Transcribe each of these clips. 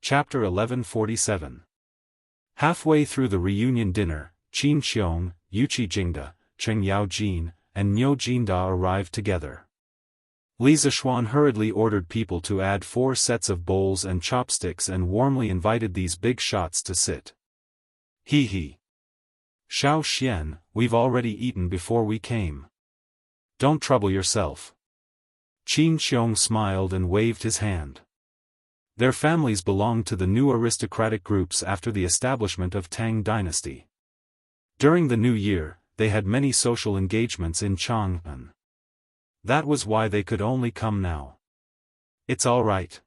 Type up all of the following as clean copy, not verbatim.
Chapter 1147. Halfway through the reunion dinner, Qin Xiong, Yuqi Jingda, Cheng Yaojin, and Niu Jinda arrived together. Li Zishuan hurriedly ordered people to add 4 sets of bowls and chopsticks and warmly invited these big shots to sit. He. Xiao Xian, we've already eaten before we came. Don't trouble yourself. Qin Xiong smiled and waved his hand. Their families belonged to the new aristocratic groups after the establishment of Tang dynasty. During the new year, they had many social engagements in Chang'an. That was why they could only come now. It's all right.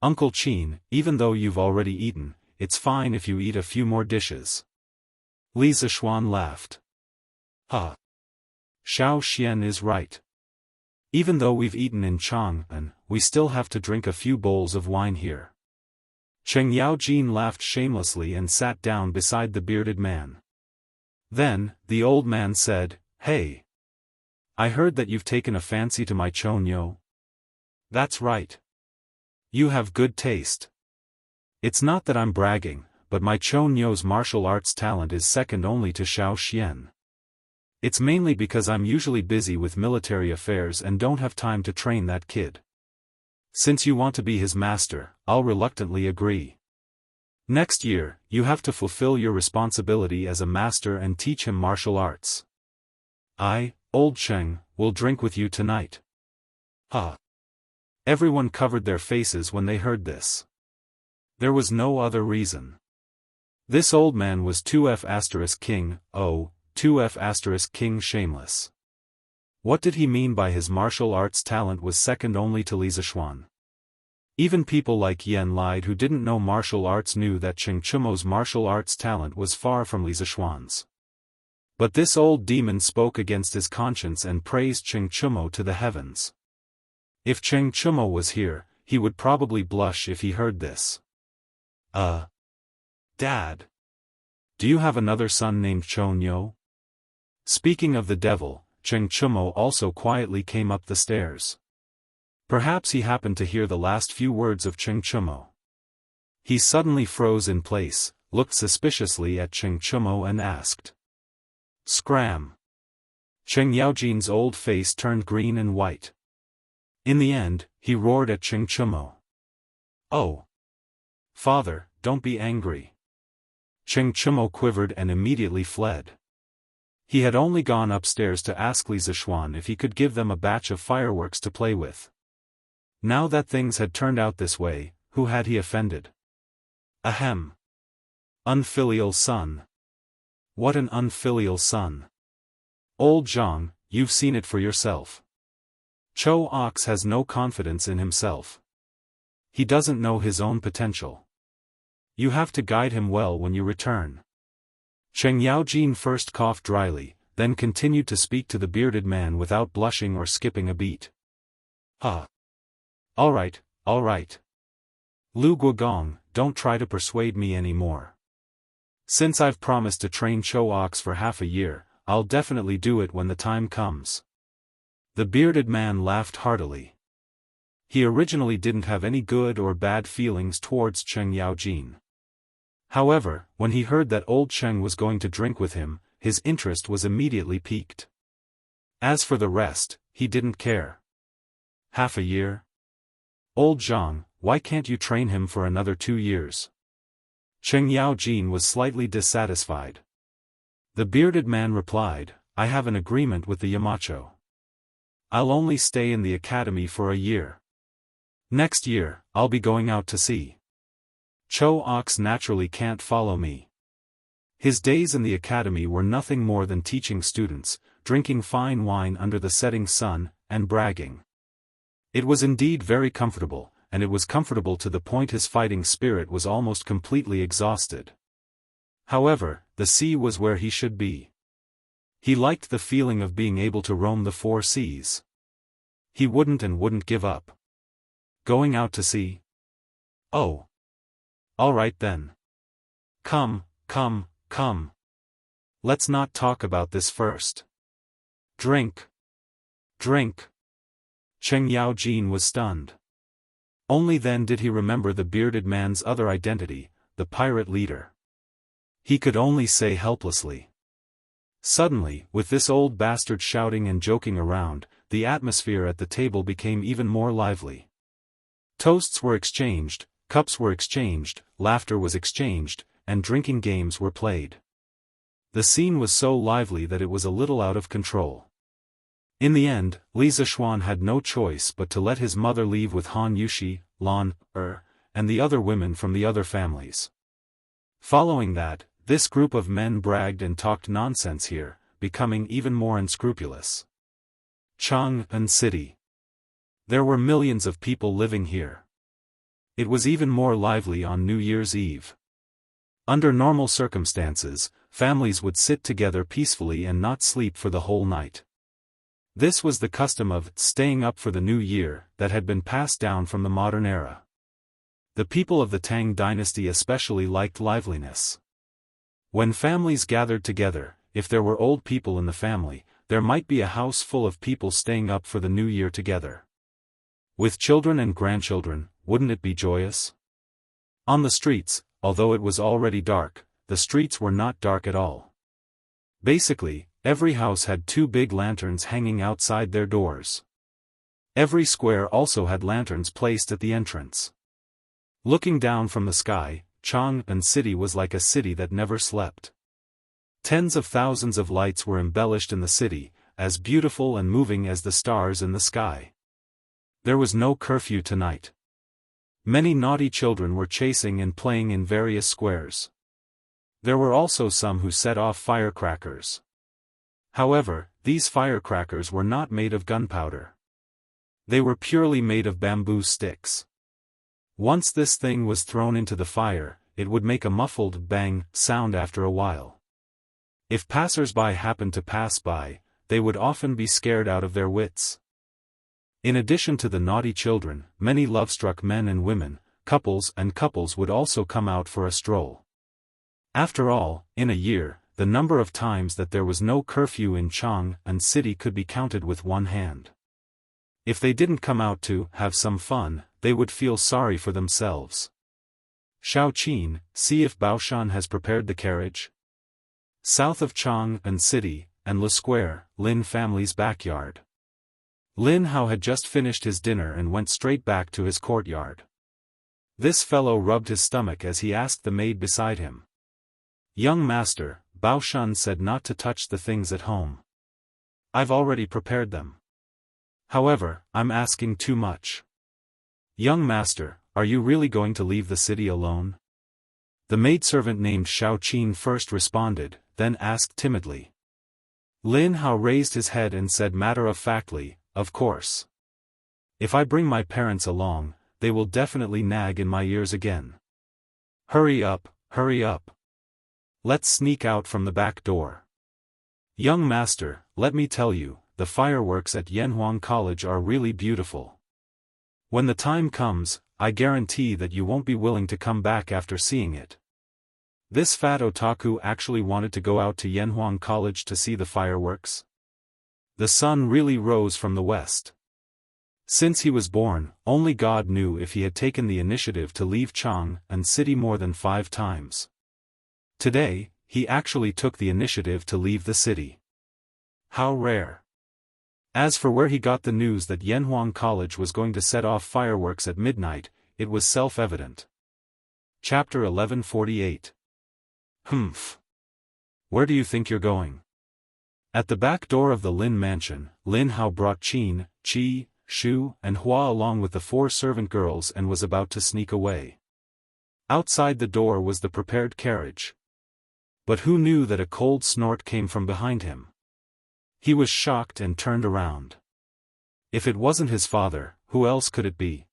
Uncle Qin, even though you've already eaten, it's fine if you eat a few more dishes. Li Zishuan laughed. Xiao Xian is right. Even though we've eaten in Chang'an, we still have to drink a few bowls of wine here. Cheng Yaojin laughed shamelessly and sat down beside the bearded man. Then, the old man said, "Hey. I heard that you've taken a fancy to my Chonyo." "That's right. You have good taste. It's not that I'm bragging, but my Chonyo's martial arts talent is second only to Xiao Xian. It's mainly because I'm usually busy with military affairs and don't have time to train that kid. Since you want to be his master, I'll reluctantly agree. Next year, you have to fulfill your responsibility as a master and teach him martial arts. I, Old Cheng, will drink with you tonight." Everyone covered their faces when they heard this. There was no other reason. This old man was 2F** King, 2F** King Shameless. What did he mean by his martial arts talent was second only to Li Zishuan? Even people like Yan Lied who didn't know martial arts knew that Cheng Chumo's martial arts talent was far from Li Zishuan's. But this old demon spoke against his conscience and praised Cheng Chumo to the heavens. If Cheng Chumo was here, he would probably blush if he heard this. Dad. Do you have another son named Chonyo? Speaking of the devil, Cheng Chumo also quietly came up the stairs. Perhaps he happened to hear the last few words of Cheng Chumo. He suddenly froze in place, looked suspiciously at Cheng Chumo and asked. "Scram." Cheng Yaojin's old face turned green and white. In the end, he roared at Cheng Chumo. "Oh. Father, don't be angry." Cheng Chumo quivered and immediately fled. He had only gone upstairs to ask Li Zishuan if he could give them a batch of fireworks to play with. Now that things had turned out this way, who had he offended? Ahem. Unfilial son. What an unfilial son. Old Zhang, you've seen it for yourself. Cho Ox has no confidence in himself. He doesn't know his own potential. You have to guide him well when you return. Cheng Yaojin first coughed dryly, then continued to speak to the bearded man without blushing or skipping a beat. All right. Lu Guogong, don't try to persuade me anymore. Since I've promised to train Cho Ox for half a year, I'll definitely do it when the time comes. The bearded man laughed heartily. He originally didn't have any good or bad feelings towards Cheng Yaojin. However, when he heard that old Cheng was going to drink with him, his interest was immediately piqued. As for the rest, he didn't care. Half a year? Old Zhang, why can't you train him for another 2 years? Cheng Yaojin was slightly dissatisfied. The bearded man replied, I have an agreement with the Yamacho. I'll only stay in the academy for a year. Next year, I'll be going out to sea. Cho Ox naturally can't follow me. His days in the academy were nothing more than teaching students, drinking fine wine under the setting sun, and bragging. It was indeed very comfortable, and it was comfortable to the point his fighting spirit was almost completely exhausted. However, the sea was where he should be. He liked the feeling of being able to roam the 4 seas. He wouldn't give up. Going out to sea? Oh. All right then. Come. Let's not talk about this first. Drink. Cheng Yaojin was stunned. Only then did he remember the bearded man's other identity, the pirate leader. He could only say helplessly. Suddenly, with this old bastard shouting and joking around, the atmosphere at the table became even more lively. Toasts were exchanged, cups were exchanged, laughter was exchanged, and drinking games were played. The scene was so lively that it was a little out of control. In the end, Li Zishuan had no choice but to let his mother leave with Han Yushi, Lan, and the other women from the other families. Following that, this group of men bragged and talked nonsense here, becoming even more unscrupulous. Chang'an City. There were millions of people living here. It was even more lively on New Year's Eve. Under normal circumstances, families would sit together peacefully and not sleep for the whole night. This was the custom of staying up for the new year that had been passed down from the modern era. The people of the Tang dynasty especially liked liveliness. When families gathered together, if there were old people in the family, there might be a house full of people staying up for the new year together. With children and grandchildren, wouldn't it be joyous? On the streets, although it was already dark, the streets were not dark at all. Basically, every house had two big lanterns hanging outside their doors. Every square also had lanterns placed at the entrance. Looking down from the sky, Chang'an City was like a city that never slept. Tens of thousands of lights were embellished in the city, as beautiful and moving as the stars in the sky. There was no curfew tonight. Many naughty children were chasing and playing in various squares. There were also some who set off firecrackers. However, these firecrackers were not made of gunpowder. They were purely made of bamboo sticks. Once this thing was thrown into the fire, it would make a muffled bang sound after a while. If passers-by happened to pass by, they would often be scared out of their wits. In addition to the naughty children, many love-struck men and women, couples would also come out for a stroll. After all, in a year, the number of times that there was no curfew in Chang'an City could be counted with one hand. If they didn't come out to have some fun, they would feel sorry for themselves. Xiao Qin, see if Baoshan has prepared the carriage. South of Chang'an City, and Le Square, Lin family's backyard. Lin Hao had just finished his dinner and went straight back to his courtyard. This fellow rubbed his stomach as he asked the maid beside him. "Young master," Baoshan said, "not to touch the things at home. I've already prepared them. However, I'm asking too much." "Young master, are you really going to leave the city alone?" The maidservant named Xiao Qin first responded, then asked timidly. Lin Hao raised his head and said matter-of-factly, "Of course. If I bring my parents along, they will definitely nag in my ears again. Hurry up, hurry up. Let's sneak out from the back door. Young master, let me tell you, the fireworks at Yanhuang College are really beautiful. When the time comes, I guarantee that you won't be willing to come back after seeing it." This fat otaku actually wanted to go out to Yanhuang College to see the fireworks. The sun really rose from the west. Since he was born, only God knew if he had taken the initiative to leave Chang'an City more than 5 times. Today, he actually took the initiative to leave the city. How rare. As for where he got the news that Yanhuang College was going to set off fireworks at midnight, it was self-evident. Chapter 1148. Humph. Where do you think you're going? At the back door of the Lin mansion, Lin Hao brought Qin, Qi, Shu, and Hua along with the 4 servant girls and was about to sneak away. Outside the door was the prepared carriage. But who knew that a cold snort came from behind him? He was shocked and turned around. If it wasn't his father, who else could it be?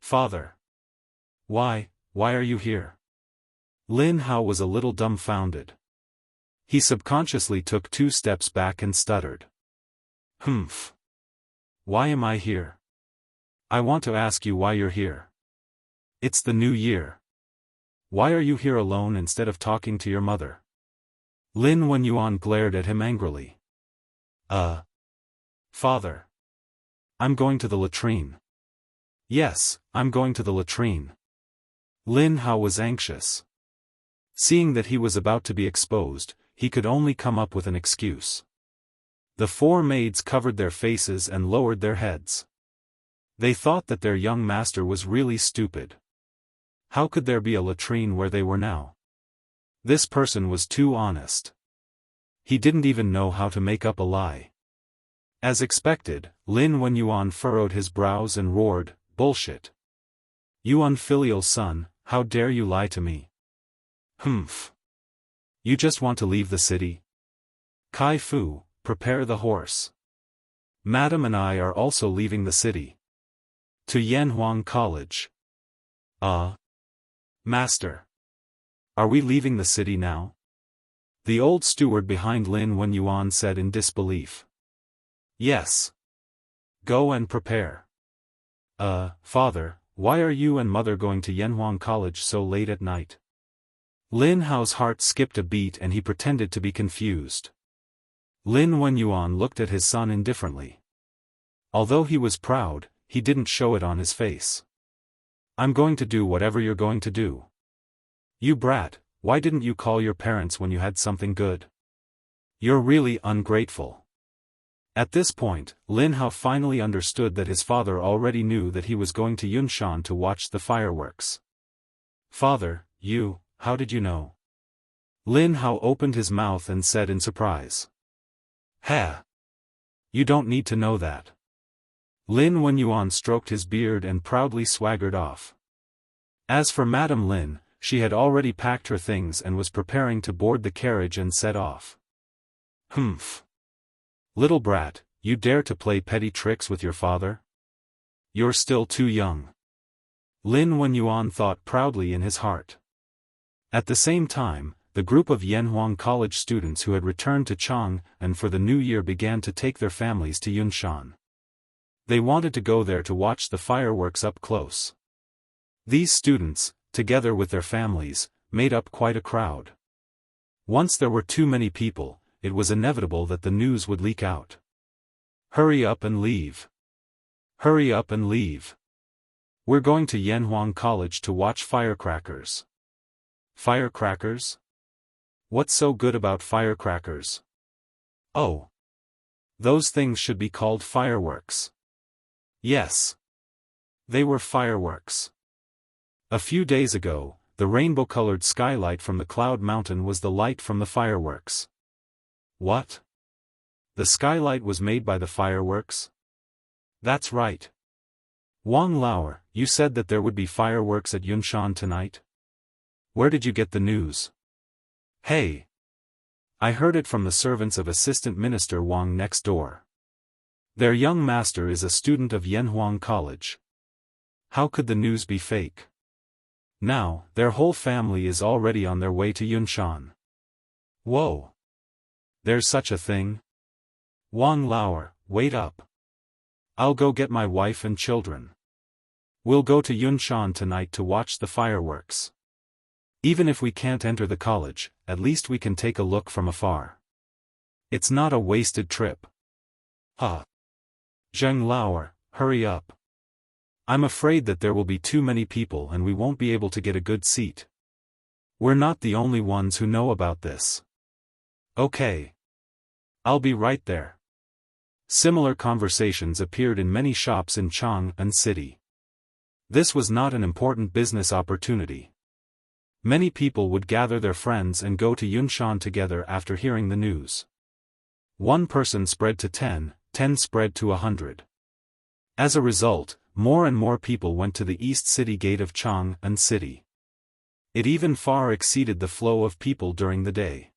Father. Why are you here? Lin Hao was a little dumbfounded. He subconsciously took 2 steps back and stuttered. Humph. Why am I here? I want to ask you why you're here. It's the new year. Why are you here alone instead of talking to your mother? Lin Wenyuan glared at him angrily. Father. I'm going to the latrine. Yes, I'm going to the latrine. Lin Hao was anxious. Seeing that he was about to be exposed, he could only come up with an excuse. The four maids covered their faces and lowered their heads. They thought that their young master was really stupid. How could there be a latrine where they were now? This person was too honest. He didn't even know how to make up a lie. As expected, Lin Wenyuan furrowed his brows and roared, "Bullshit! You unfilial son, how dare you lie to me? Humph! You just want to leave the city? Kai Fu, prepare the horse. Madam and I are also leaving the city. To Yanhuang College." Master. Are we leaving the city now? The old steward behind Lin Wenyuan said in disbelief. Yes. Go and prepare. Father, why are you and mother going to Yanhuang College so late at night? Lin Hao's heart skipped a beat and he pretended to be confused. Lin Wenyuan looked at his son indifferently. Although he was proud, he didn't show it on his face. I'm going to do whatever you're going to do. You brat, why didn't you call your parents when you had something good? You're really ungrateful. At this point, Lin Hao finally understood that his father already knew that he was going to Yunshan to watch the fireworks. Father, how did you know? Lin Hao opened his mouth and said in surprise. Ha! You don't need to know that. Lin Wenyuan stroked his beard and proudly swaggered off. As for Madame Lin, she had already packed her things and was preparing to board the carriage and set off. Humph! Little brat, you dare to play petty tricks with your father? You're still too young. Lin Wenyuan thought proudly in his heart. At the same time, the group of Yanhuang College students who had returned to Chang and for the new year began to take their families to Yunshan. They wanted to go there to watch the fireworks up close. These students, together with their families, made up quite a crowd. Once there were too many people, it was inevitable that the news would leak out. Hurry up and leave. Hurry up and leave. We're going to Yanhuang College to watch firecrackers. Firecrackers? What's so good about firecrackers? Oh. Those things should be called fireworks. Yes. They were fireworks. A few days ago, the rainbow-colored skylight from the Cloud Mountain was the light from the fireworks. What? The skylight was made by the fireworks? That's right. Wang Lauer, you said that there would be fireworks at Yunshan tonight? Where did you get the news? Hey! I heard it from the servants of Assistant Minister Wang next door. Their young master is a student of Yanhuang College. How could the news be fake? Now, their whole family is already on their way to Yunshan. Whoa! There's such a thing? Wang Lauer, wait up. I'll go get my wife and children. We'll go to Yunshan tonight to watch the fireworks. Even if we can't enter the college, at least we can take a look from afar. It's not a wasted trip. Zheng Lauer, hurry up. I'm afraid that there will be too many people and we won't be able to get a good seat. We're not the only ones who know about this. Okay. I'll be right there. Similar conversations appeared in many shops in Chang'an City. This was not an important business opportunity. Many people would gather their friends and go to Yunshan together after hearing the news. One person spread to 10, 10 spread to 100. As a result, more and more people went to the East City Gate of Chang'an City. It even far exceeded the flow of people during the day.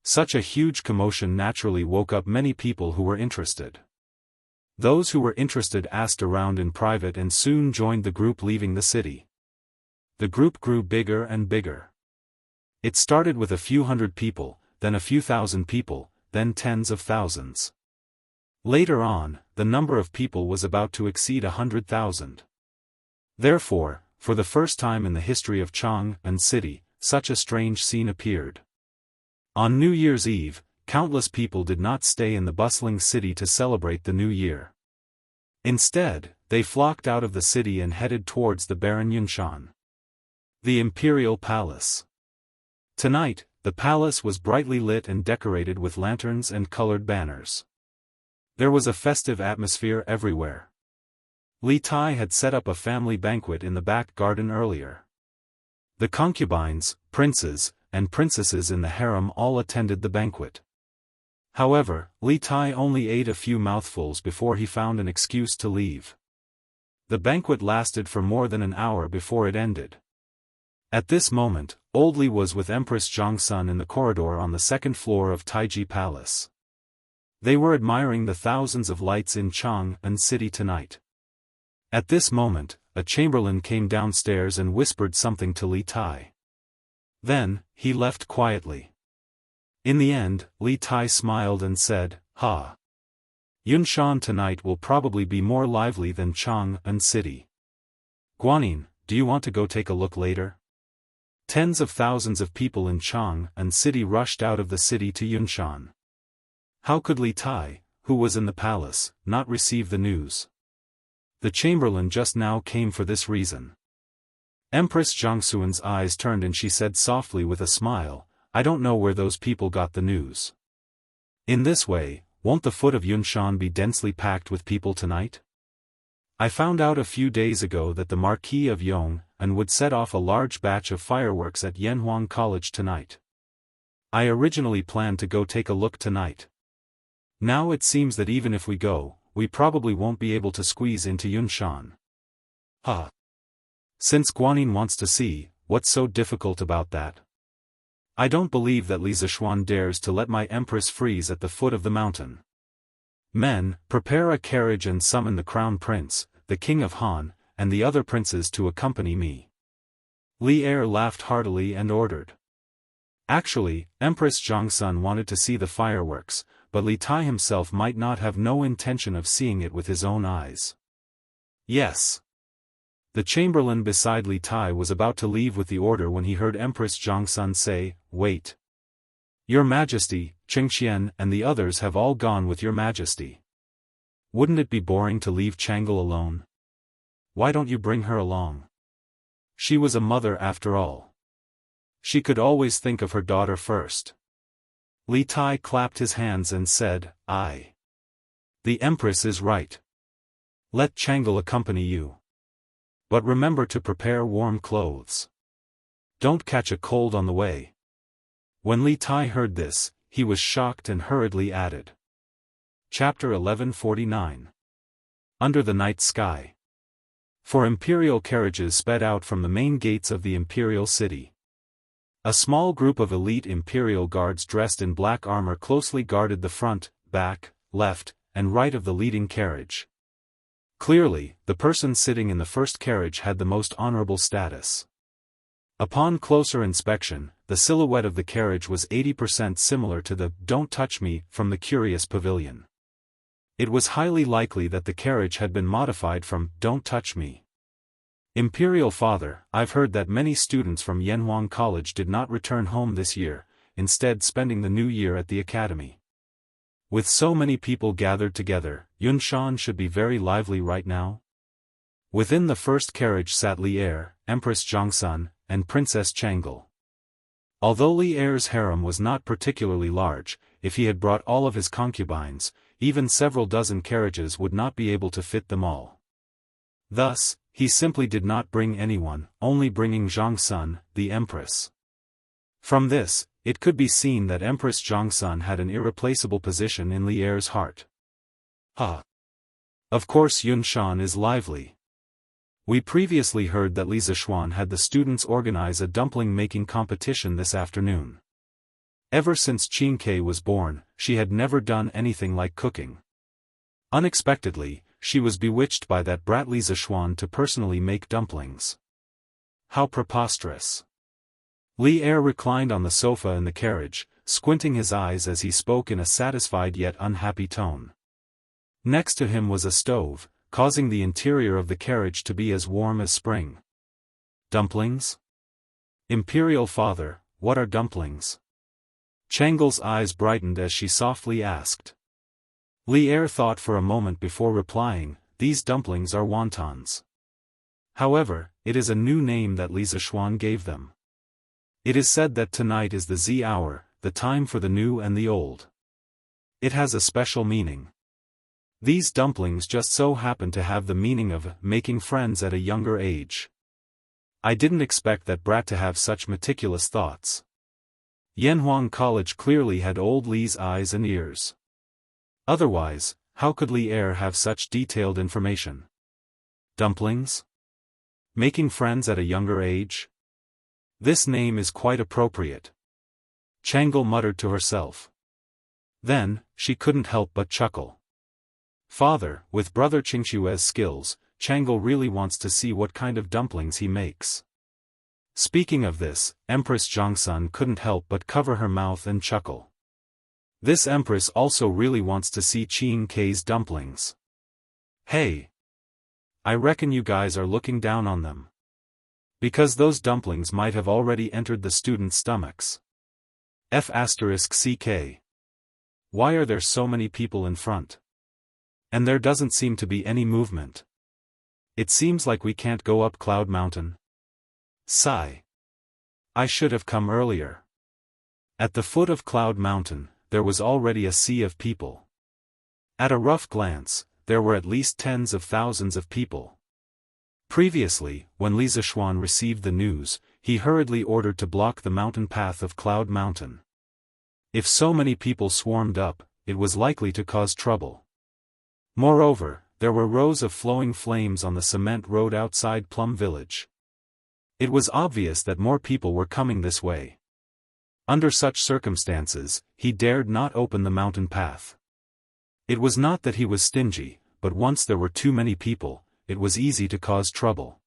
Such a huge commotion naturally woke up many people who were interested. Those who were interested asked around in private and soon joined the group leaving the city. The group grew bigger and bigger. It started with a few hundred people, then a few thousand people, then tens of thousands. Later on, the number of people was about to exceed 100,000. Therefore, for the first time in the history of Chang'an City, such a strange scene appeared. On New Year's Eve, countless people did not stay in the bustling city to celebrate the new year. Instead, They flocked out of the city and headed towards the barren Yunshan. The Imperial Palace. Tonight, the palace was brightly lit and decorated with lanterns and colored banners. There was a festive atmosphere everywhere. Li Tai had set up a family banquet in the back garden earlier. The concubines, princes, and princesses in the harem all attended the banquet. However, Li Tai only ate a few mouthfuls before he found an excuse to leave. The banquet lasted for more than an hour before it ended. At this moment, Old Li was with Empress Zhongsun in the corridor on the second floor of Taiji Palace. They were admiring the thousands of lights in Chang'an City tonight. At this moment, a chamberlain came downstairs and whispered something to Li Tai. Then, he left quietly. In the end, Li Tai smiled and said, "Ha! Yunshan tonight will probably be more lively than Chang'an City. Guanyin, do you want to go take a look later?" Tens of thousands of people in Chang'an City rushed out of the city to Yunshan. How could Li Tai, who was in the palace, not receive the news? The chamberlain just now came for this reason. Empress Zhongxuan's eyes turned and she said softly with a smile, "I don't know where those people got the news. In this way, won't the foot of Yunshan be densely packed with people tonight? I found out a few days ago that the Marquis of Yong'an would set off a large batch of fireworks at Yanhuang College tonight. I originally planned to go take a look tonight. Now it seems that even if we go, we probably won't be able to squeeze into Yunshan. Ha! Since Guanyin wants to see, what's so difficult about that? I don't believe that Li Zishuan dares to let my empress freeze at the foot of the mountain. Men, prepare a carriage and summon the crown prince, the king of Han, and the other princes to accompany me." Li Er laughed heartily and ordered. Actually, Empress Zhongsun wanted to see the fireworks, but Li Tai himself might not have no intention of seeing it with his own eyes. Yes. The chamberlain beside Li Tai was about to leave with the order when he heard Empress Zhongsun say, "Wait. Your Majesty, Qingxian and the others have all gone with your Majesty. Wouldn't it be boring to leave Changle alone? Why don't you bring her along? She was a mother after all. She could always think of her daughter first." Li Tai clapped his hands and said, "Aye. The Empress is right. Let Changle accompany you. But remember to prepare warm clothes. Don't catch a cold on the way." When Li Tai heard this, he was shocked and hurriedly added. Chapter 1149. Under the Night Sky. Four imperial carriages sped out from the main gates of the imperial city. A small group of elite imperial guards dressed in black armor closely guarded the front, back, left, and right of the leading carriage. Clearly, the person sitting in the first carriage had the most honorable status. Upon closer inspection, the silhouette of the carriage was 80% similar to the "Don't Touch Me" from the Curious Pavilion. It was highly likely that the carriage had been modified from "Don't Touch Me." "Imperial Father, I've heard that many students from Yanhuang College did not return home this year, instead spending the new year at the academy. With so many people gathered together, Yunshan should be very lively right now." Within the first carriage sat Li Er, Empress Zhongsun, and Princess Changle. Although Li Er's harem was not particularly large, if he had brought all of his concubines, even several dozen carriages would not be able to fit them all. Thus, he simply did not bring anyone, only bringing Zhongsun, the Empress. From this, it could be seen that Empress Zhongsun had an irreplaceable position in Li Er's heart. Of course Yunshan is lively. We previously heard that Li Zishuan had the students organize a dumpling-making competition this afternoon. Ever since Qingke was born, she had never done anything like cooking. Unexpectedly, she was bewitched by that brat Li Zishuan to personally make dumplings. How preposterous. Li Er reclined on the sofa in the carriage, squinting his eyes as he spoke in a satisfied yet unhappy tone. Next to him was a stove, causing the interior of the carriage to be as warm as spring. Dumplings? Imperial Father, what are dumplings? Changle's eyes brightened as she softly asked. Li Er thought for a moment before replying, these dumplings are wontons. However, it is a new name that Li Zishuan gave them. It is said that tonight is the Z hour, the time for the new and the old. It has a special meaning. These dumplings just so happen to have the meaning of making friends at a younger age. I didn't expect that brat to have such meticulous thoughts. Yanhuang College clearly had old Li's eyes and ears. Otherwise, how could Li Er have such detailed information? Dumplings? Making friends at a younger age? This name is quite appropriate. Changle muttered to herself. Then, she couldn't help but chuckle. Father, with brother Qingxue's skills, Changle really wants to see what kind of dumplings he makes. Speaking of this, Empress Zhangsun couldn't help but cover her mouth and chuckle. This empress also really wants to see Qing K's dumplings. Hey! I reckon you guys are looking down on them. Because those dumplings might have already entered the students' stomachs. F***CK. Why are there so many people in front? And there doesn't seem to be any movement. It seems like we can't go up Cloud Mountain. Sigh. I should have come earlier. At the foot of Cloud Mountain, there was already a sea of people. At a rough glance, there were at least tens of thousands of people. Previously, when Li Zishuan received the news, he hurriedly ordered to block the mountain path of Cloud Mountain. If so many people swarmed up, it was likely to cause trouble. Moreover, there were rows of flowing flames on the cement road outside Plum Village. It was obvious that more people were coming this way. Under such circumstances, he dared not open the mountain path. It was not that he was stingy, but once there were too many people, it was easy to cause trouble.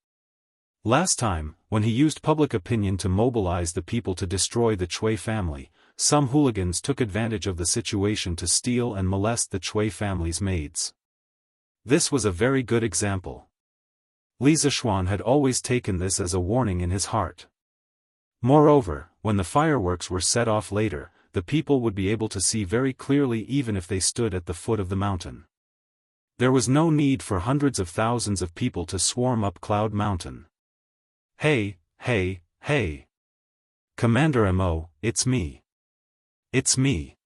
Last time, when he used public opinion to mobilize the people to destroy the Chui family, some hooligans took advantage of the situation to steal and molest the Chui family's maids. This was a very good example. Li Zishuan had always taken this as a warning in his heart. Moreover, when the fireworks were set off later, the people would be able to see very clearly even if they stood at the foot of the mountain. There was no need for hundreds of thousands of people to swarm up Cloud Mountain. Hey, hey, hey! Commander Mo, it's me. It's me.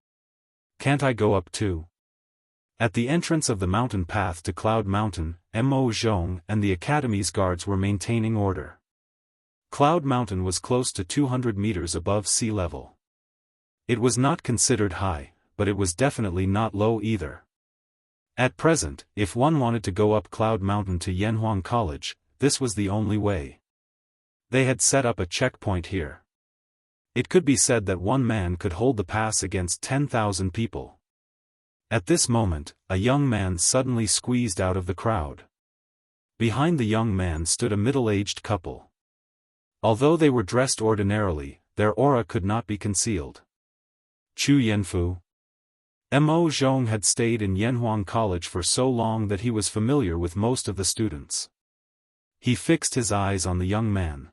Can't I go up too? At the entrance of the mountain path to Cloud Mountain, Mo Zhong and the Academy's guards were maintaining order. Cloud Mountain was close to 200 meters above sea level. It was not considered high, but it was definitely not low either. At present, if one wanted to go up Cloud Mountain to Yanhuang College, this was the only way. They had set up a checkpoint here. It could be said that one man could hold the pass against 10,000 people. At this moment, a young man suddenly squeezed out of the crowd. Behind the young man stood a middle-aged couple. Although they were dressed ordinarily, their aura could not be concealed. Chu Yanfu. Mo Zhong had stayed in Yanhuang College for so long that he was familiar with most of the students. He fixed his eyes on the young man.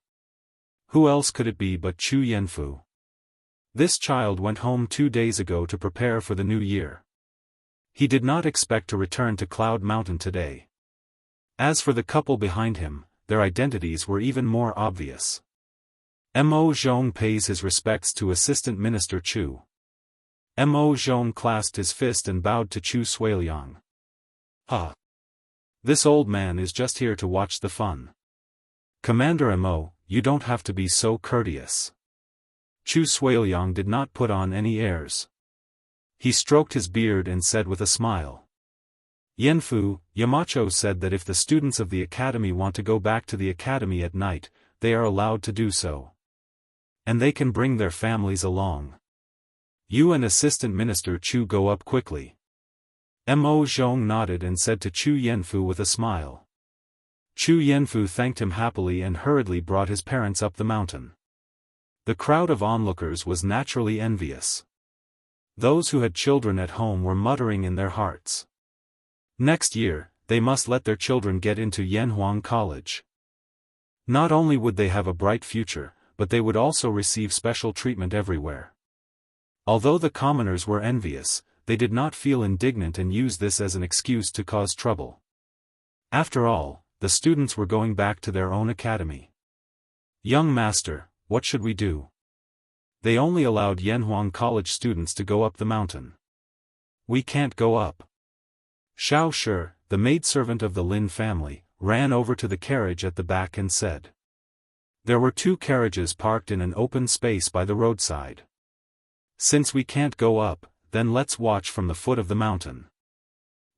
Who else could it be but Chu Yanfu? This child went home 2 days ago to prepare for the new year. He did not expect to return to Cloud Mountain today. As for the couple behind him, their identities were even more obvious. Mo Zhong pays his respects to Assistant Minister Chu. Mo Zhong clasped his fist and bowed to Chu Suiliang. Ah! This old man is just here to watch the fun. Commander Mo, you don't have to be so courteous. Chu Suiliang did not put on any airs. He stroked his beard and said with a smile. Yanfu, Yamacho said that if the students of the academy want to go back to the academy at night, they are allowed to do so. And they can bring their families along. You and Assistant Minister Chu go up quickly. Mo Zhong nodded and said to Chu Yanfu with a smile. Chu Yanfu thanked him happily and hurriedly brought his parents up the mountain. The crowd of onlookers was naturally envious. Those who had children at home were muttering in their hearts. Next year, they must let their children get into Yanhuang College. Not only would they have a bright future, but they would also receive special treatment everywhere. Although the commoners were envious, they did not feel indignant and used this as an excuse to cause trouble. After all, the students were going back to their own academy. Young master, what should we do? They only allowed Yanhuang College students to go up the mountain. We can't go up. Xiao Shi, the maidservant of the Lin family, ran over to the carriage at the back and said. There were 2 carriages parked in an open space by the roadside. Since we can't go up, then let's watch from the foot of the mountain.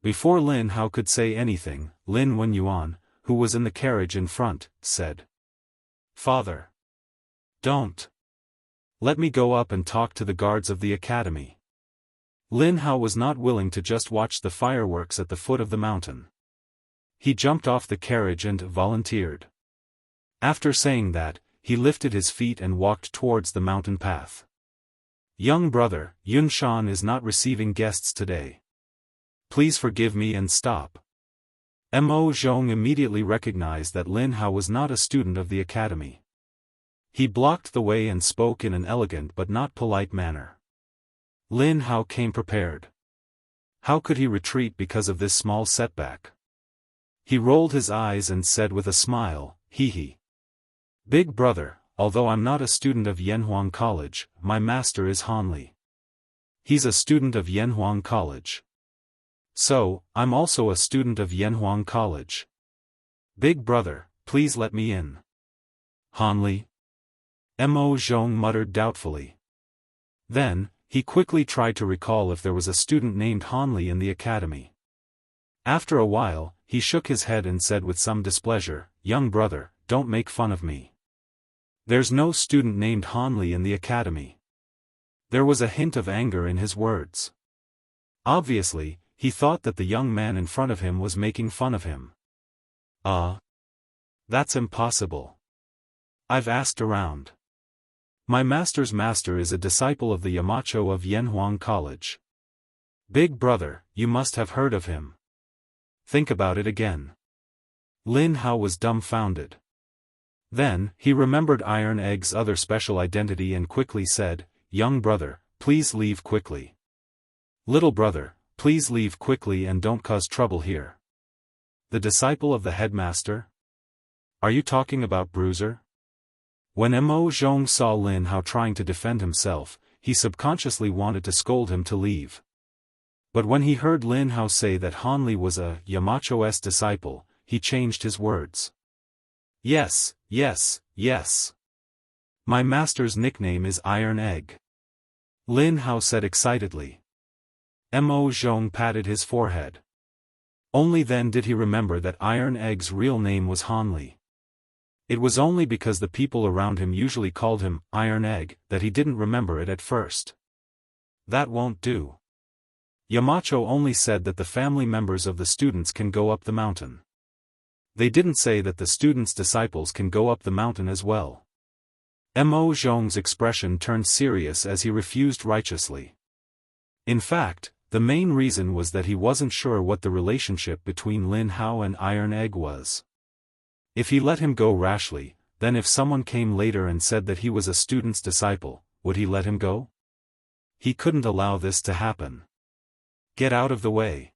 Before Lin Hao could say anything, Lin Wenyuan, who was in the carriage in front, said. Father. Don't. Let me go up and talk to the guards of the academy. Lin Hao was not willing to just watch the fireworks at the foot of the mountain. He jumped off the carriage and volunteered. After saying that, he lifted his feet and walked towards the mountain path. Young brother, Yun Shan is not receiving guests today. Please forgive me and stop. Mo Zhong immediately recognized that Lin Hao was not a student of the academy. He blocked the way and spoke in an elegant but not polite manner. Lin Hao came prepared. How could he retreat because of this small setback? He rolled his eyes and said with a smile, hee hee. Big brother, although I'm not a student of Yanhuang College, my master is Han Li. He's a student of Yanhuang College. So, I'm also a student of Yanhuang College. Big brother, please let me in. Han Li? Mo Zhong muttered doubtfully. Then, he quickly tried to recall if there was a student named Han Li in the academy. After a while, he shook his head and said with some displeasure, Young brother, don't make fun of me. There's no student named Han Li in the academy. There was a hint of anger in his words. Obviously, he thought that the young man in front of him was making fun of him. That's impossible. I've asked around. My master's master is a disciple of the Yamacho of Yanhuang College. Big brother, you must have heard of him. Think about it again. Lin Hao was dumbfounded. Then, he remembered Iron Egg's other special identity and quickly said, Young brother, please leave quickly. Little brother, please leave quickly and don't cause trouble here. The disciple of the headmaster? Are you talking about Bruiser? When Mo Zhong saw Lin Hao trying to defend himself, he subconsciously wanted to scold him to leave. But when he heard Lin Hao say that Han Li was a Yamacho's disciple, he changed his words. Yes, yes, yes. My master's nickname is Iron Egg. Lin Hao said excitedly. Mo Zhong patted his forehead. Only then did he remember that Iron Egg's real name was Han Li. It was only because the people around him usually called him Iron Egg that he didn't remember it at first. That won't do. Yamacho only said that the family members of the students can go up the mountain. They didn't say that the students' disciples can go up the mountain as well. Mo Zhong's expression turned serious as he refused righteously. In fact, the main reason was that he wasn't sure what the relationship between Lin Hao and Iron Egg was. If he let him go rashly, then if someone came later and said that he was a student's disciple, would he let him go? He couldn't allow this to happen. Get out of the way.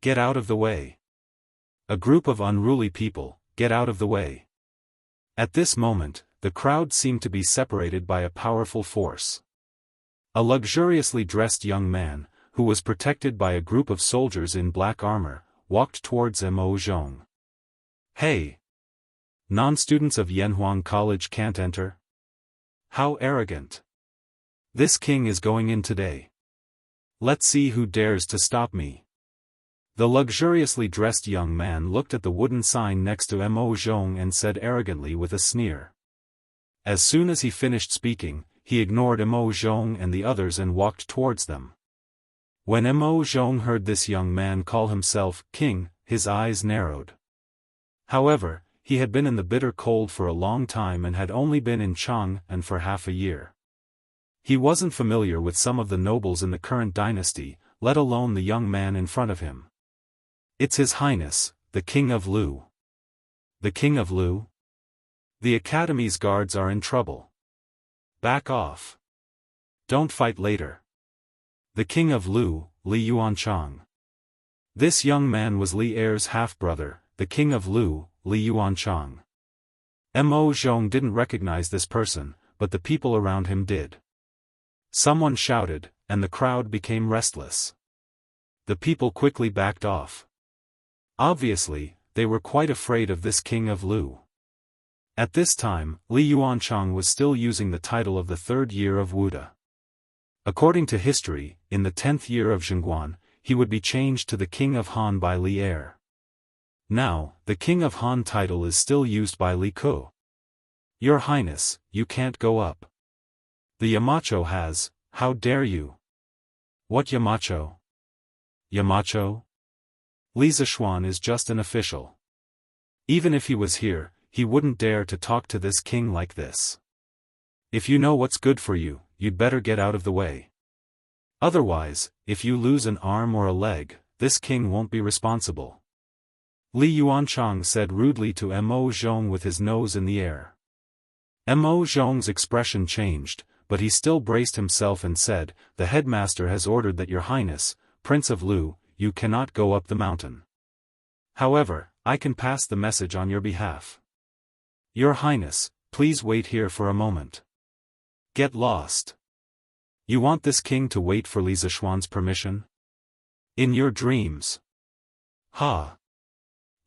Get out of the way. A group of unruly people, get out of the way. At this moment, the crowd seemed to be separated by a powerful force. A luxuriously dressed young man, who was protected by a group of soldiers in black armor, walked towards Mo Zhong. Hey! Non-students of Yanhuang College can't enter? How arrogant! This king is going in today. Let's see who dares to stop me. The luxuriously dressed young man looked at the wooden sign next to Mo Zhong and said arrogantly with a sneer. As soon as he finished speaking, he ignored Mo Zhong and the others and walked towards them. When Mo Zhong heard this young man call himself king, his eyes narrowed. However, he had been in the bitter cold for a long time and had only been in Chang'an for half a year. He wasn't familiar with some of the nobles in the current dynasty, let alone the young man in front of him. It's His Highness, the King of Lu. The King of Lu? The Academy's guards are in trouble. Back off. Don't fight later. The King of Lu, Li Yuanchang. This young man was Li Er's half-brother, the king of Lu, Li Yuanchang. Mo Zhong didn't recognize this person, but the people around him did. Someone shouted, and the crowd became restless. The people quickly backed off. Obviously, they were quite afraid of this king of Lu. At this time, Li Yuanchang was still using the title of the 3rd year of Wuda. According to history, in the 10th year of Zhengguan, he would be changed to the King of Han by Li Er. Now, the King of Han title is still used by Li Ku. Your Highness, you can't go up. The Yamacho has, how dare you? What Yamacho? Yamacho? Li Zishuan is just an official. Even if he was here, he wouldn't dare to talk to this king like this. If you know what's good for you, you'd better get out of the way. Otherwise, if you lose an arm or a leg, this king won't be responsible. Li Yuanchang said rudely to Mo Zhong with his nose in the air. Mo Zhong's expression changed, but he still braced himself and said, "The headmaster has ordered that Your Highness, Prince of Lu, you cannot go up the mountain. However, I can pass the message on your behalf. Your Highness, please wait here for a moment. Get lost. You want this king to wait for Li Zishuan's permission? In your dreams. Ha!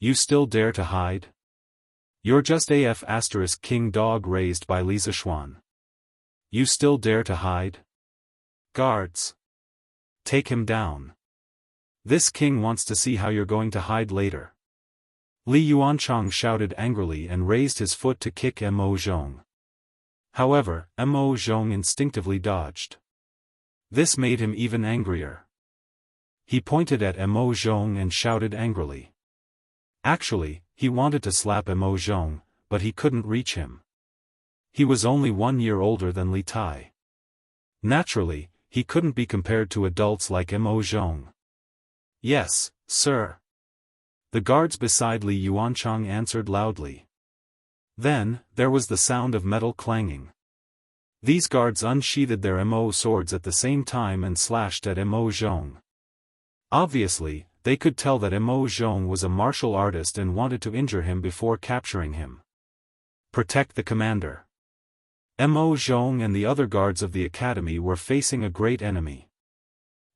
You still dare to hide? You're just AF** king dog raised by Li Zishuan. You still dare to hide? Guards! Take him down. This king wants to see how you're going to hide later." Li Yuanchang shouted angrily and raised his foot to kick Mo Zhong. However, Mo Zhong instinctively dodged. This made him even angrier. He pointed at Mo Zhong and shouted angrily. Actually, he wanted to slap Mo Zhong, but he couldn't reach him. He was only 1 year older than Li Tai. Naturally, he couldn't be compared to adults like Mo Zhong. "Yes, sir." The guards beside Li Yuanchang answered loudly. Then, there was the sound of metal clanging. These guards unsheathed their Mo swords at the same time and slashed at Mo Zhong. Obviously, they could tell that Mo Zhong was a martial artist and wanted to injure him before capturing him. Protect the commander. Mo Zhong and the other guards of the academy were facing a great enemy.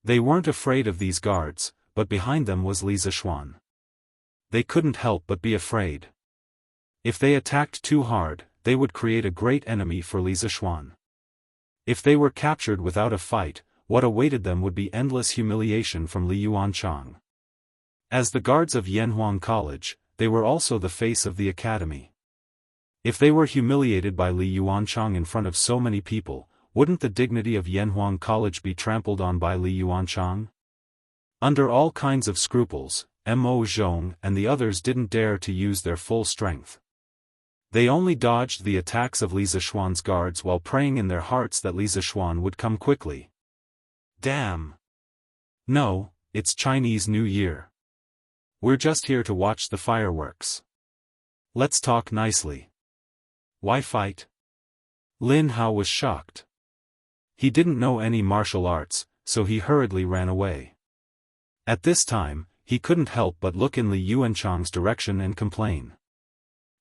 They weren't afraid of these guards, but behind them was Li Zishuan. They couldn't help but be afraid. If they attacked too hard, they would create a great enemy for Li Zishuan. If they were captured without a fight, what awaited them would be endless humiliation from Li Yuanchang. As the guards of Yanhuang College, they were also the face of the academy. If they were humiliated by Li Yuanchang in front of so many people, wouldn't the dignity of Yanhuang College be trampled on by Li Yuanchang? Under all kinds of scruples, Mo Zhong and the others didn't dare to use their full strength. They only dodged the attacks of Li Zishuan's guards while praying in their hearts that Li Zishuan would come quickly. Damn! No, it's Chinese New Year. We're just here to watch the fireworks. Let's talk nicely. Why fight? Lin Hao was shocked. He didn't know any martial arts, so he hurriedly ran away. At this time, he couldn't help but look in Li Yuanchang's direction and complain.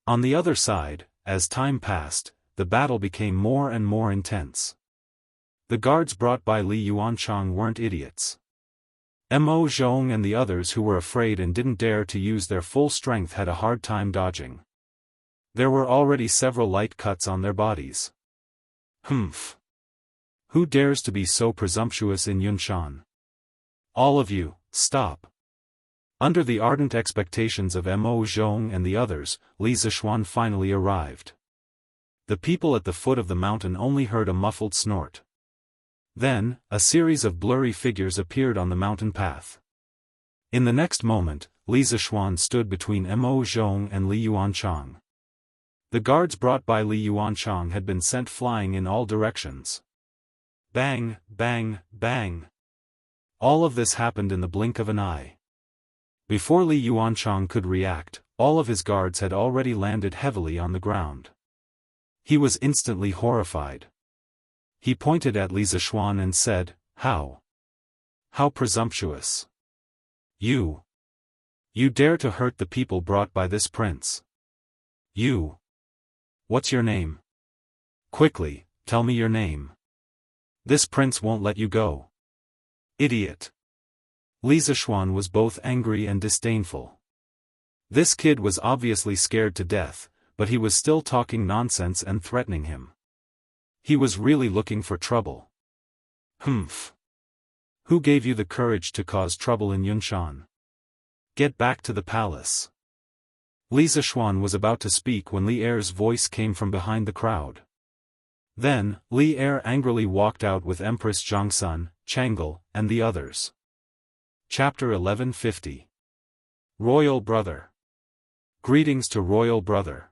On the other side, as time passed, the battle became more and more intense. The guards brought by Li Yuanchang weren't idiots. Mo Zhong and the others who were afraid and didn't dare to use their full strength had a hard time dodging. There were already several light cuts on their bodies. Humph! Who dares to be so presumptuous in Yunshan? All of you, stop! Under the ardent expectations of Mo Zhong and the others, Li Zishuan finally arrived. The people at the foot of the mountain only heard a muffled snort. Then, a series of blurry figures appeared on the mountain path. In the next moment, Li Zishuan stood between Mo Zhong and Li Yuanchang. The guards brought by Li Yuanchang had been sent flying in all directions. Bang, bang, bang. All of this happened in the blink of an eye. Before Li Yuanchang could react, all of his guards had already landed heavily on the ground. He was instantly horrified. He pointed at Li Zishuan and said, How presumptuous! You, You dare to hurt the people brought by this prince? You. What's your name? Quickly, tell me your name. This prince won't let you go. Idiot. Li Zishuan was both angry and disdainful. This kid was obviously scared to death, but he was still talking nonsense and threatening him. He was really looking for trouble. Humph. Who gave you the courage to cause trouble in Yunshan? Get back to the palace. Li Zishuan was about to speak when Li Er's voice came from behind the crowd. Then, Li Er angrily walked out with Empress Zhangsun, Chang'e, and the others. Chapter 1150. Royal Brother. Greetings to Royal Brother.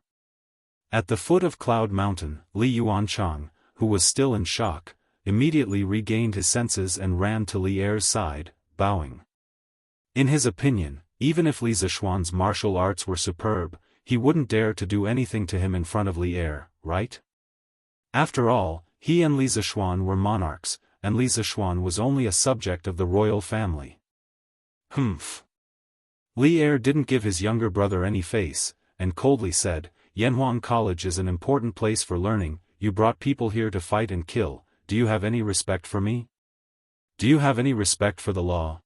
At the foot of Cloud Mountain, Li Yuanchang, who was still in shock, immediately regained his senses and ran to Li Er's side, bowing. In his opinion, even if Li Zishuan's martial arts were superb, he wouldn't dare to do anything to him in front of Li Er, right? After all, he and Li Zishuan were monarchs, and Li Zishuan was only a subject of the royal family. Humph. Li Er didn't give his younger brother any face, and coldly said, Yanhuang College is an important place for learning. You brought people here to fight and kill. Do you have any respect for me? Do you have any respect for the law?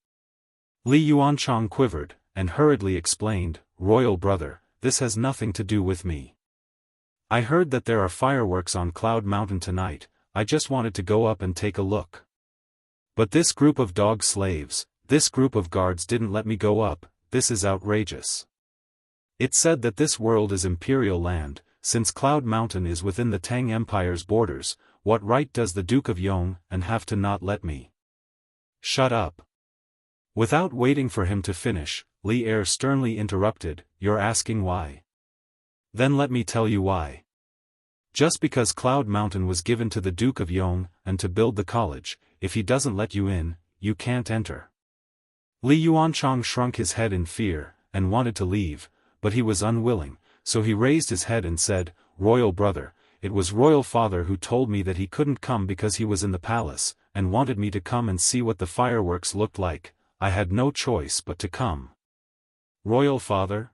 Li Yuanchang quivered, and hurriedly explained, Royal Brother, this has nothing to do with me. I heard that there are fireworks on Cloud Mountain tonight. I just wanted to go up and take a look. But this group of dog slaves, this group of guards didn't let me go up. This is outrageous. It said that this world is imperial land. Since Cloud Mountain is within the Tang Empire's borders, what right does the Duke of Yong and have to not let me? Shut up. Without waiting for him to finish, Li Er sternly interrupted, You're asking why? Then let me tell you why. Just because Cloud Mountain was given to the Duke of Yong and to build the college, if he doesn't let you in, you can't enter. Li Yuanchang shrunk his head in fear, and wanted to leave, but he was unwilling, so he raised his head and said, Royal Brother, it was Royal Father who told me that he couldn't come because he was in the palace, and wanted me to come and see what the fireworks looked like. I had no choice but to come. Royal Father?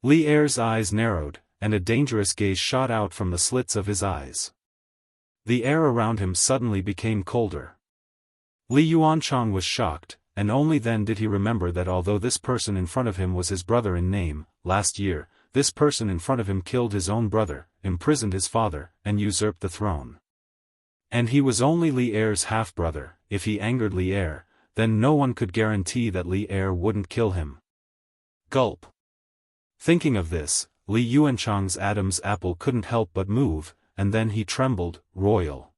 Li Er's eyes narrowed, and a dangerous gaze shot out from the slits of his eyes. The air around him suddenly became colder. Li Yuanchang was shocked, and only then did he remember that although this person in front of him was his brother in name, last year, this person in front of him killed his own brother, imprisoned his father, and usurped the throne. And he was only Li Er's half-brother. If he angered Li Er, then no one could guarantee that Li Er wouldn't kill him. Gulp. Thinking of this, Li Yuanchang's Adam's apple couldn't help but move, and then he trembled, Royal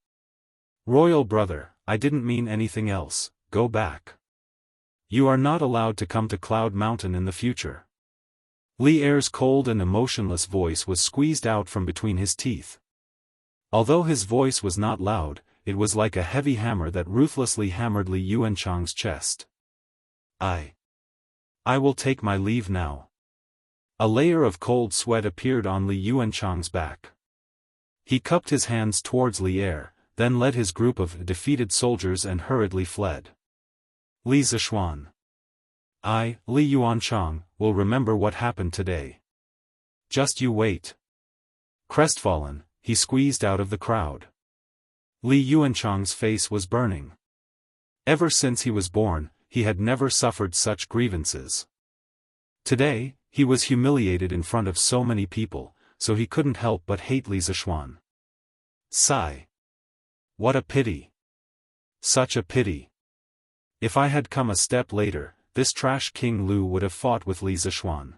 Brother, I didn't mean anything else, go back. You are not allowed to come to Cloud Mountain in the future. Li Er's cold and emotionless voice was squeezed out from between his teeth. Although his voice was not loud, it was like a heavy hammer that ruthlessly hammered Li Yuanchang's chest. I will take my leave now. A layer of cold sweat appeared on Li Yuanchang's back. He cupped his hands towards Li Er, then led his group of defeated soldiers and hurriedly fled. Li Zishuan. I, Li Yuanchang, will remember what happened today. Just you wait. Crestfallen, he squeezed out of the crowd. Li Yuanchang's face was burning. Ever since he was born, he had never suffered such grievances. Today, he was humiliated in front of so many people, so he couldn't help but hate Li Zishuan. Sigh. What a pity. Such a pity. If I had come a step later, this trash King Lu would have fought with Li Zishuan.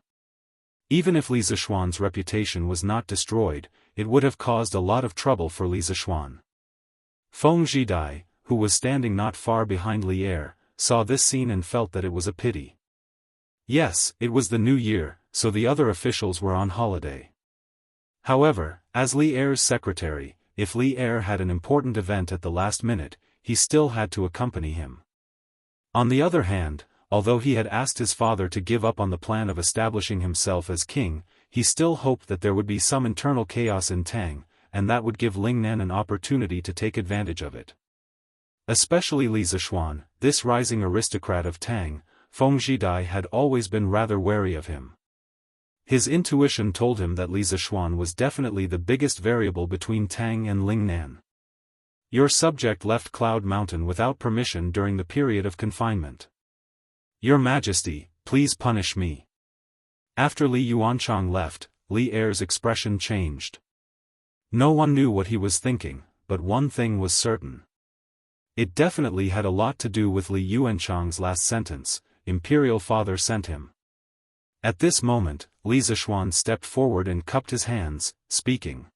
Even if Li Zishuan's reputation was not destroyed, it would have caused a lot of trouble for Li Zishuan. Feng Zhidai, who was standing not far behind Li Er, saw this scene and felt that it was a pity. Yes, it was the new year, so the other officials were on holiday. However, as Li Er's secretary, if Li Er had an important event at the last minute, he still had to accompany him. On the other hand, although he had asked his father to give up on the plan of establishing himself as king, he still hoped that there would be some internal chaos in Tang, and that would give Lingnan an opportunity to take advantage of it. Especially Li Zishuan, this rising aristocrat of Tang, Feng Zhidai had always been rather wary of him. His intuition told him that Li Zishuan was definitely the biggest variable between Tang and Lingnan. Your subject left Cloud Mountain without permission during the period of confinement. Your Majesty, please punish me. After Li Yuanchang left, Li Er's expression changed. No one knew what he was thinking, but one thing was certain. It definitely had a lot to do with Li Yuanchang's last sentence, Imperial Father sent him. At this moment, Li Zishuan stepped forward and cupped his hands, speaking.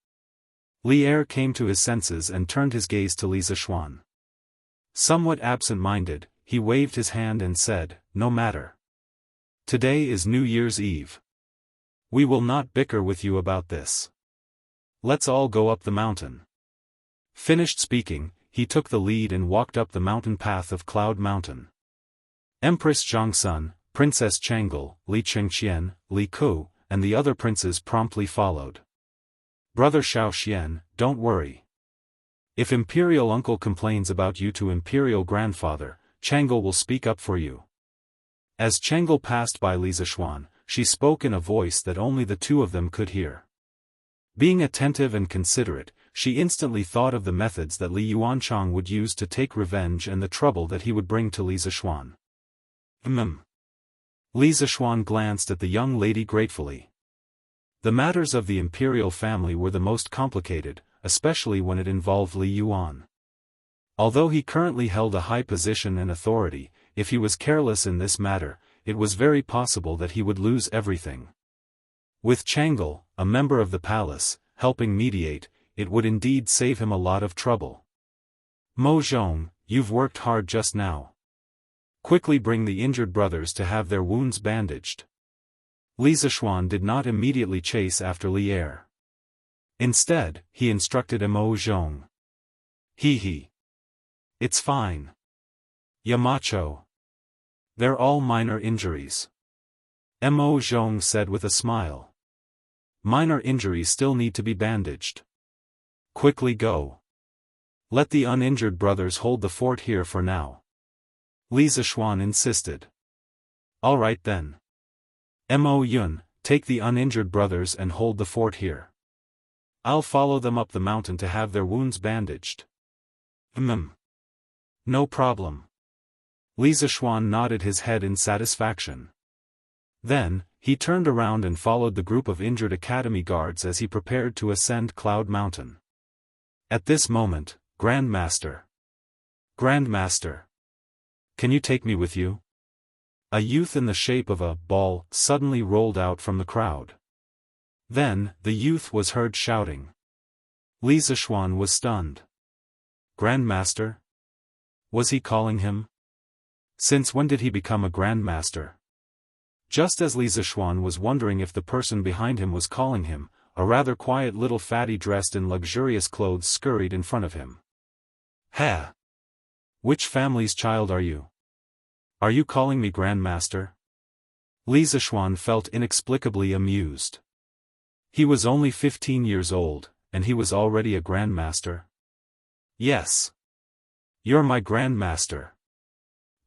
Li Er came to his senses and turned his gaze to Li Zishuan. Somewhat absent-minded, he waved his hand and said, "No matter. Today is New Year's Eve. We will not bicker with you about this. Let's all go up the mountain." Finished speaking, he took the lead and walked up the mountain path of Cloud Mountain. Empress Zhangsun, Princess Chang'e, Li Chengqian, Li Ku, and the other princes promptly followed. Brother Xiaoxian, don't worry. If Imperial Uncle complains about you to Imperial Grandfather, Chang'e will speak up for you. As Chang'e passed by Li Zishuan, she spoke in a voice that only the two of them could hear. Being attentive and considerate, she instantly thought of the methods that Li Yuanchang would use to take revenge and the trouble that he would bring to Li Zishuan. Li Zishuan glanced at the young lady gratefully. The matters of the imperial family were the most complicated, especially when it involved Li Yuan. Although he currently held a high position and authority, if he was careless in this matter, it was very possible that he would lose everything. With Chang'e, a member of the palace, helping mediate, it would indeed save him a lot of trouble. Mo Zhong, you've worked hard just now. Quickly bring the injured brothers to have their wounds bandaged. Li Zishuan did not immediately chase after Li Er. Instead, he instructed Mo Zhong. He. It's fine. Yamacho. They're all minor injuries. Mo Zhong said with a smile. Minor injuries still need to be bandaged. Quickly go. Let the uninjured brothers hold the fort here for now. Li Zishuan insisted. All right then. Mo Yun, take the uninjured brothers and hold the fort here. I'll follow them up the mountain to have their wounds bandaged. No problem. Li Zishuan nodded his head in satisfaction. Then, he turned around and followed the group of injured academy guards as he prepared to ascend Cloud Mountain. At this moment, Grandmaster. Can you take me with you? A youth in the shape of a ball suddenly rolled out from the crowd. Then, the youth was heard shouting. Li Zishuan was stunned. Grandmaster? Was he calling him? Since when did he become a Grandmaster? Just as Li Zishuan was wondering if the person behind him was calling him, a rather quiet little fatty dressed in luxurious clothes scurried in front of him. Ha! Which family's child are you? Are you calling me Grandmaster? Li Zishuan felt inexplicably amused. He was only 15 years old, and he was already a Grandmaster. Yes. You're my Grandmaster.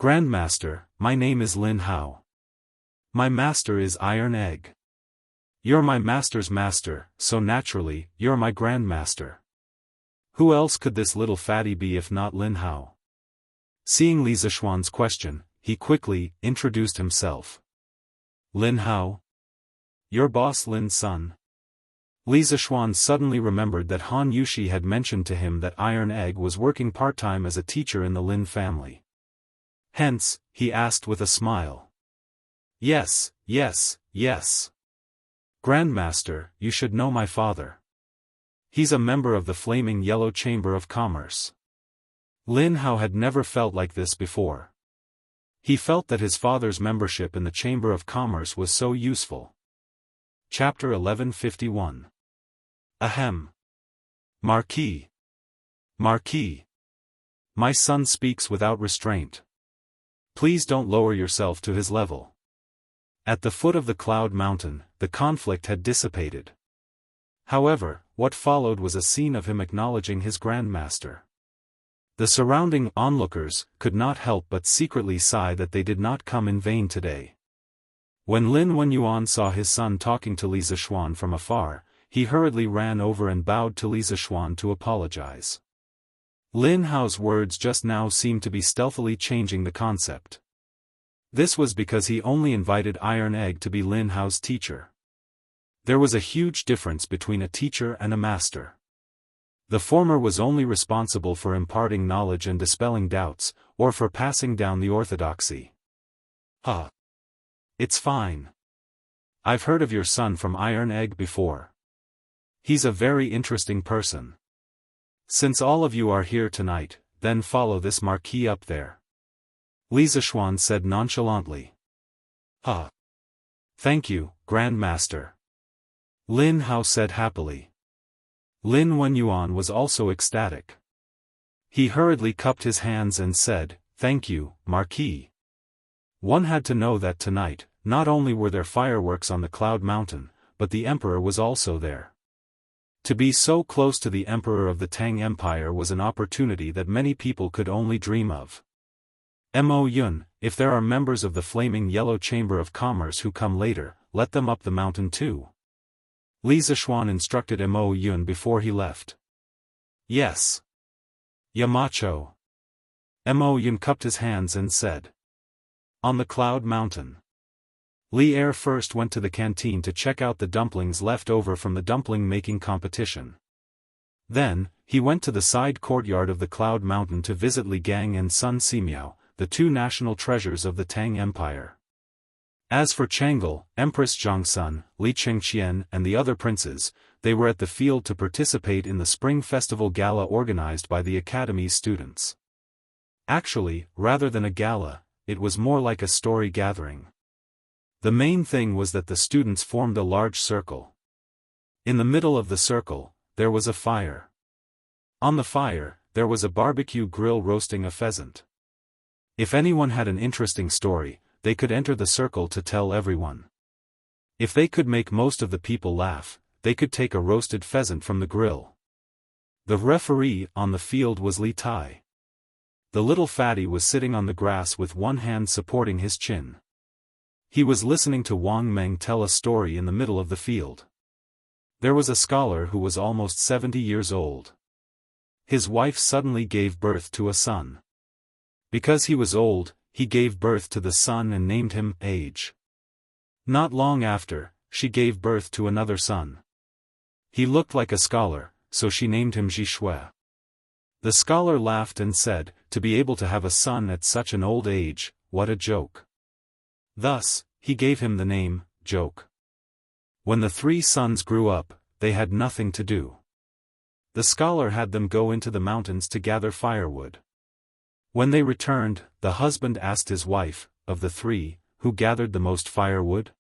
Grandmaster, my name is Lin Hao. My master is Iron Egg. You're my master's master, so naturally, you're my Grandmaster. Who else could this little fatty be if not Lin Hao? Seeing Li Zishuan's question, he quickly introduced himself. Lin Hao? Your boss Lin's son? Li Zishuan suddenly remembered that Han Yushi had mentioned to him that Iron Egg was working part-time as a teacher in the Lin family. Hence, he asked with a smile. Yes. Grandmaster, you should know my father. He's a member of the Flaming Yellow Chamber of Commerce. Lin Hao had never felt like this before. He felt that his father's membership in the Chamber of Commerce was so useful. Chapter 1151. Ahem. Marquis. My son speaks without restraint. Please don't lower yourself to his level. At the foot of the Cloud Mountain, the conflict had dissipated. However, what followed was a scene of him acknowledging his Grandmaster. The surrounding onlookers could not help but secretly sigh that they did not come in vain today. When Lin Wenyuan saw his son talking to Li Zishuan from afar, he hurriedly ran over and bowed to Li Zishuan to apologize. Lin Hao's words just now seemed to be stealthily changing the concept. This was because he only invited Iron Egg to be Lin Hao's teacher. There was a huge difference between a teacher and a master. The former was only responsible for imparting knowledge and dispelling doubts, or for passing down the orthodoxy. It's fine. I've heard of your son from Iron Egg before. He's a very interesting person. Since all of you are here tonight, then follow this marquee up there. Li Zishuan said nonchalantly. Thank you, Grand Master. Lin Hao said happily. Lin Wenyuan was also ecstatic. He hurriedly cupped his hands and said, Thank you, Marquis. One had to know that tonight, not only were there fireworks on the Cloud Mountain, but the Emperor was also there. To be so close to the Emperor of the Tang Empire was an opportunity that many people could only dream of. Mo Yun, if there are members of the Flaming Yellow Chamber of Commerce who come later, let them up the mountain too. Li Zishuan instructed Mo Yun before he left. Yes. Yamacho. Mo Yun cupped his hands and said. On the Cloud Mountain. Li Er first went to the canteen to check out the dumplings left over from the dumpling-making competition. Then, he went to the side courtyard of the Cloud Mountain to visit Li Gang and Sun Simiao, the two national treasures of the Tang Empire. As for Chang'e, Empress Zhongsun, Li Chengqian and the other princes, they were at the field to participate in the Spring Festival Gala organized by the Academy's students. Actually, rather than a gala, it was more like a story gathering. The main thing was that the students formed a large circle. In the middle of the circle, there was a fire. On the fire, there was a barbecue grill roasting a pheasant. If anyone had an interesting story, they could enter the circle to tell everyone. If they could make most of the people laugh, they could take a roasted pheasant from the grill. The referee on the field was Li Tai. The little fatty was sitting on the grass with one hand supporting his chin. He was listening to Wang Meng tell a story in the middle of the field. There was a scholar who was almost 70 years old. His wife suddenly gave birth to a son. Because he was old, he gave birth to the son and named him Age. Not long after, she gave birth to another son. He looked like a scholar, so she named him Zhishui. The scholar laughed and said, to be able to have a son at such an old age, what a joke. Thus, he gave him the name, Joke. When the three sons grew up, they had nothing to do. The scholar had them go into the mountains to gather firewood. When they returned, the husband asked his wife, of the three, who gathered the most firewood?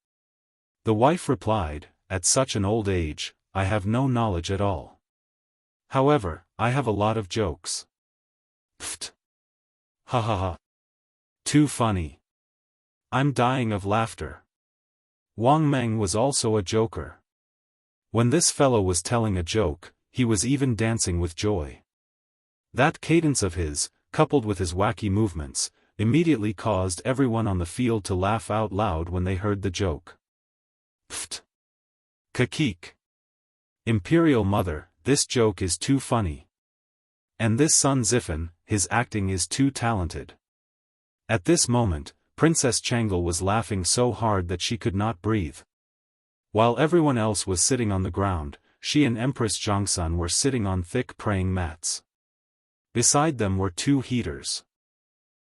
The wife replied, at such an old age, I have no knowledge at all. However, I have a lot of jokes. Pfft. Ha ha ha. Too funny. I'm dying of laughter. Wang Meng was also a joker. When this fellow was telling a joke, he was even dancing with joy. That cadence of his, coupled with his wacky movements, immediately caused everyone on the field to laugh out loud when they heard the joke. Pfft. Kakik. Imperial Mother, this joke is too funny. And this son Ziffin, his acting is too talented. At this moment, Princess Chang'e was laughing so hard that she could not breathe. While everyone else was sitting on the ground, she and Empress Zhongsun were sitting on thick praying mats. Beside them were two heaters.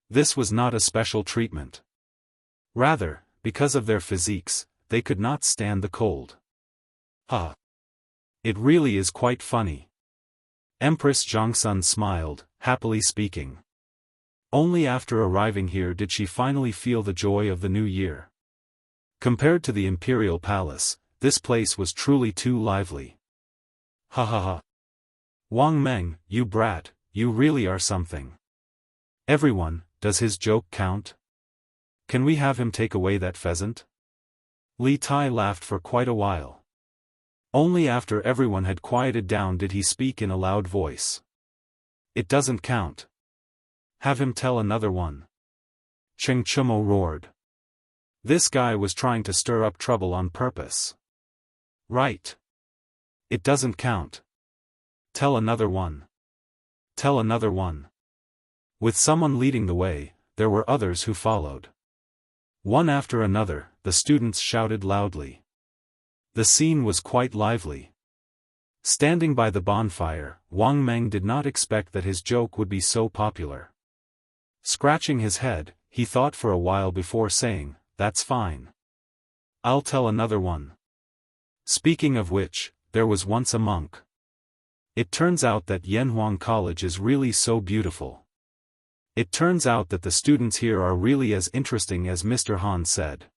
This was not a special treatment. Rather, because of their physiques, they could not stand the cold. It really is quite funny. Empress Zhongsun smiled, happily speaking. Only after arriving here did she finally feel the joy of the new year. Compared to the imperial palace, this place was truly too lively. Ha ha ha. Wang Meng, you brat, you really are something. Everyone, does his joke count? Can we have him take away that pheasant? Li Tai laughed for quite a while. Only after everyone had quieted down did he speak in a loud voice. It doesn't count. Have him tell another one. Cheng Chumo roared. This guy was trying to stir up trouble on purpose. Right. It doesn't count. Tell another one. Tell another one. With someone leading the way, there were others who followed. One after another, the students shouted loudly. The scene was quite lively. Standing by the bonfire, Wang Meng did not expect that his joke would be so popular. Scratching his head, he thought for a while before saying, "That's fine. I'll tell another one." Speaking of which, there was once a monk. It turns out that Yanhuang College is really so beautiful. It turns out that the students here are really as interesting as Mr. Han said.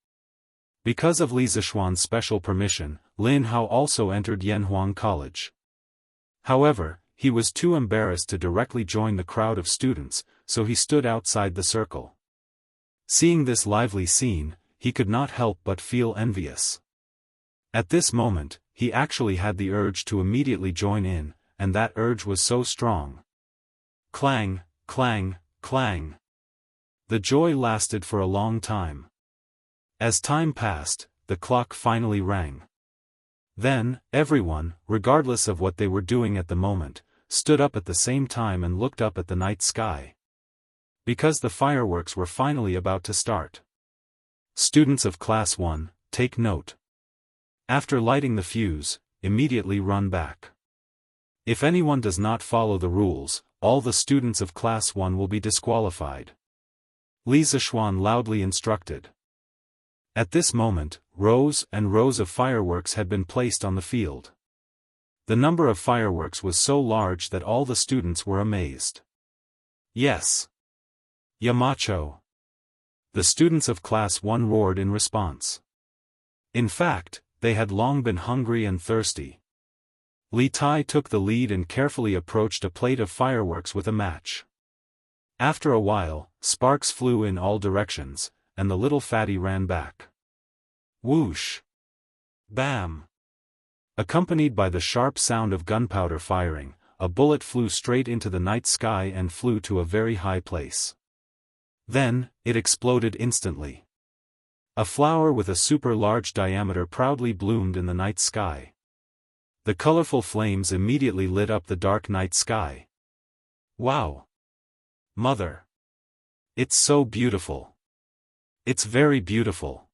Because of Li Zishuan's special permission, Lin Hao also entered Yanhuang College. However, he was too embarrassed to directly join the crowd of students, so he stood outside the circle. Seeing this lively scene, he could not help but feel envious. At this moment, he actually had the urge to immediately join in, and that urge was so strong. Clang, clang, clang. The joy lasted for a long time. As time passed, the clock finally rang. Then, everyone, regardless of what they were doing at the moment, stood up at the same time and looked up at the night sky. Because the fireworks were finally about to start. Students of Class 1, take note. After lighting the fuse, immediately run back. If anyone does not follow the rules, all the students of Class 1 will be disqualified. Li Zishuan loudly instructed. At this moment, rows and rows of fireworks had been placed on the field. The number of fireworks was so large that all the students were amazed. Yes. Yamacho. The students of Class 1 roared in response. In fact, they had long been hungry and thirsty. Li Tai took the lead and carefully approached a plate of fireworks with a match. After a while, sparks flew in all directions, and the little fatty ran back. Whoosh! Bam! Accompanied by the sharp sound of gunpowder firing, a bullet flew straight into the night sky and flew to a very high place. Then, it exploded instantly. A flower with a super large diameter proudly bloomed in the night sky. The colorful flames immediately lit up the dark night sky. Wow! Mother! It's so beautiful. It's very beautiful.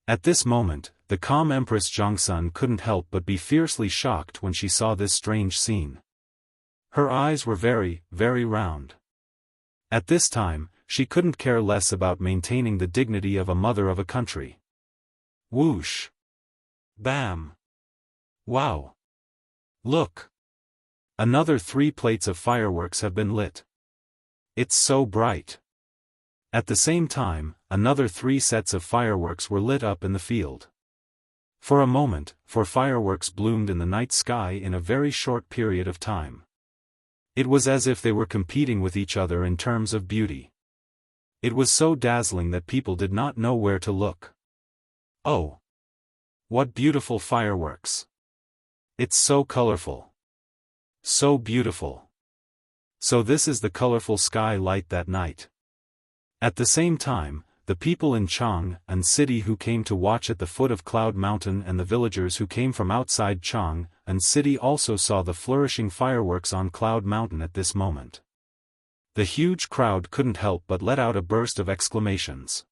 At this moment, the calm Empress Zhongsun couldn't help but be fiercely shocked when she saw this strange scene. Her eyes were very, very round. At this time, she couldn't care less about maintaining the dignity of a mother of a country. Whoosh! Bam! Wow! Look! Another 3 plates of fireworks have been lit. It's so bright. At the same time, another 3 sets of fireworks were lit up in the field. For a moment, 4 fireworks bloomed in the night sky in a very short period of time. It was as if they were competing with each other in terms of beauty. It was so dazzling that people did not know where to look. Oh! What beautiful fireworks! It's so colorful. So beautiful. So this is the colorful sky light that night. At the same time, the people in Chang'an City who came to watch at the foot of Cloud Mountain and the villagers who came from outside Chang'an City also saw the flourishing fireworks on Cloud Mountain at this moment. The huge crowd couldn't help but let out a burst of exclamations.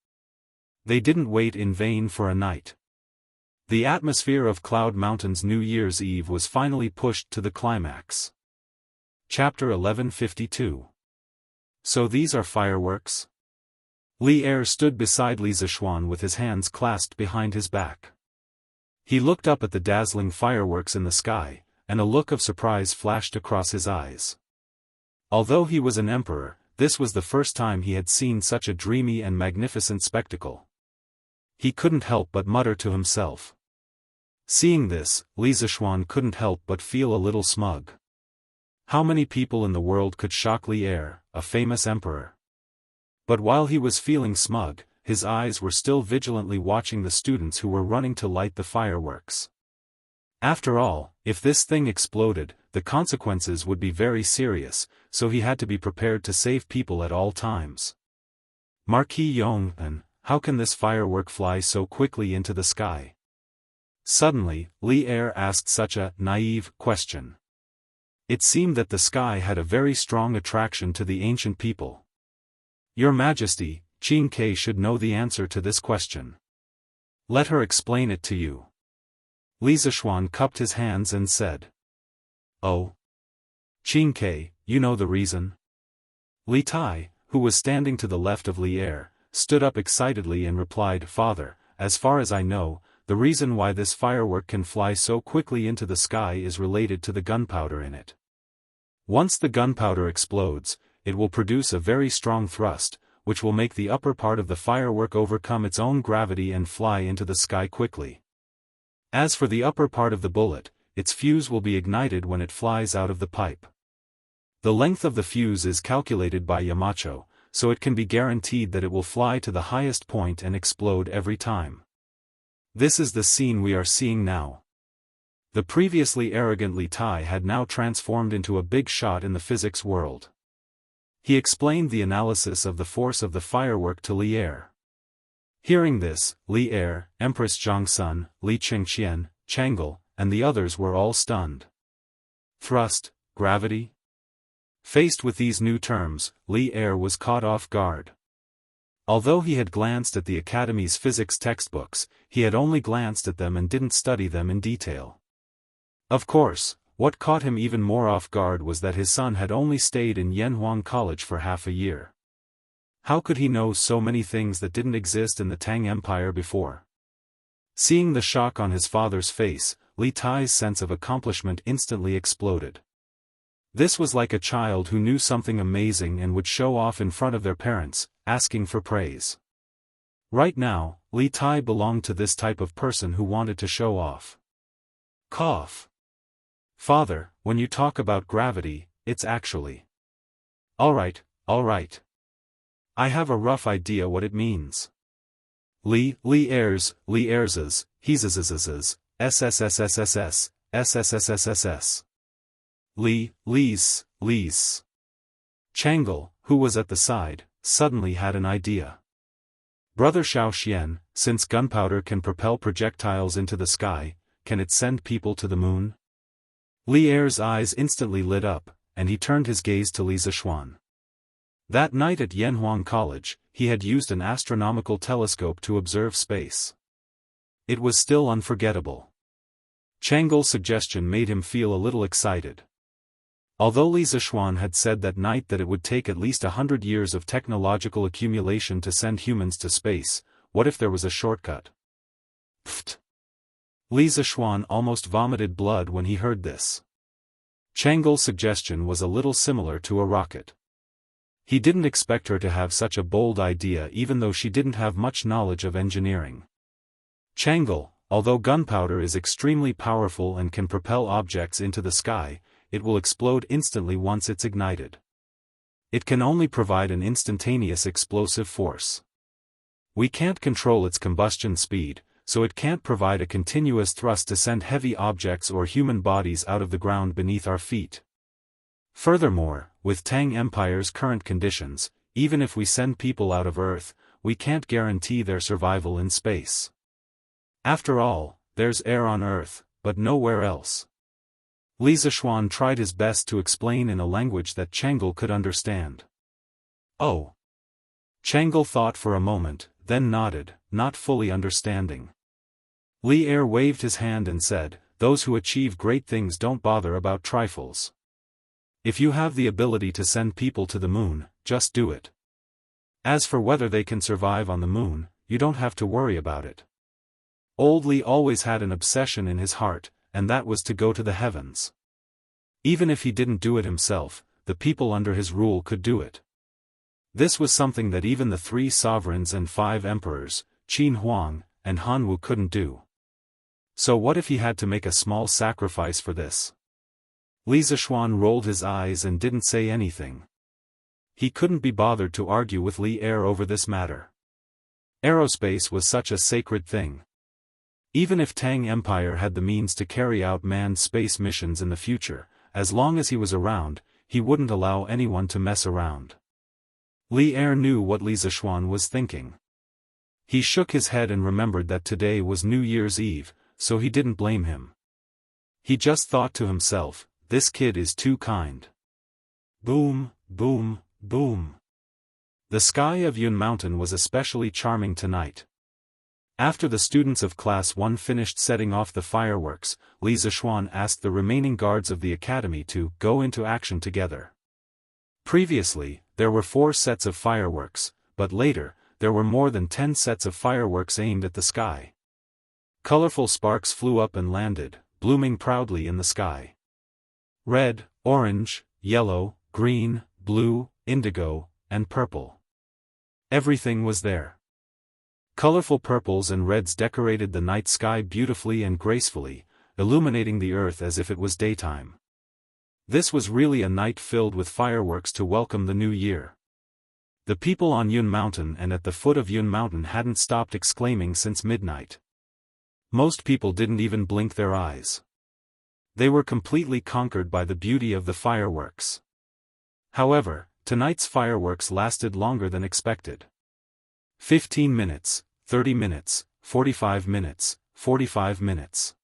They didn't wait in vain for a night. The atmosphere of Cloud Mountain's New Year's Eve was finally pushed to the climax. Chapter 1152. So these are fireworks? Li Er stood beside Li Zishuan with his hands clasped behind his back. He looked up at the dazzling fireworks in the sky, and a look of surprise flashed across his eyes. Although he was an emperor, this was the first time he had seen such a dreamy and magnificent spectacle. He couldn't help but mutter to himself. Seeing this, Li Zishuan couldn't help but feel a little smug. How many people in the world could shock Li Er, a famous emperor? But while he was feeling smug, his eyes were still vigilantly watching the students who were running to light the fireworks. After all, if this thing exploded, the consequences would be very serious, so he had to be prepared to save people at all times. Marquis Yong'an, how can this firework fly so quickly into the sky? Suddenly, Li Er asked such a naive question. It seemed that the sky had a very strong attraction to the ancient people. Your Majesty, Qin Ke should know the answer to this question. Let her explain it to you. Li Zishuan cupped his hands and said. Oh. Qin Ke, you know the reason? Li Tai, who was standing to the left of Li Er, stood up excitedly and replied, Father, as far as I know, the reason why this firework can fly so quickly into the sky is related to the gunpowder in it. Once the gunpowder explodes, it will produce a very strong thrust, which will make the upper part of the firework overcome its own gravity and fly into the sky quickly. As for the upper part of the bullet, its fuse will be ignited when it flies out of the pipe. The length of the fuse is calculated by Yamacho, so it can be guaranteed that it will fly to the highest point and explode every time. This is the scene we are seeing now. The previously arrogant Li Tai had now transformed into a big shot in the physics world. He explained the analysis of the force of the firework to Li Er. Hearing this, Li Er, Empress Zhongsun, Li Qingqian, Chang'e, and the others were all stunned. Thrust, gravity? Faced with these new terms, Li Er was caught off guard. Although he had glanced at the Academy's physics textbooks, he had only glanced at them and didn't study them in detail. Of course, what caught him even more off guard was that his son had only stayed in Yanhuang College for half a year. How could he know so many things that didn't exist in the Tang Empire before? Seeing the shock on his father's face, Li Tai's sense of accomplishment instantly exploded. This was like a child who knew something amazing and would show off in front of their parents, asking for praise. Right now, Li Tai belonged to this type of person who wanted to show off. Cough. Father, when you talk about gravity, it's actually. Alright. I have a rough idea what it means. Li's, he's, SSSSSS. Li's. Chang'e, who was at the side, suddenly had an idea. Brother Xiao, since gunpowder can propel projectiles into the sky, can it send people to the moon? Li Er's eyes instantly lit up, and he turned his gaze to Li Zishuan. That night at Yanhuang College, he had used an astronomical telescope to observe space. It was still unforgettable. Chang'e's suggestion made him feel a little excited. Although Li Zishuan had said that night that it would take at least 100 years of technological accumulation to send humans to space, what if there was a shortcut? Pfft! Li Zishuan almost vomited blood when he heard this. Chang'e's suggestion was a little similar to a rocket. He didn't expect her to have such a bold idea even though she didn't have much knowledge of engineering. Chang'e, although gunpowder is extremely powerful and can propel objects into the sky, it will explode instantly once it's ignited. It can only provide an instantaneous explosive force. We can't control its combustion speed, so it can't provide a continuous thrust to send heavy objects or human bodies out of the ground beneath our feet. Furthermore, with Tang Empire's current conditions, even if we send people out of Earth, we can't guarantee their survival in space. After all, there's air on Earth, but nowhere else. Li Zishuan tried his best to explain in a language that Chang'e could understand. Oh. Chang'e thought for a moment, then nodded, not fully understanding. Li Er waved his hand and said, "Those who achieve great things don't bother about trifles. If you have the ability to send people to the moon, just do it. As for whether they can survive on the moon, you don't have to worry about it." Old Li always had an obsession in his heart, and that was to go to the heavens. Even if he didn't do it himself, the people under his rule could do it. This was something that even the 3 sovereigns and 5 emperors, Qin Huang, and Han Wu couldn't do. So what if he had to make a small sacrifice for this? Li Zishuan rolled his eyes and didn't say anything. He couldn't be bothered to argue with Li Er over this matter. Aerospace was such a sacred thing. Even if Tang Empire had the means to carry out manned space missions in the future, as long as he was around, he wouldn't allow anyone to mess around. Li Er knew what Li Zishuan was thinking. He shook his head and remembered that today was New Year's Eve, so he didn't blame him. He just thought to himself, this kid is too kind. Boom, boom, boom. The sky of Yun Mountain was especially charming tonight. After the students of Class 1 finished setting off the fireworks, Li Zishuan asked the remaining guards of the academy to go into action together. Previously, there were 4 sets of fireworks, but later, there were more than 10 sets of fireworks aimed at the sky. Colorful sparks flew up and landed, blooming proudly in the sky. Red, orange, yellow, green, blue, indigo, and purple. Everything was there. Colorful purples and reds decorated the night sky beautifully and gracefully, illuminating the earth as if it was daytime. This was really a night filled with fireworks to welcome the new year. The people on Yun Mountain and at the foot of Yun Mountain hadn't stopped exclaiming since midnight. Most people didn't even blink their eyes. They were completely conquered by the beauty of the fireworks. However, tonight's fireworks lasted longer than expected. 15 minutes, 30 minutes, 45 minutes, 45 minutes.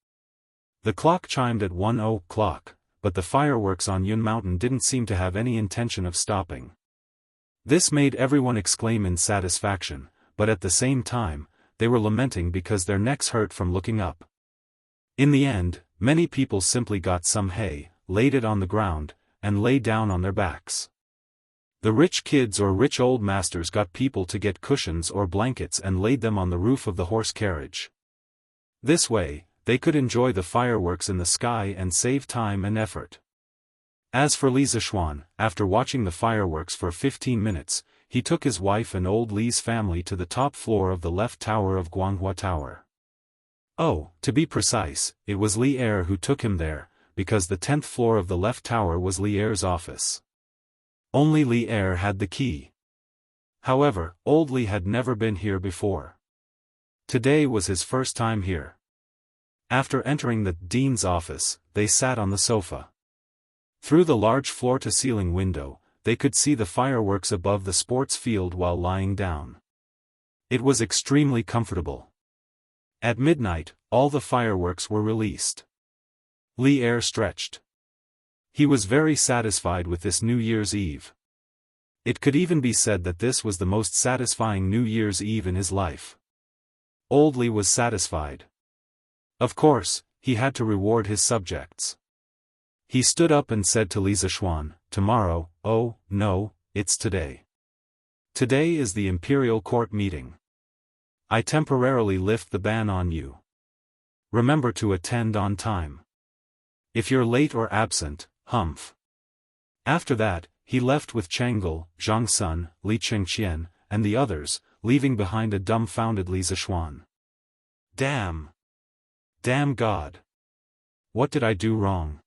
The clock chimed at 1 o'clock, but the fireworks on Yun Mountain didn't seem to have any intention of stopping. This made everyone exclaim in satisfaction, but at the same time, they were lamenting because their necks hurt from looking up. In the end, many people simply got some hay, laid it on the ground, and lay down on their backs. The rich kids or rich old masters got people to get cushions or blankets and laid them on the roof of the horse carriage. This way, they could enjoy the fireworks in the sky and save time and effort. As for Li Zishuan, after watching the fireworks for 15 minutes, he took his wife and old Li's family to the top floor of the left tower of Guanghua Tower. Oh, to be precise, it was Li Er who took him there, because the 10th floor of the left tower was Li Er's office. Only Li Er had the key. However, old Li had never been here before. Today was his first time here. After entering the dean's office, they sat on the sofa. Through the large floor-to-ceiling window, they could see the fireworks above the sports field while lying down. It was extremely comfortable. At midnight, all the fireworks were released. Li Er stretched. He was very satisfied with this New Year's Eve. It could even be said that this was the most satisfying New Year's Eve in his life. Old Li was satisfied. Of course, he had to reward his subjects. He stood up and said to Li Zishuan, "Tomorrow, oh, no, it's today. Today is the Imperial Court meeting. I temporarily lift the ban on you. Remember to attend on time. If you're late or absent, humph." After that, he left with Chang'e, Zhang Sun, Li Chengqian, and the others, leaving behind a dumbfounded Li Zishuan. Damn! Damn God! What did I do wrong?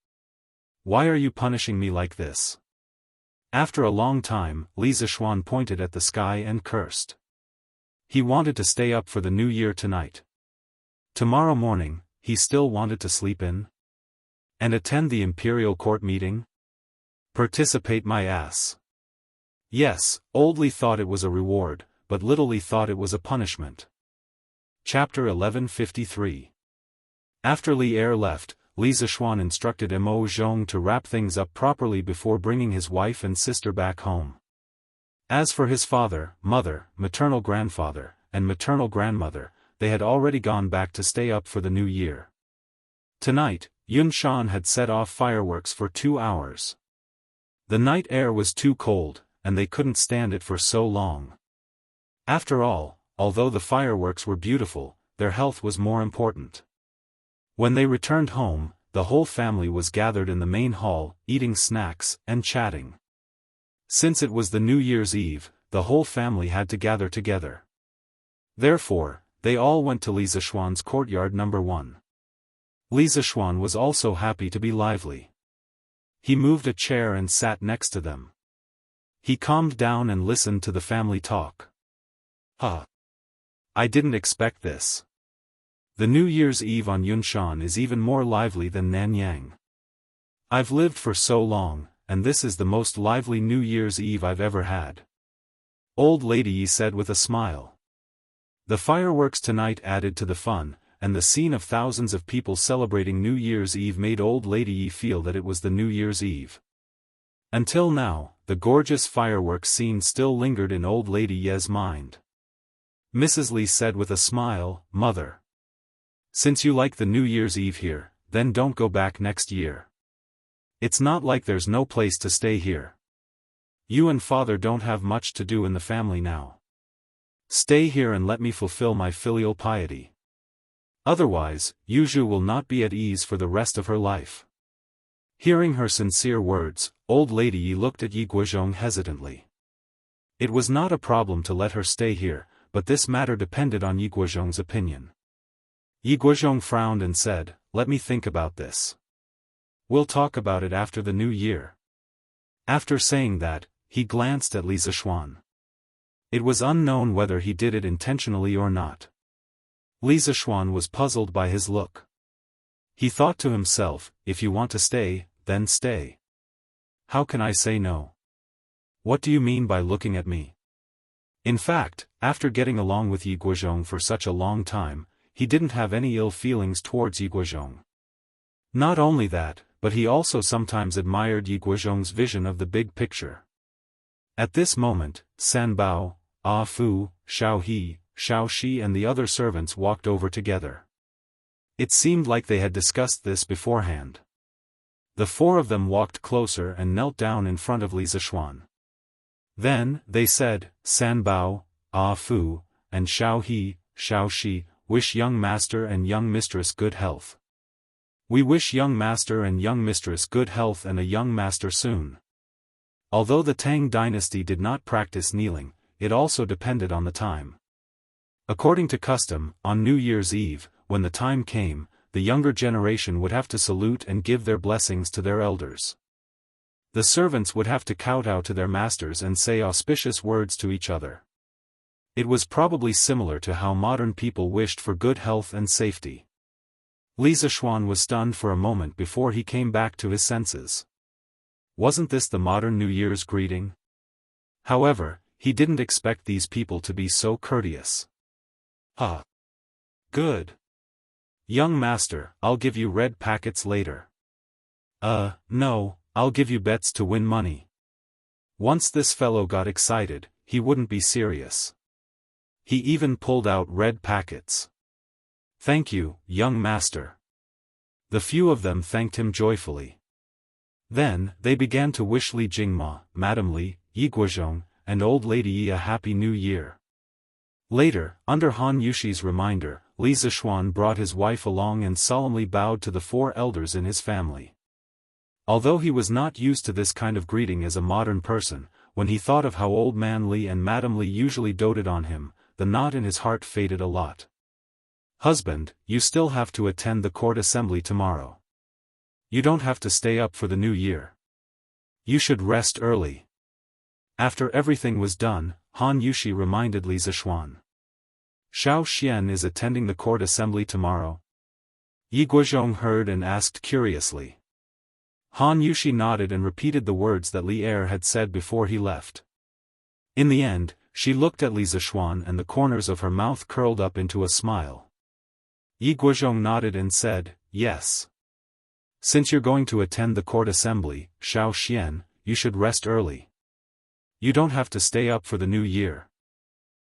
Why are you punishing me like this? After a long time, Li Zishuan pointed at the sky and cursed. He wanted to stay up for the new year tonight. Tomorrow morning, he still wanted to sleep in? And attend the Imperial Court meeting? Participate my ass. Yes, Old Li thought it was a reward, but Little Li thought it was a punishment. Chapter 1153. After Li Er left, Li Zishuan instructed Mo Zhong to wrap things up properly before bringing his wife and sister back home. As for his father, mother, maternal grandfather, and maternal grandmother, they had already gone back to stay up for the new year. Tonight, Yun Shan had set off fireworks for 2 hours. The night air was too cold, and they couldn't stand it for so long. After all, although the fireworks were beautiful, their health was more important. When they returned home, the whole family was gathered in the main hall, eating snacks and chatting. Since it was the New Year's Eve, the whole family had to gather together. Therefore, they all went to Li Zishuan's courtyard number 1. Li Zishuan was also happy to be lively. He moved a chair and sat next to them. He calmed down and listened to the family talk. I didn't expect this. The New Year's Eve on Yunshan is even more lively than Nanyang. I've lived for so long, and this is the most lively New Year's Eve I've ever had. Old Lady Yi said with a smile. The fireworks tonight added to the fun, and the scene of thousands of people celebrating New Year's Eve made Old Lady Yi feel that it was the New Year's Eve. Until now, the gorgeous fireworks scene still lingered in Old Lady Ye's mind. Mrs. Li said with a smile, "Mother. Since you like the New Year's Eve here, then don't go back next year. It's not like there's no place to stay here. You and Father don't have much to do in the family now. Stay here and let me fulfill my filial piety. Otherwise, Yuzhu will not be at ease for the rest of her life." Hearing her sincere words, Old Lady Yi looked at Yi Guozhong hesitantly. It was not a problem to let her stay here, but this matter depended on Yi Guozhong's opinion. Yi Guozhong frowned and said, "Let me think about this. We'll talk about it after the new year." After saying that, he glanced at Li Zixuan. It was unknown whether he did it intentionally or not. Li Zixuan was puzzled by his look. He thought to himself, if you want to stay, then stay. How can I say no? What do you mean by looking at me? In fact, after getting along with Yi Guozhong for such a long time, he didn't have any ill feelings towards Yi Guozhong. Not only that, but he also sometimes admired Yi Guozhong's vision of the big picture. At this moment, Sanbao, Ah Fu, Xiao He, Xiao Shi and the other servants walked over together. It seemed like they had discussed this beforehand. The four of them walked closer and knelt down in front of Li Zixuan. Then, they said, "Sanbao, Ah Fu, and Xiao He, Xiao Shi, wish young master and young mistress good health." "We wish young master and young mistress good health and a young master soon." Although the Tang dynasty did not practice kneeling, it also depended on the time. According to custom, on New Year's Eve, when the time came, the younger generation would have to salute and give their blessings to their elders. The servants would have to kowtow to their masters and say auspicious words to each other. It was probably similar to how modern people wished for good health and safety. Li Zixuan was stunned for a moment before he came back to his senses. Wasn't this the modern New Year's greeting? However, he didn't expect these people to be so courteous. "Ah. Good. Young master, I'll give you red packets later." No, I'll give you bets to win money." Once this fellow got excited, he wouldn't be serious. He even pulled out red packets. "Thank you, young master." The few of them thanked him joyfully. Then, they began to wish Li Jingma, Madame Li, Yi Guozhong, and Old Lady Yi a happy new year. Later, under Han Yushi's reminder, Li Zixuan brought his wife along and solemnly bowed to the four elders in his family. Although he was not used to this kind of greeting as a modern person, when he thought of how Old Man Li and Madame Li usually doted on him, the knot in his heart faded a lot. "Husband, you still have to attend the court assembly tomorrow. You don't have to stay up for the new year. You should rest early." After everything was done, Han Yushi reminded Li Zixuan. "Xiao Xian is attending the court assembly tomorrow?" Yi Guozhong heard and asked curiously. Han Yushi nodded and repeated the words that Li Er had said before he left. In the end, she looked at Li Zixuan and the corners of her mouth curled up into a smile. Yi Guozhong nodded and said, "Yes. Since you're going to attend the court assembly, Xiao Xian, you should rest early. You don't have to stay up for the new year."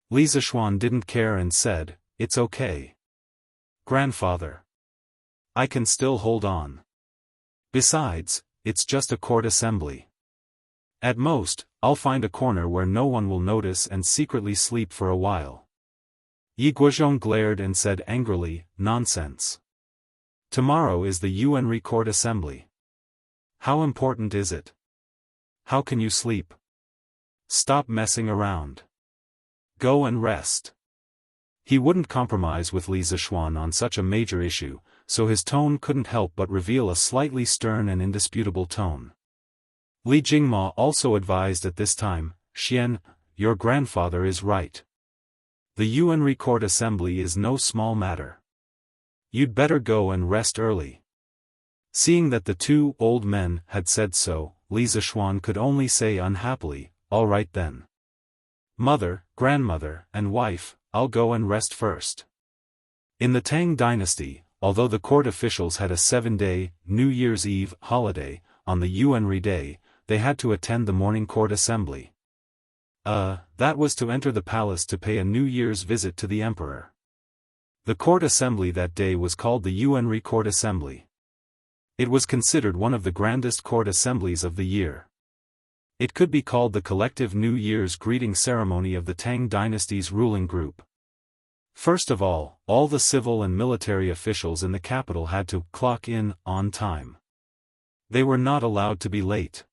Li Zixuan didn't care and said, "It's okay. Grandfather. I can still hold on. Besides, it's just a court assembly. At most, I'll find a corner where no one will notice and secretly sleep for a while." Yi Guozhong glared and said angrily, "Nonsense. Tomorrow is the Yuanri court assembly. How important is it? How can you sleep? Stop messing around. Go and rest." He wouldn't compromise with Li Zixuan on such a major issue, so his tone couldn't help but reveal a slightly stern and indisputable tone. Li Jingma also advised at this time, "Xian, your grandfather is right. The Yuanri court assembly is no small matter. You'd better go and rest early. Seeing that the two old men had said so, Li Zishuan could only say unhappily, all right then. Mother, grandmother, and wife, I'll go and rest first. In the Tang dynasty, although the court officials had a 7-day, New Year's Eve, holiday, on the Yuanri day, they had to attend the morning court assembly. That was to enter the palace to pay a New Year's visit to the emperor. The court assembly that day was called the Yuanri Court Assembly. It was considered one of the grandest court assemblies of the year. It could be called the collective New Year's greeting ceremony of the Tang dynasty's ruling group. First of all the civil and military officials in the capital had to clock in on time. They were not allowed to be late.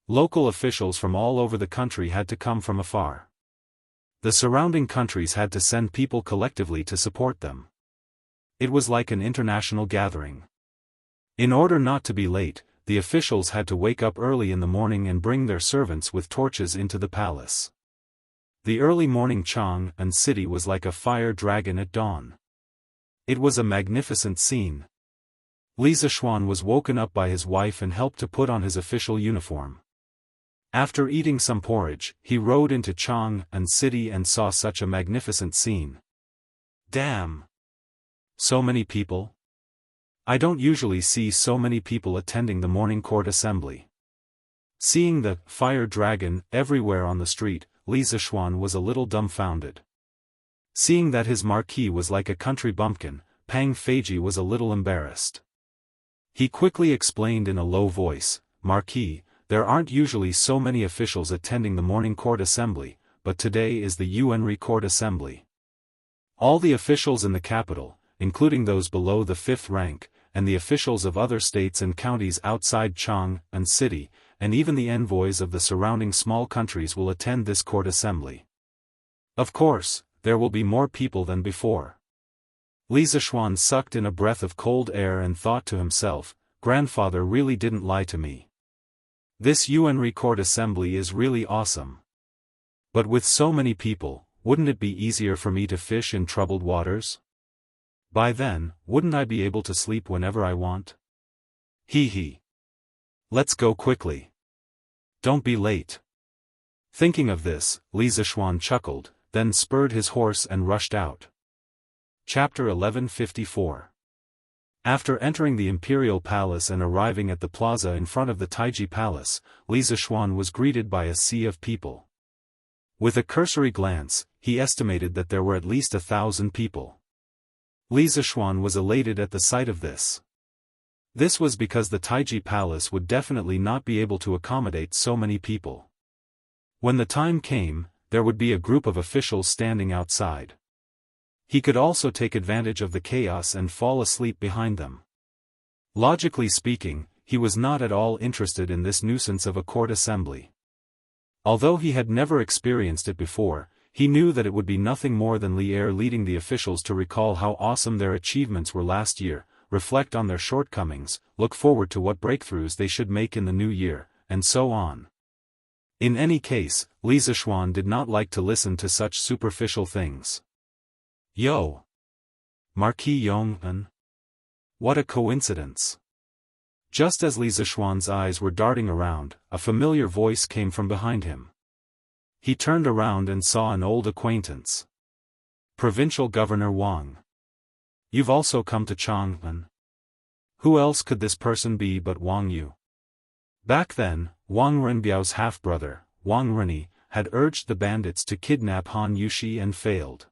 Local officials from all over the country had to come from afar. The surrounding countries had to send people collectively to support them. It was like an international gathering. In order not to be late, the officials had to wake up early in the morning and bring their servants with torches into the palace. The early morning Chang'an city was like a fire dragon at dawn. It was a magnificent scene. Li Zishuan was woken up by his wife and helped to put on his official uniform. After eating some porridge, he rode into Chang'an city and saw such a magnificent scene. Damn! So many people? I don't usually see so many people attending the morning court assembly. Seeing the fire dragon everywhere on the street, Li Zishuan was a little dumbfounded. Seeing that his marquis was like a country bumpkin, Pang Feiji was a little embarrassed. He quickly explained in a low voice, "Marquis, there aren't usually so many officials attending the morning court assembly, but today is the Yuanri court assembly. All the officials in the capital, including those below the 5th rank, and the officials of other states and counties outside Chang'an city, and even the envoys of the surrounding small countries will attend this court assembly. Of course, there will be more people than before." Li Zishuan sucked in a breath of cold air and thought to himself, "Grandfather really didn't lie to me. This Yuanri court assembly is really awesome. But with so many people, wouldn't it be easier for me to fish in troubled waters? By then, wouldn't I be able to sleep whenever I want? Hee. Let's go quickly. Don't be late." Thinking of this, Li Zishuan chuckled, then spurred his horse and rushed out. Chapter 1154. After entering the imperial palace and arriving at the plaza in front of the Taiji palace, Li Zishuan was greeted by a sea of people. With a cursory glance, he estimated that there were at least 1,000 people. Li Zishuan was elated at the sight of this. This was because the Taiji palace would definitely not be able to accommodate so many people. When the time came, there would be a group of officials standing outside. He could also take advantage of the chaos and fall asleep behind them. Logically speaking, he was not at all interested in this nuisance of a court assembly. Although he had never experienced it before, he knew that it would be nothing more than Li Er leading the officials to recall how awesome their achievements were last year, reflect on their shortcomings, look forward to what breakthroughs they should make in the new year, and so on. In any case, Li Zishuan did not like to listen to such superficial things. Yo! Marquis Yong'an? What a coincidence! Just as Li Zishuan's eyes were darting around, a familiar voice came from behind him. He turned around and saw an old acquaintance. Provincial Governor Wang. You've also come to Chang'an. Who else could this person be but Wang Yu? Back then, Wang Renbiao's half-brother, Wang Renyi, had urged the bandits to kidnap Han Yushi and failed.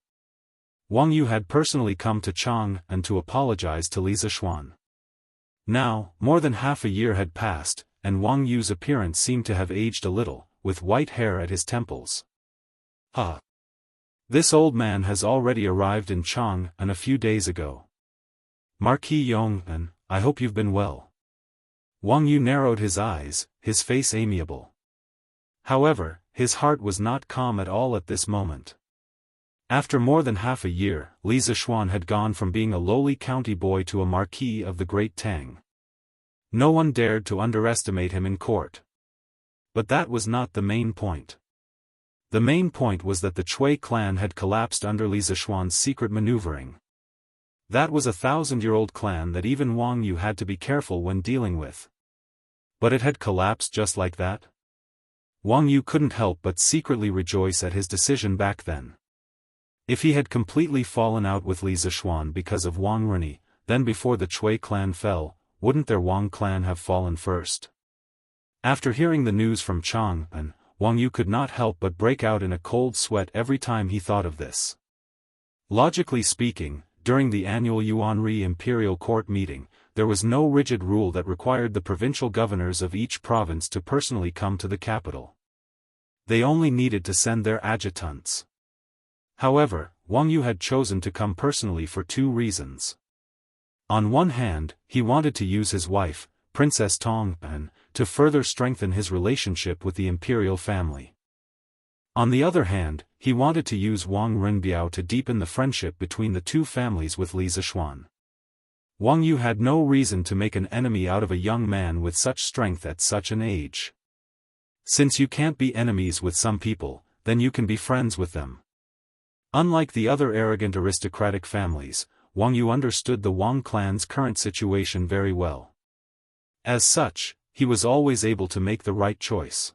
Wang Yu had personally come to Chang'an to apologize to Li Zishuan. Now, more than half a year had passed, and Wang Yu's appearance seemed to have aged a little, with white hair at his temples. This old man has already arrived in Chang'an a few days ago. Marquis Yong'an, I hope you've been well. Wang Yu narrowed his eyes, his face amiable. However, his heart was not calm at all at this moment. After more than half a year, Li Zishuan had gone from being a lowly county boy to a marquis of the Great Tang. No one dared to underestimate him in court. But that was not the main point. The main point was that the Chui clan had collapsed under Li Zishuan's secret maneuvering. That was a 1,000-year-old clan that even Wang Yu had to be careful when dealing with. But it had collapsed just like that? Wang Yu couldn't help but secretly rejoice at his decision back then. If he had completely fallen out with Li Zishuan because of Wang Runi, then before the Chui clan fell, wouldn't their Wang clan have fallen first? After hearing the news from Chang'an, Wang Yu could not help but break out in a cold sweat every time he thought of this. Logically speaking, during the annual Yuanri Imperial Court meeting, there was no rigid rule that required the provincial governors of each province to personally come to the capital. They only needed to send their adjutants. However, Wang Yu had chosen to come personally for two reasons. On one hand, he wanted to use his wife, Princess Tong'an, to further strengthen his relationship with the imperial family. On the other hand, he wanted to use Wang Renbiao to deepen the friendship between the two families with Li Zishuan. Wang Yu had no reason to make an enemy out of a young man with such strength at such an age. Since you can't be enemies with some people, then you can be friends with them. Unlike the other arrogant aristocratic families, Wang Yu understood the Wang clan's current situation very well. As such, he was always able to make the right choice.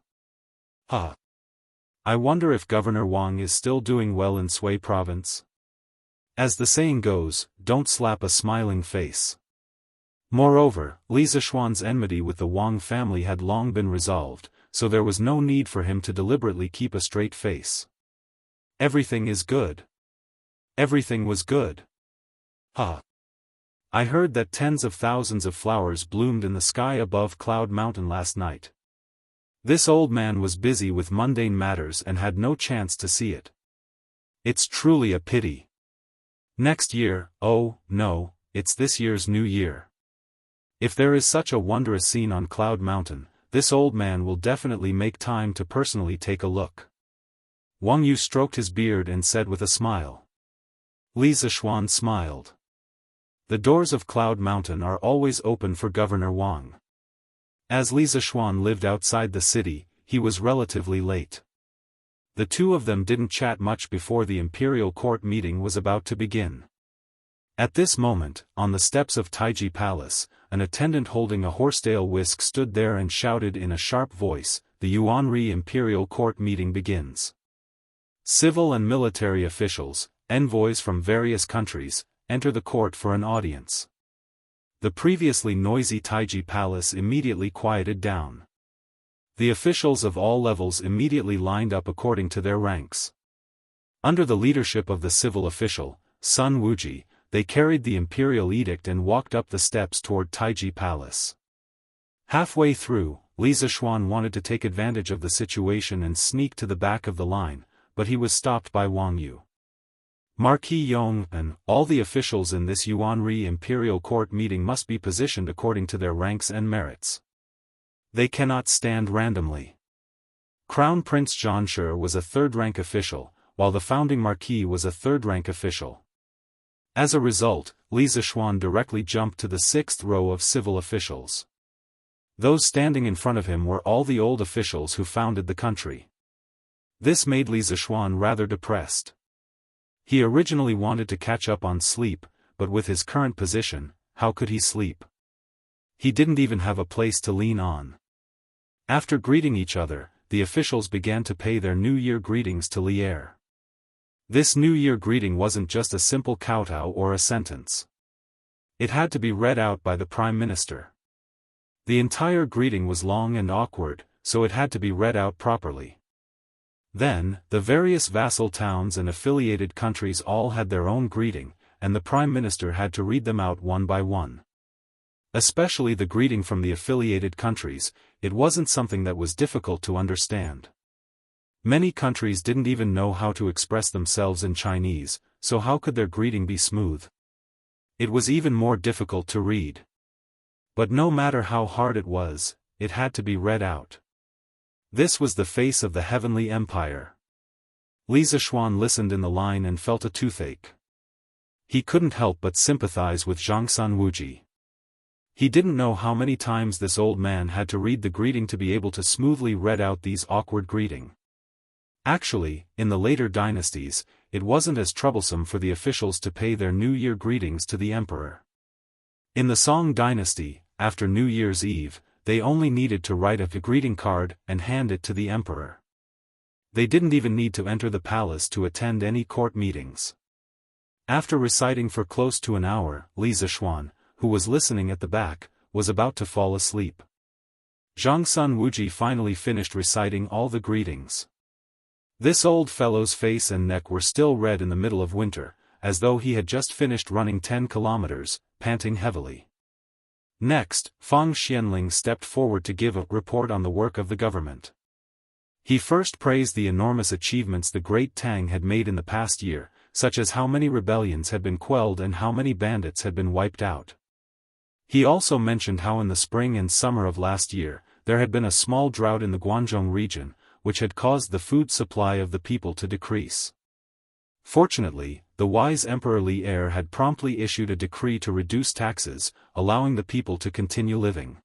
I wonder if Governor Wang is still doing well in Sui province? As the saying goes, don't slap a smiling face. Moreover, Li Zishuan's enmity with the Wang family had long been resolved, so there was no need for him to deliberately keep a straight face. Everything is good. Everything was good. I heard that tens of thousands of flowers bloomed in the sky above Cloud Mountain last night. This old man was busy with mundane matters and had no chance to see it. It's truly a pity. Next year, oh, no, it's this year's New Year. If there is such a wondrous scene on Cloud Mountain, this old man will definitely make time to personally take a look. Wang Yu stroked his beard and said with a smile. Li Zishuan smiled. The doors of Cloud Mountain are always open for Governor Wang. As Li Zishuan lived outside the city, he was relatively late. The two of them didn't chat much before the imperial court meeting was about to begin. At this moment, on the steps of Taiji Palace, an attendant holding a horsetail whisk stood there and shouted in a sharp voice, "The Yuanri Imperial Court meeting begins." Civil and military officials, envoys from various countries, enter the court for an audience. The previously noisy Taiji Palace immediately quieted down. The officials of all levels immediately lined up according to their ranks. Under the leadership of the civil official, Sun Wuji, they carried the imperial edict and walked up the steps toward Taiji Palace. Halfway through, Li Zishuan wanted to take advantage of the situation and sneak to the back of the line, but he was stopped by Wang Yu. Marquis Yong and all the officials in this Yuanri Imperial Court meeting must be positioned according to their ranks and merits. They cannot stand randomly. Crown Prince Zhanshi was a third-rank official, while the founding marquis was a third-rank official. As a result, Li Zishuan directly jumped to the sixth row of civil officials. Those standing in front of him were all the old officials who founded the country. This made Li Zishuan rather depressed. He originally wanted to catch up on sleep, but with his current position, how could he sleep? He didn't even have a place to lean on. After greeting each other, the officials began to pay their New Year greetings to Li Er. This New Year greeting wasn't just a simple kowtow or a sentence. It had to be read out by the Prime Minister. The entire greeting was long and awkward, so it had to be read out properly. Then, the various vassal towns and affiliated countries all had their own greeting, and the Prime Minister had to read them out one by one. Especially the greeting from the affiliated countries, it wasn't something that was difficult to understand. Many countries didn't even know how to express themselves in Chinese, so how could their greeting be smooth? It was even more difficult to read. But no matter how hard it was, it had to be read out. This was the face of the heavenly empire. Li Zishuan listened in the line and felt a toothache. He couldn't help but sympathize with Zhangsun Wuji. He didn't know how many times this old man had to read the greeting to be able to smoothly read out these awkward greeting. Actually, in the later dynasties, it wasn't as troublesome for the officials to pay their New Year greetings to the emperor. In the Song dynasty, after New Year's Eve, they only needed to write a greeting card and hand it to the emperor. They didn't even need to enter the palace to attend any court meetings. After reciting for close to an hour, Li Zishuan, who was listening at the back, was about to fall asleep. Zhangsun Wuji finally finished reciting all the greetings. This old fellow's face and neck were still red in the middle of winter, as though he had just finished running 10 kilometers, panting heavily. Next, Fang Xianling stepped forward to give a report on the work of the government. He first praised the enormous achievements the Great Tang had made in the past year, such as how many rebellions had been quelled and how many bandits had been wiped out. He also mentioned how in the spring and summer of last year, there had been a small drought in the Guangzhou region, which had caused the food supply of the people to decrease. Fortunately, the wise Emperor Li Er had promptly issued a decree to reduce taxes, allowing the people to continue living.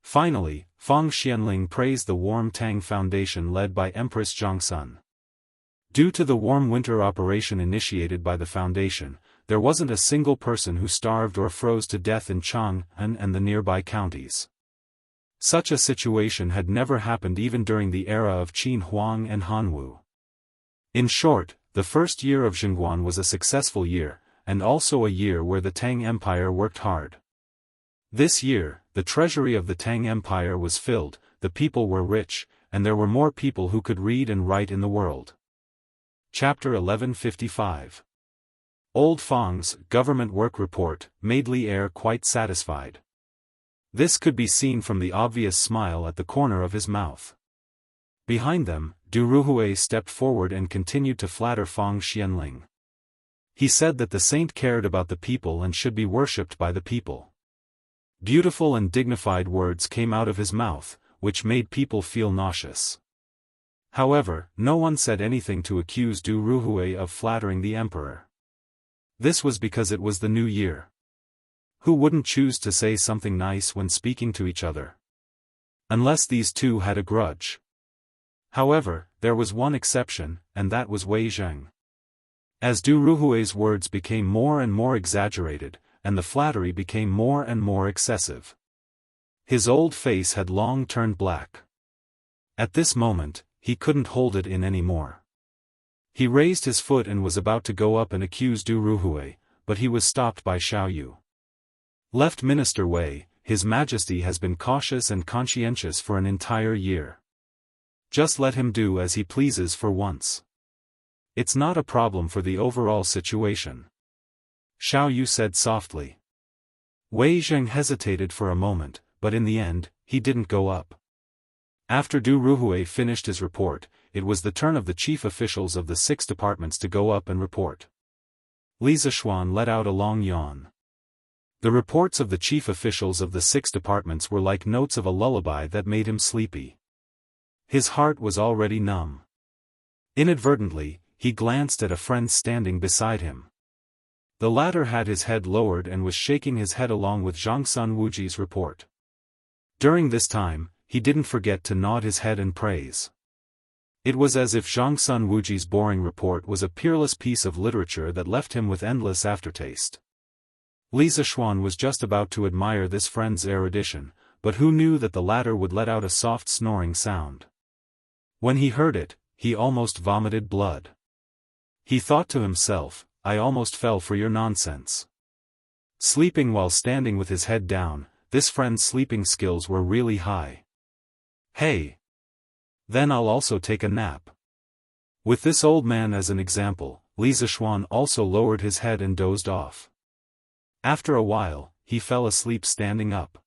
Finally, Fang Xianling praised the Warm Tang Foundation led by Empress Zhangsun. Due to the warm winter operation initiated by the foundation, there wasn't a single person who starved or froze to death in Chang'an and the nearby counties. Such a situation had never happened even during the era of Qin Huang and Hanwu. In short, the first year of Zhengguan was a successful year, and also a year where the Tang Empire worked hard. This year, the treasury of the Tang Empire was filled, the people were rich, and there were more people who could read and write in the world. Chapter 1155. Old Fang's government work report made Li Er quite satisfied. This could be seen from the obvious smile at the corner of his mouth. Behind them, Du Ruhui stepped forward and continued to flatter Fang Xianling. He said that the saint cared about the people and should be worshipped by the people. Beautiful and dignified words came out of his mouth, which made people feel nauseous. However, no one said anything to accuse Du Ruhui of flattering the emperor. This was because it was the new year. Who wouldn't choose to say something nice when speaking to each other? Unless these two had a grudge. However, there was one exception, and that was Wei Zheng. As Du Ruhui's words became more and more exaggerated, and the flattery became more and more excessive, his old face had long turned black. At this moment, he couldn't hold it in any more. He raised his foot and was about to go up and accuse Du Ruhui, but he was stopped by Xiao Yu. Left Minister Wei, His Majesty has been cautious and conscientious for an entire year. Just let him do as he pleases for once. It's not a problem for the overall situation. Xiao Yu said softly. Wei Zheng hesitated for a moment, but in the end, he didn't go up. After Du Ruhui finished his report, it was the turn of the chief officials of the 6 departments to go up and report. Li Zishuan let out a long yawn. The reports of the chief officials of the 6 departments were like notes of a lullaby that made him sleepy. His heart was already numb. Inadvertently, he glanced at a friend standing beside him. The latter had his head lowered and was shaking his head along with Zhangsun Wuji's report. During this time, he didn't forget to nod his head and praise. It was as if Zhangsun Wuji's boring report was a peerless piece of literature that left him with endless aftertaste. Li Zishuan was just about to admire this friend's erudition, but who knew that the latter would let out a soft snoring sound. When he heard it, he almost vomited blood. He thought to himself, I almost fell for your nonsense. Sleeping while standing with his head down, this friend's sleeping skills were really high. Hey! Then I'll also take a nap. With this old man as an example, Li Zishuan also lowered his head and dozed off. After a while, he fell asleep standing up.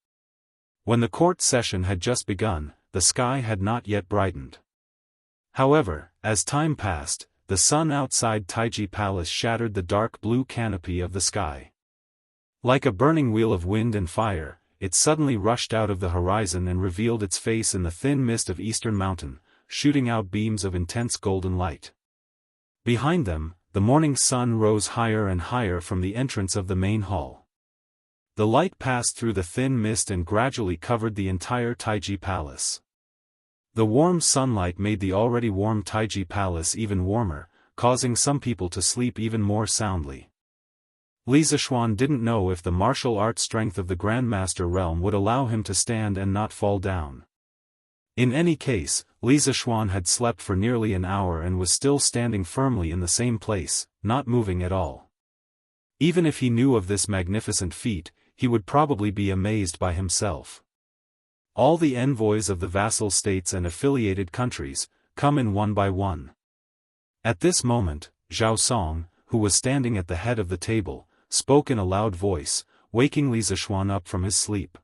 When the court session had just begun, the sky had not yet brightened. However, as time passed, the sun outside Taiji Palace shattered the dark blue canopy of the sky. Like a burning wheel of wind and fire, it suddenly rushed out of the horizon and revealed its face in the thin mist of Eastern Mountain, shooting out beams of intense golden light. Behind them, the morning sun rose higher and higher from the entrance of the main hall. The light passed through the thin mist and gradually covered the entire Taiji Palace. The warm sunlight made the already warm Taiji Palace even warmer, causing some people to sleep even more soundly. Li Zishuan didn't know if the martial arts strength of the Grandmaster realm would allow him to stand and not fall down. In any case, Li Zishuan had slept for nearly an hour and was still standing firmly in the same place, not moving at all. Even if he knew of this magnificent feat, he would probably be amazed by himself. All the envoys of the vassal states and affiliated countries come in one by one. At this moment, Zhao Song, who was standing at the head of the table, spoke in a loud voice, waking Li Zishuan up from his sleep.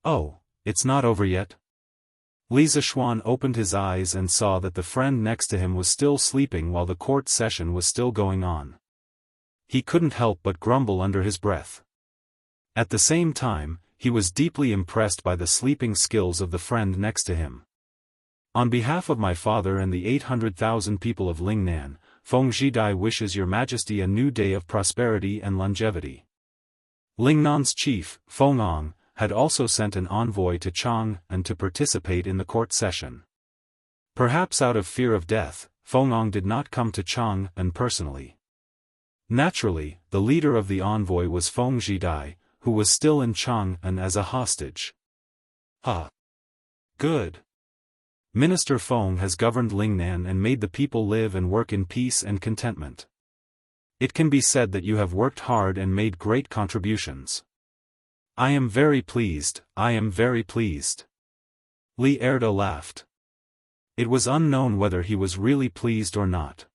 "Oh, it's not over yet?" Li Zishuan opened his eyes and saw that the friend next to him was still sleeping while the court session was still going on. He couldn't help but grumble under his breath. At the same time, he was deeply impressed by the sleeping skills of the friend next to him. "On behalf of my father and the 800,000 people of Lingnan, Feng Zhidai wishes your majesty a new day of prosperity and longevity." Lingnan's chief, Fengong, had also sent an envoy to Chang'an to participate in the court session. Perhaps out of fear of death, Fengong did not come to Chang'an personally. Naturally, the leader of the envoy was Feng Zhidai, who was still in Chang'an as a hostage. Good. Minister Feng has governed Lingnan and made the people live and work in peace and contentment. It can be said that you have worked hard and made great contributions. I am very pleased, I am very pleased. Li Erda laughed. It was unknown whether he was really pleased or not.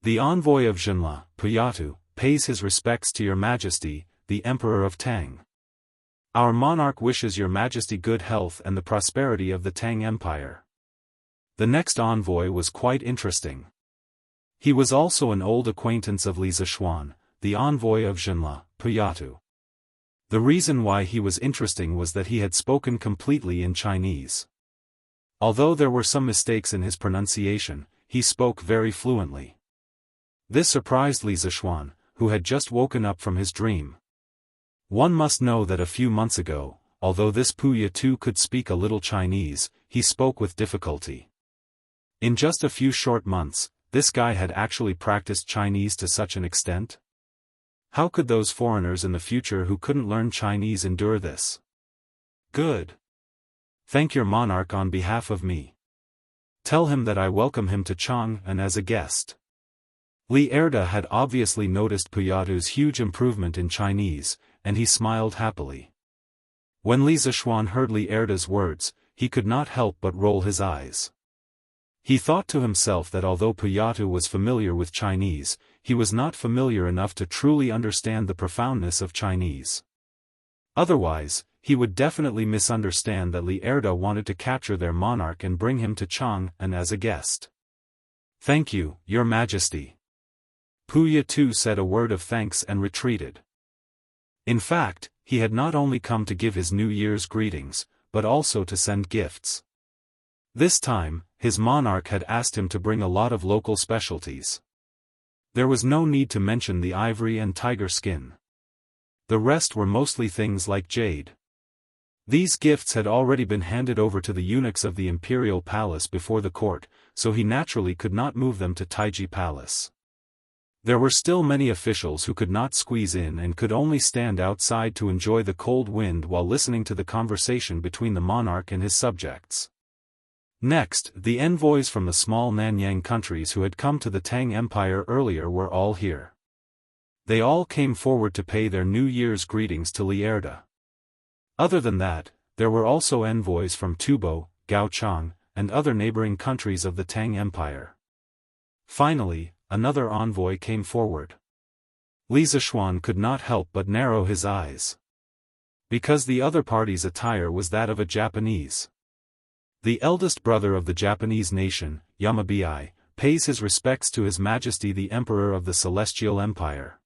The envoy of Zhenla, Puyatu, pays his respects to your majesty, the Emperor of Tang. Our monarch wishes your majesty good health and the prosperity of the Tang Empire. The next envoy was quite interesting. He was also an old acquaintance of Li Zishuan, the envoy of Zhenla, Puyatu. The reason why he was interesting was that he had spoken completely in Chinese. Although there were some mistakes in his pronunciation, he spoke very fluently. This surprised Li Zishuan, who had just woken up from his dream. One must know that a few months ago, although this Puya too could speak a little Chinese, he spoke with difficulty. In just a few short months, this guy had actually practiced Chinese to such an extent? How could those foreigners in the future who couldn't learn Chinese endure this? Good. Thank your monarch on behalf of me. Tell him that I welcome him to Chang'an as a guest. Li Erda had obviously noticed Puyatu's huge improvement in Chinese, and he smiled happily. When Li Zishuan heard Li Erda's words, he could not help but roll his eyes. He thought to himself that although Puyatu was familiar with Chinese, he was not familiar enough to truly understand the profoundness of Chinese. Otherwise, he would definitely misunderstand that Li Erda wanted to capture their monarch and bring him to Chang'an as a guest. Thank you, your majesty. Puya too said a word of thanks and retreated. In fact, he had not only come to give his New Year's greetings, but also to send gifts. This time, his monarch had asked him to bring a lot of local specialties. There was no need to mention the ivory and tiger skin. The rest were mostly things like jade. These gifts had already been handed over to the eunuchs of the imperial palace before the court, so he naturally could not move them to Taiji Palace. There were still many officials who could not squeeze in and could only stand outside to enjoy the cold wind while listening to the conversation between the monarch and his subjects. Next, the envoys from the small Nanyang countries who had come to the Tang Empire earlier were all here. They all came forward to pay their New Year's greetings to Li Erda. Other than that, there were also envoys from Tubo, Gaochang, and other neighboring countries of the Tang Empire. Finally, another envoy came forward. Li Zishuan could not help but narrow his eyes. Because the other party's attire was that of a Japanese. The eldest brother of the Japanese nation, Yamabi, pays his respects to His Majesty the Emperor of the Celestial Empire.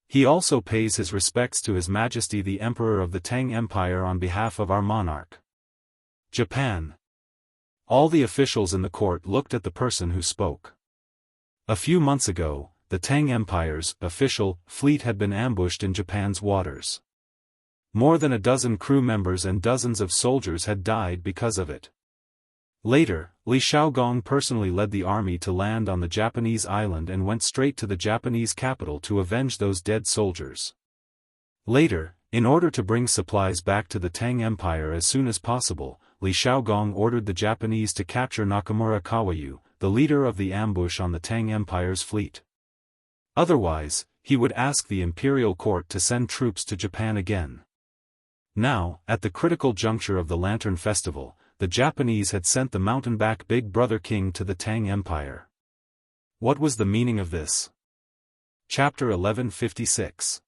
He also pays his respects to His Majesty the Emperor of the Tang Empire on behalf of our monarch. Japan. All the officials in the court looked at the person who spoke. A few months ago, the Tang Empire's official fleet had been ambushed in Japan's waters. More than a dozen crew members and dozens of soldiers had died because of it. Later, Li Shaogong personally led the army to land on the Japanese island and went straight to the Japanese capital to avenge those dead soldiers. Later, in order to bring supplies back to the Tang Empire as soon as possible, Li Shaogong ordered the Japanese to capture Nakamura Kawayu, the leader of the ambush on the Tang Empire's fleet. Otherwise, he would ask the imperial court to send troops to Japan again. Now, at the critical juncture of the Lantern Festival, the Japanese had sent the mountain-back Big Brother King to the Tang Empire. What was the meaning of this? Chapter 1156.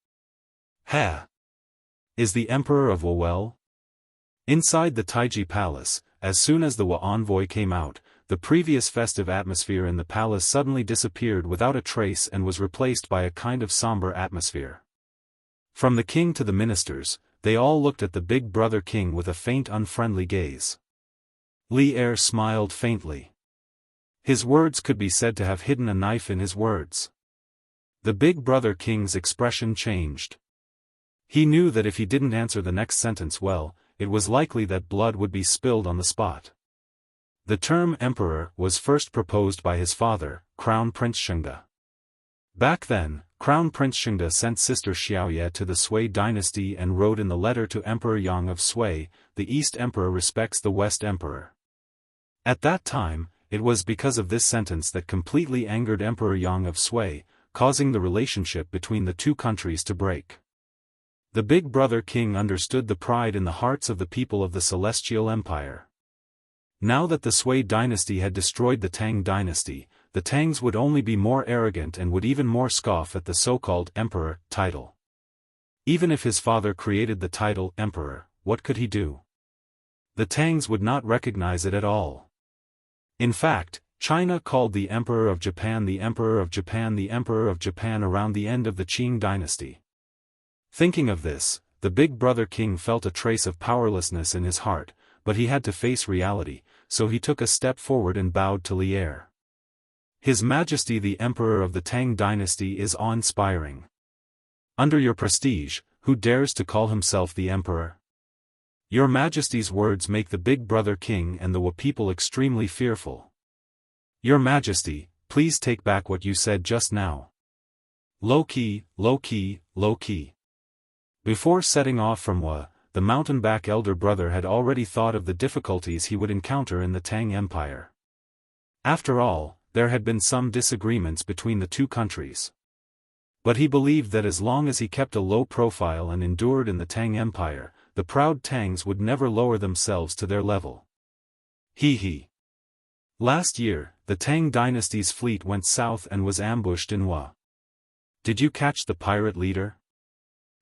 Ha! Is the Emperor of Wu well? Inside the Taiji Palace, as soon as the Wu envoy came out, the previous festive atmosphere in the palace suddenly disappeared without a trace and was replaced by a kind of somber atmosphere. From the king to the ministers, they all looked at the Big Brother King with a faint unfriendly gaze. Li Er smiled faintly. His words could be said to have hidden a knife in his words. The Big Brother King's expression changed. He knew that if he didn't answer the next sentence well, it was likely that blood would be spilled on the spot. The term emperor was first proposed by his father, Crown Prince Shengde. Back then, Crown Prince Shengde sent sister Xiaoye to the Sui dynasty and wrote in the letter to Emperor Yang of Sui, "The East Emperor respects the West Emperor." At that time, it was because of this sentence that completely angered Emperor Yang of Sui, causing the relationship between the two countries to break. The Big Brother King understood the pride in the hearts of the people of the Celestial Empire. Now that the Sui dynasty had destroyed the Tang dynasty, the Tangs would only be more arrogant and would even more scoff at the so-called emperor title. Even if his father created the title emperor, what could he do? The Tangs would not recognize it at all. In fact, China called the Emperor of Japan the Emperor of Japan the Emperor of Japan around the end of the Qing dynasty. Thinking of this, the Big Brother King felt a trace of powerlessness in his heart, but he had to face reality, so he took a step forward and bowed to Li Er. His Majesty the Emperor of the Tang dynasty is awe-inspiring. Under your prestige, who dares to call himself the Emperor? Your Majesty's words make the Big Brother King and the Wu people extremely fearful. Your Majesty, please take back what you said just now. Low-key, low-key, low-key. Before setting off from Wu, the mountain-back elder brother had already thought of the difficulties he would encounter in the Tang Empire. After all, there had been some disagreements between the two countries. But he believed that as long as he kept a low profile and endured in the Tang Empire, the proud Tangs would never lower themselves to their level. He. Last year, the Tang dynasty's fleet went south and was ambushed in Wu. Did you catch the pirate leader?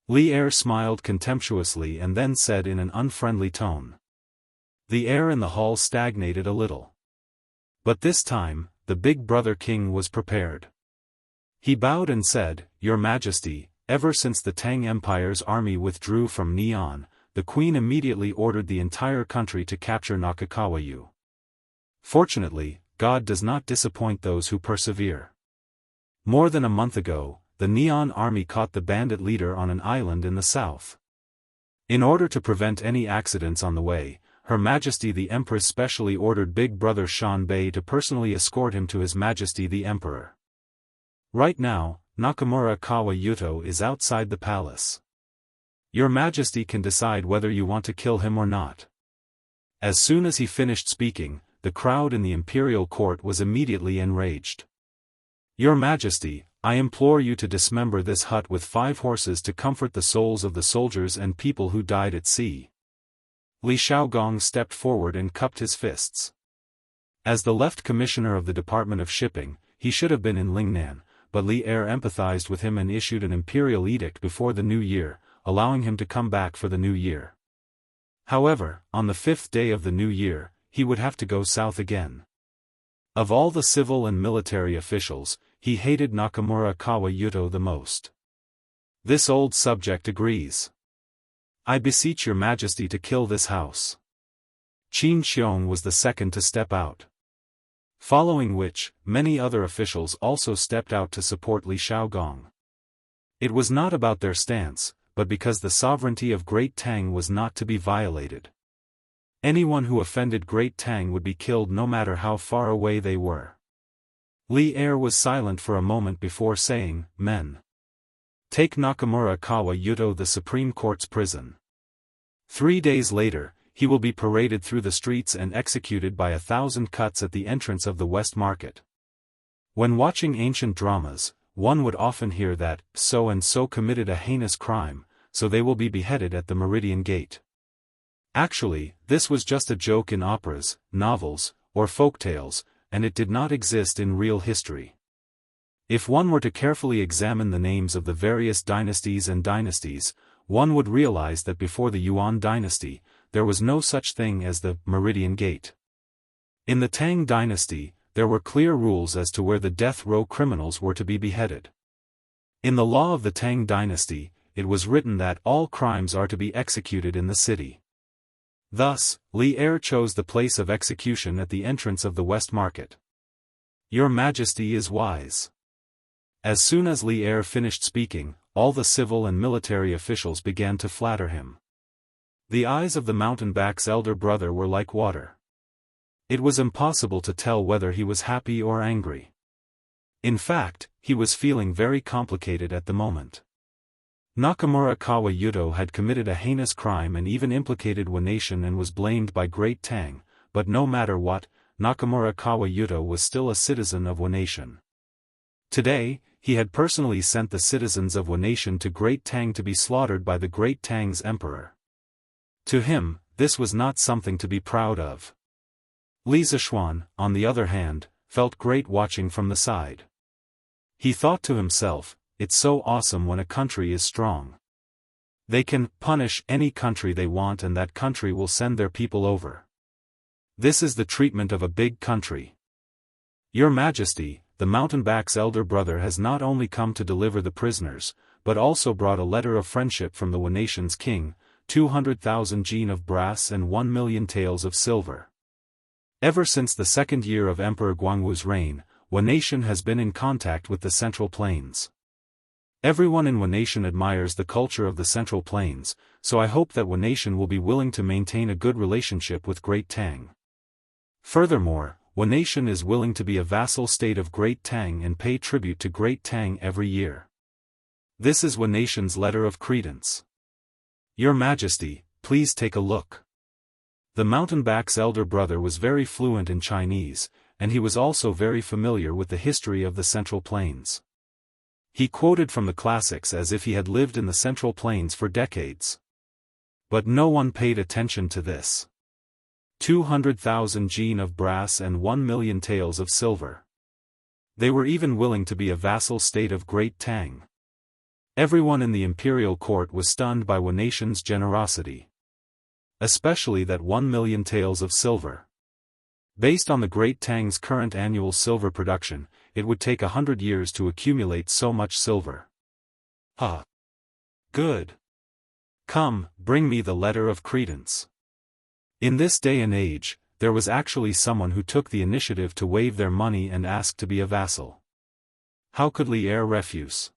Li Er smiled contemptuously and then said in an unfriendly tone. The air in the hall stagnated a little. But this time, the Big Brother King was prepared. He bowed and said, "Your Majesty, ever since the Tang Empire's army withdrew from Neon, the Queen immediately ordered the entire country to capture Nakakawayu. Fortunately, God does not disappoint those who persevere. More than a month ago, the Neon army caught the bandit leader on an island in the south. In order to prevent any accidents on the way, Her Majesty the Empress specially ordered Big Brother Shan Bei to personally escort him to His Majesty the Emperor. Right now, Nakamura Kawayuto is outside the palace. Your Majesty can decide whether you want to kill him or not." As soon as he finished speaking, the crowd in the imperial court was immediately enraged. "Your Majesty, I implore you to dismember this hut with 5 horses to comfort the souls of the soldiers and people who died at sea." Li Shaogong stepped forward and cupped his fists. As the left commissioner of the Department of Shipping, he should have been in Lingnan, but Li Er empathized with him and issued an imperial edict before the new year, allowing him to come back for the new year. However, on the 5th day of the new year, he would have to go south again. Of all the civil and military officials, he hated Nakamura Kawayuto the most. This old subject agrees. "I beseech your Majesty to kill this house." Qin Xiong was the second to step out. Following which, many other officials also stepped out to support Li Shaogong. It was not about their stance, but because the sovereignty of Great Tang was not to be violated. Anyone who offended Great Tang would be killed no matter how far away they were. Li Er was silent for a moment before saying, "Men. Take Nakamura Kawa Yuto the Supreme Court's prison. 3 days later, he will be paraded through the streets and executed by 1,000 cuts at the entrance of the West Market." When watching ancient dramas, one would often hear that, so-and-so committed a heinous crime, so they will be beheaded at the Meridian Gate. Actually, this was just a joke in operas, novels, or folktales, and it did not exist in real history. If one were to carefully examine the names of the various dynasties, one would realize that before the Yuan dynasty, there was no such thing as the Meridian Gate. In the Tang dynasty, there were clear rules as to where the death row criminals were to be beheaded. In the law of the Tang dynasty, it was written that all crimes are to be executed in the city. Thus, Li Er chose the place of execution at the entrance of the West Market. "Your Majesty is wise." As soon as Li Er finished speaking, all the civil and military officials began to flatter him. The eyes of the mountebank's elder brother were like water. It was impossible to tell whether he was happy or angry. In fact, he was feeling very complicated at the moment. Nakamura Kawa Yuto had committed a heinous crime and even implicated Wanation and was blamed by Great Tang, but no matter what, Nakamura Kawa Yuto was still a citizen of Wanation. Today, he had personally sent the citizens of Wanation to Great Tang to be slaughtered by the Great Tang's emperor. To him, this was not something to be proud of. Li Zishuan, on the other hand, felt great watching from the side. He thought to himself, "It's so awesome when a country is strong. They can punish any country they want and that country will send their people over. This is the treatment of a big country." "Your Majesty, the mountebank's elder brother has not only come to deliver the prisoners, but also brought a letter of friendship from the Wanation's king, 200,000 jin of brass and 1 million taels of silver." Ever since the second year of Emperor Guangwu's reign, Wanation has been in contact with the Central Plains. Everyone in Wanation admires the culture of the Central Plains, so I hope that Wanation will be willing to maintain a good relationship with Great Tang. Furthermore, Wanation is willing to be a vassal state of Great Tang and pay tribute to Great Tang every year. This is Wanation's letter of credence. "Your Majesty, please take a look." The mountebank's elder brother was very fluent in Chinese, and he was also very familiar with the history of the Central Plains. He quoted from the classics as if he had lived in the Central Plains for decades. But no one paid attention to this. 200,000 jin of brass and 1 million taels of silver. They were even willing to be a vassal state of Great Tang. Everyone in the imperial court was stunned by Wanation's generosity. Especially that 1 million taels of silver. Based on the Great Tang's current annual silver production, it would take 100 years to accumulate so much silver. Good. Come, bring me the letter of credence. In this day and age, there was actually someone who took the initiative to waive their money and ask to be a vassal. How could Li Er refuse?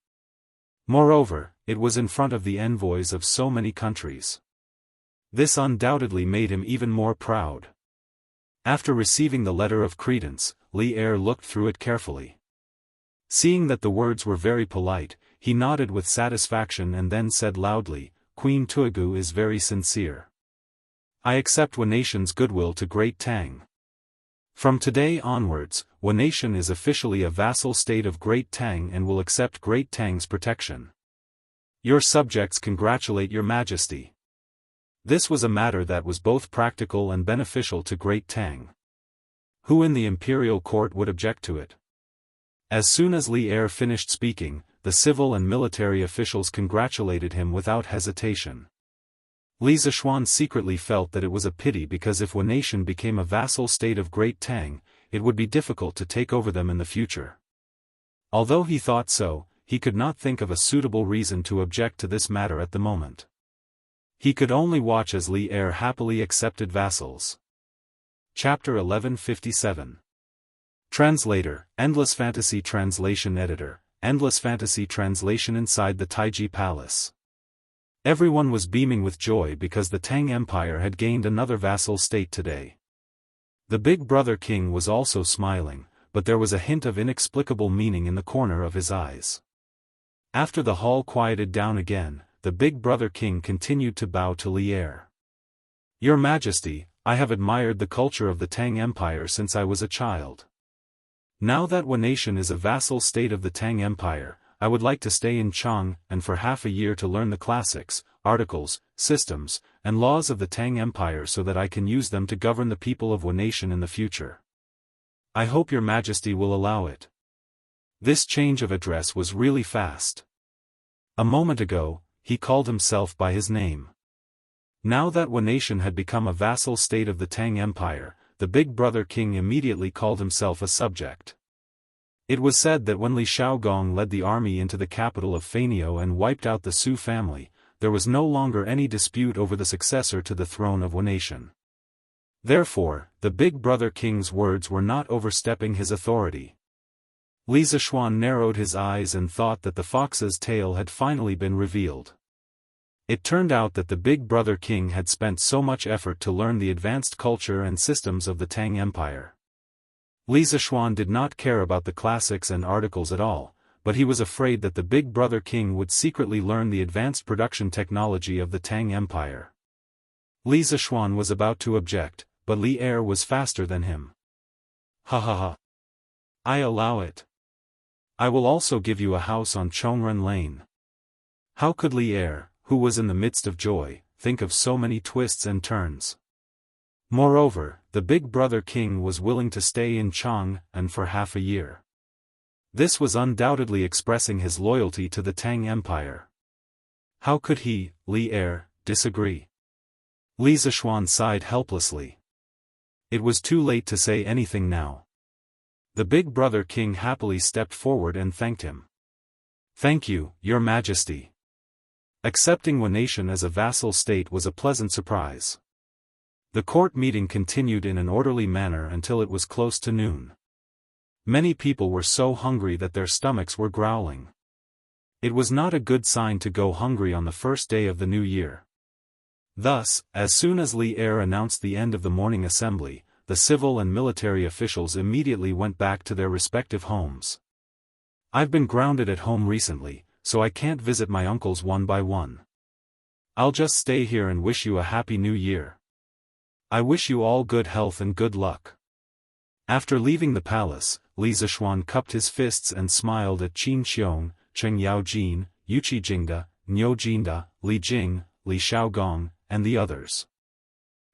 Moreover, it was in front of the envoys of so many countries. This undoubtedly made him even more proud. After receiving the letter of credence, Li Er looked through it carefully. Seeing that the words were very polite, he nodded with satisfaction and then said loudly, "Queen Tuigu is very sincere. I accept Wanation's goodwill to Great Tang. From today onwards, Wanation is officially a vassal state of Great Tang and will accept Great Tang's protection. Your subjects congratulate your Majesty." This was a matter that was both practical and beneficial to Great Tang. Who in the imperial court would object to it? As soon as Li Er finished speaking, the civil and military officials congratulated him without hesitation. Li Zishuan secretly felt that it was a pity because if Wanation became a vassal state of Great Tang, it would be difficult to take over them in the future. Although he thought so, he could not think of a suitable reason to object to this matter at the moment. He could only watch as Li Er happily accepted vassals. Chapter 1157. Translator, Endless Fantasy Translation Editor, Endless Fantasy Translation Inside the Taiji Palace. Everyone was beaming with joy because the Tang Empire had gained another vassal state today. The big brother king was also smiling, but there was a hint of inexplicable meaning in the corner of his eyes. After the hall quieted down again, the big brother king continued to bow to Li Er. Your Majesty, I have admired the culture of the Tang Empire since I was a child. Now that Wu Nation is a vassal state of the Tang Empire, I would like to stay in Chang and for half a year to learn the classics, articles, systems, and laws of the Tang Empire so that I can use them to govern the people of Wu Nation in the future. I hope your Majesty will allow it. This change of address was really fast. A moment ago, he called himself by his name. Now that Wu Nation had become a vassal state of the Tang Empire, the big brother king immediately called himself a subject. It was said that when Li Xiaogong led the army into the capital of Fanio and wiped out the Su family, there was no longer any dispute over the successor to the throne of Wu Nation. Therefore, the big brother king's words were not overstepping his authority. Li Zishuan narrowed his eyes and thought that the fox's tail had finally been revealed. It turned out that the big brother king had spent so much effort to learn the advanced culture and systems of the Tang Empire. Li Zishuan did not care about the classics and articles at all, but he was afraid that the big brother king would secretly learn the advanced production technology of the Tang Empire. Li Zishuan was about to object, but Li Er was faster than him. Ha ha ha. I allow it. I will also give you a house on Chongren Lane. How could Li Er, who was in the midst of joy, think of so many twists and turns? Moreover, the big brother king was willing to stay in Chang and for half a year. This was undoubtedly expressing his loyalty to the Tang Empire. How could he, Li Er, disagree? Li Zishuan sighed helplessly. It was too late to say anything now. The big brother king happily stepped forward and thanked him. Thank you, Your Majesty. Accepting Wu Nation as a vassal state was a pleasant surprise. The court meeting continued in an orderly manner until it was close to noon. Many people were so hungry that their stomachs were growling. It was not a good sign to go hungry on the first day of the new year. Thus, as soon as Li Er announced the end of the morning assembly, the civil and military officials immediately went back to their respective homes. I've been grounded at home recently, so I can't visit my uncles one by one. I'll just stay here and wish you a happy new year. I wish you all good health and good luck. After leaving the palace, Li Zishuan cupped his fists and smiled at Qin Xiong, Cheng Yaojin, Yuqi Jingda, Niu Jinda, Li Jing, Li Xiaogong, and the others.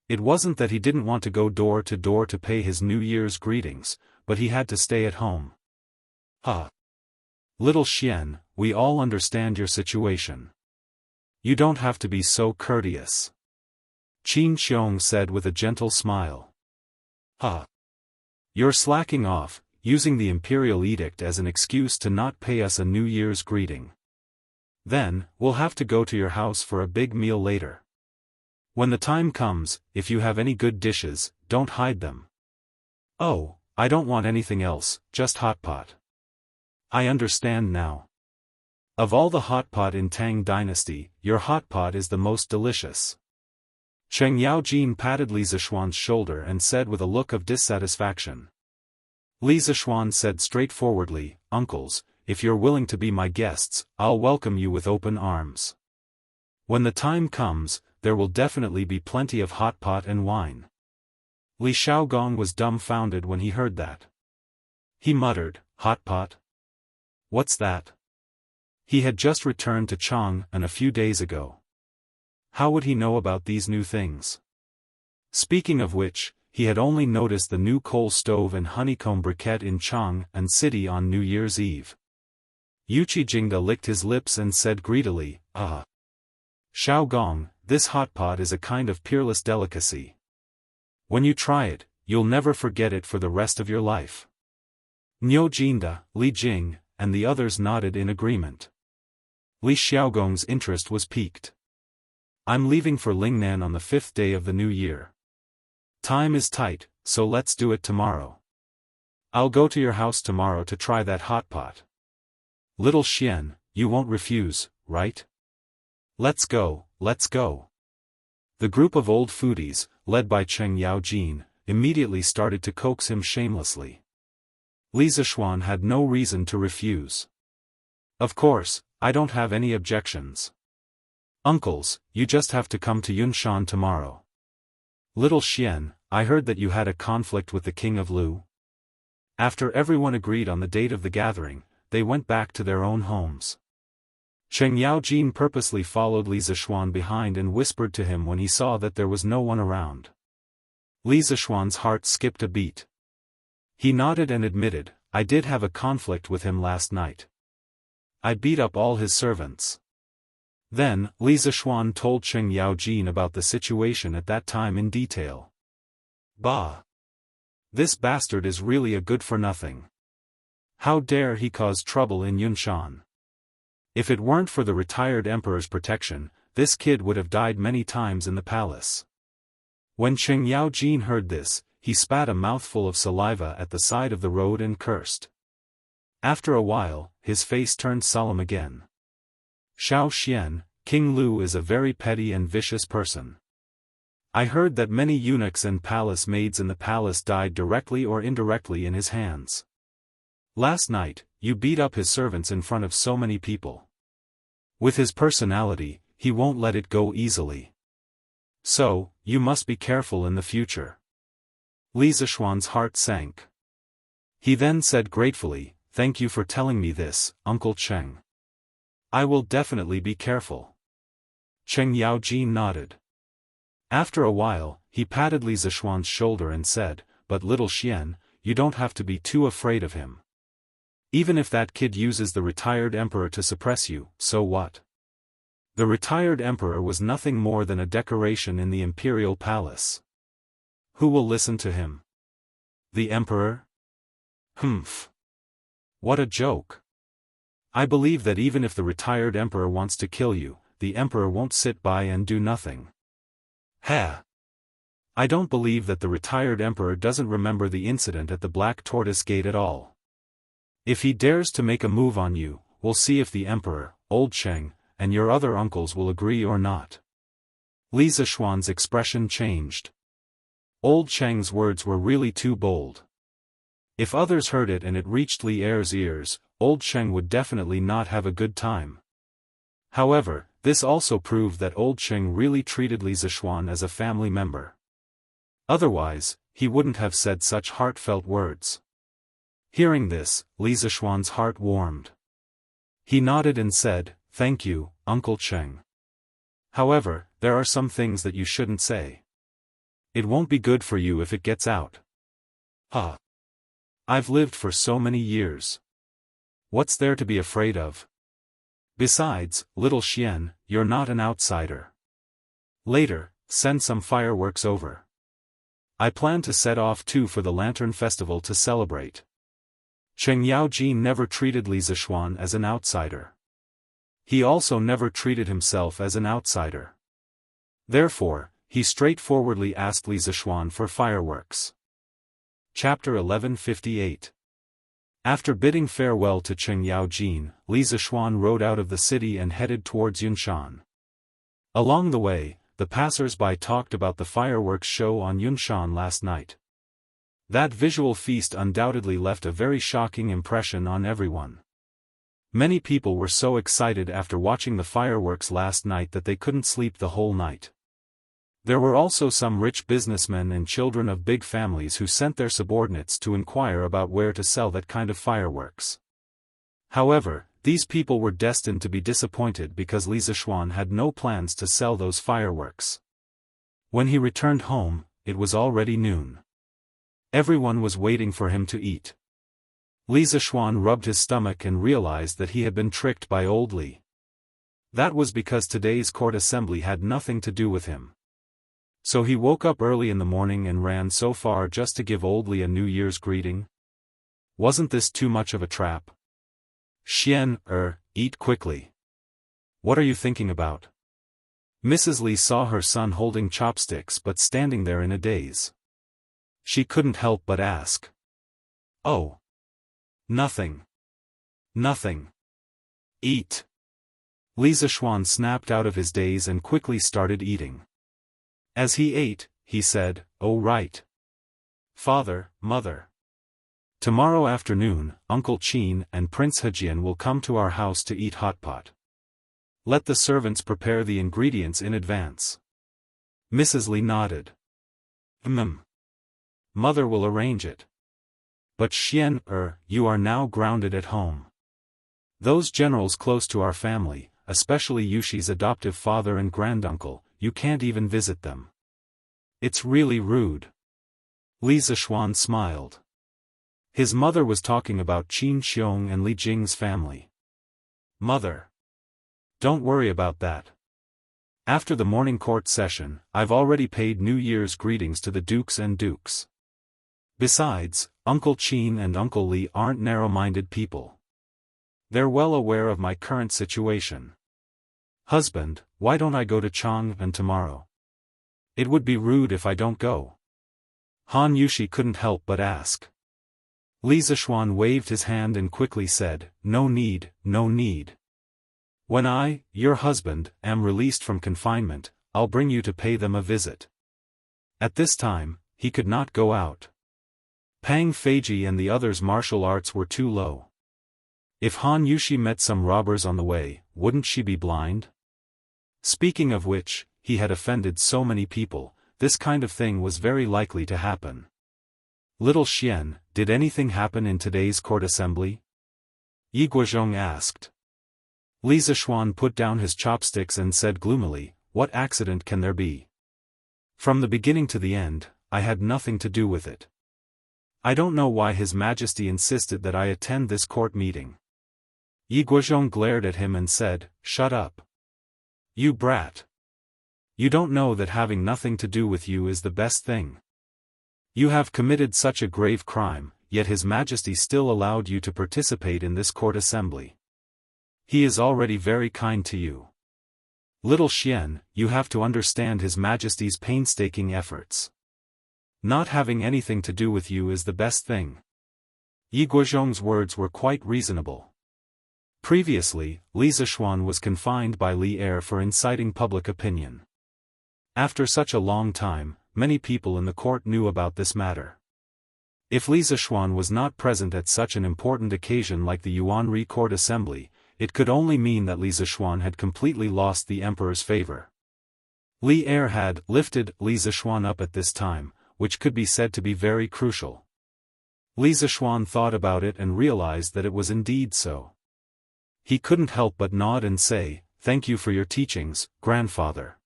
It wasn't that he didn't want to go door to door to pay his New Year's greetings, but he had to stay at home. Little Xian, we all understand your situation. You don't have to be so courteous. Qin Xiong said with a gentle smile. You're slacking off, using the imperial edict as an excuse to not pay us a New Year's greeting. Then, we'll have to go to your house for a big meal later. When the time comes, if you have any good dishes, don't hide them. Oh, I don't want anything else, just hot pot. I understand now. Of all the hot pot in Tang Dynasty, your hot pot is the most delicious. Cheng Yaojin patted Li Zishuan's shoulder and said with a look of dissatisfaction. Li Zishuan said straightforwardly, Uncles, if you're willing to be my guests, I'll welcome you with open arms. When the time comes, there will definitely be plenty of hot pot and wine. Li Xiaogong was dumbfounded when he heard that. He muttered, hot pot? What's that? He had just returned to Chang'an a few days ago. How would he know about these new things? Speaking of which, he had only noticed the new coal stove and honeycomb briquette in Chang'an City on New Year's Eve. Yuqi Jingda licked his lips and said greedily, Xiaogong, this hot pot is a kind of peerless delicacy. When you try it, you'll never forget it for the rest of your life. Niu Jinda, Li Jing, and the others nodded in agreement. Li Xiaogong's interest was piqued. I'm leaving for Lingnan on the 5th day of the new year. Time is tight, so let's do it tomorrow. I'll go to your house tomorrow to try that hot pot. Little Xian, you won't refuse, right? Let's go, let's go. The group of old foodies, led by Cheng Yaojin, immediately started to coax him shamelessly. Li Zishuan had no reason to refuse. Of course, I don't have any objections. Uncles, you just have to come to Yunshan tomorrow. Little Xian, I heard that you had a conflict with the king of Lu. After everyone agreed on the date of the gathering, they went back to their own homes. Cheng Yaojin purposely followed Li Zishuan behind and whispered to him when he saw that there was no one around. Li Zishuan's heart skipped a beat. He nodded and admitted, I did have a conflict with him last night. I beat up all his servants. Then, Li Zishuan told Cheng Yaojin about the situation at that time in detail. Bah! This bastard is really a good-for-nothing. How dare he cause trouble in Yunshan? If it weren't for the retired emperor's protection, this kid would have died many times in the palace. When Cheng Yaojin heard this, he spat a mouthful of saliva at the side of the road and cursed. After a while, his face turned solemn again. Shao Xian, King Lu is a very petty and vicious person. I heard that many eunuchs and palace maids in the palace died directly or indirectly in his hands. Last night, you beat up his servants in front of so many people. With his personality, he won't let it go easily. So, you must be careful in the future. Li Zishuan's heart sank. He then said gratefully, Thank you for telling me this, Uncle Cheng. I will definitely be careful. Cheng Yaojin nodded. After a while, he patted Li Zishuan's shoulder and said, But little Xian, you don't have to be too afraid of him. Even if that kid uses the retired emperor to suppress you, so what? The retired emperor was nothing more than a decoration in the imperial palace. Who will listen to him? The emperor? Humph. What a joke. I believe that even if the retired emperor wants to kill you, the emperor won't sit by and do nothing. Ha! I don't believe that the retired emperor doesn't remember the incident at the Black Tortoise Gate at all. If he dares to make a move on you, we'll see if the emperor, old Cheng, and your other uncles will agree or not. Li Zishuan's expression changed. Old Cheng's words were really too bold. If others heard it and it reached Li Er's ears, old Cheng would definitely not have a good time. However, this also proved that old Cheng really treated Li Zishuan as a family member. Otherwise, he wouldn't have said such heartfelt words. Hearing this, Li Zishuan's heart warmed. He nodded and said, Thank you, Uncle Cheng. However, there are some things that you shouldn't say. It won't be good for you if it gets out. Huh. I've lived for so many years. What's there to be afraid of? Besides, little Xian, you're not an outsider. Later, send some fireworks over. I plan to set off too for the Lantern Festival to celebrate. Cheng Yaojin never treated Li Zishuan as an outsider. He also never treated himself as an outsider. Therefore, he straightforwardly asked Li Zishuan for fireworks. Chapter 1158. After bidding farewell to Cheng Yaojin, Li Zishuan rode out of the city and headed towards Yunshan. Along the way, the passers-by talked about the fireworks show on Yunshan last night. That visual feast undoubtedly left a very shocking impression on everyone. Many people were so excited after watching the fireworks last night that they couldn't sleep the whole night. There were also some rich businessmen and children of big families who sent their subordinates to inquire about where to sell that kind of fireworks. However, these people were destined to be disappointed because Li Zishuan had no plans to sell those fireworks. When he returned home, it was already noon. Everyone was waiting for him to eat. Li Zishuan rubbed his stomach and realized that he had been tricked by old Li. That was because today's court assembly had nothing to do with him. So he woke up early in the morning and ran so far just to give old Li a New Year's greeting. Wasn't this too much of a trap? Xian, eat quickly. What are you thinking about? Mrs. Li saw her son holding chopsticks but standing there in a daze. She couldn't help but ask. Oh. Nothing. Nothing. Eat. Li Zishuan snapped out of his daze and quickly started eating. As he ate, he said, "Oh right. Father, Mother. Tomorrow afternoon, Uncle Qin and Prince Hejian will come to our house to eat hot pot. Let the servants prepare the ingredients in advance." Mrs. Li nodded. Mother will arrange it. But you are now grounded at home. Those generals close to our family, especially Yushi's adoptive father and granduncle, you can't even visit them. It's really rude. Li Zishuan smiled. His mother was talking about Qin Xiong and Li Jing's family. Mother. Don't worry about that. After the morning court session, I've already paid New Year's greetings to the dukes and dukes. Besides, Uncle Qin and Uncle Li aren't narrow-minded people. They're well aware of my current situation. Husband, why don't I go to Chang'an tomorrow? It would be rude if I don't go. Han Yushi couldn't help but ask. Li Zishuan waved his hand and quickly said, "No need, no need. When I, your husband, am released from confinement, I'll bring you to pay them a visit." At this time, he could not go out. Pang Feiji and the others' martial arts were too low. If Han Yushi met some robbers on the way, wouldn't she be blind? Speaking of which, he had offended so many people, this kind of thing was very likely to happen. Little Xian, did anything happen in today's court assembly? Yi Guozhong asked. Li Zishuan put down his chopsticks and said gloomily, "What accident can there be? From the beginning to the end, I had nothing to do with it. I don't know why His Majesty insisted that I attend this court meeting." Yi Guozhong glared at him and said, "Shut up. You brat. You don't know that having nothing to do with you is the best thing. You have committed such a grave crime, yet His Majesty still allowed you to participate in this court assembly. He is already very kind to you. Little Xian, you have to understand His Majesty's painstaking efforts. Not having anything to do with you is the best thing." Yi Guozhong's words were quite reasonable. Previously, Li Zishuan was confined by Li Er for inciting public opinion. After such a long time, many people in the court knew about this matter. If Li Zishuan was not present at such an important occasion like the Yuanri court assembly, it could only mean that Li Zishuan had completely lost the emperor's favor. Li Er had lifted Li Zishuan up at this time, which could be said to be very crucial. Li Zishuan thought about it and realized that it was indeed so. He couldn't help but nod and say, "Thank you for your teachings, grandfather.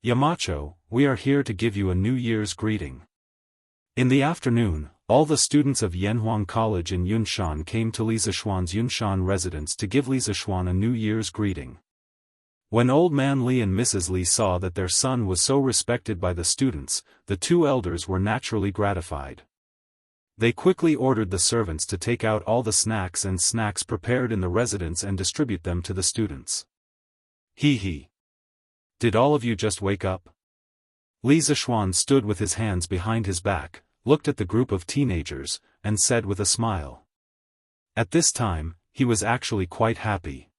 Yamacho, we are here to give you a New Year's greeting." In the afternoon, all the students of Yanhuang College in Yunshan came to Li Zishuan's Yunshan residence to give Li Zishuan a New Year's greeting. When Old Man Li and Mrs. Li saw that their son was so respected by the students, the two elders were naturally gratified. They quickly ordered the servants to take out all the snacks prepared in the residence and distribute them to the students. He. Did all of you just wake up? Li Zishuan stood with his hands behind his back, looked at the group of teenagers, and said with a smile. At this time, he was actually quite happy.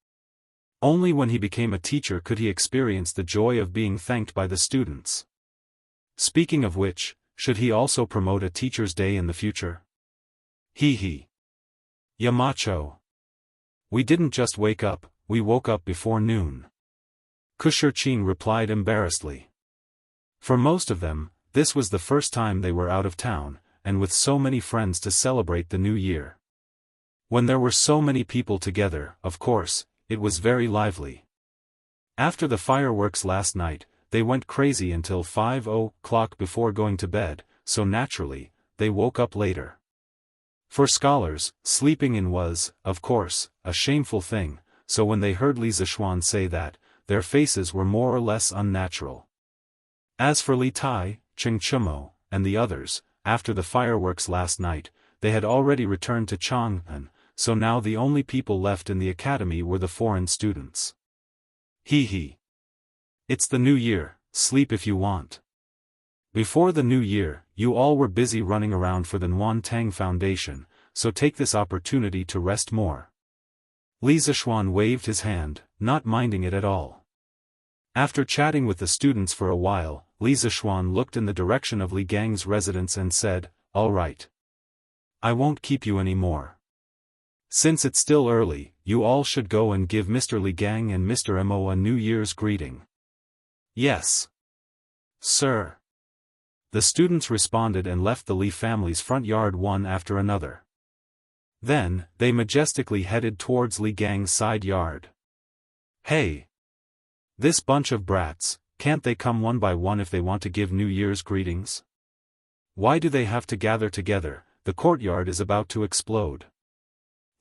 Only when he became a teacher could he experience the joy of being thanked by the students. Speaking of which, should he also promote a Teacher's Day in the future? He. Yamacho. We didn't just wake up, we woke up before noon. Kushirqing replied embarrassedly. For most of them, this was the first time they were out of town, and with so many friends to celebrate the new year. When there were so many people together, of course, it was very lively. After the fireworks last night, they went crazy until 5 o'clock before going to bed, so naturally, they woke up later. For scholars, sleeping in was, of course, a shameful thing, so when they heard Li Zishuan say that, their faces were more or less unnatural. As for Li Tai, Cheng Chumo, and the others, after the fireworks last night, they had already returned to Chang'an, so now the only people left in the academy were the foreign students. He. It's the new year, sleep if you want. Before the new year, you all were busy running around for the Nuan Tang Foundation, so take this opportunity to rest more. Li Zishuan waved his hand, not minding it at all. After chatting with the students for a while, Li Zishuan looked in the direction of Li Gang's residence and said, "All right. I won't keep you any more. Since it's still early, you all should go and give Mr. Li Gang and Mr. Mo a New Year's greeting." "Yes, sir." The students responded and left the Li family's front yard one after another. Then, they majestically headed towards Li Gang's side yard. "Hey! This bunch of brats, can't they come one by one if they want to give New Year's greetings? Why do they have to gather together? The courtyard is about to explode."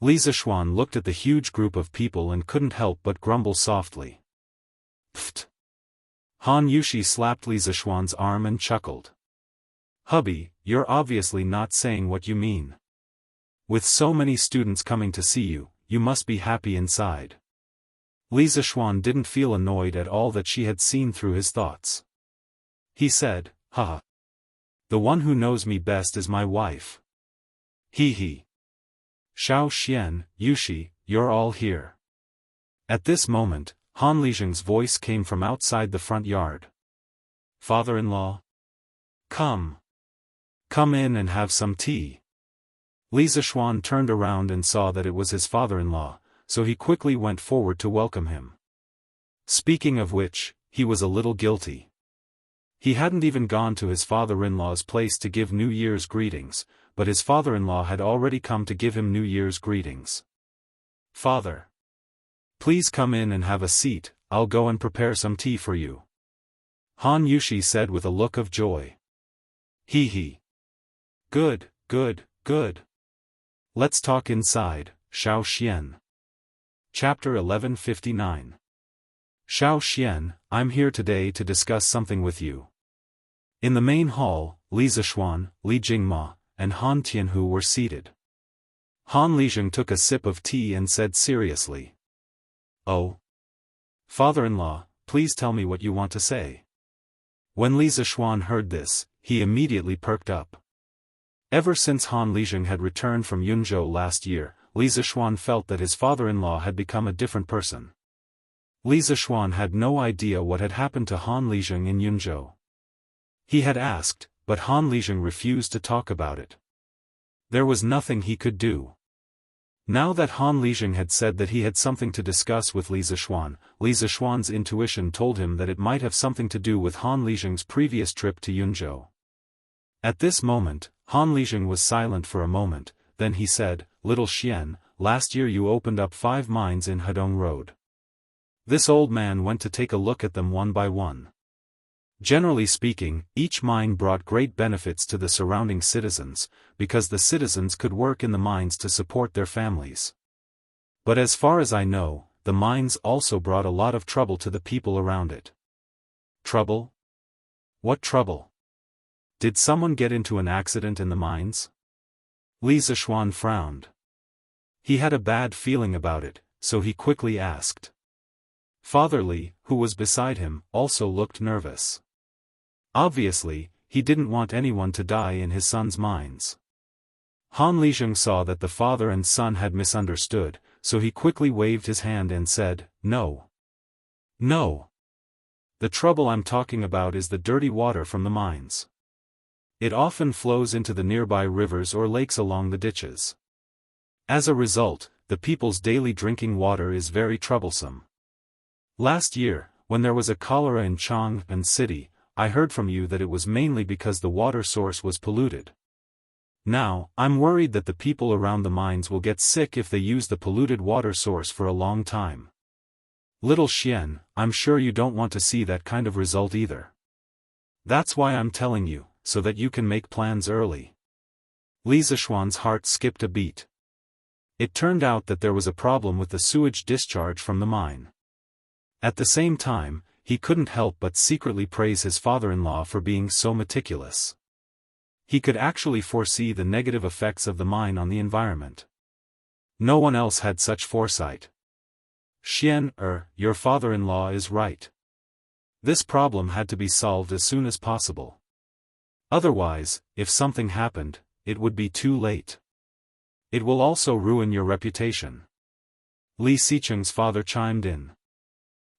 Li Zishuan looked at the huge group of people and couldn't help but grumble softly. "Pfft!" Han Yushi slapped Li Zishuan's arm and chuckled. "Hubby, you're obviously not saying what you mean. With so many students coming to see you, you must be happy inside." Li Zishuan didn't feel annoyed at all that she had seen through his thoughts. He said, "Haha. The one who knows me best is my wife. Hee hee. Xiao Xian, Yushi, you're all here." At this moment, Han Lizheng's voice came from outside the front yard. "Father-in-law? Come. Come in and have some tea." Li Zishuan turned around and saw that it was his father-in-law, so he quickly went forward to welcome him. Speaking of which, he was a little guilty. He hadn't even gone to his father-in-law's place to give New Year's greetings, but his father-in-law had already come to give him New Year's greetings. "Father. Please come in and have a seat, I'll go and prepare some tea for you," Han Yushi said with a look of joy. "Hee hee. Good, good, good. Let's talk inside, Xiao Xian." Chapter 1159. "Xiao Xian, I'm here today to discuss something with you." In the main hall, Li Zishuan, Li Jingma, and Han Tianhu were seated. Han Lizheng took a sip of tea and said seriously, "Oh? Father-in-law, please tell me what you want to say." When Li Zishuan heard this, he immediately perked up. Ever since Han Lizheng had returned from Yunzhou last year, Li Zishuan felt that his father-in-law had become a different person. Li Zishuan had no idea what had happened to Han Lizheng in Yunzhou. He had asked, but Han Lizheng refused to talk about it. There was nothing he could do. Now that Han Lizheng had said that he had something to discuss with Li Zishuan's intuition told him that it might have something to do with Han Lizheng's previous trip to Yunzhou. At this moment, Han Lizheng was silent for a moment, then he said, "Little Xian, last year you opened up 5 mines in Hedong Road. This old man went to take a look at them one by one. Generally speaking, each mine brought great benefits to the surrounding citizens, because the citizens could work in the mines to support their families. But as far as I know, the mines also brought a lot of trouble to the people around it." "Trouble? What trouble? Did someone get into an accident in the mines?" Li Zishuan frowned. He had a bad feeling about it, so he quickly asked. Father Li, who was beside him, also looked nervous. Obviously, he didn't want anyone to die in his son's mines. Han Lizheng saw that the father and son had misunderstood, so he quickly waved his hand and said, "No. No. The trouble I'm talking about is the dirty water from the mines. It often flows into the nearby rivers or lakes along the ditches. As a result, the people's daily drinking water is very troublesome. Last year, when there was a cholera in Jianghu city, I heard from you that it was mainly because the water source was polluted. Now, I'm worried that the people around the mines will get sick if they use the polluted water source for a long time. Little Xian, I'm sure you don't want to see that kind of result either. That's why I'm telling you, so that you can make plans early." Li Zishuan's heart skipped a beat. It turned out that there was a problem with the sewage discharge from the mine. At the same time, he couldn't help but secretly praise his father-in-law for being so meticulous. He could actually foresee the negative effects of the mine on the environment. No one else had such foresight. "Xian, your father-in-law is right. This problem had to be solved as soon as possible. Otherwise, if something happened, it would be too late. It will also ruin your reputation." Li Xicheng's father chimed in.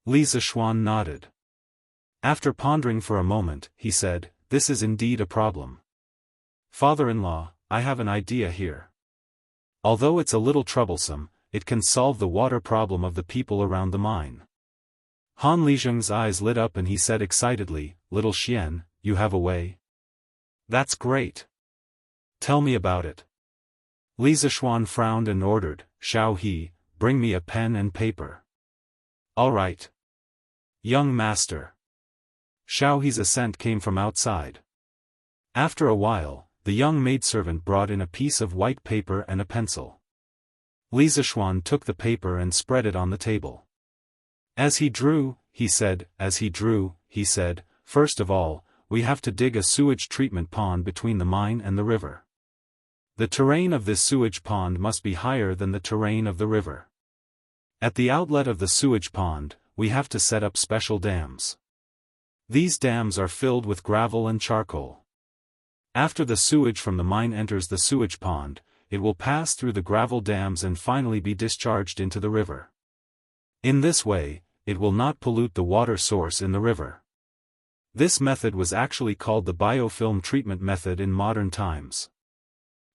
Li Zishuan nodded. After pondering for a moment, he said, "This is indeed a problem. Father-in-law, I have an idea here. Although it's a little troublesome, it can solve the water problem of the people around the mine." Han Lizheng's eyes lit up and he said excitedly, "Little Xian, you have a way?" "That's great. Tell me about it." Li Zishuan frowned and ordered, "Xiao He, bring me a pen and paper." "All right. Young master." Xiao He's assent came from outside. After a while, the young maidservant brought in a piece of white paper and a pencil. Li Zishuan took the paper and spread it on the table. As he drew, he said, "First of all, we have to dig a sewage treatment pond between the mine and the river. The terrain of this sewage pond must be higher than the terrain of the river. At the outlet of the sewage pond, we have to set up special dams. These dams are filled with gravel and charcoal. After the sewage from the mine enters the sewage pond, it will pass through the gravel dams and finally be discharged into the river. In this way, it will not pollute the water source in the river. This method was actually called the biofilm treatment method in modern times.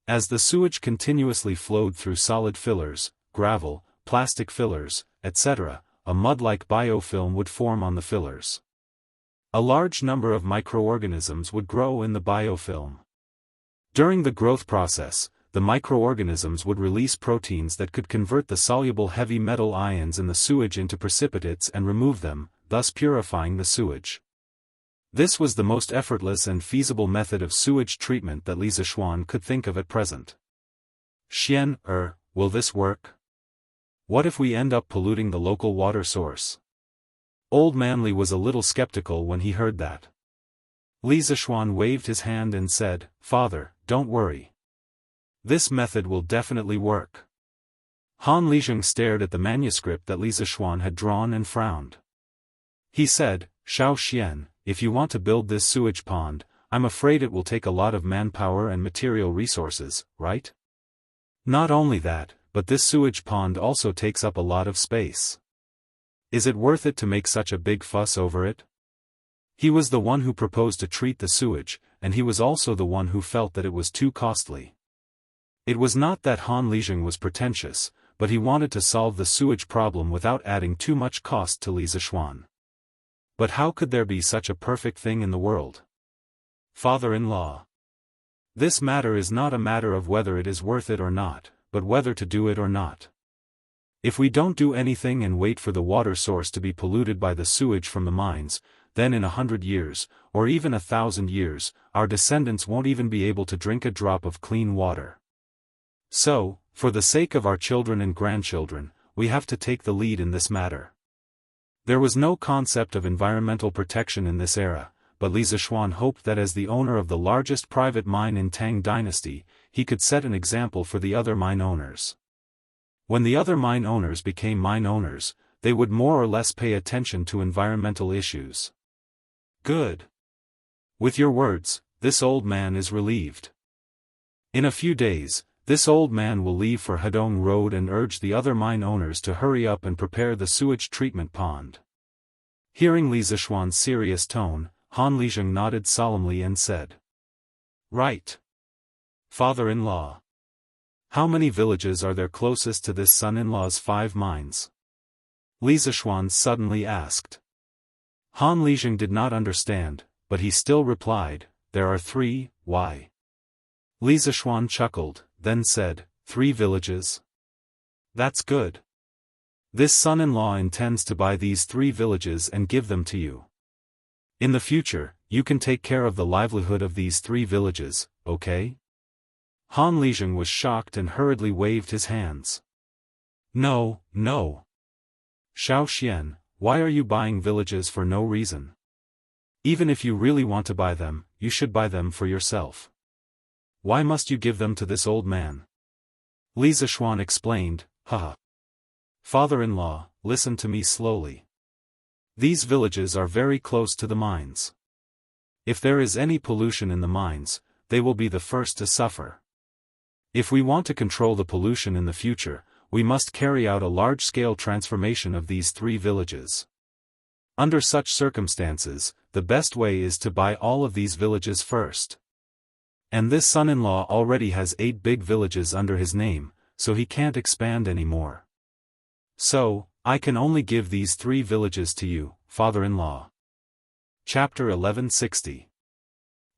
As the sewage continuously flowed through solid fillers, gravel, plastic fillers, etc., a mud-like biofilm would form on the fillers. A large number of microorganisms would grow in the biofilm. During the growth process, the microorganisms would release proteins that could convert the soluble heavy metal ions in the sewage into precipitates and remove them, thus purifying the sewage. This was the most effortless and feasible method of sewage treatment that Li Zishuan could think of at present. "Xian, will this work? What if we end up polluting the local water source?" Old man Li was a little skeptical when he heard that. Li Zishuan waved his hand and said, "Father, don't worry. This method will definitely work." Han Lizheng stared at the manuscript that Li Zishuan had drawn and frowned. He said, "Xiao Xian, if you want to build this sewage pond, I'm afraid it will take a lot of manpower and material resources, right? Not only that, but this sewage pond also takes up a lot of space. Is it worth it to make such a big fuss over it?" He was the one who proposed to treat the sewage, and he was also the one who felt that it was too costly. It was not that Han Lizheng was pretentious, but he wanted to solve the sewage problem without adding too much cost to Li Zishuan. But how could there be such a perfect thing in the world? "Father-in-law. This matter is not a matter of whether it is worth it or not, but whether to do it or not. If we don't do anything and wait for the water source to be polluted by the sewage from the mines, then in 100 years, or even 1,000 years, our descendants won't even be able to drink a drop of clean water. So, for the sake of our children and grandchildren, we have to take the lead in this matter." There was no concept of environmental protection in this era, but Li Zishuan hoped that as the owner of the largest private mine in Tang Dynasty, he could set an example for the other mine owners. When the other mine owners became mine owners, they would more or less pay attention to environmental issues. "Good. With your words, this old man is relieved. In a few days, this old man will leave for Hedong Road and urge the other mine owners to hurry up and prepare the sewage treatment pond." Hearing Li Zishuan's serious tone, Han Lizheng nodded solemnly and said, "Right. Father-in-law. How many villages are there closest to this son-in-law's 5 mines?" Li Zishuan suddenly asked. Han Lizheng did not understand, but he still replied, "There are 3, why?" Li Zishuan chuckled, then said, 3 villages? That's good. This son-in-law intends to buy these 3 villages and give them to you. In the future, you can take care of the livelihood of these 3 villages, okay? Han Lizheng was shocked and hurriedly waved his hands. No, no. Xiao Xian, why are you buying villages for no reason? Even if you really want to buy them, you should buy them for yourself. Why must you give them to this old man? Li Zishuan explained, haha. Father-in-law, listen to me slowly. These villages are very close to the mines. If there is any pollution in the mines, they will be the first to suffer. If we want to control the pollution in the future, we must carry out a large-scale transformation of these 3 villages. Under such circumstances, the best way is to buy all of these villages first. And this son-in-law already has 8 big villages under his name, so he can't expand anymore. So, I can only give these 3 villages to you, father-in-law. Chapter 1160.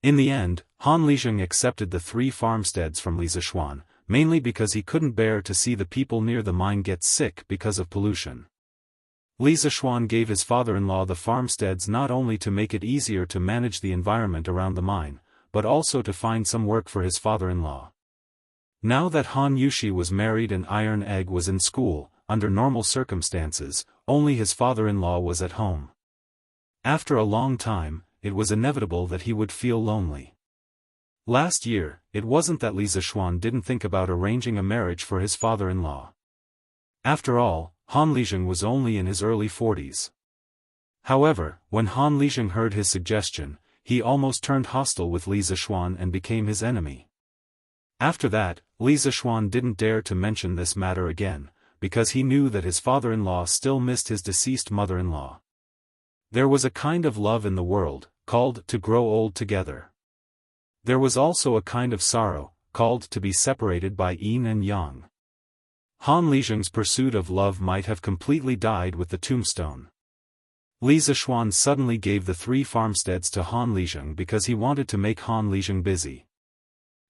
In the end, Han Lizheng accepted the 3 farmsteads from Li Zishuan, mainly because he couldn't bear to see the people near the mine get sick because of pollution. Li Zishuan gave his father-in-law the farmsteads not only to make it easier to manage the environment around the mine, but also to find some work for his father-in-law. Now that Han Yushi was married and Iron Egg was in school, under normal circumstances, only his father-in-law was at home. After a long time, it was inevitable that he would feel lonely. Last year, it wasn't that Li Zishuan didn't think about arranging a marriage for his father-in-law. After all, Han Lizheng was only in his early 40s. However, when Han Lizheng heard his suggestion, he almost turned hostile with Li Zishuan and became his enemy. After that, Li Zishuan didn't dare to mention this matter again, because he knew that his father-in-law still missed his deceased mother-in-law. There was a kind of love in the world, called to grow old together. There was also a kind of sorrow, called to be separated by yin and yang. Han Lizheng's pursuit of love might have completely died with the tombstone. Li Zishuan suddenly gave the 3 farmsteads to Han Lizheng because he wanted to make Han Lizheng busy.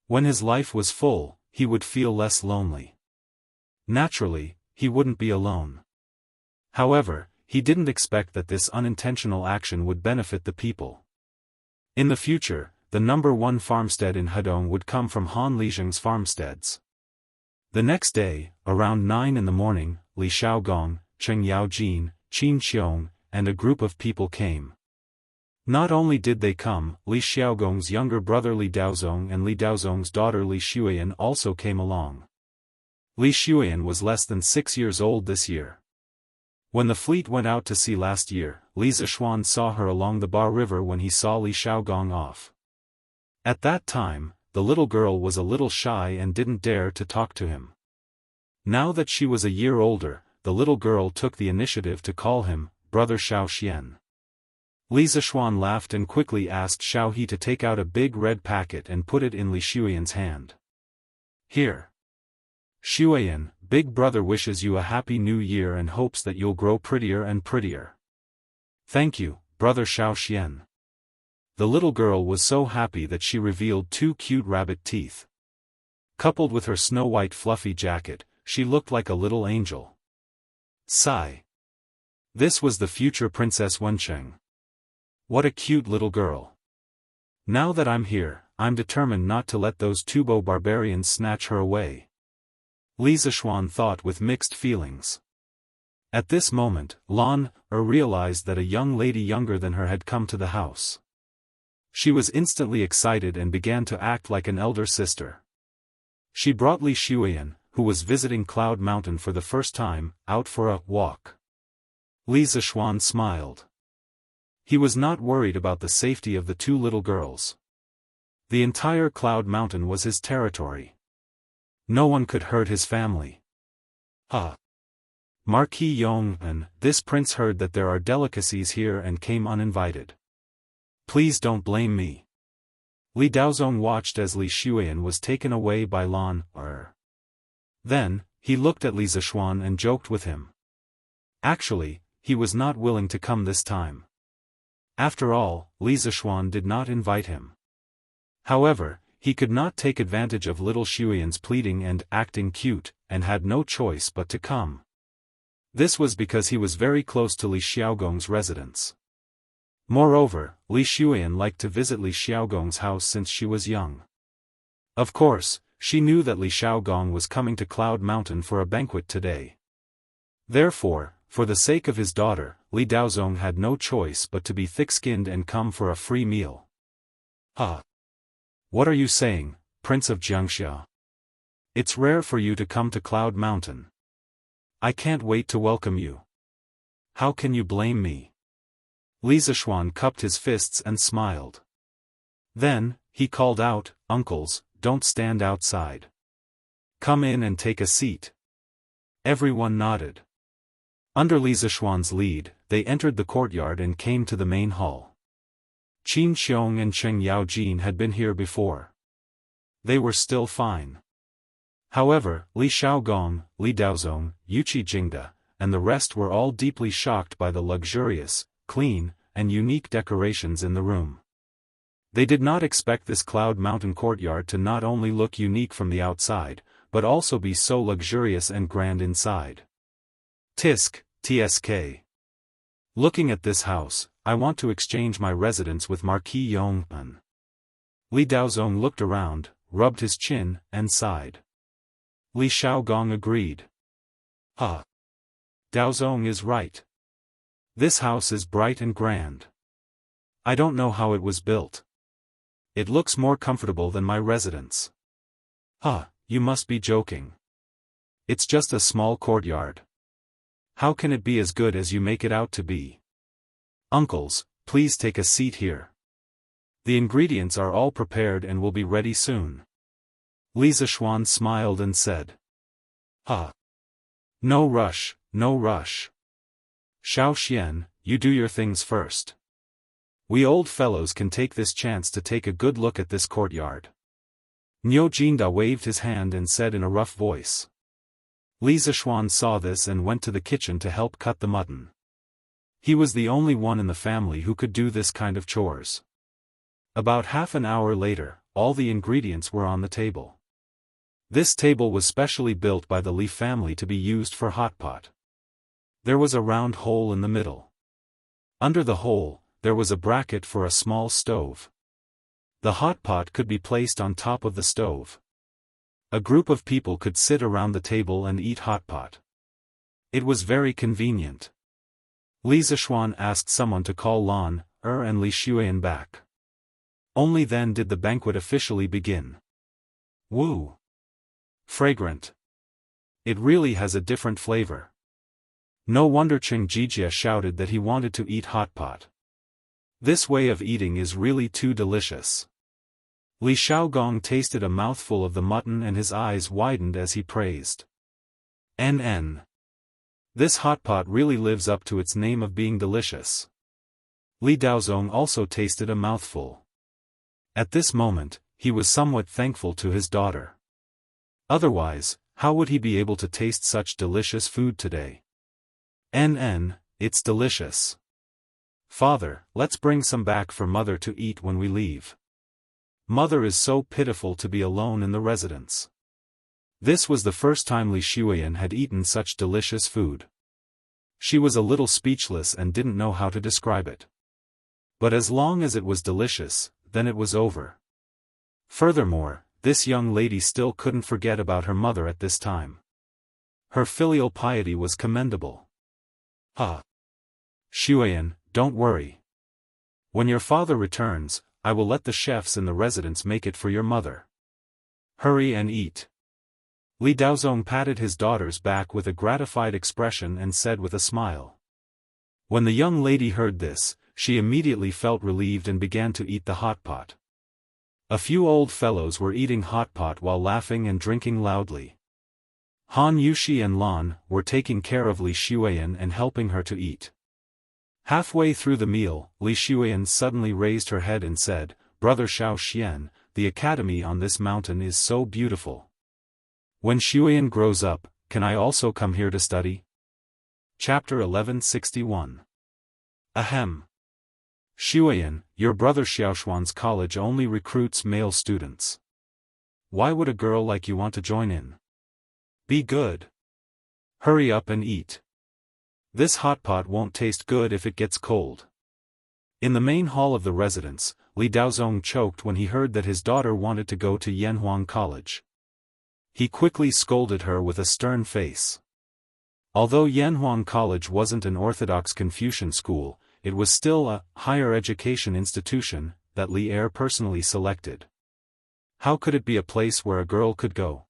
When his life was full, he would feel less lonely. Naturally, he wouldn't be alone. However, he didn't expect that this unintentional action would benefit the people. In the future, the number 1 farmstead in Hedong would come from Han Lizheng's farmsteads. The next day, around 9 in the morning, Li Xiaogong, Cheng Yaojin, Qin Xiong, and a group of people came. Not only did they come, Li Xiaogong's younger brother Li Daozong and Li Daozong's daughter Li Xuyan also came along. Li Xuyan was less than 6 years old this year. When the fleet went out to sea last year, Li Zishuan saw her along the Ba River when he saw Li Xiaogong off. At that time, the little girl was a little shy and didn't dare to talk to him. Now that she was a year older, the little girl took the initiative to call him Brother Xiao Xian. Li Zishuan laughed and quickly asked Xiao He to take out a big red packet and put it in Li Xuyan's hand. Here. Xuyan, Big Brother wishes you a happy new year and hopes that you'll grow prettier and prettier. Thank you, Brother Xiao Xian. The little girl was so happy that she revealed 2 cute rabbit teeth. Coupled with her snow-white fluffy jacket, she looked like a little angel. Sigh. This was the future Princess Wencheng. What a cute little girl. Now that I'm here, I'm determined not to let those Tubo barbarians snatch her away. Li Zishuan thought with mixed feelings. At this moment, Lan realized that a young lady younger than her had come to the house. She was instantly excited and began to act like an elder sister. She brought Li Xuyan, who was visiting Cloud Mountain for the first time, out for a walk. Li Zishuan smiled. He was not worried about the safety of the 2 little girls. The entire Cloud Mountain was his territory. No one could hurt his family. Marquis Yong and this prince heard that there are delicacies here and came uninvited. Please don't blame me. Li Daozong watched as Li Xuyan was taken away by Lan. Then, he looked at Li Zishuan and joked with him. Actually, he was not willing to come this time. After all, Li Zishuan did not invite him. However, he could not take advantage of little Xuyan's pleading and acting cute, and had no choice but to come. This was because he was very close to Li Xiaogong's residence. Moreover, Li Xuyan liked to visit Li Xiaogong's house since she was young. Of course, she knew that Li Xiaogong was coming to Cloud Mountain for a banquet today. Therefore, for the sake of his daughter, Li Daozong had no choice but to be thick-skinned and come for a free meal. What are you saying, Prince of Xianxia? It's rare for you to come to Cloud Mountain. I can't wait to welcome you. How can you blame me? Li Zishuan cupped his fists and smiled. Then, he called out, Uncles, don't stand outside. Come in and take a seat. Everyone nodded. Under Li Zishuan's lead, they entered the courtyard and came to the main hall. Qin Xiong and Cheng Yaojin had been here before. They were still fine. However, Li Xiaogong, Li Daozong, Yuqi Jingda, and the rest were all deeply shocked by the luxurious, clean, and unique decorations in the room. They did not expect this Cloud Mountain courtyard to not only look unique from the outside, but also be so luxurious and grand inside. Tisk, TSK. Looking at this house, I want to exchange my residence with Marquis Yongpan. Li Daozong looked around, rubbed his chin, and sighed. Li Xiaogong agreed. Daozong is right. This house is bright and grand. I don't know how it was built. It looks more comfortable than my residence. You must be joking. It's just a small courtyard. How can it be as good as you make it out to be? Uncles, please take a seat here. The ingredients are all prepared and will be ready soon. Li Zishuan smiled and said. No rush, no rush. Xiao Xian, you do your things first. We old fellows can take this chance to take a good look at this courtyard. Niu Jinda waved his hand and said in a rough voice. Li Zishuan saw this and went to the kitchen to help cut the mutton. He was the only one in the family who could do this kind of chores. About half an hour later, all the ingredients were on the table. This table was specially built by the Li family to be used for hot pot. There was a round hole in the middle. Under the hole, there was a bracket for a small stove. The hot pot could be placed on top of the stove. A group of people could sit around the table and eat hot pot. It was very convenient. Li Zishuan asked someone to call Lan, and Li Xuan back. Only then did the banquet officially begin. Woo! Fragrant. It really has a different flavor. No wonder Cheng Jijia shouted that he wanted to eat hot pot. This way of eating is really too delicious. Li Xiaogong tasted a mouthful of the mutton and his eyes widened as he praised. This hot pot really lives up to its name of being delicious. Li Daozong also tasted a mouthful. At this moment, he was somewhat thankful to his daughter. Otherwise, how would he be able to taste such delicious food today? It's delicious. Father, let's bring some back for Mother to eat when we leave. Mother is so pitiful to be alone in the residence. This was the first time Li Xuan had eaten such delicious food. She was a little speechless and didn't know how to describe it. But as long as it was delicious, then it was over. Furthermore, this young lady still couldn't forget about her mother at this time. Her filial piety was commendable. Xuan, don't worry. When your father returns, I will let the chefs in the residence make it for your mother. Hurry and eat. Li Daozong patted his daughter's back with a gratified expression and said with a smile. When the young lady heard this, she immediately felt relieved and began to eat the hot pot. A few old fellows were eating hot pot while laughing and drinking loudly. Han Yushi and Lan were taking care of Li Xuan and helping her to eat. Halfway through the meal, Li Xuan suddenly raised her head and said, "Brother Xiao Xian, the academy on this mountain is so beautiful. When Xuan grows up, can I also come here to study?" Chapter 1161. Ahem. Xuan, your brother Xiaoshuan's college only recruits male students. Why would a girl like you want to join in? Be good. Hurry up and eat. This hot pot won't taste good if it gets cold. In the main hall of the residence, Li Daozong choked when he heard that his daughter wanted to go to Yanhuang College. He quickly scolded her with a stern face. Although Yanhuang College wasn't an orthodox Confucian school, it was still a higher education institution that Li Er personally selected. How could it be a place where a girl could go?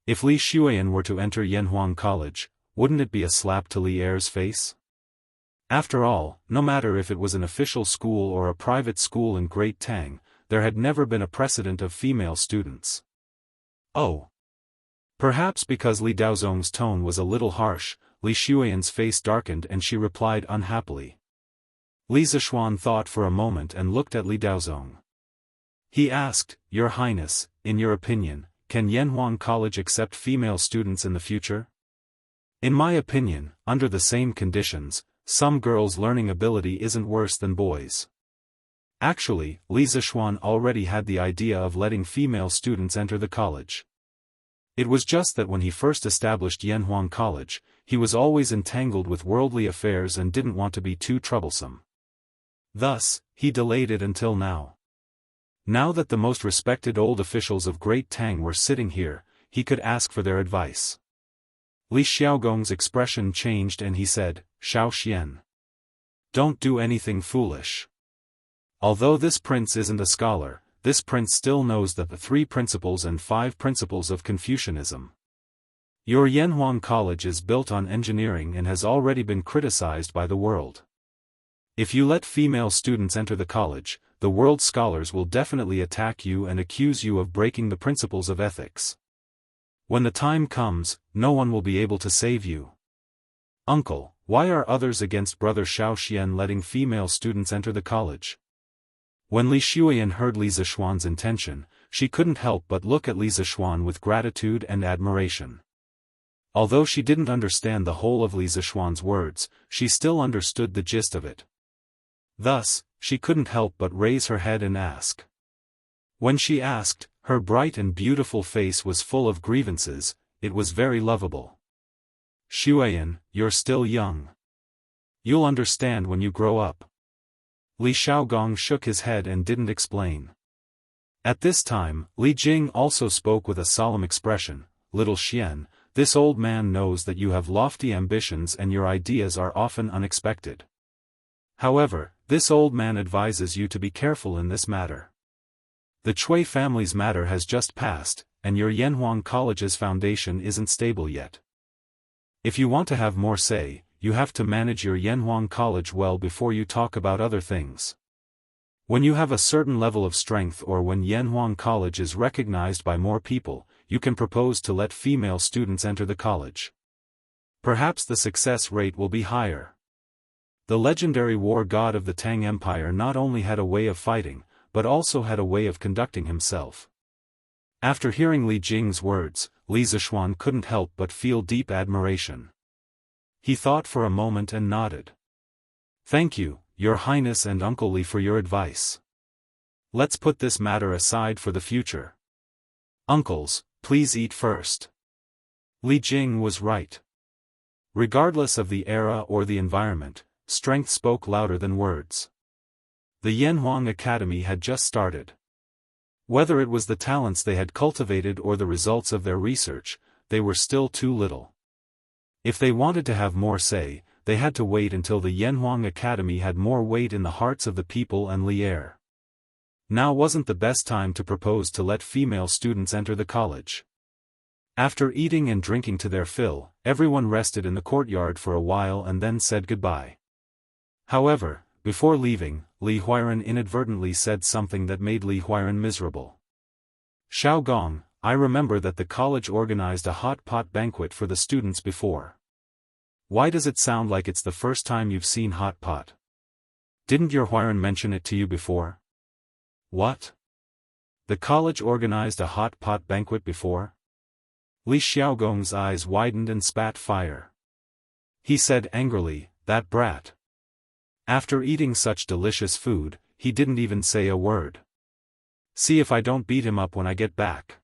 If Li Xuan were to enter Yanhuang College, wouldn't it be a slap to Li Er's face? After all, no matter if it was an official school or a private school in Great Tang, there had never been a precedent of female students. Oh! Perhaps because Li Daozong's tone was a little harsh, Li Shuyan's face darkened and she replied unhappily. Li Zishuan thought for a moment and looked at Li Daozong. He asked, Your Highness, in your opinion, can Yanhuang College accept female students in the future? In my opinion, under the same conditions, some girls' learning ability isn't worse than boys. Actually, Li Zishuan already had the idea of letting female students enter the college. It was just that when he first established Yanhuang College, he was always entangled with worldly affairs and didn't want to be too troublesome. Thus, he delayed it until now. Now that the most respected old officials of Great Tang were sitting here, he could ask for their advice. Li Xiaogong's expression changed and he said, Xiao Xian. Don't do anything foolish. Although this prince isn't a scholar, this prince still knows the 3 principles and 5 principles of Confucianism. Your Yanhuang College is built on engineering and has already been criticized by the world. If you let female students enter the college, the world scholars will definitely attack you and accuse you of breaking the principles of ethics. When the time comes, no one will be able to save you. Uncle, why are others against Brother Xiao Xian letting female students enter the college? When Li Shuyan heard Li Zishuan's intention, she couldn't help but look at Li Zishuan with gratitude and admiration. Although she didn't understand the whole of Li Zishuan's words, she still understood the gist of it. Thus, she couldn't help but raise her head and ask. When she asked, her bright and beautiful face was full of grievances, it was very lovable. Shuyan, you're still young. You'll understand when you grow up. Li Xiaogong shook his head and didn't explain. At this time, Li Jing also spoke with a solemn expression, Little Xian, this old man knows that you have lofty ambitions and your ideas are often unexpected. However, this old man advises you to be careful in this matter. The Cui family's matter has just passed, and your Yanhuang College's foundation isn't stable yet. If you want to have more say, you have to manage your Yanhuang College well before you talk about other things. When you have a certain level of strength or when Yanhuang College is recognized by more people, you can propose to let female students enter the college. Perhaps the success rate will be higher. The legendary war god of the Tang Empire not only had a way of fighting, but also had a way of conducting himself. After hearing Li Jing's words, Li Zishuan couldn't help but feel deep admiration. He thought for a moment and nodded. Thank you, Your Highness and Uncle Li, for your advice. Let's put this matter aside for the future. Uncles, please eat first. Li Jing was right. Regardless of the era or the environment, strength spoke louder than words. The Yanhuang Academy had just started. Whether it was the talents they had cultivated or the results of their research, they were still too little. If they wanted to have more say, they had to wait until the Yanhuang Academy had more weight in the hearts of the people and Li'er. Now wasn't the best time to propose to let female students enter the college. After eating and drinking to their fill, everyone rested in the courtyard for a while and then said goodbye. However, before leaving, Li Huiran inadvertently said something that made Li Huiran miserable. Xiao Gong, I remember that the college organized a hot pot banquet for the students before. Why does it sound like it's the first time you've seen hot pot? Didn't your Huiran mention it to you before? What? The college organized a hot pot banquet before? Li Xiaogong's eyes widened and spat fire. He said angrily, that brat. After eating such delicious food, he didn't even say a word. See if I don't beat him up when I get back.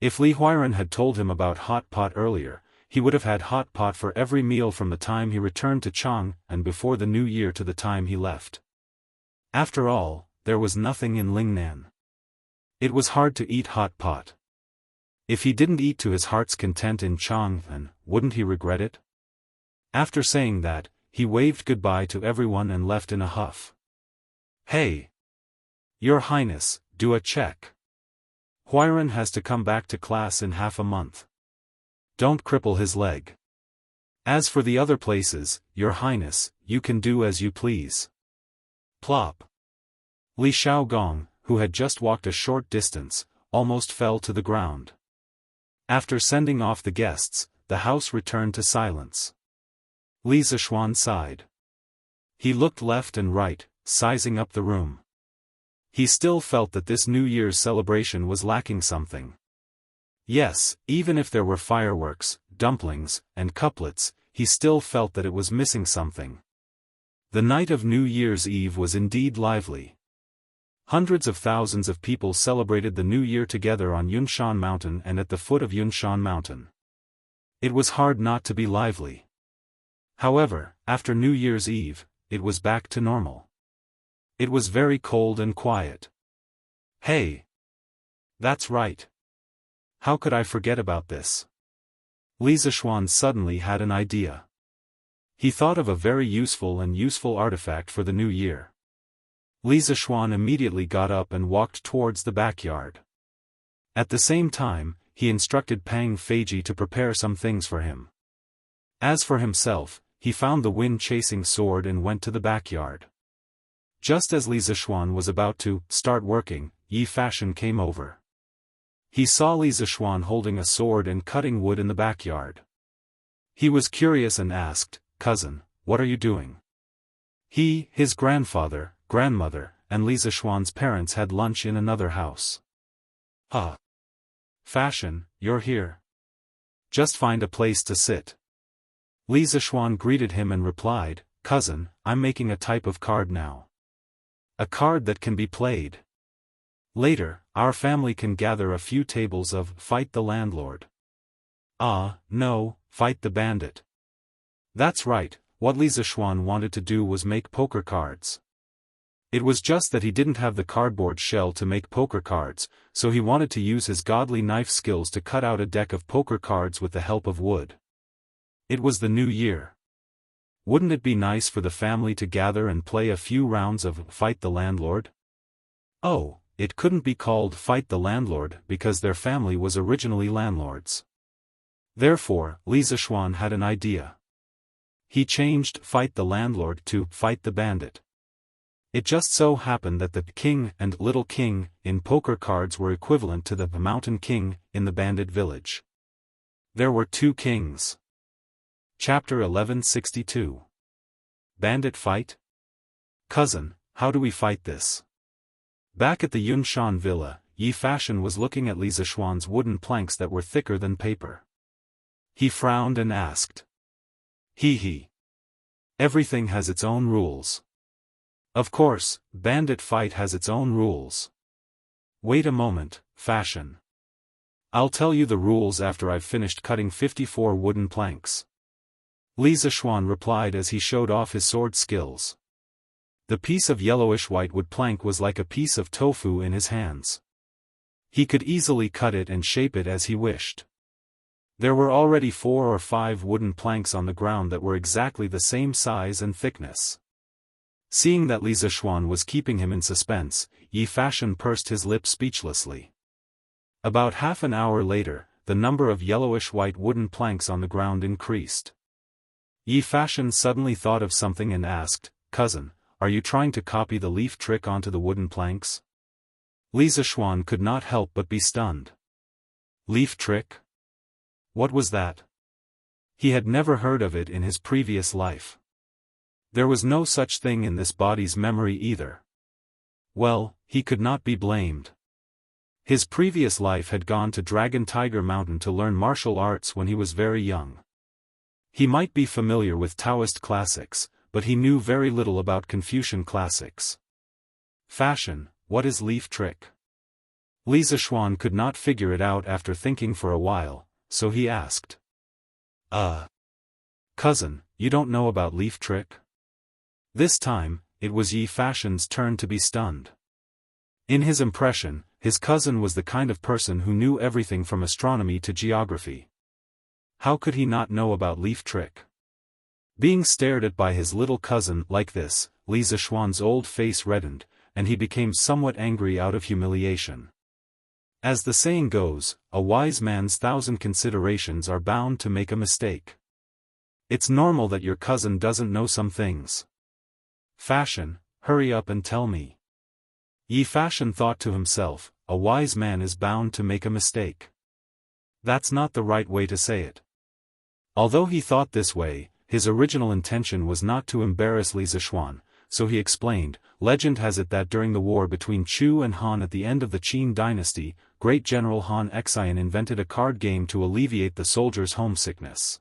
If Li Huiran had told him about hot pot earlier, he would have had hot pot for every meal from the time he returned to Chang and before the new year to the time he left. After all, there was nothing in Lingnan. It was hard to eat hot pot. If he didn't eat to his heart's content in Chang, then wouldn't he regret it? After saying that, he waved goodbye to everyone and left in a huff. Hey! Your Highness, do a check. Huiran has to come back to class in half a month. Don't cripple his leg. As for the other places, Your Highness, you can do as you please. Plop. Li Xiaogong, who had just walked a short distance, almost fell to the ground. After sending off the guests, the house returned to silence. Li Zishuan sighed. He looked left and right, sizing up the room. He still felt that this New Year's celebration was lacking something. Yes, even if there were fireworks, dumplings, and couplets, he still felt that it was missing something. The night of New Year's Eve was indeed lively. Hundreds of thousands of people celebrated the New Year together on Yunshan Mountain and at the foot of Yunshan Mountain. It was hard not to be lively. However, after New Year's Eve, it was back to normal. It was very cold and quiet. Hey! That's right. How could I forget about this? Li Zishuan suddenly had an idea. He thought of a very useful artifact for the new year. Li Zishuan immediately got up and walked towards the backyard. At the same time, he instructed Pang Feiji to prepare some things for him. As for himself, he found the wind-chasing sword and went to the backyard. Just as Li Zishuan was about to start working, Yi Fashion came over. He saw Li Zishuan holding a sword and cutting wood in the backyard. He was curious and asked, "Cousin, what are you doing?" He, his grandfather, grandmother, and Li Zishuan's parents had lunch in another house. Fashion, you're here. Just find a place to sit. Li Zishuan greeted him and replied, "Cousin, I'm making a type of card now. A card that can be played. Later, our family can gather a few tables of Fight the Landlord." No, Fight the Bandit. That's right, what Li Zishuan wanted to do was make poker cards. It was just that he didn't have the cardboard shell to make poker cards, so he wanted to use his godly knife skills to cut out a deck of poker cards with the help of wood. It was the new year. Wouldn't it be nice for the family to gather and play a few rounds of Fight the Landlord? Oh, it couldn't be called Fight the Landlord because their family was originally landlords. Therefore, Li Zishuan had an idea. He changed Fight the Landlord to Fight the Bandit. It just so happened that the King and Little King in poker cards were equivalent to the Mountain King in the Bandit Village. There were two kings. Chapter 1162. Bandit Fight? Cousin, how do we fight this? Back at the Yunshan Villa, Yi Fashion was looking at Li Zishuan's wooden planks that were thicker than paper. He frowned and asked. He. Everything has its own rules. Of course, Bandit Fight has its own rules. Wait a moment, Fashion. I'll tell you the rules after I've finished cutting 54 wooden planks. Li Zishuan replied as he showed off his sword skills. The piece of yellowish-white wood plank was like a piece of tofu in his hands. He could easily cut it and shape it as he wished. There were already 4 or 5 wooden planks on the ground that were exactly the same size and thickness. Seeing that Li Zishuan was keeping him in suspense, Yi Fashion pursed his lips speechlessly. About half an hour later, the number of yellowish-white wooden planks on the ground increased. Yi Fashion suddenly thought of something and asked, "Cousin, are you trying to copy the leaf trick onto the wooden planks?" Li Zishuan could not help but be stunned. Leaf trick? What was that? He had never heard of it in his previous life. There was no such thing in this body's memory either. Well, he could not be blamed. His previous life had gone to Dragon Tiger Mountain to learn martial arts when he was very young. He might be familiar with Taoist classics, but he knew very little about Confucian classics. Fashion, what is leaf trick? Li Zishuan could not figure it out after thinking for a while, so he asked. Cousin, you don't know about leaf trick? This time, it was Yi Fashion's turn to be stunned. In his impression, his cousin was the kind of person who knew everything from astronomy to geography. How could he not know about leaf trick? Being stared at by his little cousin like this, Li Zishuan's old face reddened, and he became somewhat angry out of humiliation. As the saying goes, a wise man's 1,000 considerations are bound to make a mistake. It's normal that your cousin doesn't know some things. Fashion, hurry up and tell me. Yi Fashion thought to himself, a wise man is bound to make a mistake. That's not the right way to say it. Although he thought this way, his original intention was not to embarrass Li Zishuan, so he explained, legend has it that during the war between Chu and Han at the end of the Qin dynasty, great General Han Xian invented a card game to alleviate the soldiers' homesickness.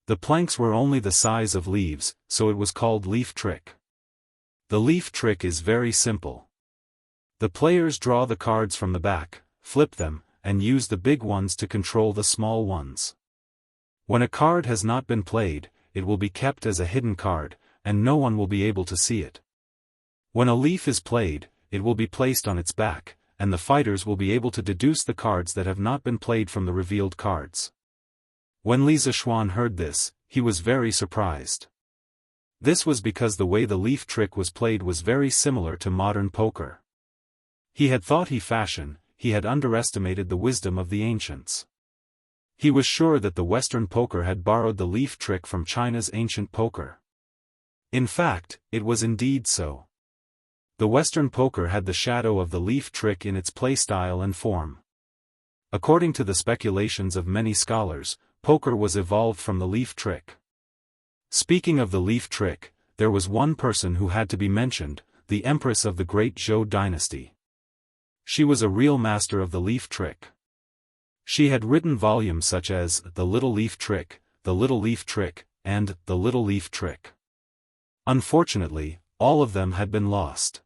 The planks were only the size of leaves, so it was called leaf trick. The leaf trick is very simple. The players draw the cards from the back, flip them, and use the big ones to control the small ones. When a card has not been played, it will be kept as a hidden card, and no one will be able to see it. When a leaf is played, it will be placed on its back, and the fighters will be able to deduce the cards that have not been played from the revealed cards. When Li Zishuan heard this, he was very surprised. This was because the way the leaf trick was played was very similar to modern poker. He had thought he had underestimated the wisdom of the ancients. He was sure that the Western poker had borrowed the leaf trick from China's ancient poker. In fact, it was indeed so. The Western poker had the shadow of the leaf trick in its playstyle and form. According to the speculations of many scholars, poker was evolved from the leaf trick. Speaking of the leaf trick, there was one person who had to be mentioned, the empress of the great Zhou dynasty. She was a real master of the leaf trick. She had written volumes such as The Little Leaf Trick, The Little Leaf Trick, and The Little Leaf Trick. Unfortunately, all of them had been lost.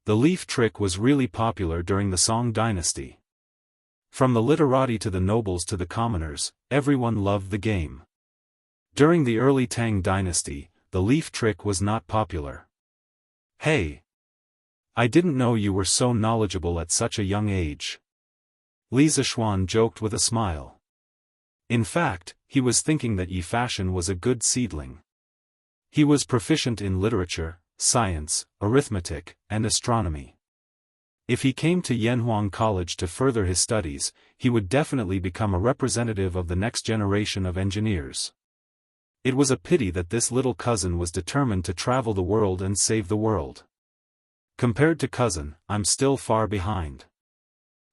The leaf trick was really popular during the Song dynasty. From the literati to the nobles to the commoners, everyone loved the game. During the early Tang dynasty, the leaf trick was not popular. Hey! I didn't know you were so knowledgeable at such a young age. Li Zishuan joked with a smile. In fact, he was thinking that Yi Fashion was a good seedling. He was proficient in literature, science, arithmetic, and astronomy. If he came to Yanhuang College to further his studies, he would definitely become a representative of the next generation of engineers. It was a pity that this little cousin was determined to travel the world and save the world. Compared to cousin, I'm still far behind.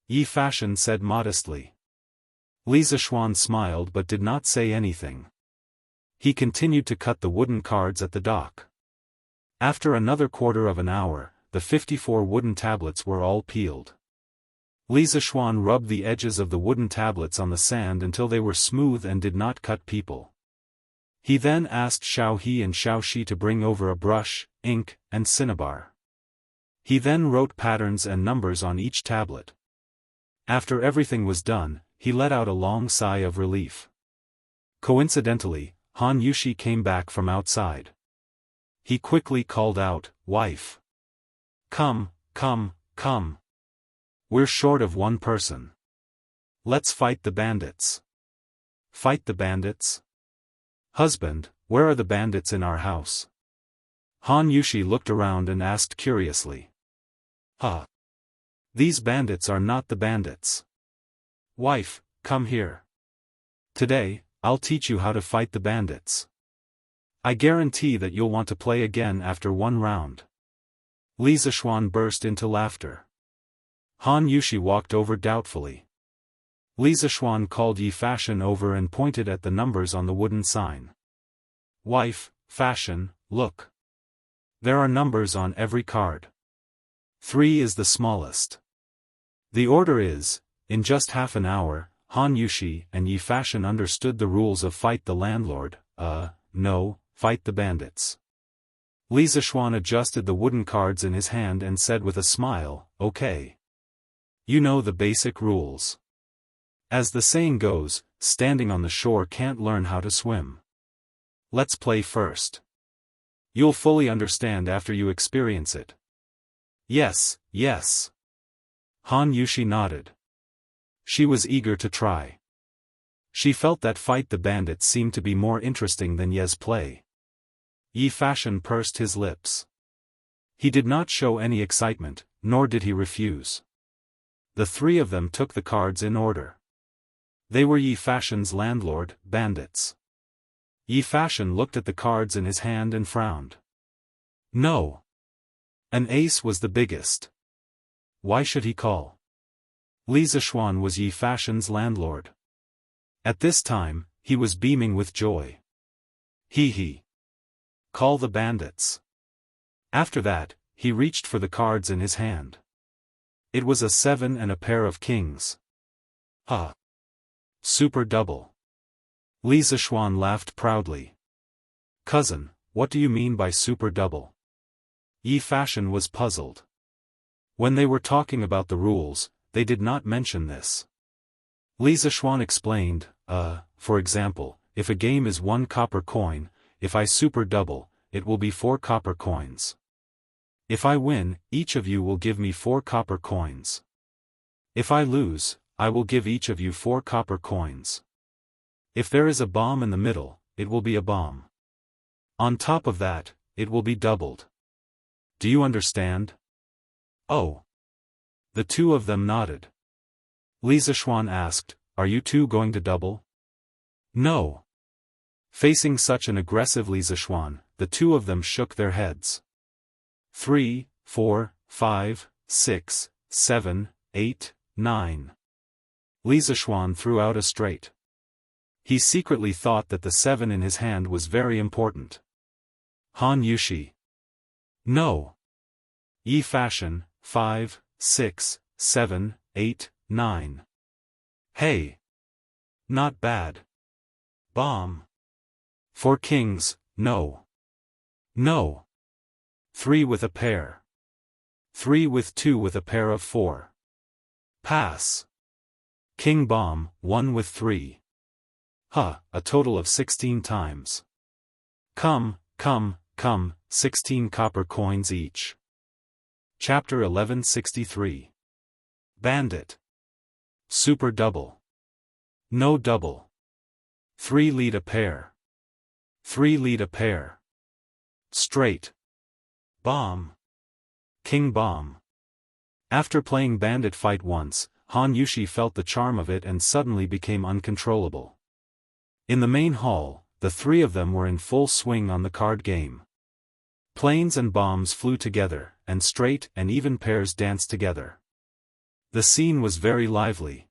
Yi Fashion said modestly. Li Zishuan smiled but did not say anything. He continued to cut the wooden cards at the dock. After another quarter of an hour, the 54 wooden tablets were all peeled. Li Zishuan rubbed the edges of the wooden tablets on the sand until they were smooth and did not cut people. He then asked Xiao He and Xiao Shi to bring over a brush, ink, and cinnabar. He then wrote patterns and numbers on each tablet. After everything was done, he let out a long sigh of relief. Coincidentally, Han Yushi came back from outside. He quickly called out, "Wife! Come, come, come! We're short of one person. Let's fight the bandits." "Fight the bandits? Husband, where are the bandits in our house?" Han Yushi looked around and asked curiously. "Huh? These bandits are not the bandits. Wife, come here. Today, I'll teach you how to fight the bandits. I guarantee that you'll want to play again after one round." Li Zishuan burst into laughter. Han Yushi walked over doubtfully. Li Zishuan called Yi Fashion over and pointed at the numbers on the wooden sign. "Wife, Fashion, look. There are numbers on every card. 3 is the smallest. The order is." In just half an hour, Han Yushi and Yi Fashion understood the rules of Fight the Landlord, no, Fight the Bandits. Li Zishuan adjusted the wooden cards in his hand and said with a smile, "Okay. You know the basic rules. As the saying goes, standing on the shore can't learn how to swim. Let's play first. You'll fully understand after you experience it." "Yes, yes." Han Yushi nodded. She was eager to try. She felt that Fight the Bandits seemed to be more interesting than Ye's play. Yi Fashion pursed his lips. He did not show any excitement, nor did he refuse. The 3 of them took the cards in order. They were Yi Fashion's landlord, bandits. Yi Fashion looked at the cards in his hand and frowned. No. An ace was the biggest. Why should he call? Li Zishuan was Yi Fashian's landlord. At this time, he was beaming with joy. He. Call the bandits. After that, he reached for the cards in his hand. It was a 7 and a pair of kings. Super double. Li Zishuan laughed proudly. Cousin, what do you mean by super double? Yi Fashion was puzzled. When they were talking about the rules, they did not mention this. Li Zishuan explained, for example, if a game is 1 copper coin, if I super double, it will be 4 copper coins. If I win, each of you will give me 4 copper coins. If I lose, I will give each of you 4 copper coins. If there is a bomb in the middle, it will be a bomb. On top of that, it will be doubled. Do you understand? Oh. The two of them nodded. Li Zishuan asked, Are you two going to double? No. Facing such an aggressive Li Zishuan, the two of them shook their heads. 3, 4, 5, 6, 7, 8, 9. Li Zishuan threw out a straight. He secretly thought that the 7 in his hand was very important. Han Yushi. No. Yi Fashion, 5, 6, 7, 8, 9. Hey. Not bad. Bomb. 4 kings, no. No. 3 with a pair. 3 with 2 with a pair of 4. Pass. King bomb, 1 with 3. A total of 16 times. Come, 16 copper coins each. Chapter 1163. Bandit. Super double. No double. 3 lead a pair. 3 lead a pair. Straight. Bomb. King bomb. After playing bandit fight once, Han Yushi felt the charm of it and suddenly became uncontrollable. In the main hall, the 3 of them were in full swing on the card game. Planes and bombs flew together, and straight and even pairs danced together. The scene was very lively.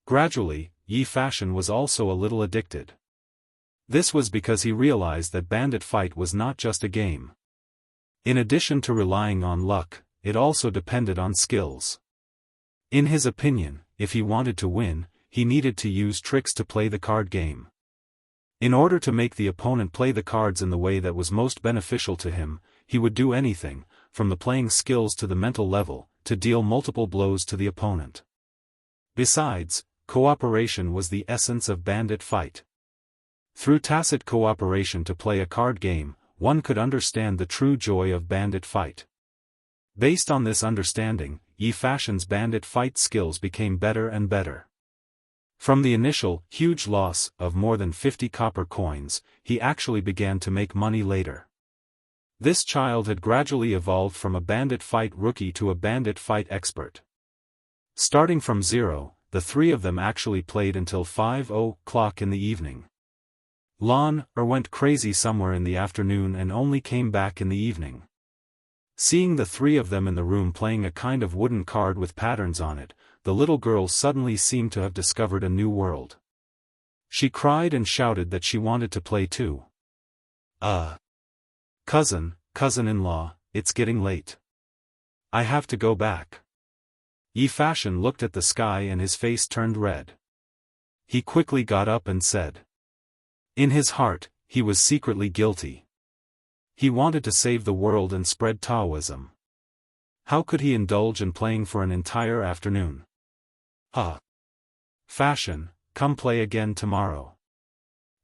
Gradually, Yi Fashion was also a little addicted. This was because he realized that bandit fight was not just a game. In addition to relying on luck, it also depended on skills. In his opinion, if he wanted to win, he needed to use tricks to play the card game. In order to make the opponent play the cards in the way that was most beneficial to him, he would do anything, from the playing skills to the mental level, to deal multiple blows to the opponent. Besides, cooperation was the essence of bandit fight. Through tacit cooperation to play a card game, one could understand the true joy of bandit fight. Based on this understanding, Yi Fashion's bandit fight skills became better and better. From the initial, huge loss of more than 50 copper coins, he actually began to make money later. This child had gradually evolved from a bandit fight rookie to a bandit fight expert. Starting from 0, the 3 of them actually played until 5:00 in the evening. Lon went crazy somewhere in the afternoon and only came back in the evening. Seeing the 3 of them in the room playing a kind of wooden card with patterns on it, the little girl suddenly seemed to have discovered a new world. She cried and shouted that she wanted to play too. Cousin-in-law, it's getting late. I have to go back. Yi Fashion looked at the sky and his face turned red. He quickly got up and said. In his heart, he was secretly guilty. He wanted to save the world and spread Taoism. How could he indulge in playing for an entire afternoon? Fashion, come play again tomorrow.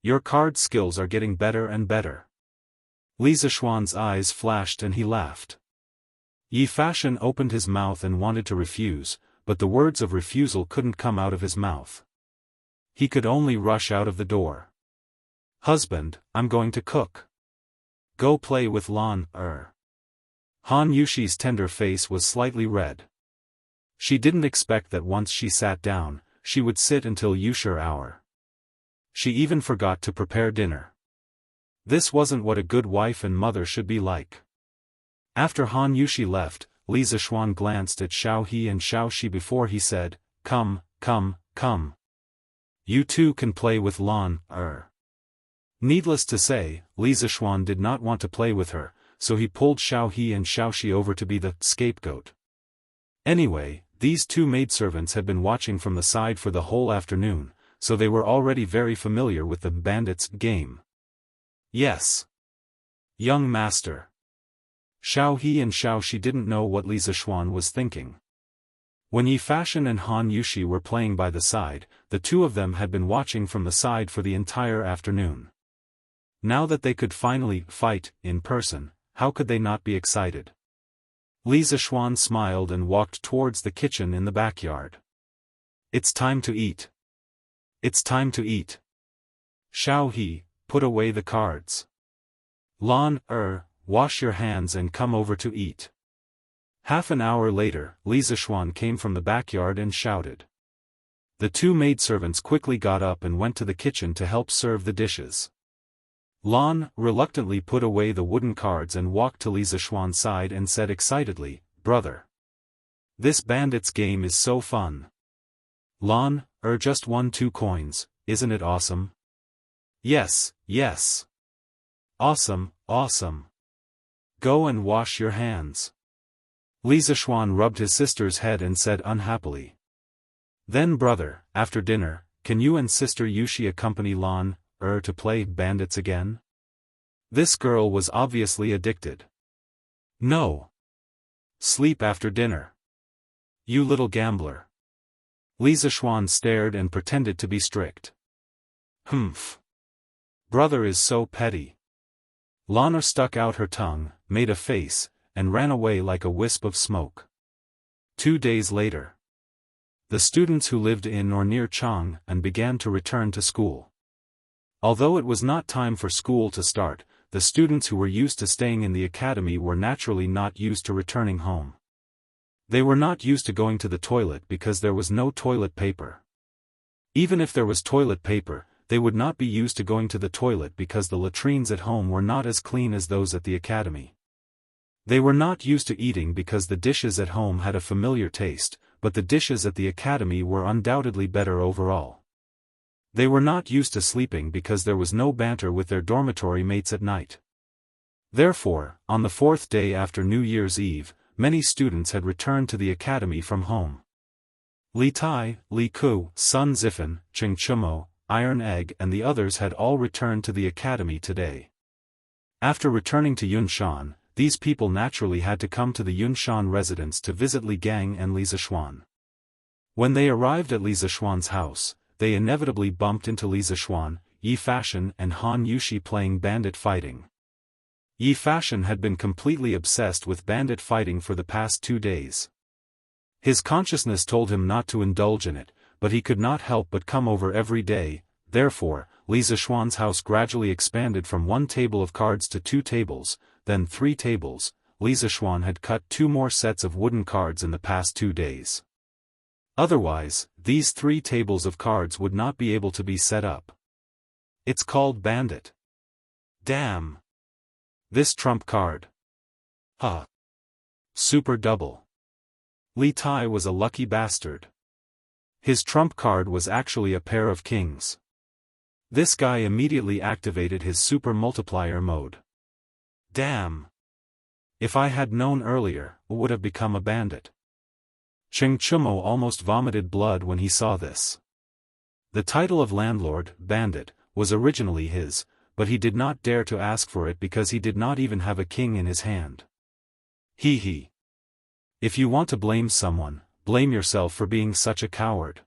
Your card skills are getting better and better. Li Zishuan's eyes flashed and he laughed. Yi Fashion opened his mouth and wanted to refuse, but the words of refusal couldn't come out of his mouth. He could only rush out of the door. Husband, I'm going to cook. Go play with Lon. Han Yushi's tender face was slightly red. She didn't expect that once she sat down, she would sit until Yushir hour. She even forgot to prepare dinner. This wasn't what a good wife and mother should be like. After Han Yushi left, Li Zishuan glanced at Xiao He and Xiao Shi before he said, "Come, come, come. You two can play with Lan, Needless to say, Li Zishuan did not want to play with her, so he pulled Xiao He and Xiao Shi over to be the scapegoat. Anyway, these two maidservants had been watching from the side for the whole afternoon, so they were already very familiar with the bandits' game. Yes. Young master. Xiao He and Xiao Shi didn't know what Li Zishuan was thinking. When Yi Fashion and Han Yushi were playing by the side, the two of them had been watching from the side for the entire afternoon. Now that they could finally fight in person, how could they not be excited? Li Zishuan smiled and walked towards the kitchen in the backyard. It's time to eat. It's time to eat. Xiao He, put away the cards. Lan, wash your hands and come over to eat. Half an hour later, Li Zishuan came from the backyard and shouted. The two maidservants quickly got up and went to the kitchen to help serve the dishes. Lan reluctantly put away the wooden cards and walked to Li Zishuan's side and said excitedly, "Brother. This bandits game is so fun. Lan, just won 2 coins, isn't it awesome?" "Yes, yes. Awesome, awesome. Go and wash your hands." Li Zishuan rubbed his sister's head and said unhappily. "Then brother, after dinner, can you and sister Yushi accompany Lan, to play bandits again?" This girl was obviously addicted. "No. Sleep after dinner. You little gambler." Li Zishuan stared and pretended to be strict. "Humph. Brother is so petty." Lana stuck out her tongue, made a face, and ran away like a wisp of smoke. 2 days later. The students who lived in or near Chang'an began to return to school. Although it was not time for school to start, the students who were used to staying in the academy were naturally not used to returning home. They were not used to going to the toilet because there was no toilet paper. Even if there was toilet paper, they would not be used to going to the toilet because the latrines at home were not as clean as those at the academy. They were not used to eating because the dishes at home had a familiar taste, but the dishes at the academy were undoubtedly better overall. They were not used to sleeping because there was no banter with their dormitory mates at night. Therefore, on the 4th day after New Year's Eve, many students had returned to the academy from home. Li Tai, Li Ku, Sun Zifan, Cheng Chumo, Iron Egg and the others had all returned to the academy today. After returning to Yunshan, these people naturally had to come to the Yunshan residence to visit Li Gang and Li Zishuan. When they arrived at Li Zishuan's house, they inevitably bumped into Li Zishuan, Yi Fashion and Han Yushi playing bandit fighting. Yi Fashion had been completely obsessed with bandit fighting for the past 2 days. His consciousness told him not to indulge in it, but he could not help but come over every day. Therefore, Li Zishuan's house gradually expanded from 1 table of cards to 2 tables, then 3 tables. Li Zishuan had cut 2 more sets of wooden cards in the past 2 days. Otherwise, these 3 tables of cards would not be able to be set up. It's called bandit. Damn. This trump card. Huh. Super double. Li Tai was a lucky bastard. His trump card was actually a pair of kings. This guy immediately activated his super multiplier mode. Damn. If I had known earlier, I would have become a bandit. Cheng Chumo almost vomited blood when he saw this. The title of landlord, bandit, was originally his, but he did not dare to ask for it because he did not even have a king in his hand. Hee hee. If you want to blame someone, blame yourself for being such a coward.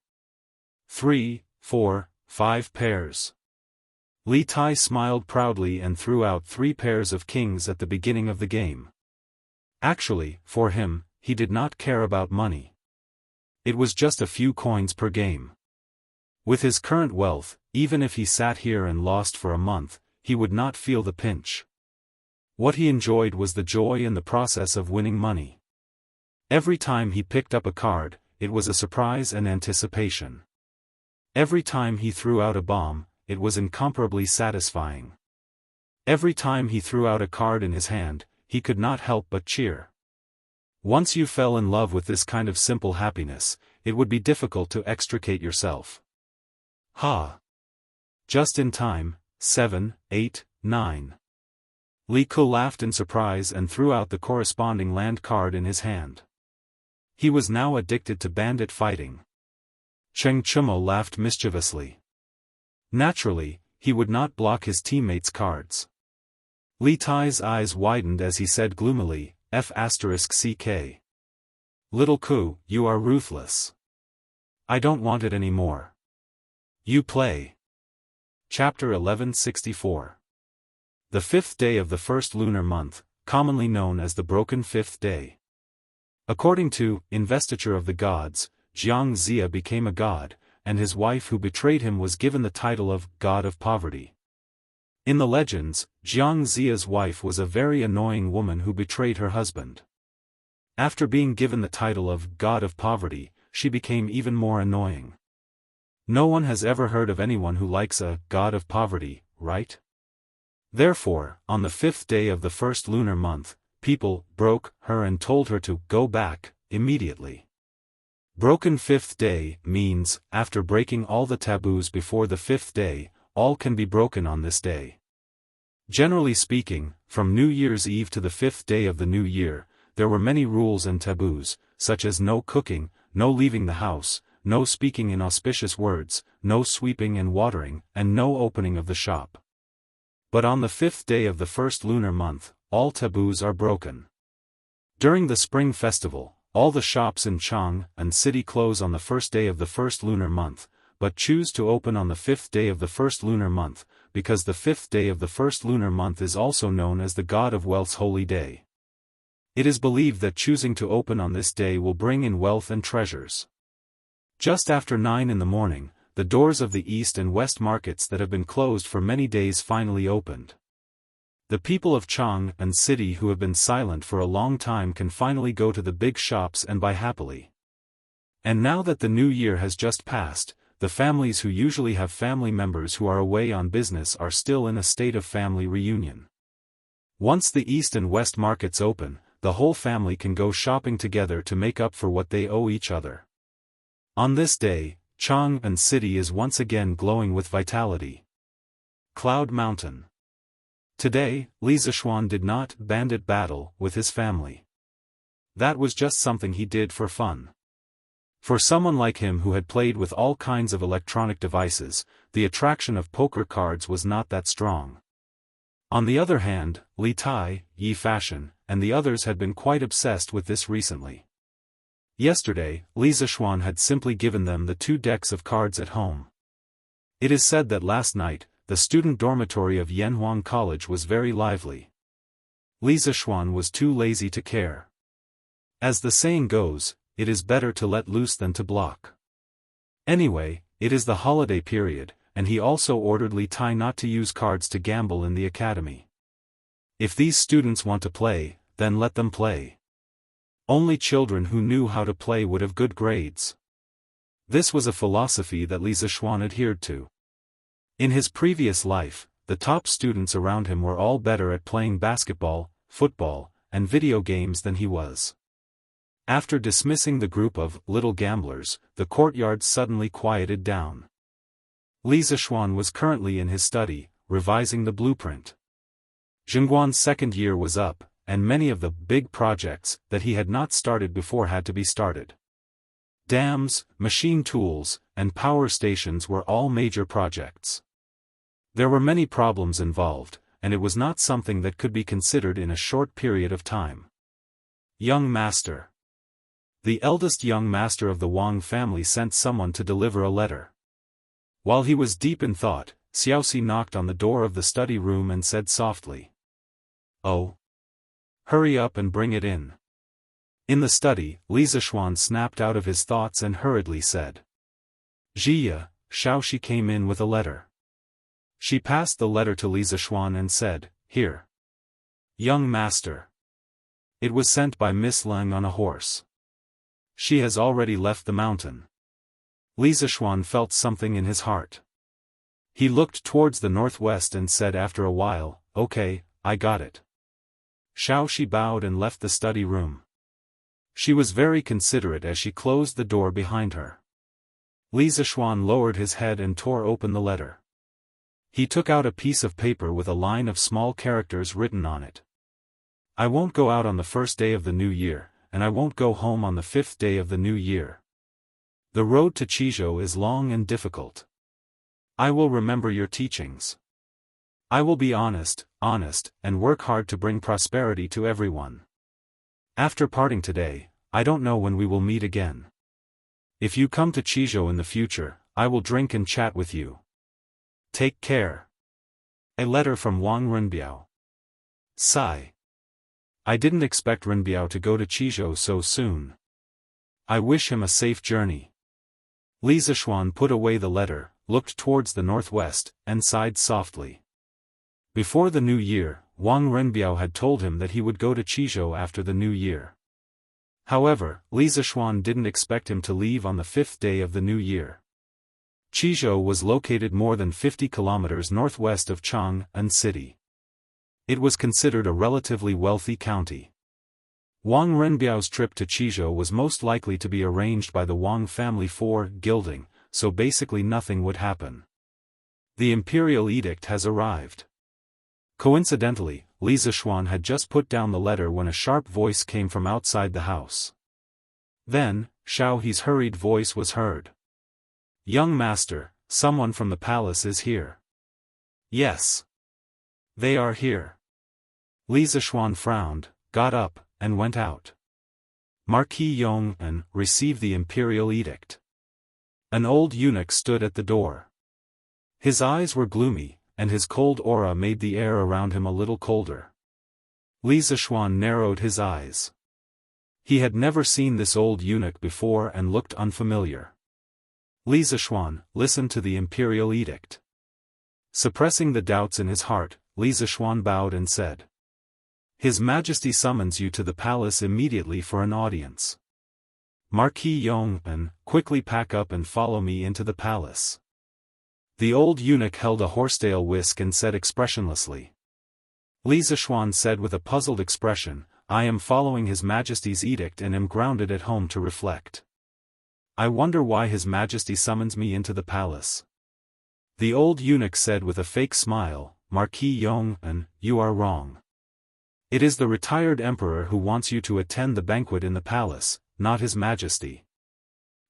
3, 4, 5 pairs. Li Tai smiled proudly and threw out 3 pairs of kings at the beginning of the game. Actually, for him, he did not care about money. It was just a few coins per game. With his current wealth, even if he sat here and lost for a month, he would not feel the pinch. What he enjoyed was the joy in the process of winning money. Every time he picked up a card, it was a surprise and anticipation. Every time he threw out a bomb, it was incomparably satisfying. Every time he threw out a card in his hand, he could not help but cheer. Once you fell in love with this kind of simple happiness, it would be difficult to extricate yourself. Ha! Just in time, 7, 8, 9. Li Ke laughed in surprise and threw out the corresponding land card in his hand. He was now addicted to bandit fighting. Cheng Chumo laughed mischievously. Naturally, he would not block his teammates' cards. Li Tai's eyes widened as he said gloomily, F***ck. Little Ku, you are ruthless. I don't want it anymore. You play. Chapter 1164. The fifth day of the first lunar month, commonly known as the Broken Fifth Day. According to Investiture of the Gods, Jianghu became a god, and his wife who betrayed him was given the title of God of Poverty. In the legends, Jianghu's wife was a very annoying woman who betrayed her husband. After being given the title of God of Poverty, she became even more annoying. No one has ever heard of anyone who likes a God of Poverty, right? Therefore, on the fifth day of the first lunar month, people broke her and told her to go back immediately. Broken Fifth Day means, after breaking all the taboos before the fifth day, all can be broken on this day. Generally speaking, from New Year's Eve to the fifth day of the new year, there were many rules and taboos, such as no cooking, no leaving the house, no speaking inauspicious words, no sweeping and watering, and no opening of the shop. But on the fifth day of the first lunar month, all taboos are broken. During the Spring Festival, all the shops in Chang and city close on the first day of the first lunar month, but choose to open on the fifth day of the first lunar month, because the fifth day of the first lunar month is also known as the God of Wealth's holy day. It is believed that choosing to open on this day will bring in wealth and treasures. Just after 9 in the morning, the doors of the east and west markets that have been closed for many days finally opened. The people of Chang and city who have been silent for a long time can finally go to the big shops and buy happily. And now that the new year has just passed, the families who usually have family members who are away on business are still in a state of family reunion. Once the east and west markets open, the whole family can go shopping together to make up for what they owe each other. On this day, Chang and city is once again glowing with vitality. Cloud Mountain. Today, Li Zishuan did not bandit battle with his family. That was just something he did for fun. For someone like him who had played with all kinds of electronic devices, the attraction of poker cards was not that strong. On the other hand, Li Tai, Yi Fashion, and the others had been quite obsessed with this recently. Yesterday, Li Zishuan had simply given them the 2 decks of cards at home. It is said that last night, the student dormitory of Yanhuang College was very lively. Li Zishuan was too lazy to care. As the saying goes, it is better to let loose than to block. Anyway, it is the holiday period, and he also ordered Li Tai not to use cards to gamble in the academy. If these students want to play, then let them play. Only children who knew how to play would have good grades. This was a philosophy that Li Zishuan adhered to. In his previous life, the top students around him were all better at playing basketball, football, and video games than he was. After dismissing the group of little gamblers, the courtyard suddenly quieted down. Li Zishuan was currently in his study, revising the blueprint. Zhengguan's second year was up, and many of the big projects that he had not started before had to be started. Dams, machine tools, and power stations were all major projects. There were many problems involved, and it was not something that could be considered in a short period of time. Young Master. The eldest young master of the Wang family sent someone to deliver a letter. While he was deep in thought, Xiaoxi knocked on the door of the study room and said softly, "Oh. Hurry up and bring it in." In the study, Li Zishuan snapped out of his thoughts and hurriedly said, "Jia." Xiaoxi came in with a letter. She passed the letter to Li Zishuan and said, "Here. Young master. It was sent by Miss Leng on a horse. She has already left the mountain." Li Zishuan felt something in his heart. He looked towards the northwest and said after a while, "Okay, I got it." Xiaoxi bowed and left the study room. She was very considerate as she closed the door behind her. Li Zishuan lowered his head and tore open the letter. He took out a piece of paper with a line of small characters written on it. I won't go out on the first day of the new year, and I won't go home on the 5th day of the new year. The road to Qizhou is long and difficult. I will remember your teachings. I will be honest, and work hard to bring prosperity to everyone. After parting today, I don't know when we will meet again. If you come to Qizhou in the future, I will drink and chat with you. Take care. A letter from Wang Renbiao. Sigh. I didn't expect Renbiao to go to Qizhou so soon. I wish him a safe journey. Li Zishuan put away the letter, looked towards the northwest, and sighed softly. Before the new year, Wang Renbiao had told him that he would go to Qizhou after the new year. However, Li Zishuan didn't expect him to leave on the 5th day of the new year. Qizhou was located more than 50 kilometers northwest of Chang'an City. It was considered a relatively wealthy county. Wang Renbiao's trip to Qizhou was most likely to be arranged by the Wang family for gilding, so basically nothing would happen. The imperial edict has arrived. Coincidentally, Li Zishuan had just put down the letter when a sharp voice came from outside the house. Then, Xiao He's hurried voice was heard. Young master, someone from the palace is here. Yes. They are here. Li Zishuan frowned, got up, and went out. Marquis Yong'an received the imperial edict. An old eunuch stood at the door. His eyes were gloomy, and his cold aura made the air around him a little colder. Li Zishuan narrowed his eyes. He had never seen this old eunuch before and looked unfamiliar. Li Zishuan, listen to the imperial edict. Suppressing the doubts in his heart, Li Zishuan bowed and said. His Majesty summons you to the palace immediately for an audience. Marquis Yong'an, quickly pack up and follow me into the palace. The old eunuch held a horsetail whisk and said expressionlessly. Li Zishuan said with a puzzled expression, I am following His Majesty's edict and am grounded at home to reflect. I wonder why His Majesty summons me into the palace. The old eunuch said with a fake smile, Marquis Yong'an, you are wrong. It is the retired emperor who wants you to attend the banquet in the palace, not His Majesty.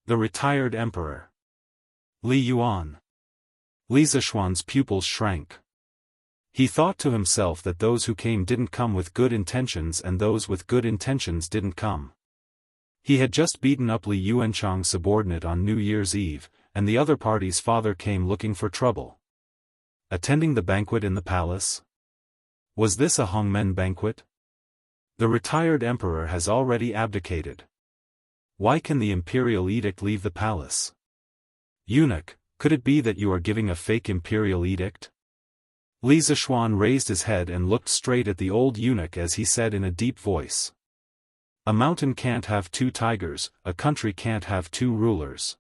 The retired emperor. Li Yuan. Li Zishuan's pupils shrank. He thought to himself that those who came didn't come with good intentions and those with good intentions didn't come. He had just beaten up Li Yuanchang's subordinate on New Year's Eve, and the other party's father came looking for trouble. Attending the banquet in the palace? Was this a Hongmen banquet? The retired emperor has already abdicated. Why can the imperial edict leave the palace? Eunuch, could it be that you are giving a fake imperial edict? Li Zishuan raised his head and looked straight at the old eunuch as he said in a deep voice. A mountain can't have two tigers, a country can't have two rulers.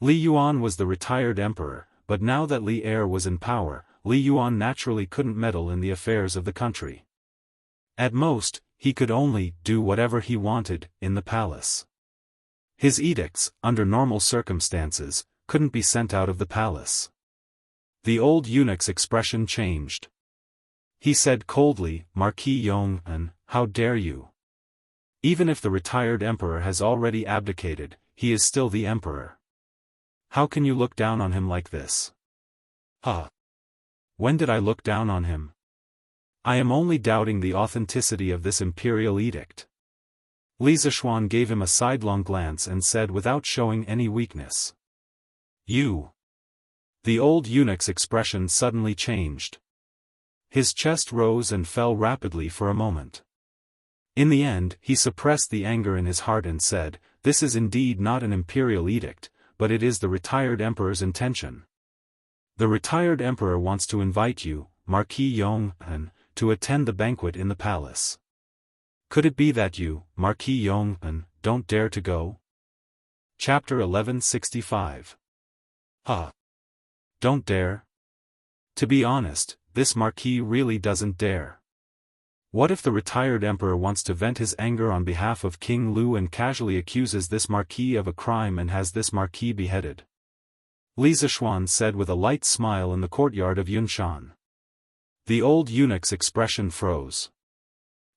Li Yuan was the retired emperor, but now that Li Er was in power, Li Yuan naturally couldn't meddle in the affairs of the country. At most, he could only do whatever he wanted in the palace. His edicts, under normal circumstances, couldn't be sent out of the palace. The old eunuch's expression changed. He said coldly, Marquis Yong'an, how dare you? Even if the retired emperor has already abdicated, he is still the emperor. How can you look down on him like this? Huh? When did I look down on him? I am only doubting the authenticity of this imperial edict. Li Zishuan gave him a sidelong glance and said without showing any weakness. You. The old eunuch's expression suddenly changed. His chest rose and fell rapidly for a moment. In the end, he suppressed the anger in his heart and said, this is indeed not an imperial edict, but it is the retired emperor's intention. The retired emperor wants to invite you, Marquis Yong'an, to attend the banquet in the palace. Could it be that you, Marquis Yong'an, don't dare to go? Chapter 1165. Huh? Don't dare? To be honest, this Marquis really doesn't dare. What if the retired emperor wants to vent his anger on behalf of King Lu and casually accuses this marquis of a crime and has this marquis beheaded? Li Zishuan said with a light smile in the courtyard of Yunshan. The old eunuch's expression froze.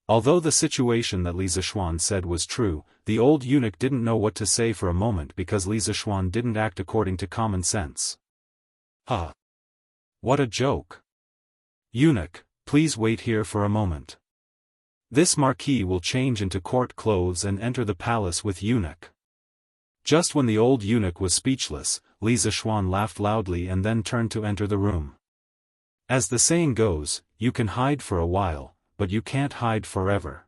Although the situation that Li Zishuan said was true, the old eunuch didn't know what to say for a moment because Li Zishuan didn't act according to common sense. Huh. What a joke. Eunuch, please wait here for a moment. This marquis will change into court clothes and enter the palace with eunuch. Just when the old eunuch was speechless, Li Zishuan laughed loudly and then turned to enter the room. As the saying goes, you can hide for a while, but you can't hide forever.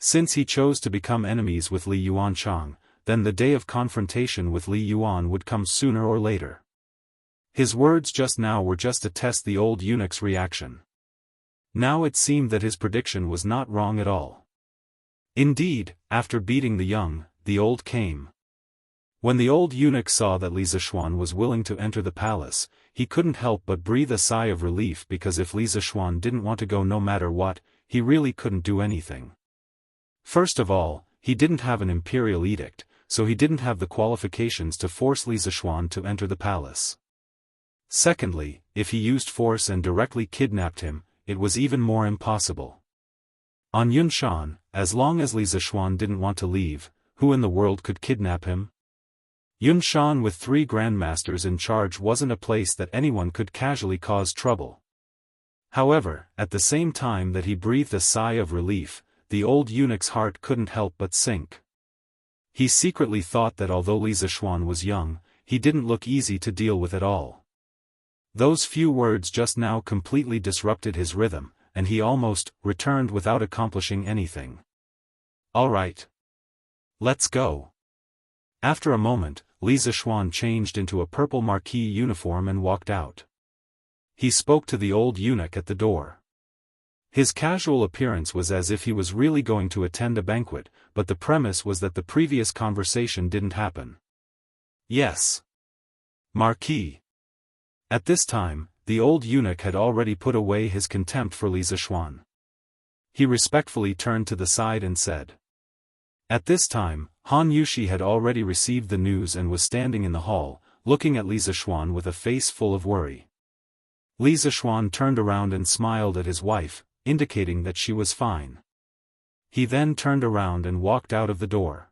Since he chose to become enemies with Li Yuanchang, then the day of confrontation with Li Yuan would come sooner or later. His words just now were just to test the old eunuch's reaction. Now it seemed that his prediction was not wrong at all. Indeed, after beating the young, the old came. When the old eunuch saw that Li Zishuan was willing to enter the palace, he couldn't help but breathe a sigh of relief because if Li Zishuan didn't want to go no matter what, he really couldn't do anything. First of all, he didn't have an imperial edict, so he didn't have the qualifications to force Li Zishuan to enter the palace. Secondly, if he used force and directly kidnapped him, it was even more impossible. On Yunshan, as long as Li Zishuan didn't want to leave, who in the world could kidnap him? Yunshan with 3 grandmasters in charge wasn't a place that anyone could casually cause trouble. However, at the same time that he breathed a sigh of relief, the old eunuch's heart couldn't help but sink. He secretly thought that although Li Zishuan was young, he didn't look easy to deal with at all. Those few words just now completely disrupted his rhythm, and he almost returned without accomplishing anything. All right. Let's go. After a moment, Li Zishuan changed into a purple marquis uniform and walked out. He spoke to the old eunuch at the door. His casual appearance was as if he was really going to attend a banquet, but the premise was that the previous conversation didn't happen. Yes. Marquis. At this time, the old eunuch had already put away his contempt for Li Zishuan. He respectfully turned to the side and said. At this time, Han Yushi had already received the news and was standing in the hall, looking at Li Zishuan with a face full of worry. Li Zishuan turned around and smiled at his wife, indicating that she was fine. He then turned around and walked out of the door.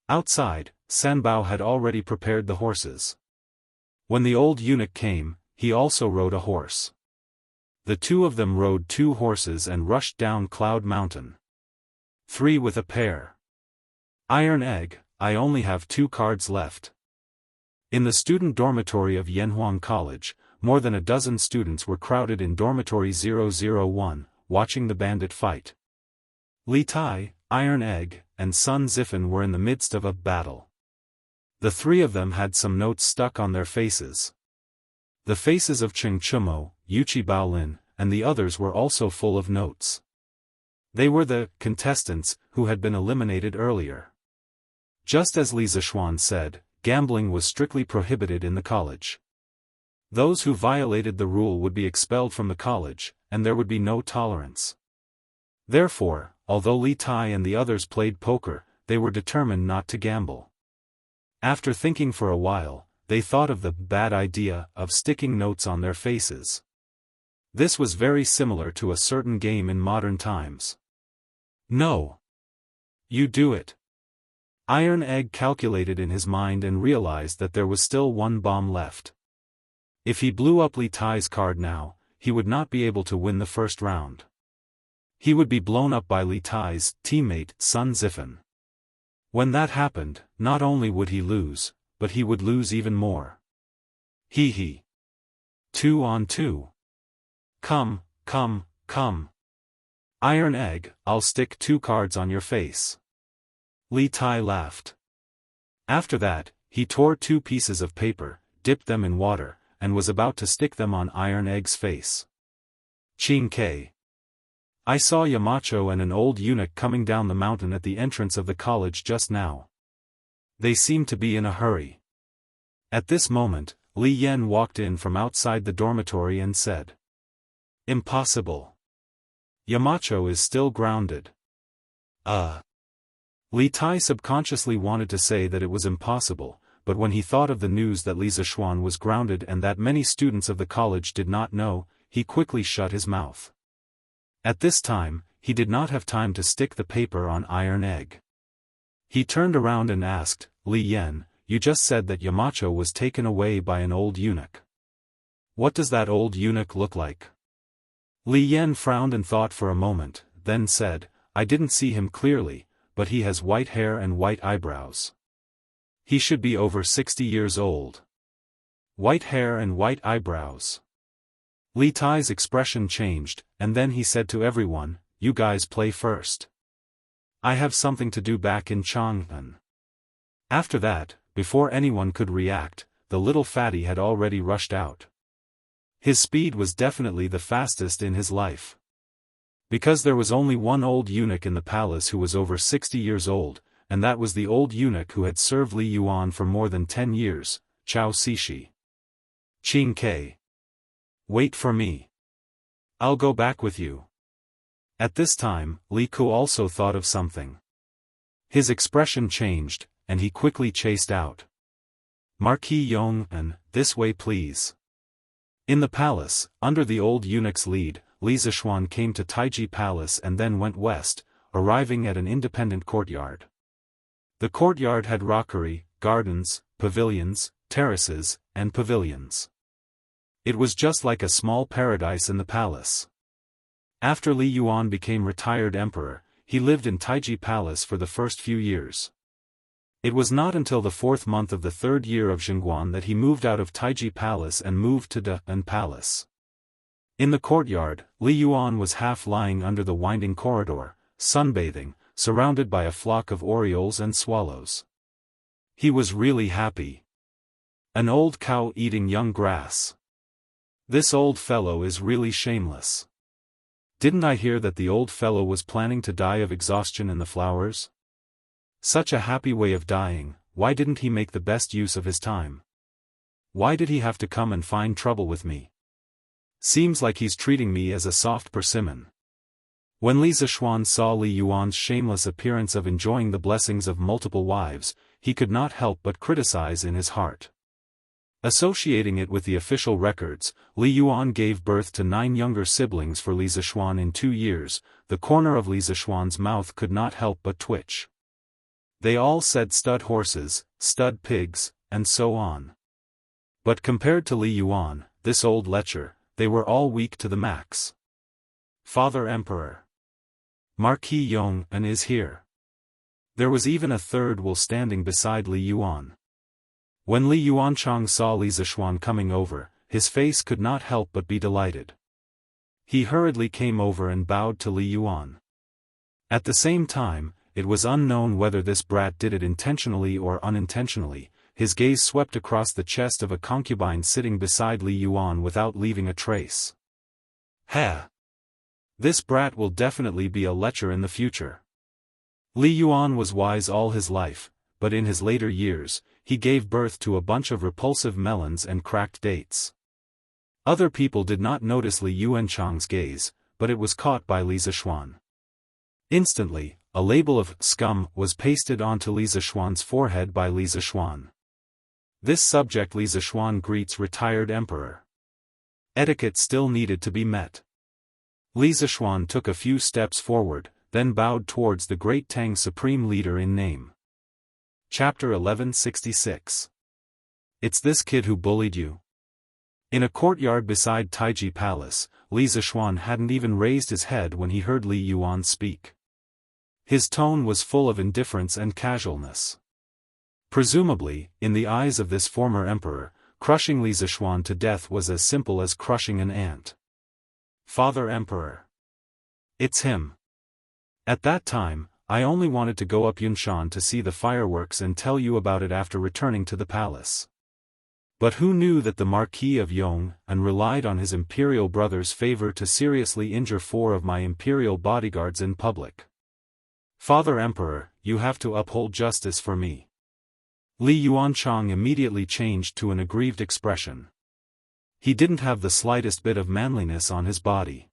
Outside, Sanbao had already prepared the horses. When the old eunuch came, he also rode a horse. The two of them rode 2 horses and rushed down Cloud Mountain. 3 with a pair. Iron Egg, I only have 2 cards left. In the student dormitory of Yanhuang College, more than a dozen students were crowded in dormitory 001, watching the bandit fight. Li Tai, Iron Egg, and Sun Zifan were in the midst of a battle. The 3 of them had some notes stuck on their faces. The faces of Cheng Chumo, Yuchi Baolin, and the others were also full of notes. They were the contestants who had been eliminated earlier. Just as Li Zishuan said, gambling was strictly prohibited in the college. Those who violated the rule would be expelled from the college, and there would be no tolerance. Therefore, although Li Tai and the others played poker, they were determined not to gamble. After thinking for a while, they thought of the bad idea of sticking notes on their faces. This was very similar to a certain game in modern times. No. You do it. Iron Egg calculated in his mind and realized that there was still 1 bomb left. If he blew up Li Tai's card now, he would not be able to win the first round. He would be blown up by Li Tai's teammate Sun Zifan. When that happened, not only would he lose, but he would lose even more. Hee hee. 2 on 2. Come, come, come. Iron Egg, I'll stick 2 cards on your face. Li Tai laughed. After that, he tore 2 pieces of paper, dipped them in water, and was about to stick them on Iron Egg's face. Ching Kei. I saw Yamacho and an old eunuch coming down the mountain at the entrance of the college just now. They seemed to be in a hurry. At this moment, Li Yen walked in from outside the dormitory and said. Impossible. Yamacho is still grounded. Li Tai subconsciously wanted to say that it was impossible, but when he thought of the news that Li Zishuan was grounded and that many students of the college did not know, he quickly shut his mouth. At this time, he did not have time to stick the paper on iron egg. He turned around and asked, Li Yan, you just said that Yamacho was taken away by an old eunuch. What does that old eunuch look like? Li Yan frowned and thought for a moment, then said, I didn't see him clearly, but he has white hair and white eyebrows. He should be over 60 years old. White hair and white eyebrows. Li Tai's expression changed, and then he said to everyone, you guys play first. I have something to do back in Chang'an. After that, before anyone could react, the little fatty had already rushed out. His speed was definitely the fastest in his life. Because there was only one old eunuch in the palace who was over 60 years old, and that was the old eunuch who had served Li Yuan for more than 10 years, Chao Sishi. Qing Ke. Wait for me. I'll go back with you. At this time, Li Ku also thought of something. His expression changed, and he quickly chased out. Marquis Yong, and this way please. In the palace, under the old eunuch's lead, Li Zishuan came to Taiji Palace and then went west, arriving at an independent courtyard. The courtyard had rockery, gardens, pavilions, terraces, and pavilions. It was just like a small paradise in the palace. After Li Yuan became retired emperor, he lived in Taiji Palace for the first few years. It was not until the 4th month of the 3rd year of Zhengguan that he moved out of Taiji Palace and moved to Daoist Palace. In the courtyard, Li Yuan was half lying under the winding corridor, sunbathing, surrounded by a flock of orioles and swallows. He was really happy. An old cow eating young grass. This old fellow is really shameless. Didn't I hear that the old fellow was planning to die of exhaustion in the flowers? Such a happy way of dying, why didn't he make the best use of his time? Why did he have to come and find trouble with me? Seems like he's treating me as a soft persimmon. When Li Zishuan saw Li Yuan's shameless appearance of enjoying the blessings of multiple wives, he could not help but criticize in his heart. Associating it with the official records, Li Yuan gave birth to 9 younger siblings for Li Zishuan in 2 years. The corner of Li Zishuan's mouth could not help but twitch. They all said stud horses, stud pigs, and so on. But compared to Li Yuan, this old lecher, they were all weak to the max. Father Emperor. Marquis Yong is here. There was even a third Will standing beside Li Yuan. When Li Yuanchang saw Li Zishuan coming over, his face could not help but be delighted. He hurriedly came over and bowed to Li Yuan. At the same time, it was unknown whether this brat did it intentionally or unintentionally. His gaze swept across the chest of a concubine sitting beside Li Yuan without leaving a trace. Ha! This brat will definitely be a lecher in the future. Li Yuan was wise all his life, but in his later years, he gave birth to a bunch of repulsive melons and cracked dates. Other people did not notice Li Yuanchang's gaze, but it was caught by Li Zishuan. Instantly, a label of scum was pasted onto Li Zishuan's forehead by Li Zishuan. This subject Li Zishuan greets retired emperor. Etiquette still needed to be met. Li Zishuan took a few steps forward, then bowed towards the great Tang supreme leader in name. Chapter 1166. It's this kid who bullied you? In a courtyard beside Taiji Palace, Li Zishuan hadn't even raised his head when he heard Li Yuan speak. His tone was full of indifference and casualness. Presumably, in the eyes of this former emperor, crushing Li Zishuan to death was as simple as crushing an ant. Father Emperor. It's him. At that time, I only wanted to go up Yunshan to see the fireworks and tell you about it after returning to the palace. But who knew that the Marquis of Yong relied on his imperial brother's favor to seriously injure 4 of my imperial bodyguards in public. Father Emperor, you have to uphold justice for me. Li Yuanchang immediately changed to an aggrieved expression. He didn't have the slightest bit of manliness on his body.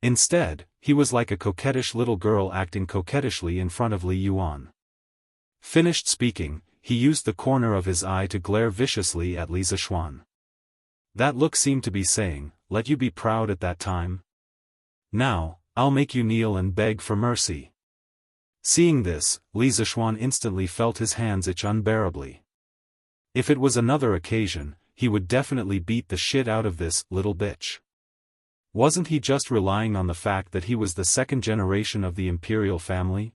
Instead, he was like a coquettish little girl acting coquettishly in front of Li Yuan. Finished speaking, he used the corner of his eye to glare viciously at Li Zishuan. That look seemed to be saying, "Let you be proud at that time? Now, I'll make you kneel and beg for mercy." Seeing this, Li Zishuan instantly felt his hands itch unbearably. If it was another occasion, he would definitely beat the shit out of this little bitch. Wasn't he just relying on the fact that he was the second generation of the imperial family?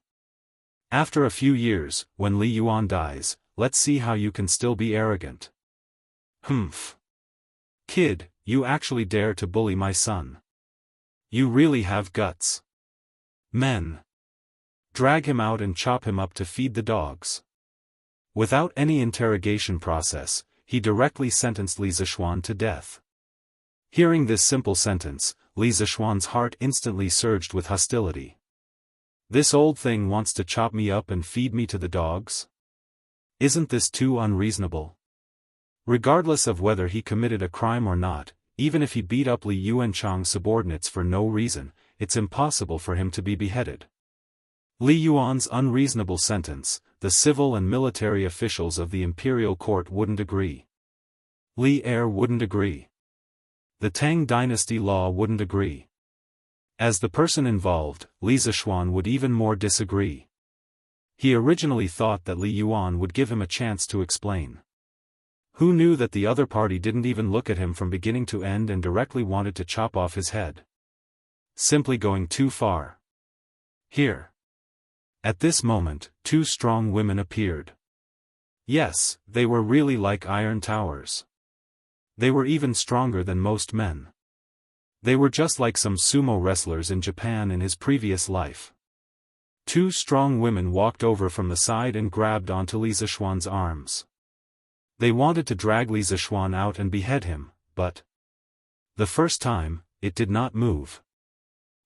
After a few years, when Li Yuan dies, let's see how you can still be arrogant. Humph. Kid, you actually dare to bully my son. You really have guts. Men. Drag him out and chop him up to feed the dogs. Without any interrogation process, he directly sentenced Li Zishuan to death. Hearing this simple sentence, Li Zishuan's heart instantly surged with hostility. This old thing wants to chop me up and feed me to the dogs? Isn't this too unreasonable? Regardless of whether he committed a crime or not, even if he beat up Li Yuanchang's subordinates for no reason, it's impossible for him to be beheaded. Li Yuan's unreasonable sentence, the civil and military officials of the imperial court wouldn't agree. Li Heir wouldn't agree. The Tang dynasty law wouldn't agree. As the person involved, Li Zishuan would even more disagree. He originally thought that Li Yuan would give him a chance to explain. Who knew that the other party didn't even look at him from beginning to end and directly wanted to chop off his head? Simply going too far. Here. At this moment, two strong women appeared. Yes, they were really like iron towers. They were even stronger than most men. They were just like some sumo wrestlers in Japan in his previous life. Two strong women walked over from the side and grabbed onto Li Zishuan's arms. They wanted to drag Li Zishuan out and behead him, but the first time, it did not move.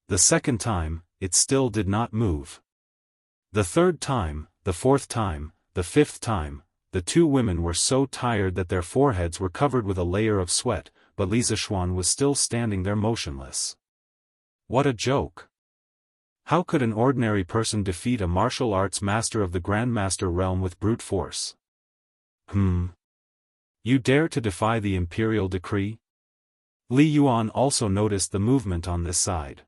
The second time, it still did not move. The third time, the fourth time, the fifth time, the two women were so tired that their foreheads were covered with a layer of sweat, but Li Zishuan was still standing there motionless. What a joke! How could an ordinary person defeat a martial arts master of the Grandmaster realm with brute force? You dare to defy the imperial decree? Li Yuan also noticed the movement on this side.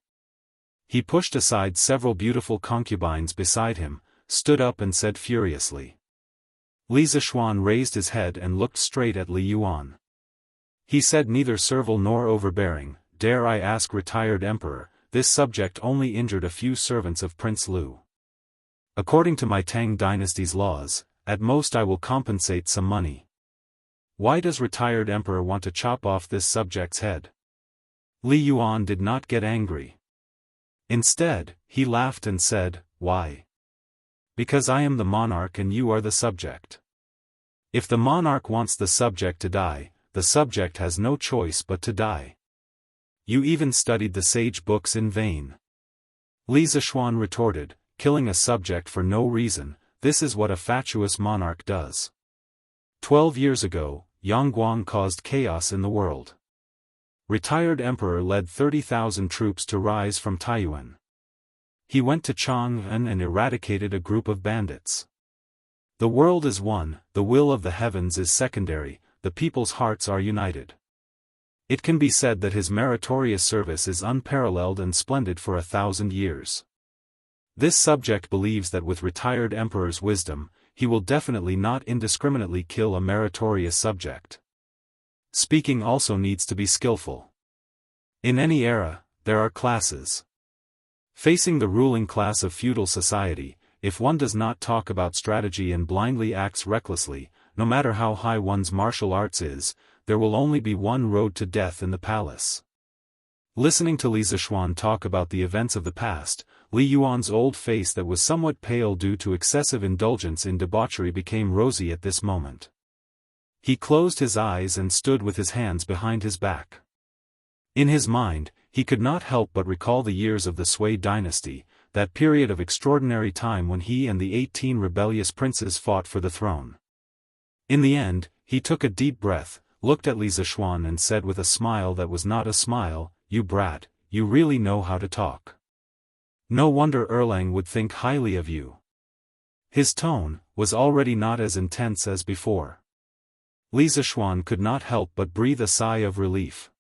He pushed aside several beautiful concubines beside him, stood up and said furiously. Li Zishuan raised his head and looked straight at Li Yuan. He said, neither servile nor overbearing, dare I ask, retired emperor, this subject only injured a few servants of Prince Lu. According to my Tang dynasty's laws, at most I will compensate some money. Why does retired emperor want to chop off this subject's head? Li Yuan did not get angry. Instead, he laughed and said, why? Because I am the monarch and you are the subject. If the monarch wants the subject to die, the subject has no choice but to die. You even studied the sage books in vain. Li Zishuan retorted, killing a subject for no reason, this is what a fatuous monarch does. 12 years ago, Yangguang caused chaos in the world. Retired emperor led 30,000 troops to rise from Taiyuan. He went to Chang'an and eradicated a group of bandits. The world is one, the will of the heavens is secondary, the people's hearts are united. It can be said that his meritorious service is unparalleled and splendid for 1,000 years. This subject believes that with retired emperor's wisdom, he will definitely not indiscriminately kill a meritorious subject. Speaking also needs to be skillful. In any era, there are classes. Facing the ruling class of feudal society, if one does not talk about strategy and blindly acts recklessly, no matter how high one's martial arts is, there will only be one road to death in the palace. Listening to Li Zishuan talk about the events of the past, Li Yuan's old face that was somewhat pale due to excessive indulgence in debauchery became rosy at this moment. He closed his eyes and stood with his hands behind his back. In his mind, he could not help but recall the years of the Sui dynasty, that period of extraordinary time when he and the 18 rebellious princes fought for the throne. In the end, he took a deep breath, looked at Li Zishuan and said with a smile that was not a smile, "You brat, you really know how to talk. No wonder Erlang would think highly of you. His tone was already not as intense as before. Li Zishuan could not help but breathe a sigh of relief.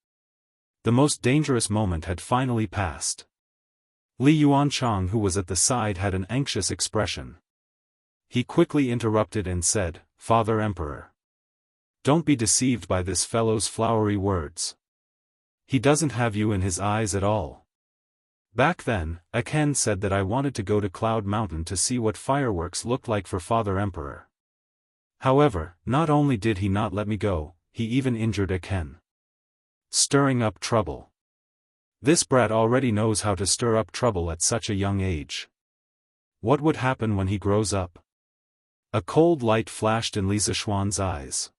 The most dangerous moment had finally passed. Li Yuanchang, who was at the side, had an anxious expression. He quickly interrupted and said, "Father Emperor, don't be deceived by this fellow's flowery words. He doesn't have you in his eyes at all. Back then, Aken said that I wanted to go to Cloud Mountain to see what fireworks looked like for Father Emperor. However, not only did he not let me go, he even injured Aken. Stirring up trouble. This brat already knows how to stir up trouble at such a young age. What would happen when he grows up?" A cold light flashed in Li Zishuan's eyes.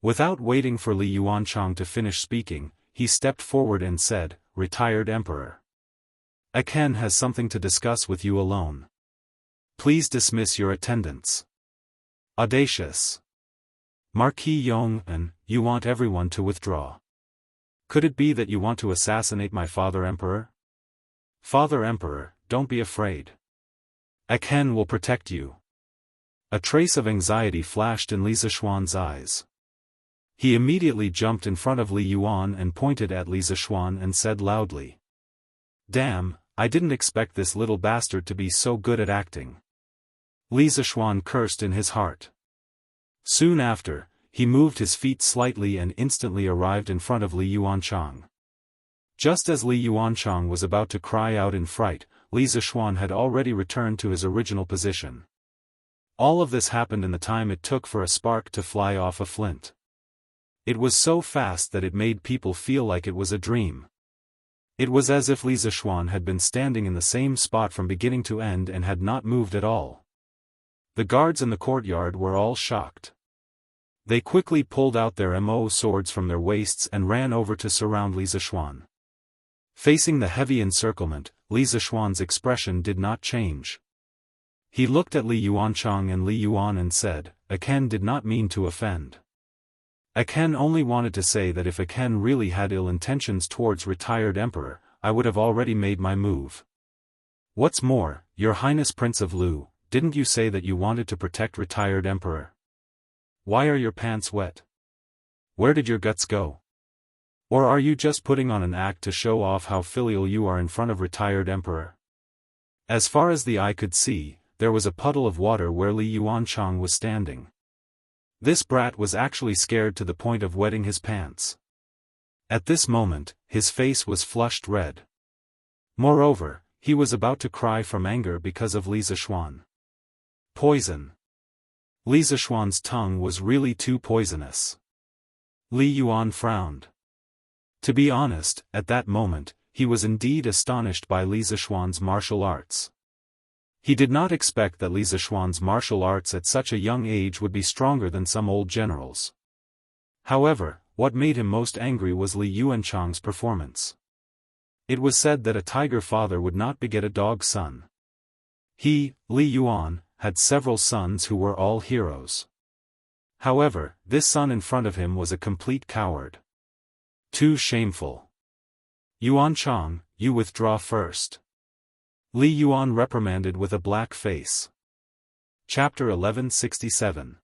Without waiting for Li Yuanchang to finish speaking, he stepped forward and said, "Retired Emperor. Aken has something to discuss with you alone. Please dismiss your attendants." Audacious. Marquis Yong, and you want everyone to withdraw. Could it be that you want to assassinate my Father Emperor? Father Emperor, don't be afraid. Aken will protect you. A trace of anxiety flashed in Li Zishuan's eyes. He immediately jumped in front of Li Yuan and pointed at Li Zishuan and said loudly, "Damn, I didn't expect this little bastard to be so good at acting." Li Zishuan cursed in his heart. Soon after, he moved his feet slightly and instantly arrived in front of Li Yuanchang. Just as Li Yuanchang was about to cry out in fright, Li Zishuan had already returned to his original position. All of this happened in the time it took for a spark to fly off a flint. It was so fast that it made people feel like it was a dream. It was as if Li Zishuan had been standing in the same spot from beginning to end and had not moved at all. The guards in the courtyard were all shocked. They quickly pulled out their mo swords from their waists and ran over to surround Li Zishuan. Facing the heavy encirclement, Li Zishuan's expression did not change. He looked at Li Yuanchang and Li Yuan and said, "Aken did not mean to offend. Aken only wanted to say that if Aken really had ill intentions towards retired Emperor, I would have already made my move. What's more, Your Highness Prince of Lu, didn't you say that you wanted to protect retired Emperor? Why are your pants wet? Where did your guts go? Or are you just putting on an act to show off how filial you are in front of retired Emperor?" As far as the eye could see, there was a puddle of water where Li Yuanchang was standing. This brat was actually scared to the point of wetting his pants. At this moment, his face was flushed red. Moreover, he was about to cry from anger because of Li Zishuan. Poison. Li Zishuan's tongue was really too poisonous. Li Yuan frowned. To be honest, at that moment, he was indeed astonished by Li Zishuan's martial arts. He did not expect that Li Zishuan's martial arts at such a young age would be stronger than some old generals. However, what made him most angry was Li Yuanchang's performance. It was said that a tiger father would not beget a dog son. He, Li Yuan, had several sons who were all heroes. However, this son in front of him was a complete coward. Too shameful. Yuanchang, you withdraw first. Li Yuan reprimanded with a black face. Chapter 1167.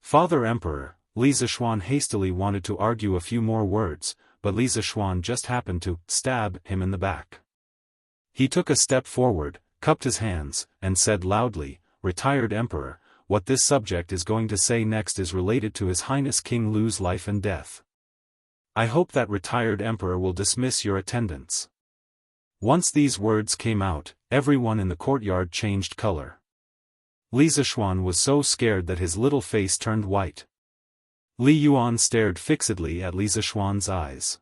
Father Emperor, Li Zishuan hastily wanted to argue a few more words, but Li Zishuan just happened to stab him in the back. He took a step forward, cupped his hands, and said loudly, "Retired Emperor, what this subject is going to say next is related to His Highness King Lu's life and death. I hope that retired Emperor will dismiss your attendants." Once these words came out, everyone in the courtyard changed color. Li Zishuan was so scared that his little face turned white. Li Yuan stared fixedly at Li Zishuan's eyes.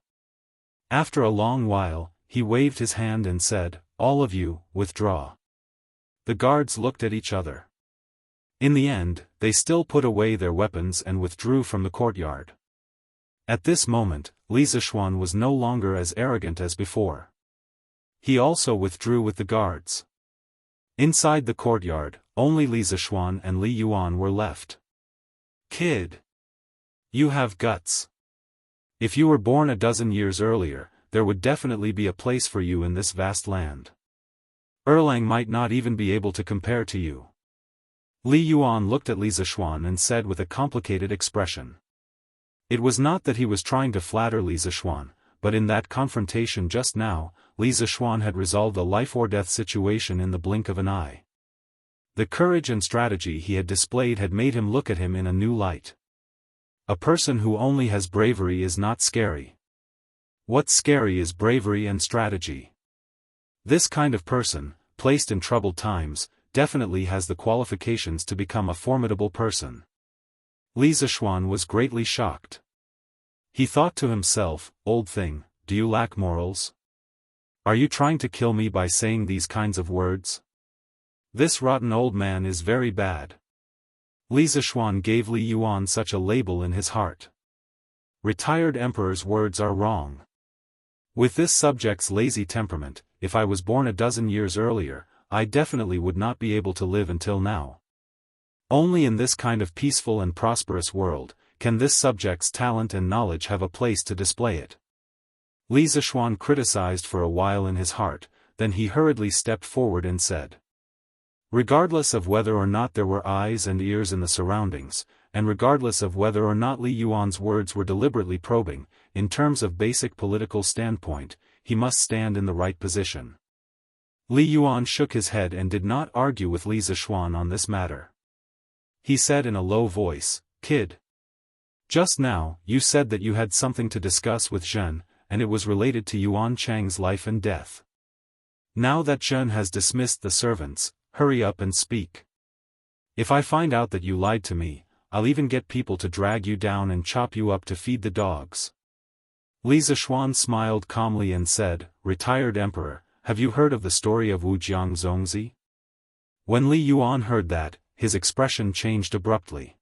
After a long while, he waved his hand and said, "All of you, withdraw." The guards looked at each other. In the end, they still put away their weapons and withdrew from the courtyard. At this moment, Li Zishuan was no longer as arrogant as before. He also withdrew with the guards. Inside the courtyard, only Li Zishuan and Li Yuan were left. "Kid. You have guts. If you were born a dozen years earlier, there would definitely be a place for you in this vast land. Erlang might not even be able to compare to you. Li Yuan looked at Li Zishuan and said with a complicated expression. It was not that he was trying to flatter Li Zishuan, but in that confrontation just now, Li Zishuan had resolved a life-or-death situation in the blink of an eye. The courage and strategy he had displayed had made him look at him in a new light. A person who only has bravery is not scary. What's scary is bravery and strategy. This kind of person, placed in troubled times, definitely has the qualifications to become a formidable person. Li Zishuan was greatly shocked. He thought to himself, "Old thing, do you lack morals? Are you trying to kill me by saying these kinds of words? This rotten old man is very bad." Li Zishuan gave Li Yuan such a label in his heart. Retired emperor's words are wrong. With this subject's lazy temperament, if I was born a dozen years earlier, I definitely would not be able to live until now. Only in this kind of peaceful and prosperous world, can this subject's talent and knowledge have a place to display it. Li Zishuan criticized for a while in his heart, then he hurriedly stepped forward and said. Regardless of whether or not there were eyes and ears in the surroundings, and regardless of whether or not Li Yuan's words were deliberately probing, in terms of basic political standpoint, he must stand in the right position. Li Yuan shook his head and did not argue with Li Zishuan on this matter. He said in a low voice, "Kid. Just now, you said that you had something to discuss with Zhen, and it was related to Yuan Chang's life and death. Now that Zhen has dismissed the servants, hurry up and speak. If I find out that you lied to me, I'll even get people to drag you down and chop you up to feed the dogs." Li Zishuan smiled calmly and said, "Retired emperor, have you heard of the story of Wu Jiangzongzi?" When Li Yuan heard that, his expression changed abruptly.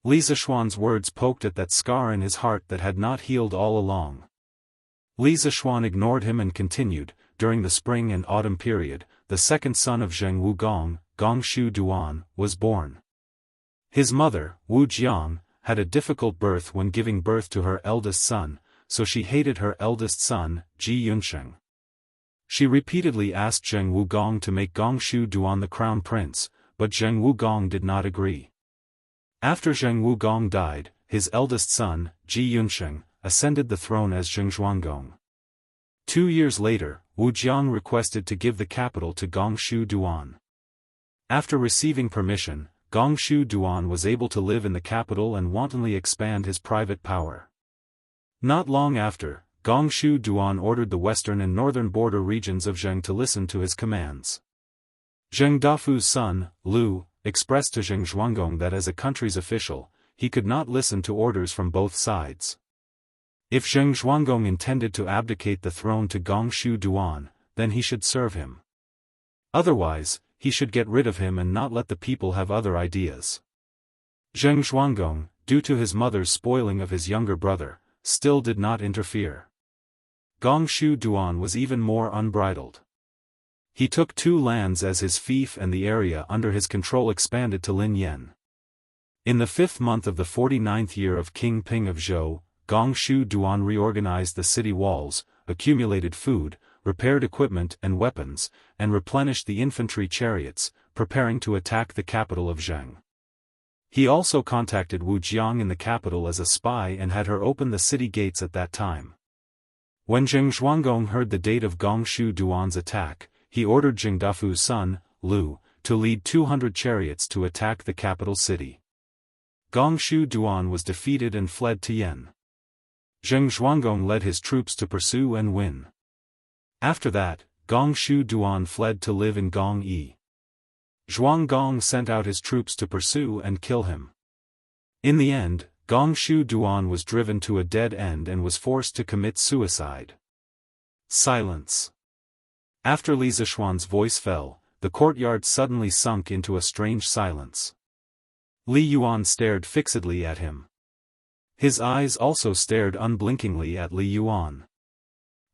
Li Zishuan's words poked at that scar in his heart that had not healed all along. Li Zishuan ignored him and continued, "During the spring and autumn period, the second son of Zheng Wugong, Gongshu Duan, was born. His mother, Wu Jiang, had a difficult birth when giving birth to her eldest son, so she hated her eldest son, Ji Yunsheng. She repeatedly asked Zheng Wugong to make Gongshu Duan the crown prince, but Zheng Wugong did not agree. After Zheng Wugong died, his eldest son, Ji Yunsheng, ascended the throne as Zheng Zhuanggong. 2 years later, Wu Jiang requested to give the capital to Gongshu Duan. After receiving permission, Gongshu Duan was able to live in the capital and wantonly expand his private power. Not long after, Gongshu Duan ordered the western and northern border regions of Zheng to listen to his commands. Zheng Dafu's son, Lu, expressed to Zheng Zhuanggong that as a country's official, he could not listen to orders from both sides. If Zheng Zhuanggong intended to abdicate the throne to Gongshu Duan, then he should serve him. Otherwise, he should get rid of him and not let the people have other ideas. Zheng Zhuanggong, due to his mother's spoiling of his younger brother, still did not interfere. Gongshu Duan was even more unbridled. He took 2 lands as his fief and the area under his control expanded to Lin Yen. In the 5th month of the 49th year of King Ping of Zhou, Gongshu Duan reorganized the city walls, accumulated food, repaired equipment and weapons, and replenished the infantry chariots, preparing to attack the capital of Zheng. He also contacted Wu Jiang in the capital as a spy and had her open the city gates at that time. When Zheng Zhuanggong heard the date of Gongshu Duan's attack, he ordered Zheng Dafu's son, Lu, to lead 200 chariots to attack the capital city. Gongshu Duan was defeated and fled to Yen. Zheng Zhuanggong led his troops to pursue and win. After that, Gongshu Duan fled to live in Gong-yi. Zhuanggong sent out his troops to pursue and kill him. In the end, Gongshu Duan was driven to a dead end and was forced to commit suicide. Silence. After Li Zishuan's voice fell, the courtyard suddenly sunk into a strange silence. Li Yuan stared fixedly at him. His eyes also stared unblinkingly at Li Yuan.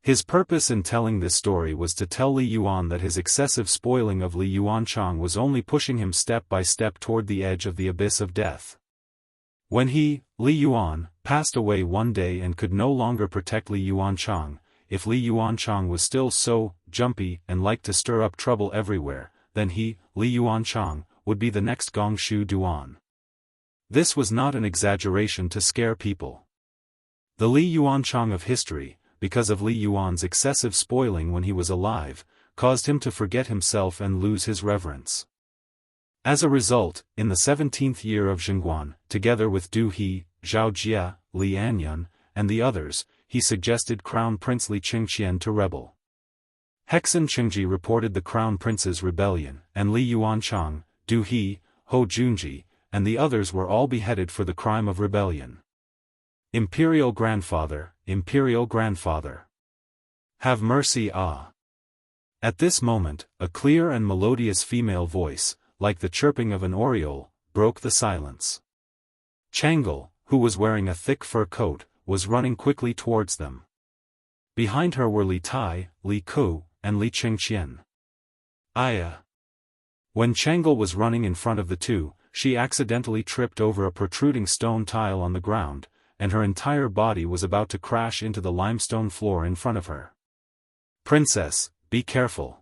His purpose in telling this story was to tell Li Yuan that his excessive spoiling of Li Yuanchang was only pushing him step by step toward the edge of the abyss of death. When he, Li Yuan, passed away one day and could no longer protect Li Yuanchang, if Li Yuanchang was still so jumpy and liked to stir up trouble everywhere, then he, Li Yuanchang, would be the next Gongshu Duan. This was not an exaggeration to scare people. The Li Yuanchang of history, because of Li Yuan's excessive spoiling when he was alive, caused him to forget himself and lose his reverence. As a result, in the 17th year of Zhengguan, together with Du He, Zhao Jia, Li Anyun, and the others, he suggested Crown Prince Li Qingqian to rebel. Hexen Qingji reported the Crown Prince's rebellion, and Li Yuanchang, Du He, Ho Junji, and the others were all beheaded for the crime of rebellion. Imperial grandfather, Imperial grandfather. Have mercy, ah! At this moment, a clear and melodious female voice, like the chirping of an oriole, broke the silence. Changle, who was wearing a thick fur coat, was running quickly towards them. Behind her were Li Tai, Li Ku, and Li Qingqian. Aya! When Changle was running in front of the two, she accidentally tripped over a protruding stone tile on the ground, and her entire body was about to crash into the limestone floor in front of her. Princess, be careful.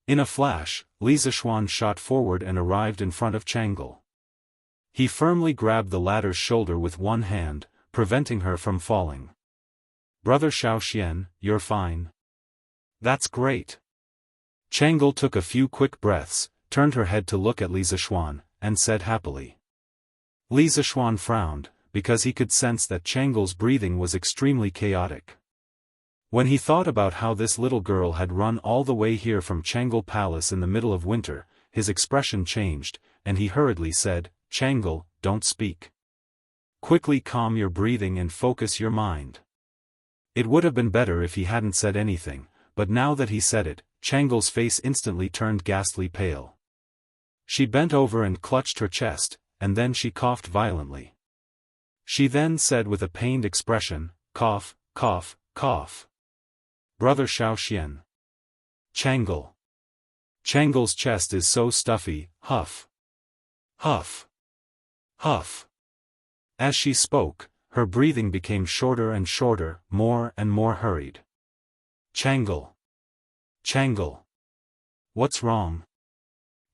In a flash, Li Zishuan shot forward and arrived in front of Changle. He firmly grabbed the latter's shoulder with one hand, preventing her from falling. Brother Xiaoxian, you're fine. That's great. Changle took a few quick breaths, turned her head to look at Li Zishuan, and said happily. Li Zishuan frowned, because he could sense that Changle's breathing was extremely chaotic. When he thought about how this little girl had run all the way here from Changle Palace in the middle of winter, his expression changed, and he hurriedly said, Changle, don't speak. Quickly calm your breathing and focus your mind. It would have been better if he hadn't said anything, but now that he said it, Changle's face instantly turned ghastly pale. She bent over and clutched her chest, and then she coughed violently. She then said with a pained expression, cough, cough, cough. Brother Xiaoxian. Changle. Changle's chest is so stuffy, huff. Huff. Huff. As she spoke, her breathing became shorter and shorter, more and more hurried. Changle. Changle. What's wrong?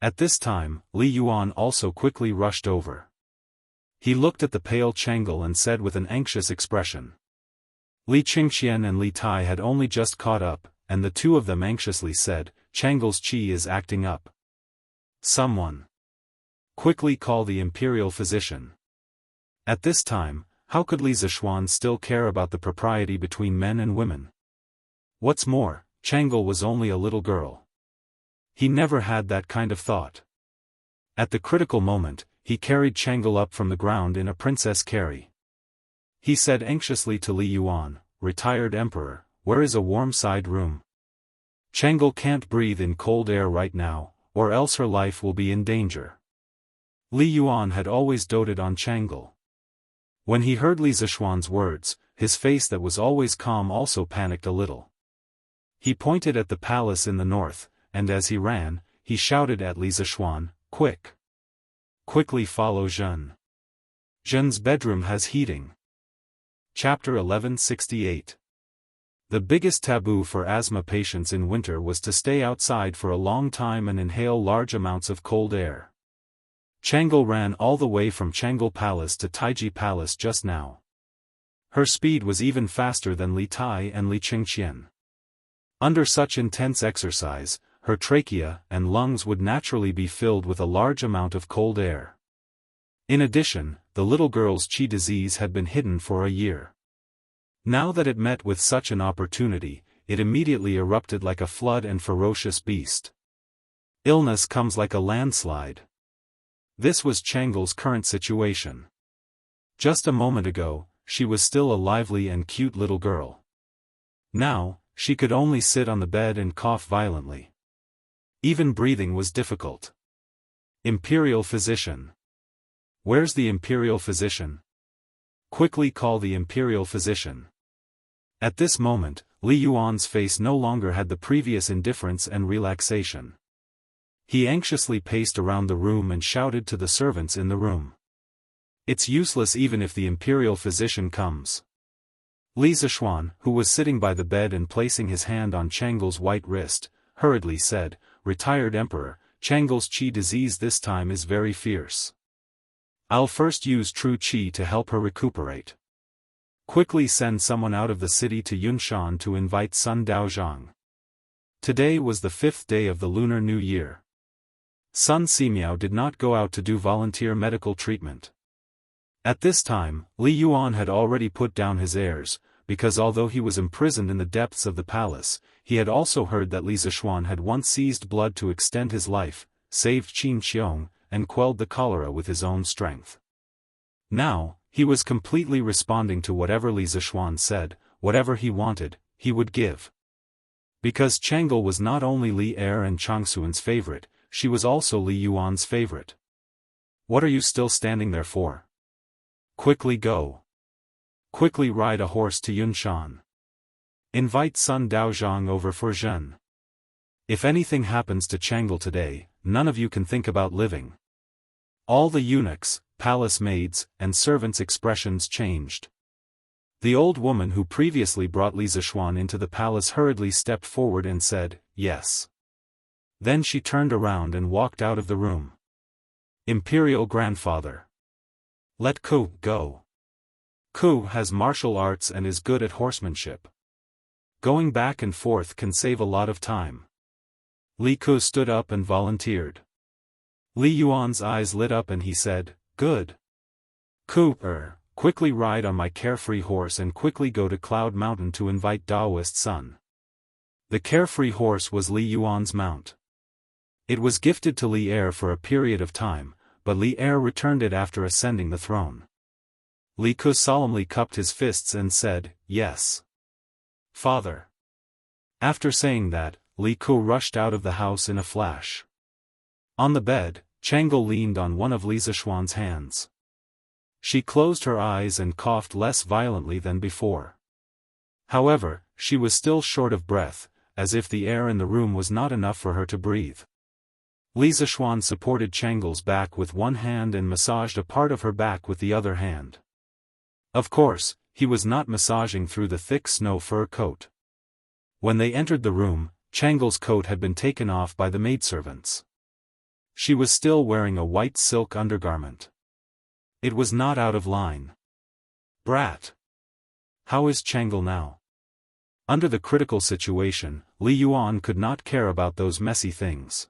At this time, Li Yuan also quickly rushed over. He looked at the pale Changle and said with an anxious expression. Li Qingqian and Li Tai had only just caught up, and the two of them anxiously said, Changle's qi is acting up. Someone. Quickly call the imperial physician. At this time, how could Li Zishuan still care about the propriety between men and women? What's more, Changle was only a little girl. He never had that kind of thought. At the critical moment, he carried Changle up from the ground in a princess carry. He said anxiously to Li Yuan, retired emperor, where is a warm side room? Changle can't breathe in cold air right now, or else her life will be in danger. Li Yuan had always doted on Changle. When he heard Li Zishuan's words, his face that was always calm also panicked a little. He pointed at the palace in the north, and as he ran, he shouted at Li Zishuan, quick! Quickly follow Zhen. Zhen's bedroom has heating. Chapter 1168. The biggest taboo for asthma patients in winter was to stay outside for a long time and inhale large amounts of cold air. Changle ran all the way from Changle Palace to Taiji Palace just now. Her speed was even faster than Li Tai and Li Qingqian. Under such intense exercise, her trachea and lungs would naturally be filled with a large amount of cold air. In addition, the little girl's qi disease had been hidden for a year. Now that it met with such an opportunity, it immediately erupted like a flood and ferocious beast. Illness comes like a landslide. This was Changle's current situation. Just a moment ago, she was still a lively and cute little girl. Now, she could only sit on the bed and cough violently. Even breathing was difficult. Imperial physician. Where's the imperial physician? Quickly call the imperial physician. At this moment, Li Yuan's face no longer had the previous indifference and relaxation. He anxiously paced around the room and shouted to the servants in the room. It's useless even if the imperial physician comes. Li Zishuan, who was sitting by the bed and placing his hand on Changle's white wrist, hurriedly said, "Retired Emperor, Changle's qi disease this time is very fierce. I'll first use true qi to help her recuperate. Quickly send someone out of the city to Yunshan to invite Sun Daozhang." Today was the 5th day of the Lunar New Year. Sun Simiao did not go out to do volunteer medical treatment. At this time, Li Yuan had already put down his heirs, because although he was imprisoned in the depths of the palace, he had also heard that Li Zishuan had once seized blood to extend his life, saved Qin Xiong, and quelled the cholera with his own strength. Now, he was completely responding to whatever Li Zishuan said. Whatever he wanted, he would give. Because Changle was not only Li Er and Changsuan's favorite, she was also Li Yuan's favorite. "What are you still standing there for? Quickly go. Quickly ride a horse to Yunshan. Invite Sun Daozhang over for Zhen. If anything happens to Changle today, none of you can think about living." All the eunuchs, palace maids, and servants' expressions changed. The old woman who previously brought Li Zishuan into the palace hurriedly stepped forward and said, "Yes." Then she turned around and walked out of the room. "Imperial grandfather. Let Ku go. Ku has martial arts and is good at horsemanship. Going back and forth can save a lot of time." Li Ku stood up and volunteered. Li Yuan's eyes lit up and he said, "Good. Ku, quickly ride on my carefree horse and quickly go to Cloud Mountain to invite Daoist Sun." The carefree horse was Li Yuan's mount. It was gifted to Li Er for a period of time, but Li Er returned it after ascending the throne. Li Ku solemnly cupped his fists and said, "Yes. Father." After saying that, Li Ku rushed out of the house in a flash. On the bed, Changle leaned on one of Li Zishuan's hands. She closed her eyes and coughed less violently than before. However, she was still short of breath, as if the air in the room was not enough for her to breathe. Li Zishuan supported Changle's back with one hand and massaged a part of her back with the other hand. Of course, he was not massaging through the thick snow fur coat. When they entered the room, Changle's coat had been taken off by the maidservants. She was still wearing a white silk undergarment. It was not out of line. "Brat. How is Changle now?" Under the critical situation, Li Yuan could not care about those messy things.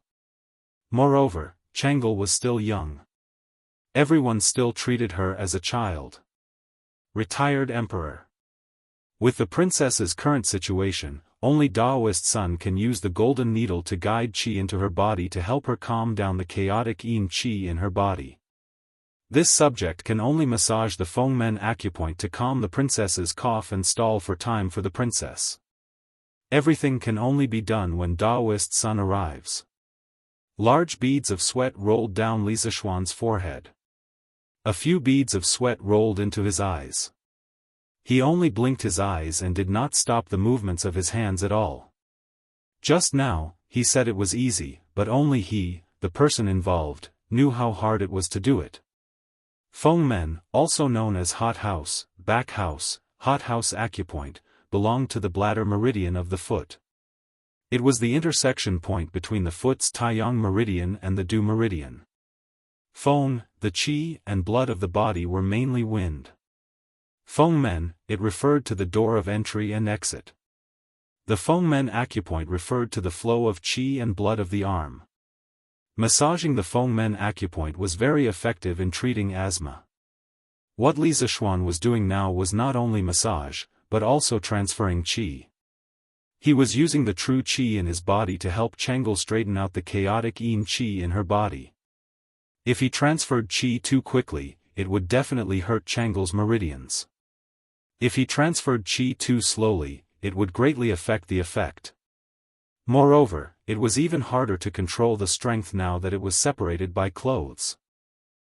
Moreover, Changle was still young. Everyone still treated her as a child. Retired Emperor. With the princess's current situation, only Daoist Sun can use the golden needle to guide qi into her body to help her calm down the chaotic yin qi in her body. This subject can only massage the Fengmen acupoint to calm the princess's cough and stall for time for the princess. Everything can only be done when Daoist Sun arrives. Large beads of sweat rolled down Li Zishuan's forehead. A few beads of sweat rolled into his eyes. He only blinked his eyes and did not stop the movements of his hands at all. Just now, he said it was easy, but only he, the person involved, knew how hard it was to do it. Fengmen, also known as hot house, back house, hot house acupoint, belonged to the bladder meridian of the foot. It was the intersection point between the foot's Taiyang meridian and the Du meridian. Feng, the qi and blood of the body were mainly wind. Fengmen, it referred to the door of entry and exit. The Fengmen acupoint referred to the flow of qi and blood of the arm. Massaging the Fengmen acupoint was very effective in treating asthma. What Li Zishuan was doing now was not only massage, but also transferring qi. He was using the true qi in his body to help Changle straighten out the chaotic yin qi in her body. If he transferred qi too quickly, it would definitely hurt Changle's meridians. If he transferred qi too slowly, it would greatly affect the effect. Moreover, it was even harder to control the strength now that it was separated by clothes.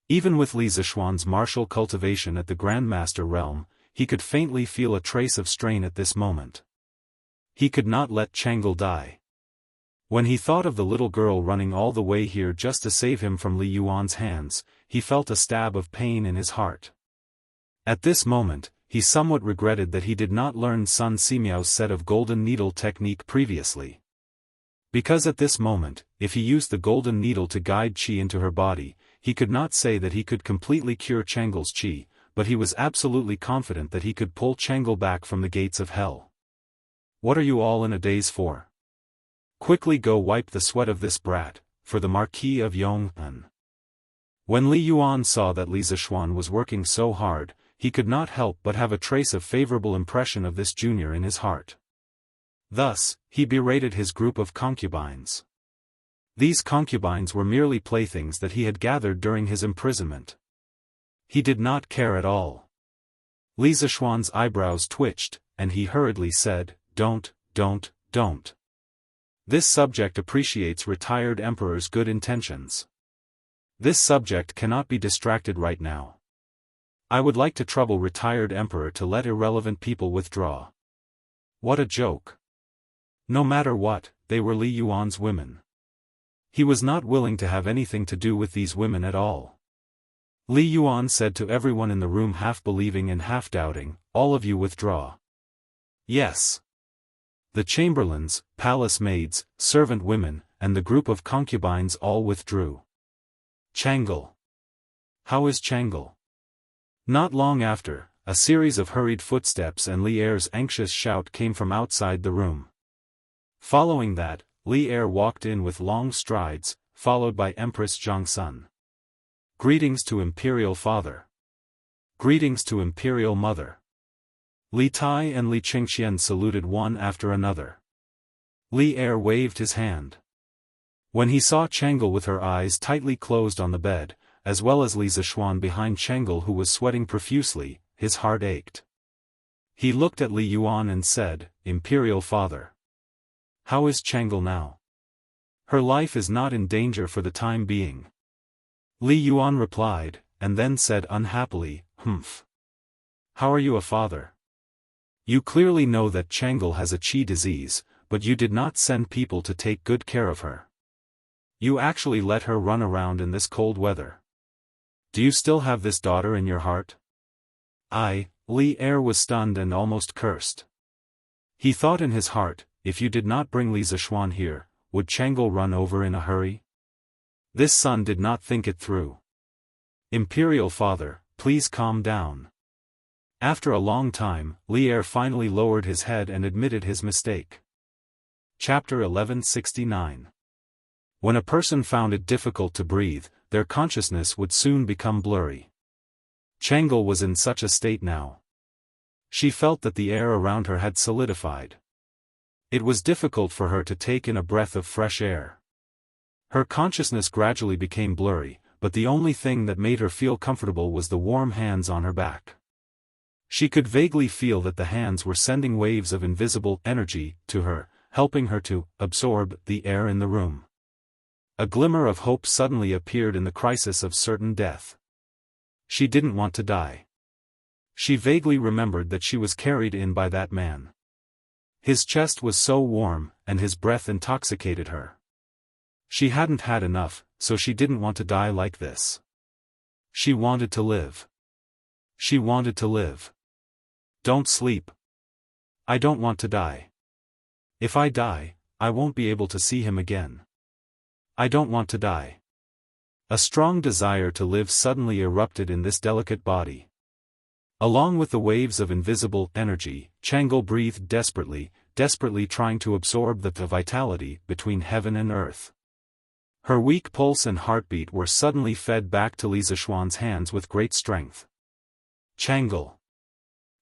Even with Li Zishuan's martial cultivation at the Grandmaster realm, he could faintly feel a trace of strain at this moment. He could not let Changle die. When he thought of the little girl running all the way here just to save him from Li Yuan's hands, he felt a stab of pain in his heart. At this moment, he somewhat regretted that he did not learn Sun Simiao's set of golden needle technique previously. Because at this moment, if he used the golden needle to guide qi into her body, he could not say that he could completely cure Changle's qi, but he was absolutely confident that he could pull Changle back from the gates of hell. What are you all in a daze for? Quickly go wipe the sweat of this brat, for the Marquis of Yong'an. When Li Yuan saw that Li Zishuan was working so hard, he could not help but have a trace of favorable impression of this junior in his heart. Thus, he berated his group of concubines. These concubines were merely playthings that he had gathered during his imprisonment. He did not care at all. Li Zishuan's eyebrows twitched, and he hurriedly said, Don't. This subject appreciates retired emperor's good intentions. This subject cannot be distracted right now. I would like to trouble retired emperor to let irrelevant people withdraw. What a joke. No matter what, they were Li Yuan's women. He was not willing to have anything to do with these women at all. Li Yuan said to everyone in the room, half believing and half doubting, all of you withdraw. Yes. The chamberlains, palace maids, servant women, and the group of concubines all withdrew. Changle. How is Changle? Not long after, a series of hurried footsteps and Li Er's anxious shout came from outside the room. Following that, Li Er walked in with long strides, followed by Empress Zhangsun. Greetings to Imperial Father. Greetings to Imperial Mother. Li Tai and Li Qingxian saluted one after another. Li Er waved his hand. When he saw Changle with her eyes tightly closed on the bed, as well as Li Zishuan behind Changle who was sweating profusely, his heart ached. He looked at Li Yuan and said, Imperial Father. How is Changle now? Her life is not in danger for the time being. Li Yuan replied, and then said unhappily, Humph. How are you a father? You clearly know that Changle has a qi disease, but you did not send people to take good care of her. You actually let her run around in this cold weather. Do you still have this daughter in your heart? Li Er was stunned and almost cursed. He thought in his heart, if you did not bring Li Zishuan here, would Changle run over in a hurry? This son did not think it through. Imperial Father, please calm down. After a long time, Li Er finally lowered his head and admitted his mistake. Chapter 1169. When a person found it difficult to breathe, their consciousness would soon become blurry. Changle was in such a state now. She felt that the air around her had solidified. It was difficult for her to take in a breath of fresh air. Her consciousness gradually became blurry, but the only thing that made her feel comfortable was the warm hands on her back. She could vaguely feel that the hands were sending waves of invisible energy to her, helping her to absorb the air in the room. A glimmer of hope suddenly appeared in the crisis of certain death. She didn't want to die. She vaguely remembered that she was carried in by that man. His chest was so warm, and his breath intoxicated her. She hadn't had enough, so she didn't want to die like this. She wanted to live. She wanted to live. Don't sleep. I don't want to die. If I die, I won't be able to see him again. I don't want to die. A strong desire to live suddenly erupted in this delicate body. Along with the waves of invisible energy, Changle breathed desperately trying to absorb the vitality between heaven and earth. Her weak pulse and heartbeat were suddenly fed back to Li Zishuan's hands with great strength. Changle.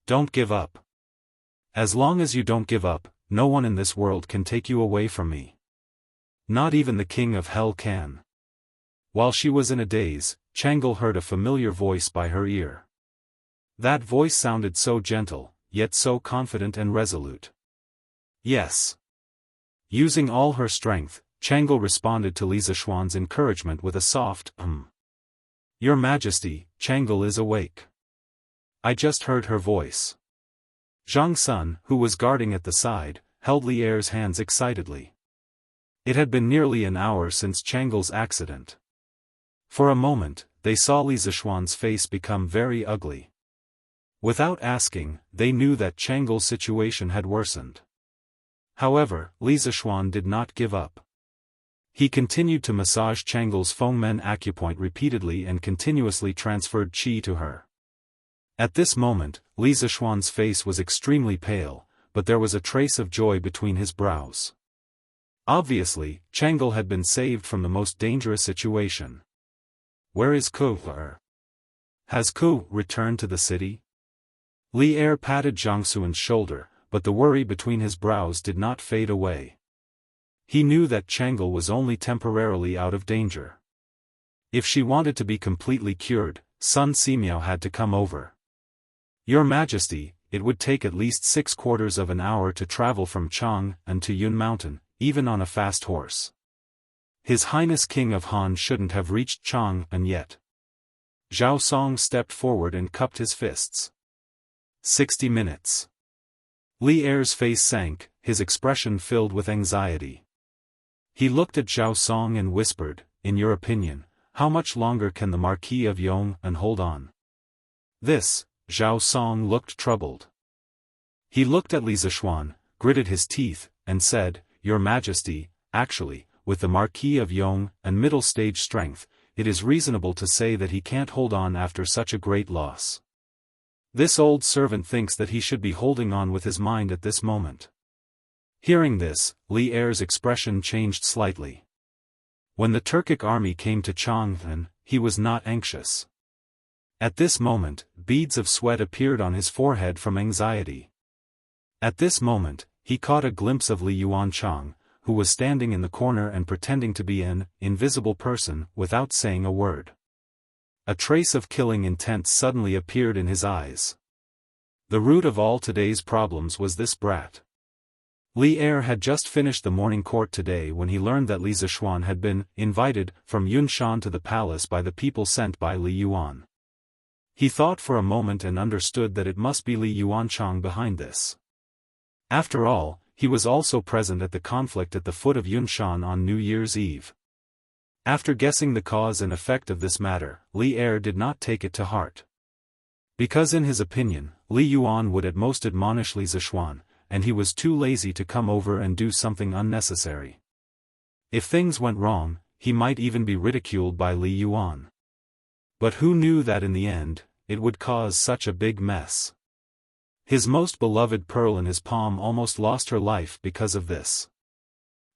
Don't give up. As long as you don't give up, no one in this world can take you away from me. Not even the king of hell can. While she was in a daze, Changle heard a familiar voice by her ear. That voice sounded so gentle, yet so confident and resolute. Yes. Using all her strength, Changle responded to Li Zishuan's encouragement with a soft, Your Majesty, Changle is awake. I just heard her voice. Zhang Sun, who was guarding at the side, held Li Er's hands excitedly. It had been nearly an hour since Changle's accident. For a moment, they saw Li Zishuan's face become very ugly. Without asking, they knew that Changle's situation had worsened. However, Li Zishuan did not give up. He continued to massage Changle's Fengmen acupoint repeatedly and continuously transferred qi to her. At this moment, Li Zishuan's face was extremely pale, but there was a trace of joy between his brows. Obviously, Changle had been saved from the most dangerous situation. Where is Ku? Has Ku returned to the city? Li Er patted Jiang Xuan's shoulder, but the worry between his brows did not fade away. He knew that Changle was only temporarily out of danger. If she wanted to be completely cured, Sun Simiao had to come over. Your Majesty, it would take at least 3/4 of an hour to travel from Chang'an to Yun Mountain, even on a fast horse. His Highness King of Han shouldn't have reached Chang'an yet. Zhao Song stepped forward and cupped his fists. 60 minutes. Li Er's face sank, his expression filled with anxiety. He looked at Zhao Song and whispered, "In your opinion, how much longer can the Marquis of Yong'an hold on?" This, Zhao Song looked troubled. He looked at Li Zishuan, gritted his teeth, and said, "Your Majesty, actually, with the Marquis of Yong'an middle stage strength, it is reasonable to say that he can't hold on after such a great loss. This old servant thinks that he should be holding on with his mind at this moment." Hearing this, Li Er's expression changed slightly. When the Turkic army came to Chang'an, he was not anxious. At this moment, beads of sweat appeared on his forehead from anxiety. At this moment, he caught a glimpse of Li Yuanchang, who was standing in the corner and pretending to be an invisible person without saying a word. A trace of killing intent suddenly appeared in his eyes. The root of all today's problems was this brat. Li Er had just finished the morning court today when he learned that Li Zishuan had been invited from Yunshan to the palace by the people sent by Li Yuan. He thought for a moment and understood that it must be Li Yuanchang behind this. After all, he was also present at the conflict at the foot of Yunshan on New Year's Eve. After guessing the cause and effect of this matter, Li Er did not take it to heart. Because in his opinion, Li Yuan would at most admonish Li Zishuan, and he was too lazy to come over and do something unnecessary. If things went wrong, he might even be ridiculed by Li Yuan. But who knew that in the end, it would cause such a big mess? His most beloved pearl in his palm almost lost her life because of this.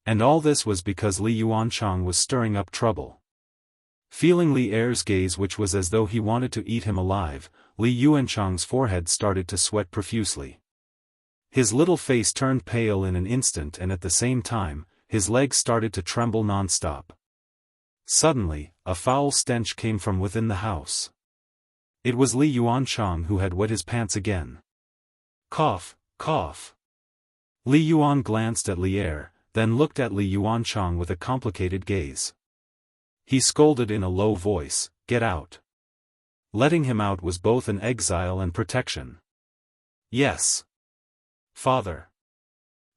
And all this was because Li Yuanchang was stirring up trouble. Feeling Li Er's gaze, which was as though he wanted to eat him alive, Li Yuanchang's forehead started to sweat profusely. His little face turned pale in an instant, and at the same time, his legs started to tremble non-stop. Suddenly, a foul stench came from within the house. It was Li Yuanchang who had wet his pants again. Cough, cough. Li Yuan glanced at Li Er, then looked at Li Yuanchang with a complicated gaze. He scolded in a low voice, "Get out." Letting him out was both an exile and protection. Yes. Father.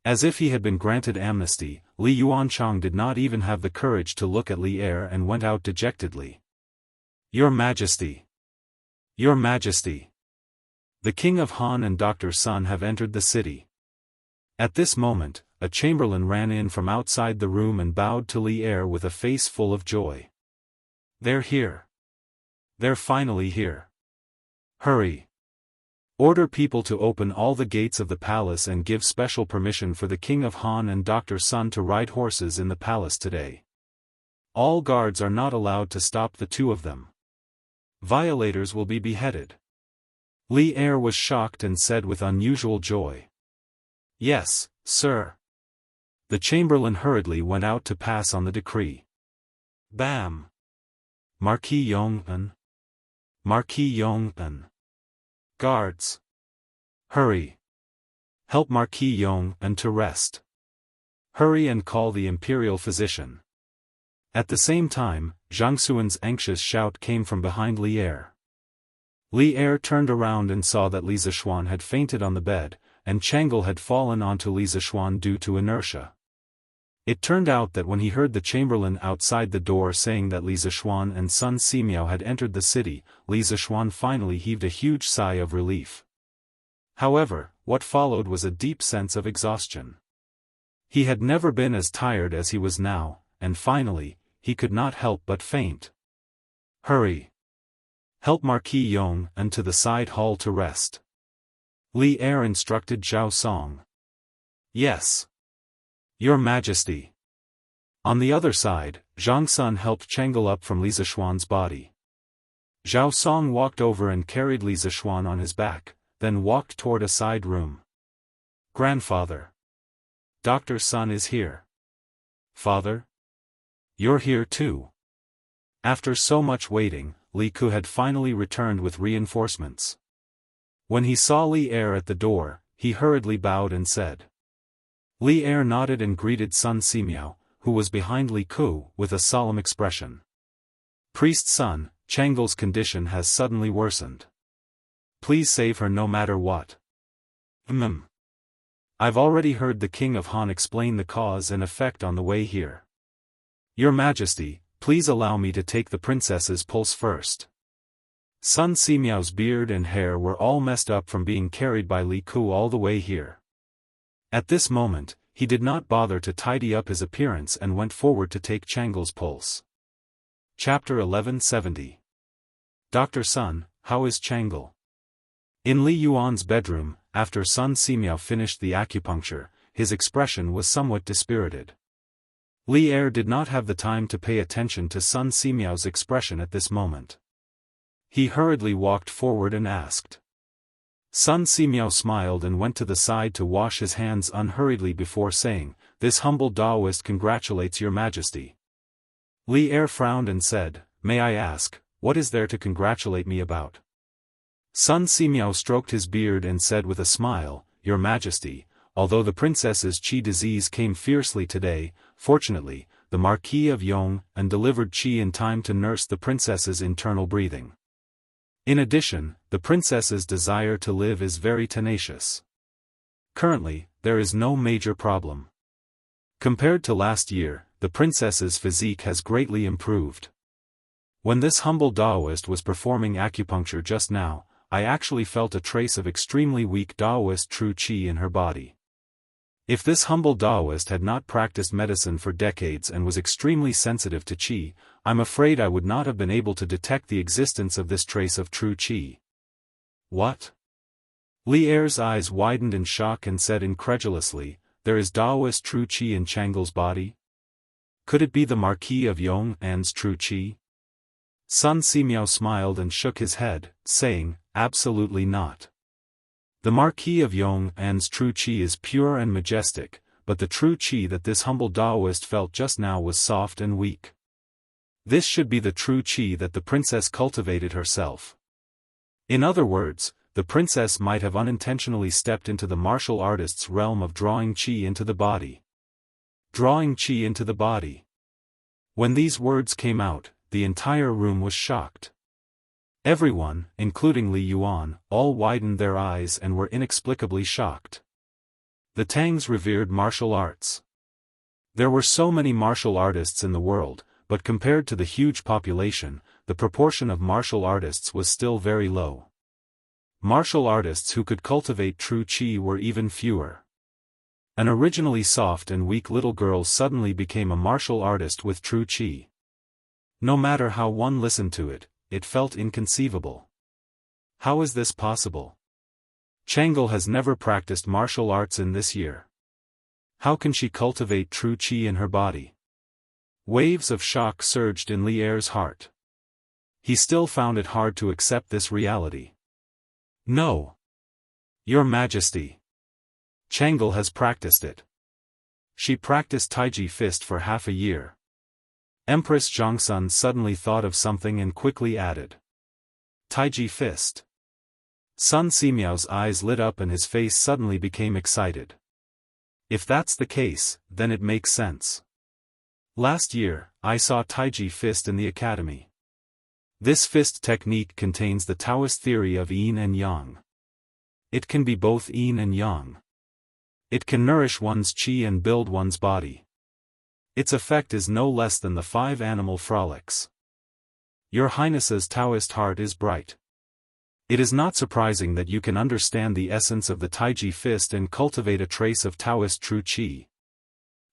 As if he had been granted amnesty, Li Yuanchang did not even have the courage to look at Li Er and went out dejectedly. "Your Majesty! Your Majesty! The King of Han and Dr. Sun have entered the city." At this moment, a chamberlain ran in from outside the room and bowed to Li Er with a face full of joy. "They're here. They're finally here. Hurry. Order people to open all the gates of the palace and give special permission for the King of Han and Dr. Sun to ride horses in the palace today. All guards are not allowed to stop the two of them. Violators will be beheaded." Li Er was shocked and said with unusual joy, "Yes, sir." The chamberlain hurriedly went out to pass on the decree. Bam! Marquis Yong'an. Marquis Yong'an. Guards! Hurry! Help Marquis Yong'an to rest. Hurry and call the imperial physician. At the same time, Jiang Xuan's anxious shout came from behind Li Er. Li Er turned around and saw that Li Zishuan had fainted on the bed, and Changle had fallen onto Li Zishuan due to inertia. It turned out that when he heard the chamberlain outside the door saying that Li Zishuan and Sun Simiao had entered the city, Li Zishuan finally heaved a huge sigh of relief. However, what followed was a deep sense of exhaustion. He had never been as tired as he was now, and finally, he could not help but faint. "Hurry! Help Marquis Yong into the side hall to rest," Li Er instructed Zhao Song. "Yes, Your Majesty." On the other side, Zhang Sun helped Chengel up from Li Zishuan's body. Zhao Song walked over and carried Li Zishuan on his back, then walked toward a side room. "Grandfather, Dr. Sun is here." "Father? You're here too." After so much waiting, Li Ku had finally returned with reinforcements. When he saw Li Er at the door, he hurriedly bowed and said. Li Er nodded and greeted Sun Simiao, who was behind Li Ku, with a solemn expression. "Priest Sun, Changel's condition has suddenly worsened. Please save her no matter what." I've already heard the King of Han explain the cause and effect on the way here. Your Majesty, please allow me to take the princess's pulse first." Sun Simiao's beard and hair were all messed up from being carried by Li Ku all the way here. At this moment, he did not bother to tidy up his appearance and went forward to take Changel's pulse. Chapter 1170. Dr. Sun, how is Changel? In Li Yuan's bedroom, after Sun Simiao finished the acupuncture, his expression was somewhat dispirited. Li Er did not have the time to pay attention to Sun Simiao's expression at this moment. He hurriedly walked forward and asked. Sun Simiao smiled and went to the side to wash his hands unhurriedly before saying, "This humble Daoist congratulates Your Majesty." Li Er frowned and said, "May I ask, what is there to congratulate me about?" Sun Simiao stroked his beard and said with a smile, "Your Majesty, although the princess's qi disease came fiercely today, fortunately, the Marquis of Yong delivered qi in time to nurse the princess's internal breathing. In addition, the princess's desire to live is very tenacious. Currently, there is no major problem. Compared to last year, the princess's physique has greatly improved. When this humble Daoist was performing acupuncture just now, I actually felt a trace of extremely weak Daoist true qi in her body. If this humble Daoist had not practiced medicine for decades and was extremely sensitive to qi, I'm afraid I would not have been able to detect the existence of this trace of true qi." "What?" Li Er's eyes widened in shock and said incredulously, "There is Daoist true qi in Changel's body? Could it be the Marquis of Yong's true qi?" Sun Simiao smiled and shook his head, saying, "Absolutely not. The Marquis of Yong's true qi is pure and majestic, but the true qi that this humble Daoist felt just now was soft and weak. This should be the true qi that the princess cultivated herself. In other words, the princess might have unintentionally stepped into the martial artist's realm of drawing qi into the body." Drawing qi into the body. When these words came out, the entire room was shocked. Everyone, including Li Yuan, all widened their eyes and were inexplicably shocked. The Tangs revered martial arts. There were so many martial artists in the world, but compared to the huge population, the proportion of martial artists was still very low. Martial artists who could cultivate true qi were even fewer. An originally soft and weak little girl suddenly became a martial artist with true qi. No matter how one listened to it, it felt inconceivable. How is this possible? Changel has never practiced martial arts in this year. How can she cultivate true qi in her body? Waves of shock surged in Li Er's heart. He still found it hard to accept this reality. "No. Your Majesty. Changel has practiced it. She practiced Taiji Fist for half a year." Empress Zhongsun suddenly thought of something and quickly added. "Taiji Fist." Sun Simiao's eyes lit up and his face suddenly became excited. "If that's the case, then it makes sense. Last year, I saw Taiji Fist in the academy. This fist technique contains the Taoist theory of yin and yang. It can be both yin and yang. It can nourish one's qi and build one's body. Its effect is no less than the 5 animal frolics. Your Highness's Taoist heart is bright. It is not surprising that you can understand the essence of the Taiji fist and cultivate a trace of Taoist true qi.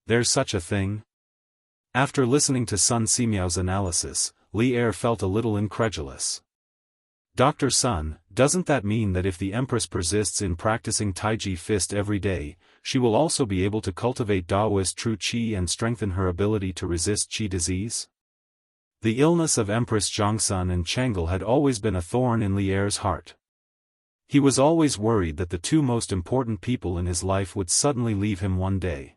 There's such a thing? After listening to Sun Simiao's analysis, Li Er felt a little incredulous. Dr. Sun, doesn't that mean that if the Empress persists in practicing Taiji fist every day, she will also be able to cultivate Daoist true qi and strengthen her ability to resist qi disease? The illness of Empress Zhongsun and Chang'e had always been a thorn in Li Er's heart. He was always worried that the 2 most important people in his life would suddenly leave him one day.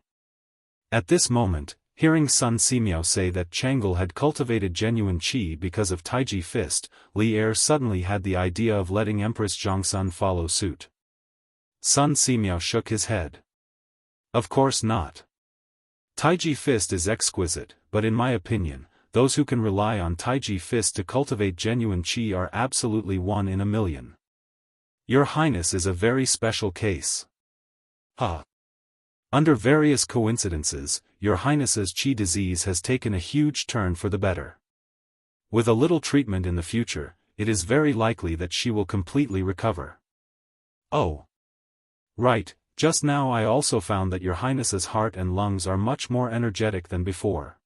At this moment, hearing Sun Simiao say that Chang'e had cultivated genuine qi because of Taiji fist, Li Er suddenly had the idea of letting Empress Zhongsun follow suit. Sun Simiao shook his head. Of course not. Taiji fist is exquisite, but in my opinion, those who can rely on Taiji fist to cultivate genuine qi are absolutely 1 in a million. Your Highness is a very special case. Under various coincidences, Your Highness's qi disease has taken a huge turn for the better. With a little treatment in the future, it is very likely that she will completely recover. Oh. Right, just now I also found that Your Highness's heart and lungs are much more energetic than before.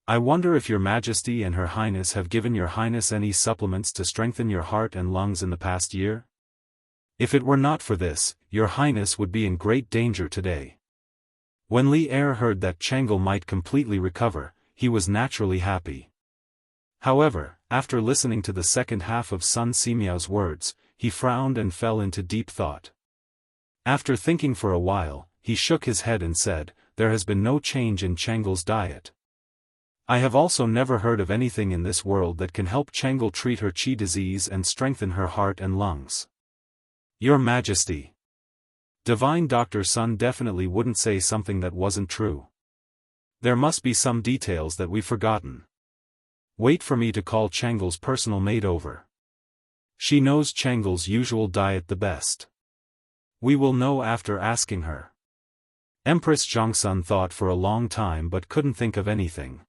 I wonder if Your Majesty and Her Highness have given Your Highness any supplements to strengthen your heart and lungs in the past year? If it were not for this, Your Highness would be in great danger today. When Li Er heard that Chang'e might completely recover, he was naturally happy. However, after listening to the second half of Sun Simiao's words, he frowned and fell into deep thought. After thinking for a while, he shook his head and said, "There has been no change in Chang'e's diet. I have also never heard of anything in this world that can help Chang'e treat her qi disease and strengthen her heart and lungs." Your Majesty. Divine Dr. Sun definitely wouldn't say something that wasn't true. There must be some details that we've forgotten. Wait for me to call Chang'e's personal maid over. She knows Chang'e's usual diet the best. We will know after asking her. Empress Zhongsun thought for a long time but couldn't think of anything.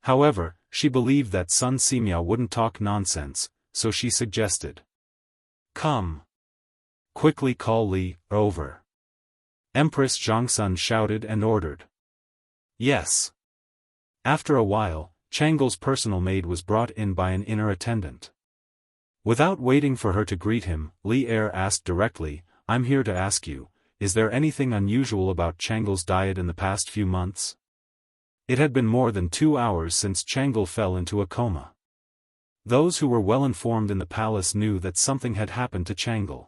However, she believed that Sun Simiao wouldn't talk nonsense, so she suggested. Come. Quickly call Li over. Empress Zhongsun shouted and ordered. Yes. After a while, Chang'e's personal maid was brought in by an inner attendant. Without waiting for her to greet him, Li Er asked directly, "I'm here to ask you, is there anything unusual about Chang'e's diet in the past few months?" It had been more than 2 hours since Chang'e fell into a coma. Those who were well informed in the palace knew that something had happened to Chang'e.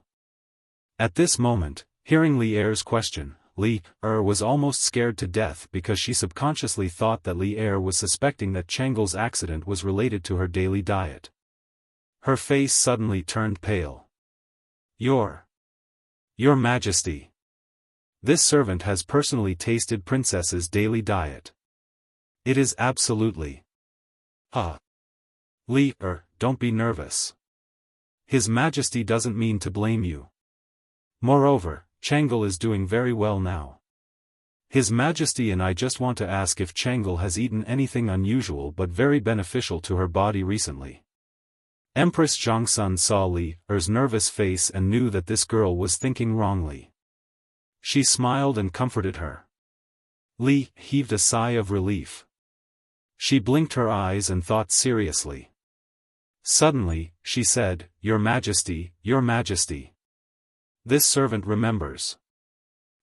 At this moment, hearing Li Er's question, Li Er was almost scared to death because she subconsciously thought that Li Er was suspecting that Chang'e's accident was related to her daily diet. Her face suddenly turned pale. Your Majesty. This servant has personally tasted Princess's daily diet. It is absolutely. Li Er, don't be nervous. His Majesty doesn't mean to blame you. Moreover, Chang'e is doing very well now. His Majesty and I just want to ask if Chang'e has eaten anything unusual but very beneficial to her body recently. Empress Zhongsun saw Li Er's nervous face and knew that this girl was thinking wrongly. She smiled and comforted her. Li heaved a sigh of relief. She blinked her eyes and thought seriously. Suddenly, she said, Your Majesty, Your Majesty. This servant remembers.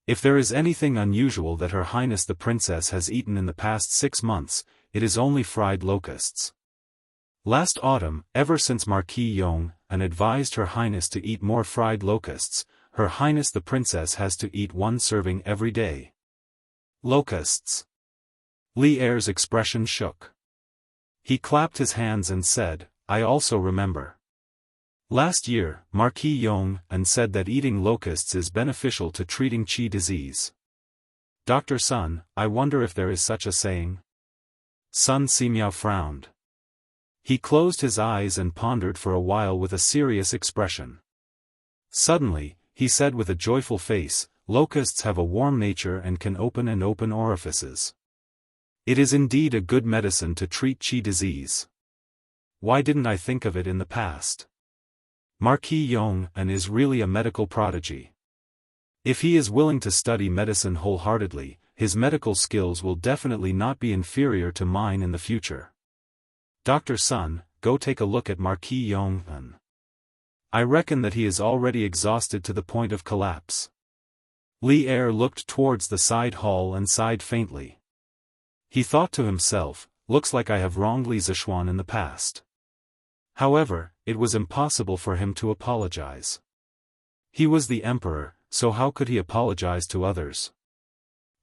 If there is anything unusual that Her Highness the Princess has eaten in the past 6 months, it is only fried locusts. Last autumn, ever since Marquis Yong advised Her Highness to eat more fried locusts, Her Highness the Princess has to eat 1 serving every day. Locusts. Li Er's expression shook. He clapped his hands and said, I also remember. Last year, Marquis Yong said that eating locusts is beneficial to treating qi disease. Dr. Sun, I wonder if there is such a saying? Sun Simiao frowned. He closed his eyes and pondered for a while with a serious expression. Suddenly, he said with a joyful face, Locusts have a warm nature and can open orifices. It is indeed a good medicine to treat qi disease. Why didn't I think of it in the past? Marquis Yong and is really a medical prodigy. If he is willing to study medicine wholeheartedly, his medical skills will definitely not be inferior to mine in the future. Dr. Sun, go take a look at Marquis Yong. I reckon that he is already exhausted to the point of collapse. Li Er looked towards the side hall and sighed faintly. He thought to himself, looks like I have wronged Li Zishuan in the past. However, it was impossible for him to apologize. He was the emperor, so how could he apologize to others?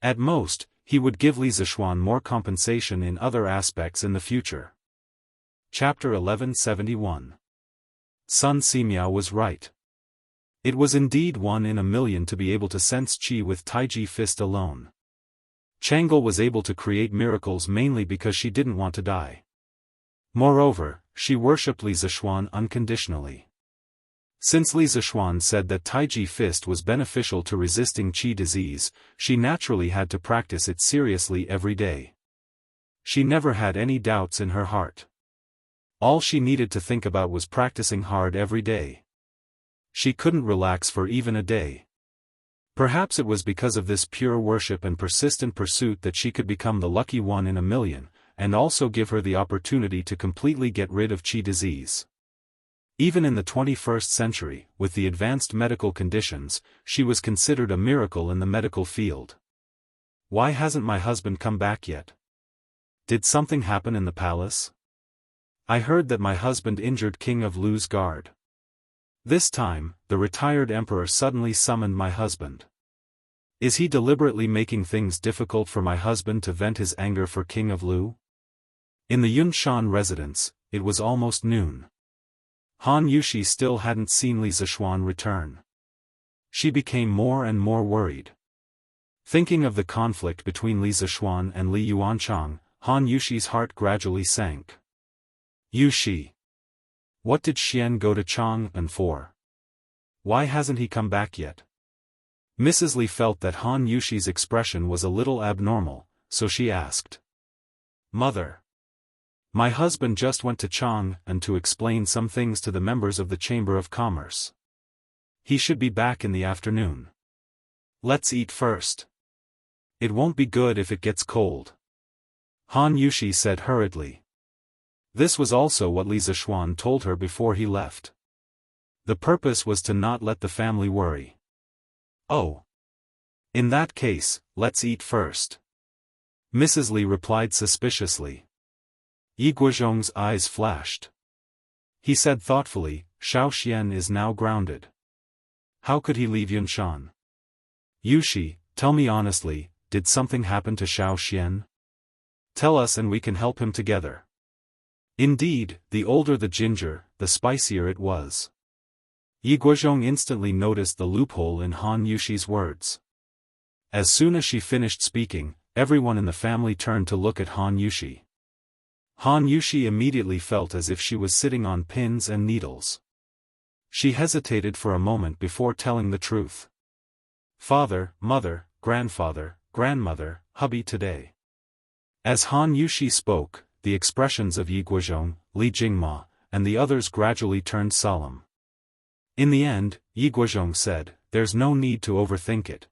At most, he would give Li Zishuan more compensation in other aspects in the future. Chapter 1171. Sun Simiao was right. It was indeed 1 in a million to be able to sense qi with Taiji fist alone. Chang'e was able to create miracles mainly because she didn't want to die. Moreover, she worshipped Li Zishuan unconditionally. Since Li Zishuan said that Taiji fist was beneficial to resisting qi disease, she naturally had to practice it seriously every day. She never had any doubts in her heart. All she needed to think about was practicing hard every day. She couldn't relax for even a day. Perhaps it was because of this pure worship and persistent pursuit that she could become the lucky 1 in a million, and also give her the opportunity to completely get rid of qi disease. Even in the 21st century, with the advanced medical conditions, she was considered a miracle in the medical field. Why hasn't my husband come back yet? Did something happen in the palace? I heard that my husband injured King of Lu's guard. This time, the retired emperor suddenly summoned my husband. Is he deliberately making things difficult for my husband to vent his anger for King of Lu? In the Yunshan residence, it was almost noon. Han Yushi still hadn't seen Li Zishuan return. She became more and more worried. Thinking of the conflict between Li Zishuan and Li Yuanchang, Han Yushi's heart gradually sank. Yushi. What did Xian go to Chang'an for? Why hasn't he come back yet? Mrs. Li felt that Han Yushi's expression was a little abnormal, so she asked. Mother. My husband just went to Chang'an to explain some things to the members of the Chamber of Commerce. He should be back in the afternoon. Let's eat first. It won't be good if it gets cold. Han Yushi said hurriedly. This was also what Li Zishuan told her before he left. The purpose was to not let the family worry. Oh. In that case, let's eat first. Mrs. Li replied suspiciously. Yi Guozhong's eyes flashed. He said thoughtfully, Xiao Xian is now grounded. How could he leave Yunshan? Yushi, tell me honestly, did something happen to Xiao Xian? Tell us and we can help him together. Indeed, the older the ginger, the spicier it was. Yi Guozhong instantly noticed the loophole in Han Yushi's words. As soon as she finished speaking, everyone in the family turned to look at Han Yushi. Han Yushi immediately felt as if she was sitting on pins and needles. She hesitated for a moment before telling the truth. Father, mother, grandfather, grandmother, hubby today. As Han Yushi spoke, the expressions of Yi Guozhong, Li Jingma, and the others gradually turned solemn. In the end, Yi Guozhong said, there's no need to overthink it.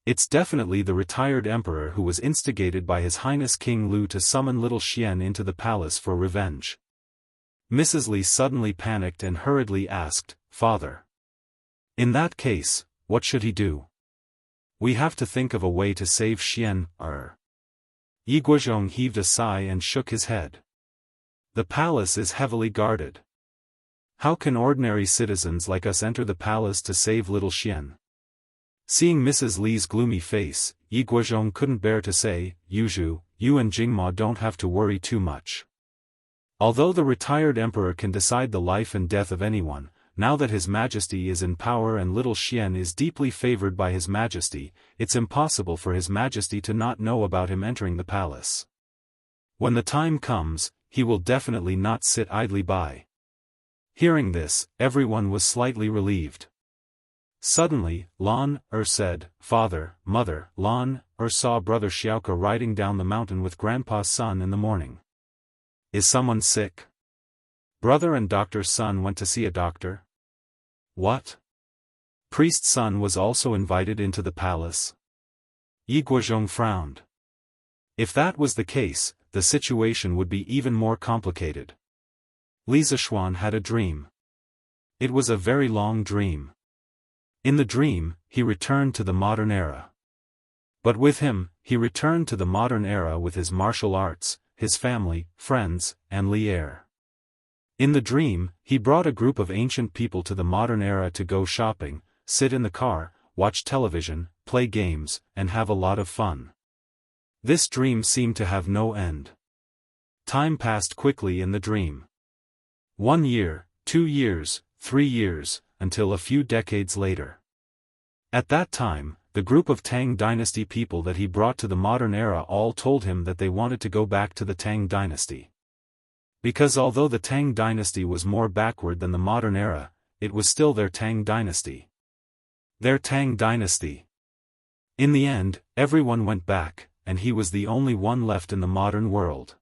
It's definitely the retired emperor who was instigated by His Highness King Lu to summon little Xian into the palace for revenge. Mrs. Li suddenly panicked and hurriedly asked, Father. In that case, what should he do? We have to think of a way to save Xian, Yi Guozhong heaved a sigh and shook his head. The palace is heavily guarded. How can ordinary citizens like us enter the palace to save little Xian? Seeing Mrs. Li's gloomy face, Yi Guozhong couldn't bear to say, Yuzhu, you and Jingma don't have to worry too much. Although the retired emperor can decide the life and death of anyone, now that His Majesty is in power and little Xian is deeply favored by His Majesty, it's impossible for His Majesty to not know about him entering the palace. When the time comes, he will definitely not sit idly by. Hearing this, everyone was slightly relieved. Suddenly, Lan said, "Father, Mother." Lan saw Brother Xiaoka riding down the mountain with Grandpa's son in the morning. "Is someone sick?" Brother and doctor's son went to see a doctor. "What?" Priest's son was also invited into the palace. Yi Guozhong frowned. If that was the case, the situation would be even more complicated. Li Zishuan had a dream. It was a very long dream. In the dream, he returned to the modern era. But with him, he returned to the modern era with his martial arts, his family, friends, and Li Er. In the dream, he brought a group of ancient people to the modern era to go shopping, sit in the car, watch television, play games, and have a lot of fun. This dream seemed to have no end. Time passed quickly in the dream. 1 year, 2 years, 3 years, until a few decades later. At that time, the group of Tang dynasty people that he brought to the modern era all told him that they wanted to go back to the Tang dynasty. Because although the Tang dynasty was more backward than the modern era, it was still their Tang dynasty. Their Tang dynasty. In the end, everyone went back, and he was the only one left in the modern world.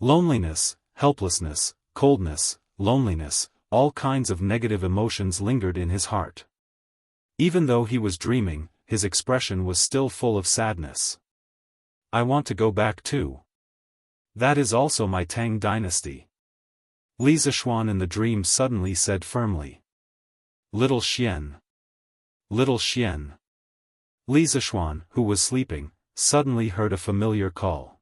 Loneliness, helplessness, coldness, loneliness, all kinds of negative emotions lingered in his heart. Even though he was dreaming, his expression was still full of sadness. "I want to go back too. That is also my Tang dynasty." Li Zishuan in the dream suddenly said firmly. "Little Xian. Little Xian." Li Zishuan, who was sleeping, suddenly heard a familiar call.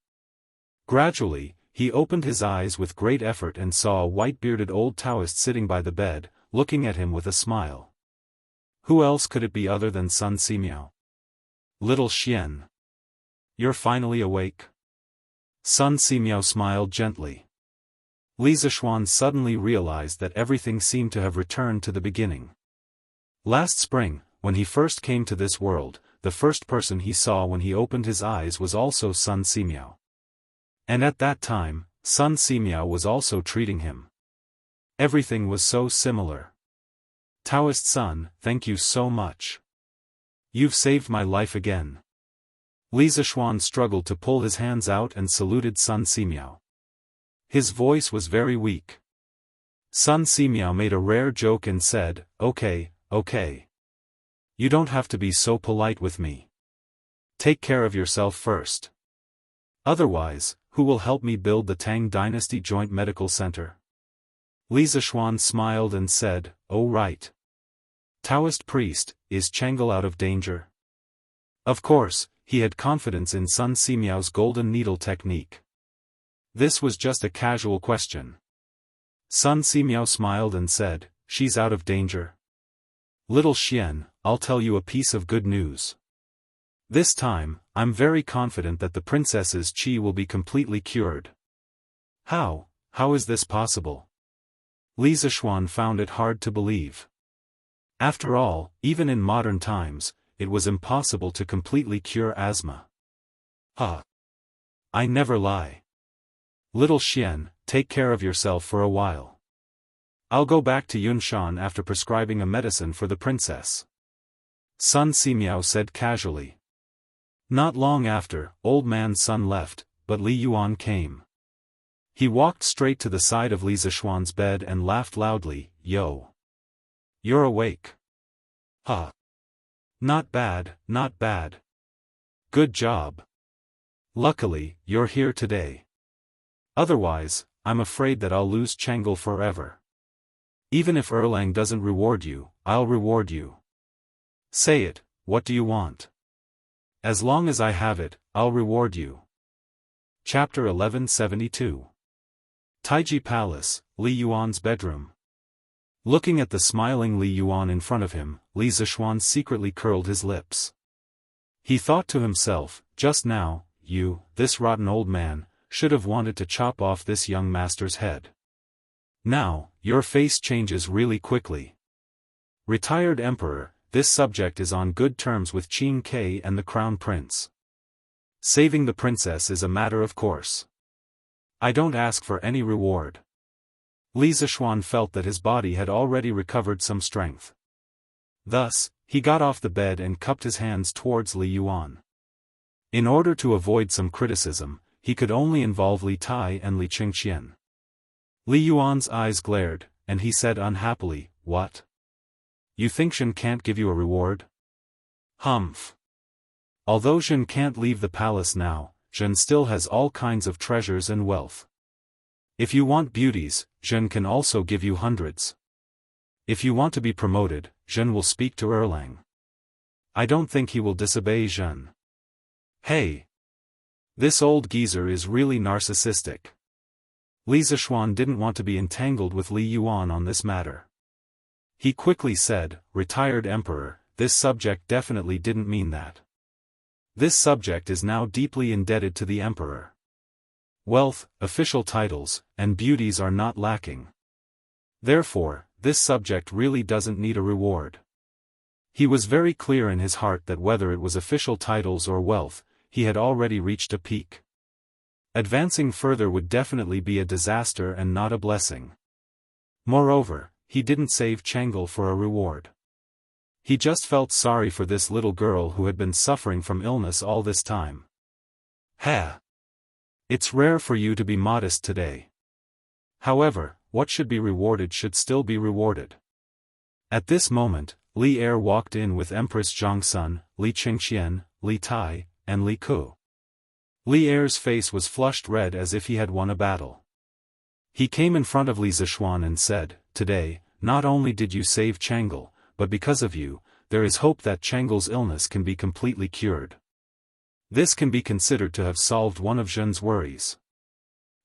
Gradually, he opened his eyes with great effort and saw a white-bearded old Daoist sitting by the bed, looking at him with a smile. Who else could it be other than Sun Simiao? "Little Xian. You're finally awake?" Sun Simiao smiled gently. Li Zishuan suddenly realized that everything seemed to have returned to the beginning. Last spring, when he first came to this world, the first person he saw when he opened his eyes was also Sun Simiao. And at that time, Sun Simiao was also treating him. Everything was so similar. "Daoist son, thank you so much. You've saved my life again." Li Zishuan struggled to pull his hands out and saluted Sun Simiao. His voice was very weak. Sun Simiao made a rare joke and said, Okay. You don't have to be so polite with me. Take care of yourself first. Otherwise, who will help me build the Tang Dynasty Joint Medical Center?" Li Zishuan smiled and said, "Oh right. Daoist priest, is Chang'e out of danger?" Of course, he had confidence in Sun Simiao's golden needle technique. This was just a casual question. Sun Simiao smiled and said, "She's out of danger. Little Xian, I'll tell you a piece of good news. This time, I'm very confident that the princess's qi will be completely cured." How is this possible? Li Zishuan found it hard to believe. After all, even in modern times, it was impossible to completely cure asthma. I never lie. Little Xian, take care of yourself for a while. I'll go back to Yunshan after prescribing a medicine for the princess. Sun Simiao said casually. Not long after, old man Sun left, but Li Yuan came. He walked straight to the side of Li Zishuan's bed and laughed loudly, "Yo! You're awake. Not bad, not bad. Good job. Luckily, you're here today. Otherwise, I'm afraid that I'll lose Chang'e forever. Even if Erlang doesn't reward you, I'll reward you. Say it, what do you want? As long as I have it, I'll reward you." Chapter 1172. Taiji Palace, Li Yuan's bedroom. Looking at the smiling Li Yuan in front of him, Li Zishuan secretly curled his lips. He thought to himself, just now, this rotten old man, should have wanted to chop off this young master's head. Now, your face changes really quickly. Retired Emperor, this subject is on good terms with Qin Ke and the Crown Prince. Saving the princess is a matter of course. I don't ask for any reward. Li Zishuan felt that his body had already recovered some strength. Thus, he got off the bed and cupped his hands towards Li Yuan. In order to avoid some criticism, he could only involve Li Tai and Li Qingqian. Li Yuan's eyes glared, and he said unhappily, "What? You think Zhen can't give you a reward?" "Humph. Although Zhen can't leave the palace now, Zhen still has all kinds of treasures and wealth. If you want beauties, Zhen can also give you hundreds. If you want to be promoted, Zhen will speak to Erlang. I don't think he will disobey Zhen." Hey! This old geezer is really narcissistic. Li Zishuan didn't want to be entangled with Li Yuan on this matter. He quickly said, "Retired Emperor, this subject definitely didn't mean that. This subject is now deeply indebted to the Emperor. Wealth, official titles, and beauties are not lacking. Therefore, this subject really doesn't need a reward." He was very clear in his heart that whether it was official titles or wealth, he had already reached a peak. Advancing further would definitely be a disaster and not a blessing. Moreover, he didn't save Chang'e for a reward. He just felt sorry for this little girl who had been suffering from illness all this time. "Ha! It's rare for you to be modest today. However, what should be rewarded should still be rewarded." At this moment, Li Er walked in with Empress Zhangsun, Li Qingqian, Li Tai, and Li Ku. Li Er's face was flushed red as if he had won a battle. He came in front of Li Zishuan and said, "Today, not only did you save Chang'e, but because of you, there is hope that Chang'e's illness can be completely cured. This can be considered to have solved one of Zhen's worries.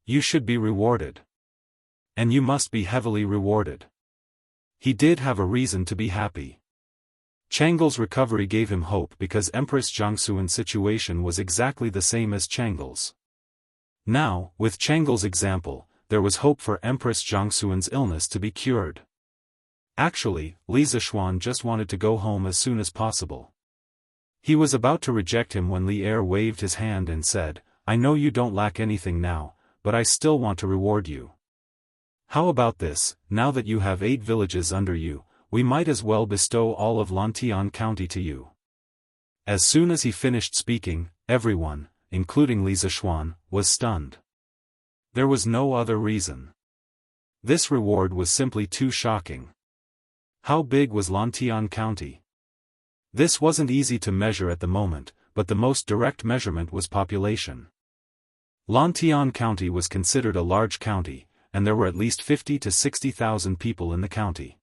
You should be rewarded. And you must be heavily rewarded." He did have a reason to be happy. Chang'e's recovery gave him hope because Empress Jianghu's situation was exactly the same as Chang'e's. Now, with Chang'e's example, there was hope for Empress Jianghu's illness to be cured. Actually, Li Zishuan just wanted to go home as soon as possible. He was about to reject him when Li Er waved his hand and said, "I know you don't lack anything now, but I still want to reward you. How about this, now that you have 8 villages under you, we might as well bestow all of Lantian County to you." As soon as he finished speaking, everyone, including Li Zishuan, was stunned. There was no other reason. This reward was simply too shocking. How big was Lantian County? This wasn't easy to measure at the moment, but the most direct measurement was population. Lantian County was considered a large county, and there were at least 50 to 60,000 people in the county.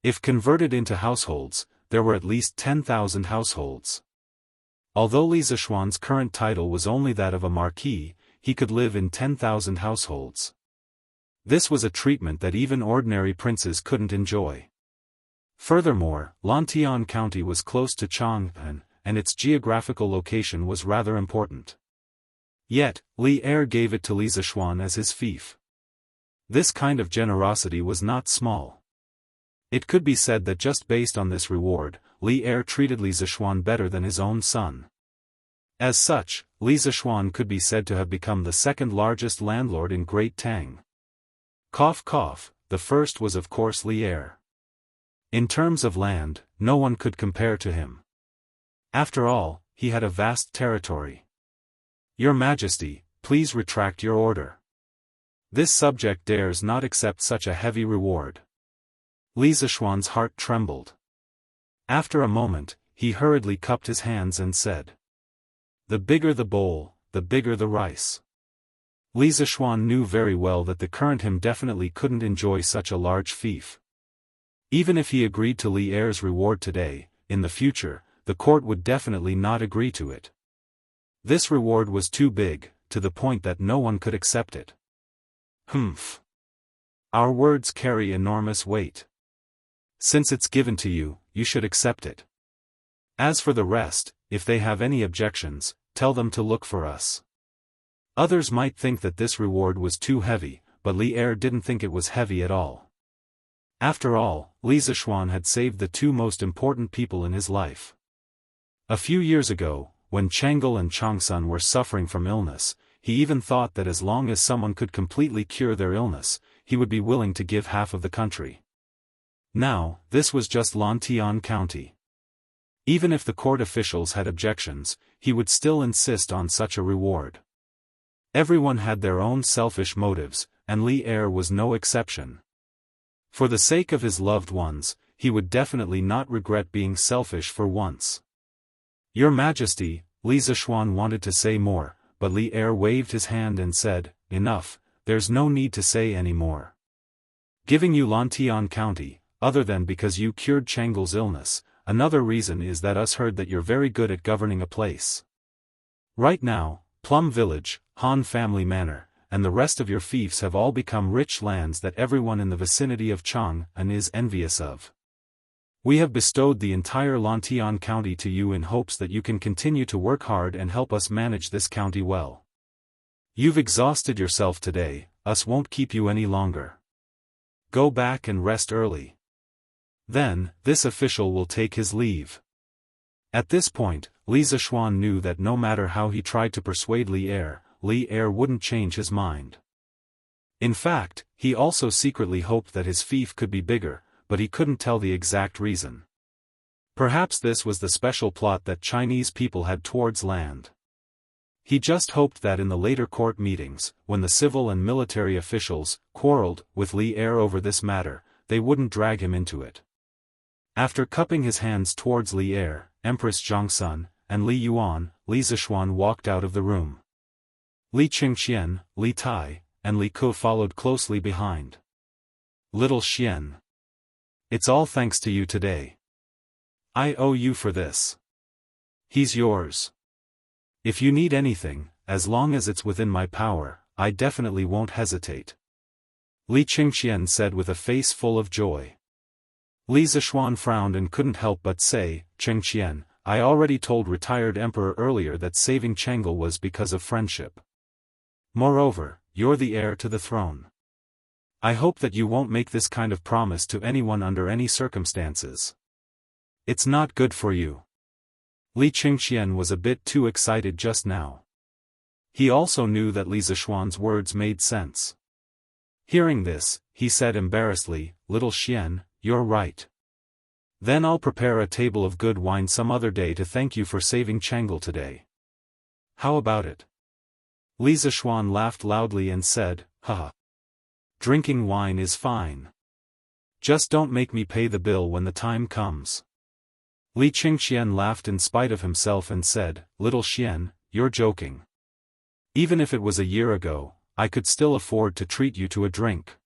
If converted into households, there were at least 10,000 households. Although Li Zishuan's current title was only that of a marquis, he could live in 10,000 households. This was a treatment that even ordinary princes couldn't enjoy. Furthermore, Lantian County was close to Chang'an, and its geographical location was rather important. Yet, Li Er gave it to Li Zishuan as his fief. This kind of generosity was not small. It could be said that just based on this reward, Li Er treated Li Zishuan better than his own son. As such, Li Zishuan could be said to have become the second largest landlord in Great Tang. Cough cough, the first was of course Li Er. In terms of land, no one could compare to him. After all, he had a vast territory. "Your Majesty, please retract your order. This subject dares not accept such a heavy reward." Li Zishuan's heart trembled. After a moment, he hurriedly cupped his hands and said, "The bigger the bowl, the bigger the rice." Li Zishuan knew very well that the current him definitely couldn't enjoy such a large fief. Even if he agreed to Li Er's reward today, in the future, the court would definitely not agree to it. This reward was too big, to the point that no one could accept it. Humph. Our words carry enormous weight. Since it's given to you, you should accept it. As for the rest, if they have any objections, tell them to look for us. Others might think that this reward was too heavy, but Li Er didn't think it was heavy at all. After all, Li Zishuan had saved the 2 most important people in his life. A few years ago, when Chang'e and Changsun were suffering from illness, he even thought that as long as someone could completely cure their illness, he would be willing to give half of the country. Now, this was just Lantian County. Even if the court officials had objections, he would still insist on such a reward. Everyone had their own selfish motives, and Li Er was no exception. For the sake of his loved ones, he would definitely not regret being selfish for once. Your Majesty, Li Zishuan wanted to say more, but Li Er waved his hand and said, enough, there's no need to say any more. Giving you Lantian County, other than because you cured Changle's illness, another reason is that us heard that you're very good at governing a place. Right now, Plum Village, Han Family Manor, and the rest of your fiefs have all become rich lands that everyone in the vicinity of Chang'an is envious of. We have bestowed the entire Lantian County to you in hopes that you can continue to work hard and help us manage this county well. You've exhausted yourself today, us won't keep you any longer. Go back and rest early. Then, this official will take his leave. At this point, Li Zishuan knew that no matter how he tried to persuade Li Er wouldn't change his mind. In fact, he also secretly hoped that his fief could be bigger, but he couldn't tell the exact reason. Perhaps this was the special plot that Chinese people had towards land. He just hoped that in the later court meetings, when the civil and military officials quarreled with Li Er over this matter, they wouldn't drag him into it. After cupping his hands towards Li Er, Empress Zhongsun, and Li Yuan, Li Zishuan walked out of the room. Li Qingxian, Li Tai, and Li Ke followed closely behind. Little Xian. It's all thanks to you today. I owe you for this. He's yours. If you need anything, as long as it's within my power, I definitely won't hesitate. Li Qingxian said with a face full of joy. Li Zishuan frowned and couldn't help but say, Qingxian, I already told retired emperor earlier that saving Changle was because of friendship. Moreover, you're the heir to the throne. I hope that you won't make this kind of promise to anyone under any circumstances. It's not good for you. Li Qingxian was a bit too excited just now. He also knew that Li Zishuan's words made sense. Hearing this, he said embarrassedly, Little Xian, you're right. Then I'll prepare a table of good wine some other day to thank you for saving Changle today. How about it? Li Zishuan laughed loudly and said, haha. Drinking wine is fine. Just don't make me pay the bill when the time comes. Li Qingxian laughed in spite of himself and said, Little Xian, you're joking. Even if it was a year ago, I could still afford to treat you to a drink.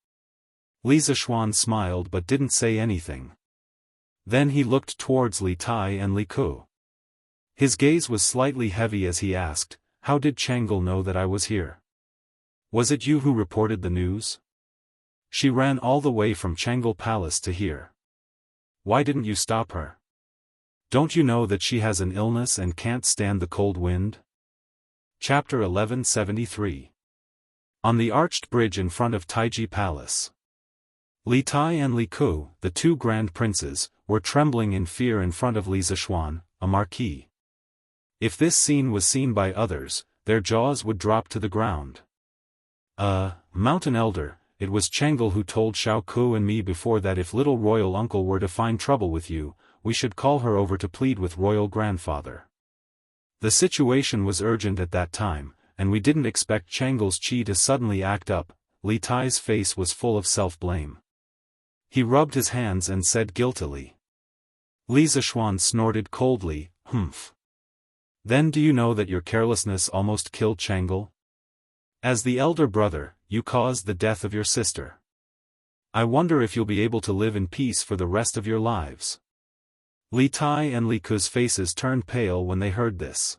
Li Zishuan smiled but didn't say anything. Then he looked towards Li Tai and Li Ke. His gaze was slightly heavy as he asked, how did Changle know that I was here? Was it you who reported the news? She ran all the way from Changle Palace to here. Why didn't you stop her? Don't you know that she has an illness and can't stand the cold wind? Chapter 1173. On the arched bridge in front of Taiji Palace. Li Tai and Li Ke, the two grand princes, were trembling in fear in front of Li Zishuan, a marquis. If this scene was seen by others, their jaws would drop to the ground. Mountain Elder, it was Changle who told Xiao Ku and me before that if little royal uncle were to find trouble with you, we should call her over to plead with royal grandfather. The situation was urgent at that time, and we didn't expect Changle's chi to suddenly act up. Li Tai's face was full of self-blame. He rubbed his hands and said guiltily. Li Zishuan snorted coldly, humph. Then do you know that your carelessness almost killed Changle? As the elder brother, you caused the death of your sister. I wonder if you'll be able to live in peace for the rest of your lives. Li Tai and Li Ke's faces turned pale when they heard this.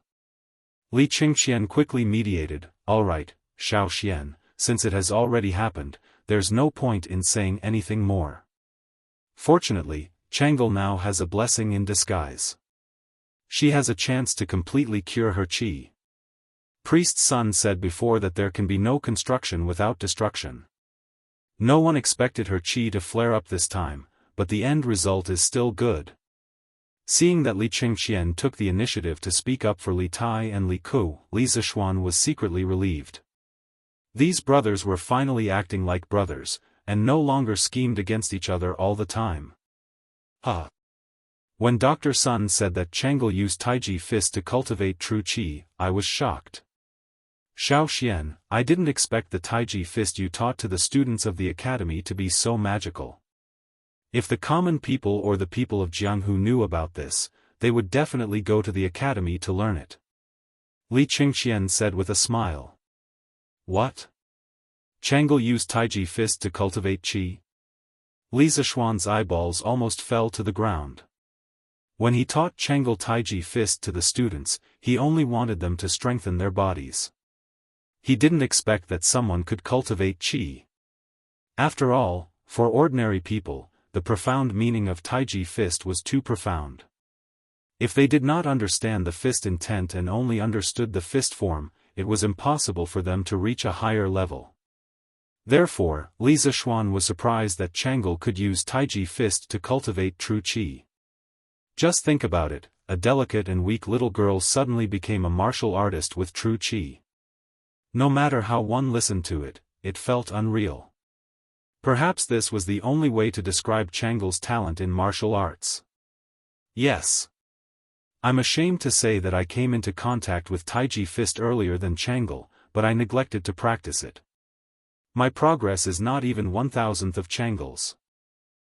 Li Qingxian quickly mediated, all right, Xiao Xian, since it has already happened, there's no point in saying anything more. Fortunately, Changle now has a blessing in disguise. She has a chance to completely cure her chi. Priest's son said before that there can be no construction without destruction. No one expected her chi to flare up this time, but the end result is still good. Seeing that Li Qingxian took the initiative to speak up for Li Tai and Li Ke, Li Zishuan was secretly relieved. These brothers were finally acting like brothers, and no longer schemed against each other all the time. Ah. When Dr. Sun said that Chang'e used Taiji fist to cultivate true qi, I was shocked. Xiao Xian, I didn't expect the Taiji fist you taught to the students of the academy to be so magical. If the common people or the people of Jianghu knew about this, they would definitely go to the academy to learn it. Li Qingxian said with a smile. What? Chang'e used Taiji fist to cultivate qi? Li Zishuan's eyeballs almost fell to the ground. When he taught Chang'e Taiji fist to the students, he only wanted them to strengthen their bodies. He didn't expect that someone could cultivate qi. After all, for ordinary people, the profound meaning of Taiji fist was too profound. If they did not understand the fist intent and only understood the fist form, it was impossible for them to reach a higher level. Therefore, Li Zishuan was surprised that Chang'e could use Taiji fist to cultivate true qi. Just think about it, a delicate and weak little girl suddenly became a martial artist with true qi. No matter how one listened to it, it felt unreal. Perhaps this was the only way to describe Chang'e's talent in martial arts. Yes. I'm ashamed to say that I came into contact with Taiji fist earlier than Chang'e, but I neglected to practice it. My progress is not even 1,000th of Chang'e's.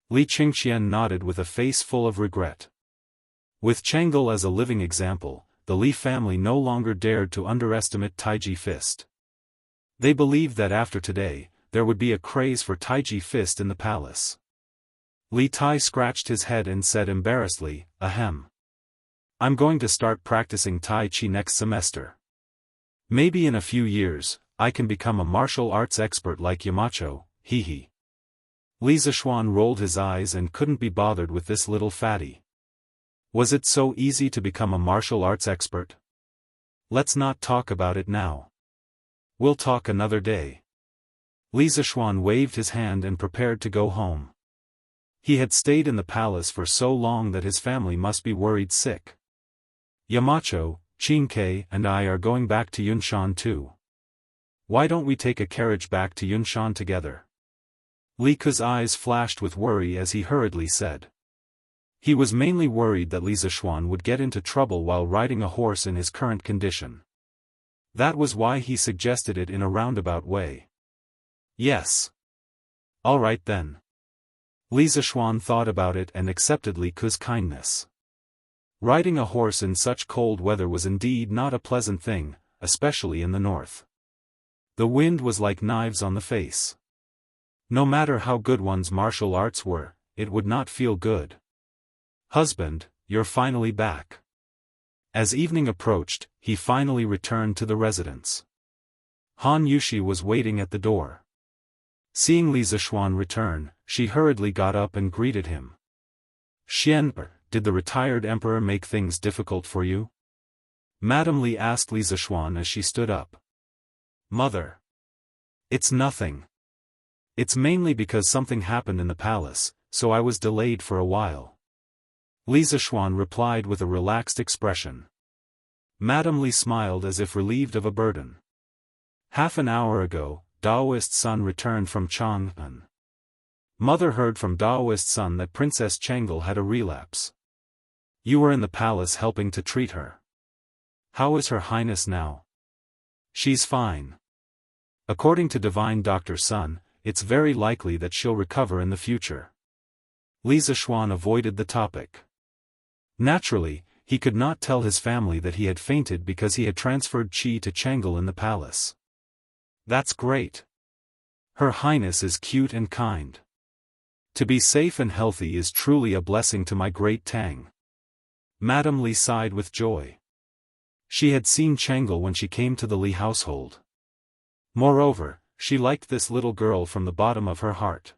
Li Qingxian nodded with a face full of regret. With Chang'e as a living example, the Li family no longer dared to underestimate Taiji fist. They believed that after today, there would be a craze for Taiji fist in the palace. Li Tai scratched his head and said embarrassedly, ahem. I'm going to start practicing Tai Chi next semester. Maybe in a few years, I can become a martial arts expert like Yamacho, hee. Li Zishuan rolled his eyes and couldn't be bothered with this little fatty. Was it so easy to become a martial arts expert? Let's not talk about it now. We'll talk another day. Li Zishuan waved his hand and prepared to go home. He had stayed in the palace for so long that his family must be worried sick. Yamacho, Qingke and I are going back to Yunshan too. Why don't we take a carriage back to Yunshan together? Li Ke's eyes flashed with worry as he hurriedly said. He was mainly worried that Li Zishuan would get into trouble while riding a horse in his current condition. That was why he suggested it in a roundabout way. Yes. All right then. Li Zishuan thought about it and accepted Li Ke's kindness. Riding a horse in such cold weather was indeed not a pleasant thing, especially in the north. The wind was like knives on the face. No matter how good one's martial arts were, it would not feel good. Husband, you're finally back. As evening approached, he finally returned to the residence. Han Yushi was waiting at the door. Seeing Li Zishuan return, she hurriedly got up and greeted him. Xian, did the retired emperor make things difficult for you? Madame Li asked Li Zishuan as she stood up. Mother. It's nothing. It's mainly because something happened in the palace, so I was delayed for a while. Li Zishuan replied with a relaxed expression. Madame Li smiled as if relieved of a burden. Half an hour ago, Daoist son returned from Chang'an. Mother heard from Daoist son that Princess Chang'e had a relapse. You were in the palace helping to treat her. How is Her Highness now? She's fine. According to Divine Dr. Sun, it's very likely that she'll recover in the future. Li Zishuan avoided the topic. Naturally, he could not tell his family that he had fainted because he had transferred qi to Chang'e in the palace. That's great. Her Highness is cute and kind. To be safe and healthy is truly a blessing to my great Tang. Madame Li sighed with joy. She had seen Chang'e when she came to the Li household. Moreover, she liked this little girl from the bottom of her heart.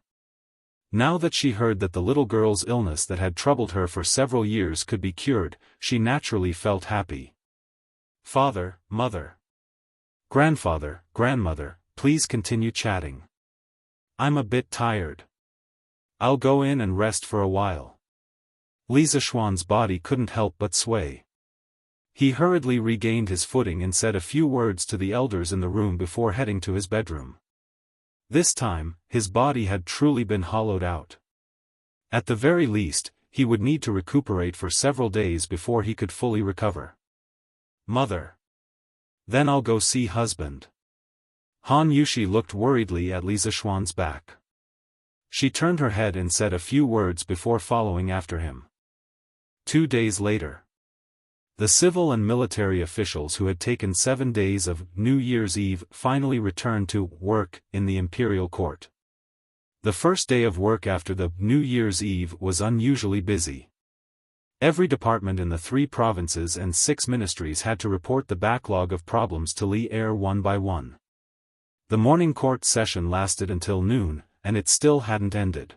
Now that she heard that the little girl's illness that had troubled her for several years could be cured, she naturally felt happy. Father, mother. Grandfather, grandmother, please continue chatting. I'm a bit tired. I'll go in and rest for a while. Li Zishuan's body couldn't help but sway. He hurriedly regained his footing and said a few words to the elders in the room before heading to his bedroom. This time, his body had truly been hollowed out. At the very least, he would need to recuperate for several days before he could fully recover. Mother. Then I'll go see husband. Han Yushi looked worriedly at Li Zishuan's back. She turned her head and said a few words before following after him. 2 days later. The civil and military officials who had taken 7 days of New Year's Eve finally returned to work in the imperial court. The first day of work after the New Year's Eve was unusually busy. Every department in the 3 provinces and 6 ministries had to report the backlog of problems to Li Er one by one. The morning court session lasted until noon, and it still hadn't ended.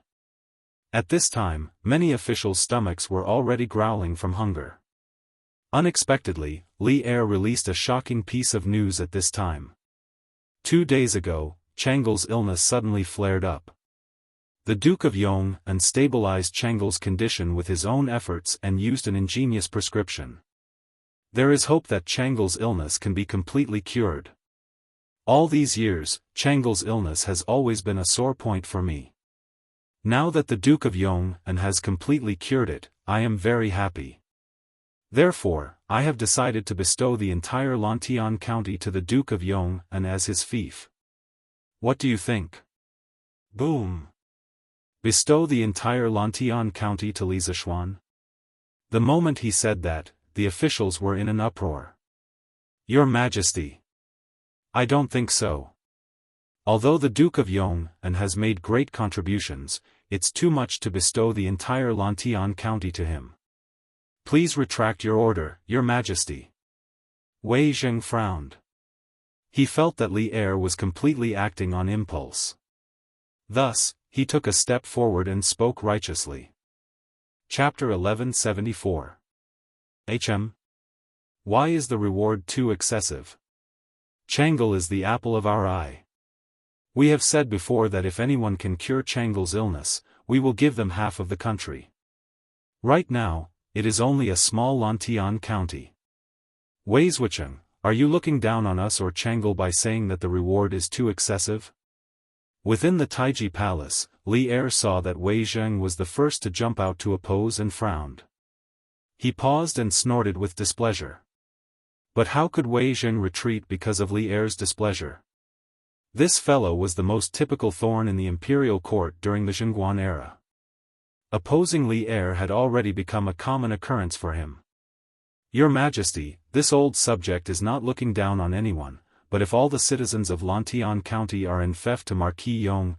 At this time, many officials' stomachs were already growling from hunger. Unexpectedly, Li Er released a shocking piece of news at this time. 2 days ago, Changle's illness suddenly flared up. The Duke of Yong stabilized Changle's condition with his own efforts and used an ingenious prescription. There is hope that Changle's illness can be completely cured. All these years, Changle's illness has always been a sore point for me. Now that the Duke of Yong has completely cured it, I am very happy. Therefore, I have decided to bestow the entire Lantian County to the Duke of Yong as his fief. What do you think? Boom! Bestow the entire Lantian County to Li Zishuan? The moment he said that, the officials were in an uproar. Your Majesty! I don't think so. Although the Duke of Yong has made great contributions, it's too much to bestow the entire Lantian County to him. Please retract your order, Your Majesty. Wei Zheng frowned. He felt that Li Er was completely acting on impulse. Thus, he took a step forward and spoke righteously. Chapter 1174. Why is the reward too excessive? Changle is the apple of our eye. We have said before that if anyone can cure Changle's illness, we will give them half of the country. Right now, it is only a small Lantian county. Wei Zhucheng, are you looking down on us or Changle by saying that the reward is too excessive? Within the Taiji Palace, Li Er saw that Wei Zheng was the first to jump out to oppose and frowned. He paused and snorted with displeasure. But how could Wei Zheng retreat because of Li Er's displeasure? This fellow was the most typical thorn in the imperial court during the Zhengguan era. Opposing Li Er had already become a common occurrence for him. Your Majesty, this old subject is not looking down on anyone, but if all the citizens of Lantian County are in fief to Marquis Yong,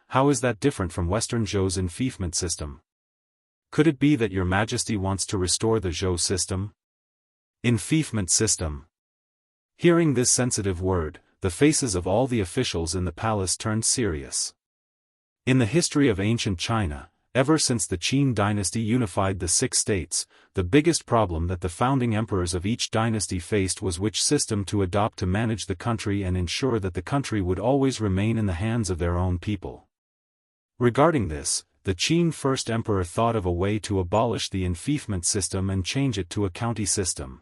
how is that different from Western Zhou's enfeoffment system? Could it be that Your Majesty wants to restore the Zhou system? Enfeoffment system. Hearing this sensitive word, the faces of all the officials in the palace turned serious. In the history of ancient China, ever since the Qin dynasty unified the 6 states, the biggest problem that the founding emperors of each dynasty faced was which system to adopt to manage the country and ensure that the country would always remain in the hands of their own people. Regarding this, the Qin first emperor thought of a way to abolish the enfeoffment system and change it to a county system.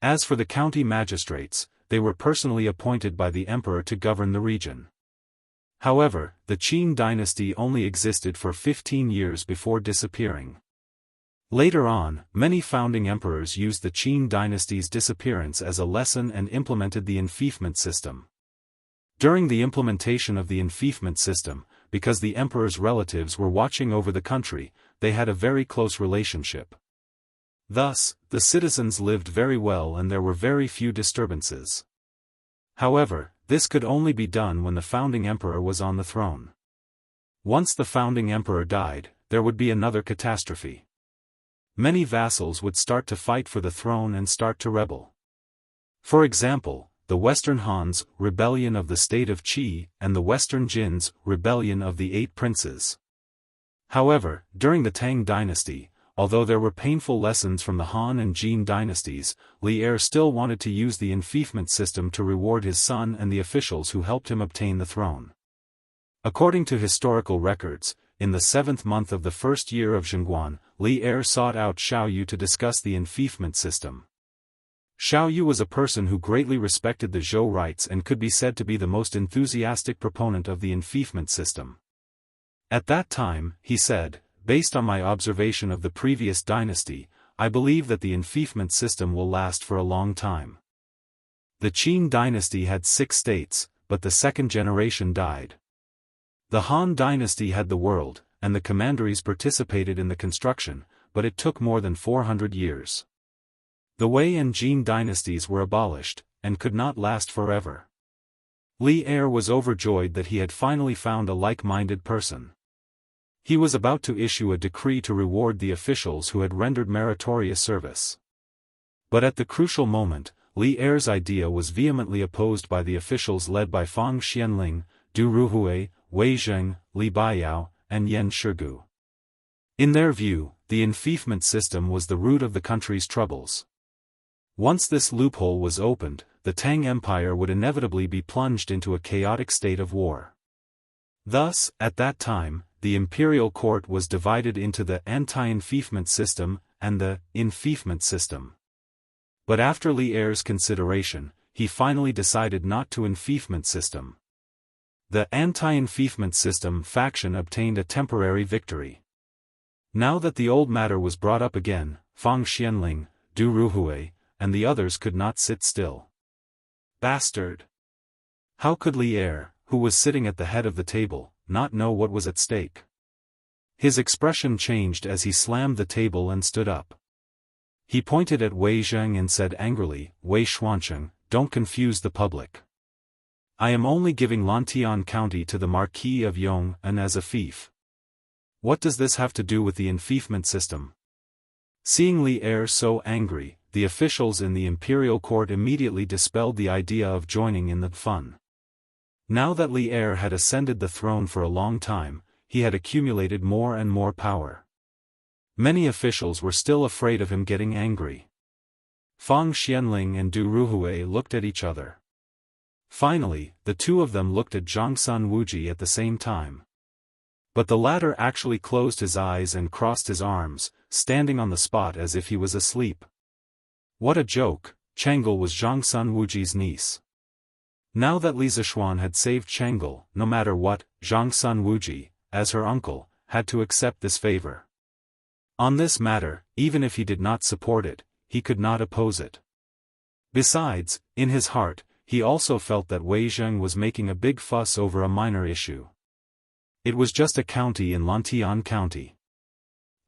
As for the county magistrates, they were personally appointed by the emperor to govern the region. However, the Qin dynasty only existed for 15 years before disappearing. Later on, many founding emperors used the Qin dynasty's disappearance as a lesson and implemented the enfeoffment system. During the implementation of the enfeoffment system, because the emperor's relatives were watching over the country, they had a very close relationship. Thus, the citizens lived very well and there were very few disturbances. However, this could only be done when the founding emperor was on the throne. Once the founding emperor died, there would be another catastrophe. Many vassals would start to fight for the throne and start to rebel. For example, the Western Han's rebellion of the state of Qi and the Western Jin's rebellion of the 8 princes. However, during the Tang dynasty, although there were painful lessons from the Han and Jin dynasties, Li Er still wanted to use the enfeoffment system to reward his son and the officials who helped him obtain the throne. According to historical records, in the 7th month of the first year of Zhengguan, Li Er sought out Xiao Yu to discuss the enfeoffment system. Xiao Yu was a person who greatly respected the Zhou rites and could be said to be the most enthusiastic proponent of the enfeoffment system. At that time, he said, based on my observation of the previous dynasty, I believe that the enfeoffment system will last for a long time. The Qin dynasty had 6 states, but the second generation died. The Han dynasty had the world, and the commanderies participated in the construction, but it took more than 400 years. The Wei and Jin dynasties were abolished, and could not last forever. Li Er was overjoyed that he had finally found a like-minded person. He was about to issue a decree to reward the officials who had rendered meritorious service. But at the crucial moment, Li Er's idea was vehemently opposed by the officials led by Fang Xianling, Du Ruhui, Wei Zheng, Li Baiyao, and Yan Shigu. In their view, the enfeoffment system was the root of the country's troubles. Once this loophole was opened, the Tang Empire would inevitably be plunged into a chaotic state of war. Thus, at that time, the imperial court was divided into the anti-enfeoffment system and the enfeoffment system. But after Li Er's consideration, he finally decided not to enfeoffment system. The anti-enfeoffment system faction obtained a temporary victory. Now that the old matter was brought up again, Fang Xianling, Du Ruhui, and the others could not sit still. Bastard! How could Li Er, who was sitting at the head of the table, not know what was at stake? His expression changed as he slammed the table and stood up. He pointed at Wei Zheng and said angrily, "Wei Xuancheng, don't confuse the public. I am only giving Lantian County to the Marquis of Yong'an as a fief. What does this have to do with the enfeoffment system?" Seeing Li Er so angry, the officials in the imperial court immediately dispelled the idea of joining in the fun. Now that Li Er had ascended the throne for a long time, he had accumulated more and more power. Many officials were still afraid of him getting angry. Fang Xianling and Du Ruhui looked at each other. Finally, the two of them looked at Zhangsun Wuji at the same time. But the latter actually closed his eyes and crossed his arms, standing on the spot as if he was asleep. What a joke! Chang'e was Zhangsun Wuji's niece. Now that Li Zishuan had saved Chang'e, no matter what, Zhangsun Wuji, as her uncle, had to accept this favor. On this matter, even if he did not support it, he could not oppose it. Besides, in his heart, he also felt that Wei Zheng was making a big fuss over a minor issue. It was just a county in Lantian County.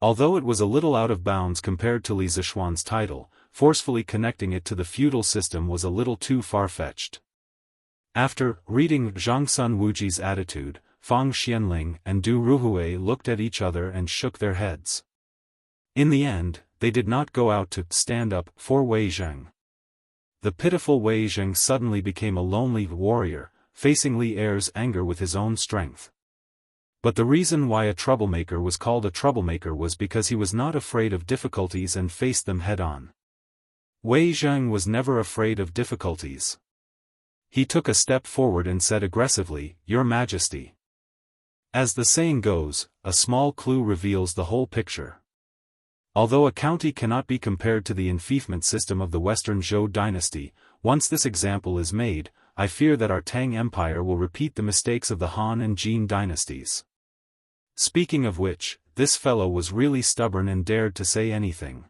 Although it was a little out of bounds compared to Li Zishuan's title, forcefully connecting it to the feudal system was a little too far-fetched. After reading Zhangsun Wuji's attitude, Fang Xianling and Du Ruhui looked at each other and shook their heads. In the end, they did not go out to stand up for Wei Zheng. The pitiful Wei Zheng suddenly became a lonely warrior, facing Li Er's anger with his own strength. But the reason why a troublemaker was called a troublemaker was because he was not afraid of difficulties and faced them head-on. Wei Zheng was never afraid of difficulties. He took a step forward and said aggressively, "Your Majesty." As the saying goes, a small clue reveals the whole picture. Although a county cannot be compared to the enfeoffment system of the Western Zhou dynasty, once this example is made, I fear that our Tang Empire will repeat the mistakes of the Han and Jin dynasties. Speaking of which, this fellow was really stubborn and dared to say anything.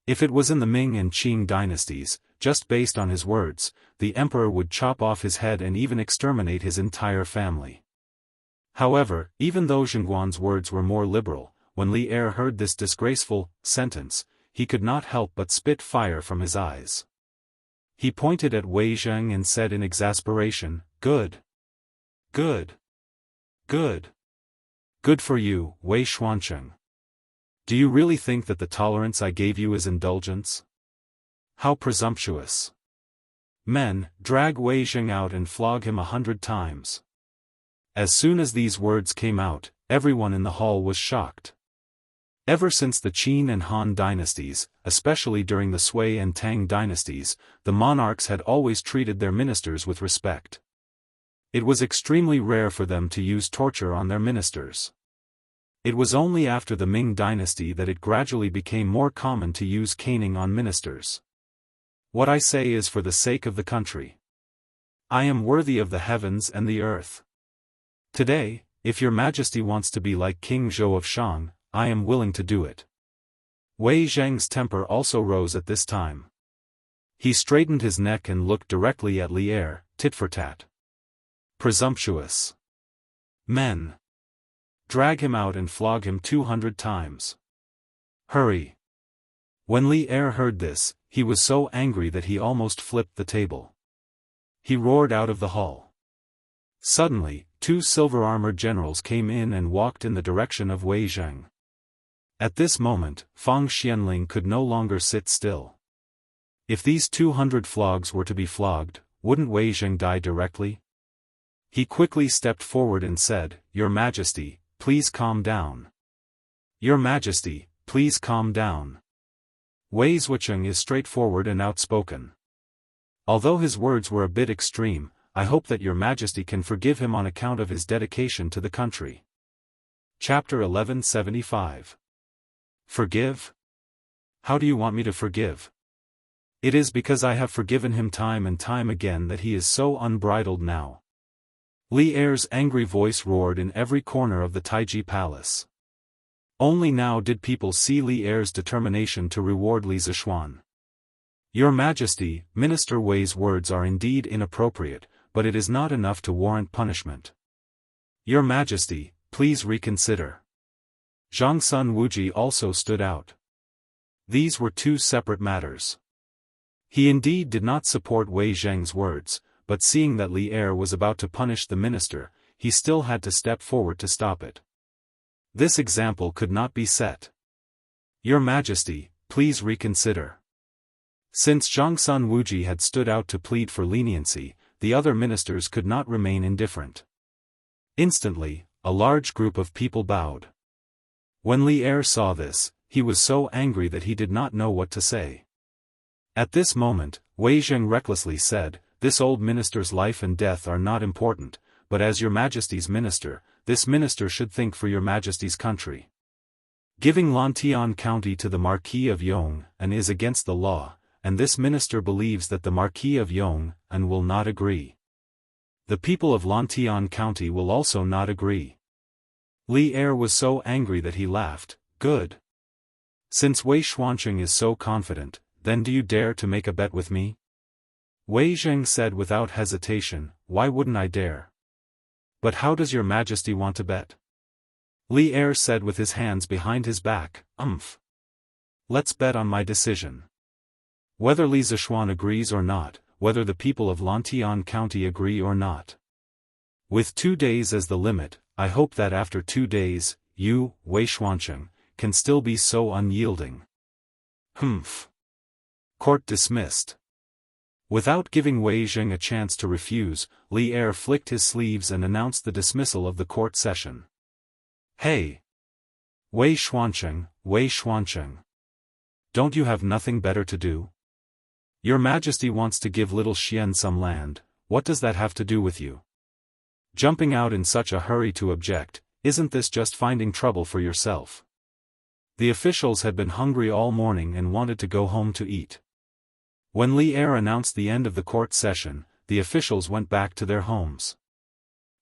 If it was in the Ming and Qing dynasties, just based on his words, the emperor would chop off his head and even exterminate his entire family. However, even though Zhengguan's words were more liberal, when Li Er heard this disgraceful sentence, he could not help but spit fire from his eyes. He pointed at Wei Zheng and said in exasperation, "Good. Good. Good. Good for you, Wei Xuancheng. Do you really think that the tolerance I gave you is indulgence? How presumptuous. Men, drag Wei Zheng out and flog him 100 times." As soon as these words came out, everyone in the hall was shocked. Ever since the Qin and Han dynasties, especially during the Sui and Tang dynasties, the monarchs had always treated their ministers with respect. It was extremely rare for them to use torture on their ministers. It was only after the Ming dynasty that it gradually became more common to use caning on ministers. What I say is for the sake of the country. I am worthy of the heavens and the earth. Today, If your majesty wants to be like King Zhou of Shang, I am willing to do it. Wei Zheng's temper also rose at this time. He straightened his neck and looked directly at Li Er, tit for tat. Presumptuous men! Drag him out and flog him 200 times. Hurry! When Li Er heard this, he was so angry that he almost flipped the table. He roared out of the hall. Suddenly, 2 silver-armored generals came in and walked in the direction of Wei Zheng. At this moment, Fang Xianling could no longer sit still. If these 200 flogs were to be flogged, wouldn't Wei Zheng die directly? He quickly stepped forward and said, "Your Majesty, please calm down. Your Majesty, please calm down." Wei Zhucheng is straightforward and outspoken. Although his words were a bit extreme, I hope that your Majesty can forgive him on account of his dedication to the country. Chapter 1175. Forgive? How do you want me to forgive? It is because I have forgiven him time and time again that he is so unbridled now. Li Er's angry voice roared in every corner of the Taiji Palace. Only now did people see Li Er's determination to reward Li Zishuan. Your Majesty, Minister Wei's words are indeed inappropriate, but it is not enough to warrant punishment. Your Majesty, please reconsider. Zhang Sun Wuji also stood out. These were 2 separate matters. He indeed did not support Wei Zheng's words, but seeing that Li Er was about to punish the minister, he still had to step forward to stop it. This example could not be set. Your Majesty, please reconsider. Since Zhang Sun Wuji had stood out to plead for leniency, the other ministers could not remain indifferent. Instantly, a large group of people bowed. When Li Er saw this, he was so angry that he did not know what to say. At this moment, Wei Zheng recklessly said, "This old minister's life and death are not important, but as your Majesty's minister, this minister should think for your Majesty's country. Giving Lantian County to the Marquis of Yong and is against the law, and this minister believes that the Marquis of Yong and will not agree. The people of Lantian County will also not agree." Li Er was so angry that he laughed. "Good. Since Wei Xuanqing is so confident, then do you dare to make a bet with me?" Wei Zheng said without hesitation, "Why wouldn't I dare? But how does your Majesty want to bet?" Li Er said with his hands behind his back, Let's bet on my decision. Whether Li Zishuan agrees or not, whether the people of Lantian County agree or not. With 2 days as the limit, I hope that after 2 days, you, Wei Xuanqing, can still be so unyielding. Court dismissed. Without giving Wei Zheng a chance to refuse, Li Er flicked his sleeves and announced the dismissal of the court session. "Hey! Wei Xuanqing, Wei Xuanqing. Don't you have nothing better to do? Your Majesty wants to give little Xian some land, what does that have to do with you? Jumping out in such a hurry to object, isn't this just finding trouble for yourself?" The officials had been hungry all morning and wanted to go home to eat. When Li Er announced the end of the court session, the officials went back to their homes.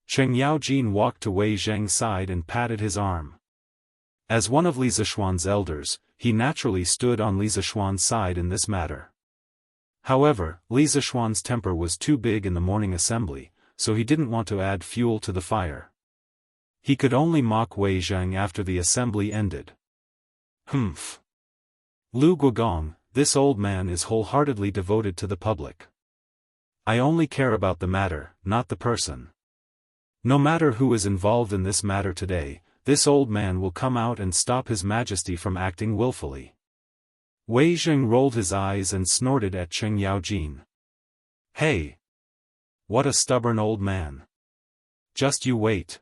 Cheng Yaojin walked to Wei Zheng's side and patted his arm. As one of Li Zishuan's elders, he naturally stood on Li Zishuan's side in this matter. However, Li Zishuan's temper was too big in the morning assembly, so he didn't want to add fuel to the fire. He could only mock Wei Zheng after the assembly ended. Lu Guogong, this old man is wholeheartedly devoted to the public. I only care about the matter, not the person. No matter who is involved in this matter today, this old man will come out and stop His Majesty from acting willfully. Wei Zheng rolled his eyes and snorted at Cheng Yaojin. Hey! What a stubborn old man. Just you wait.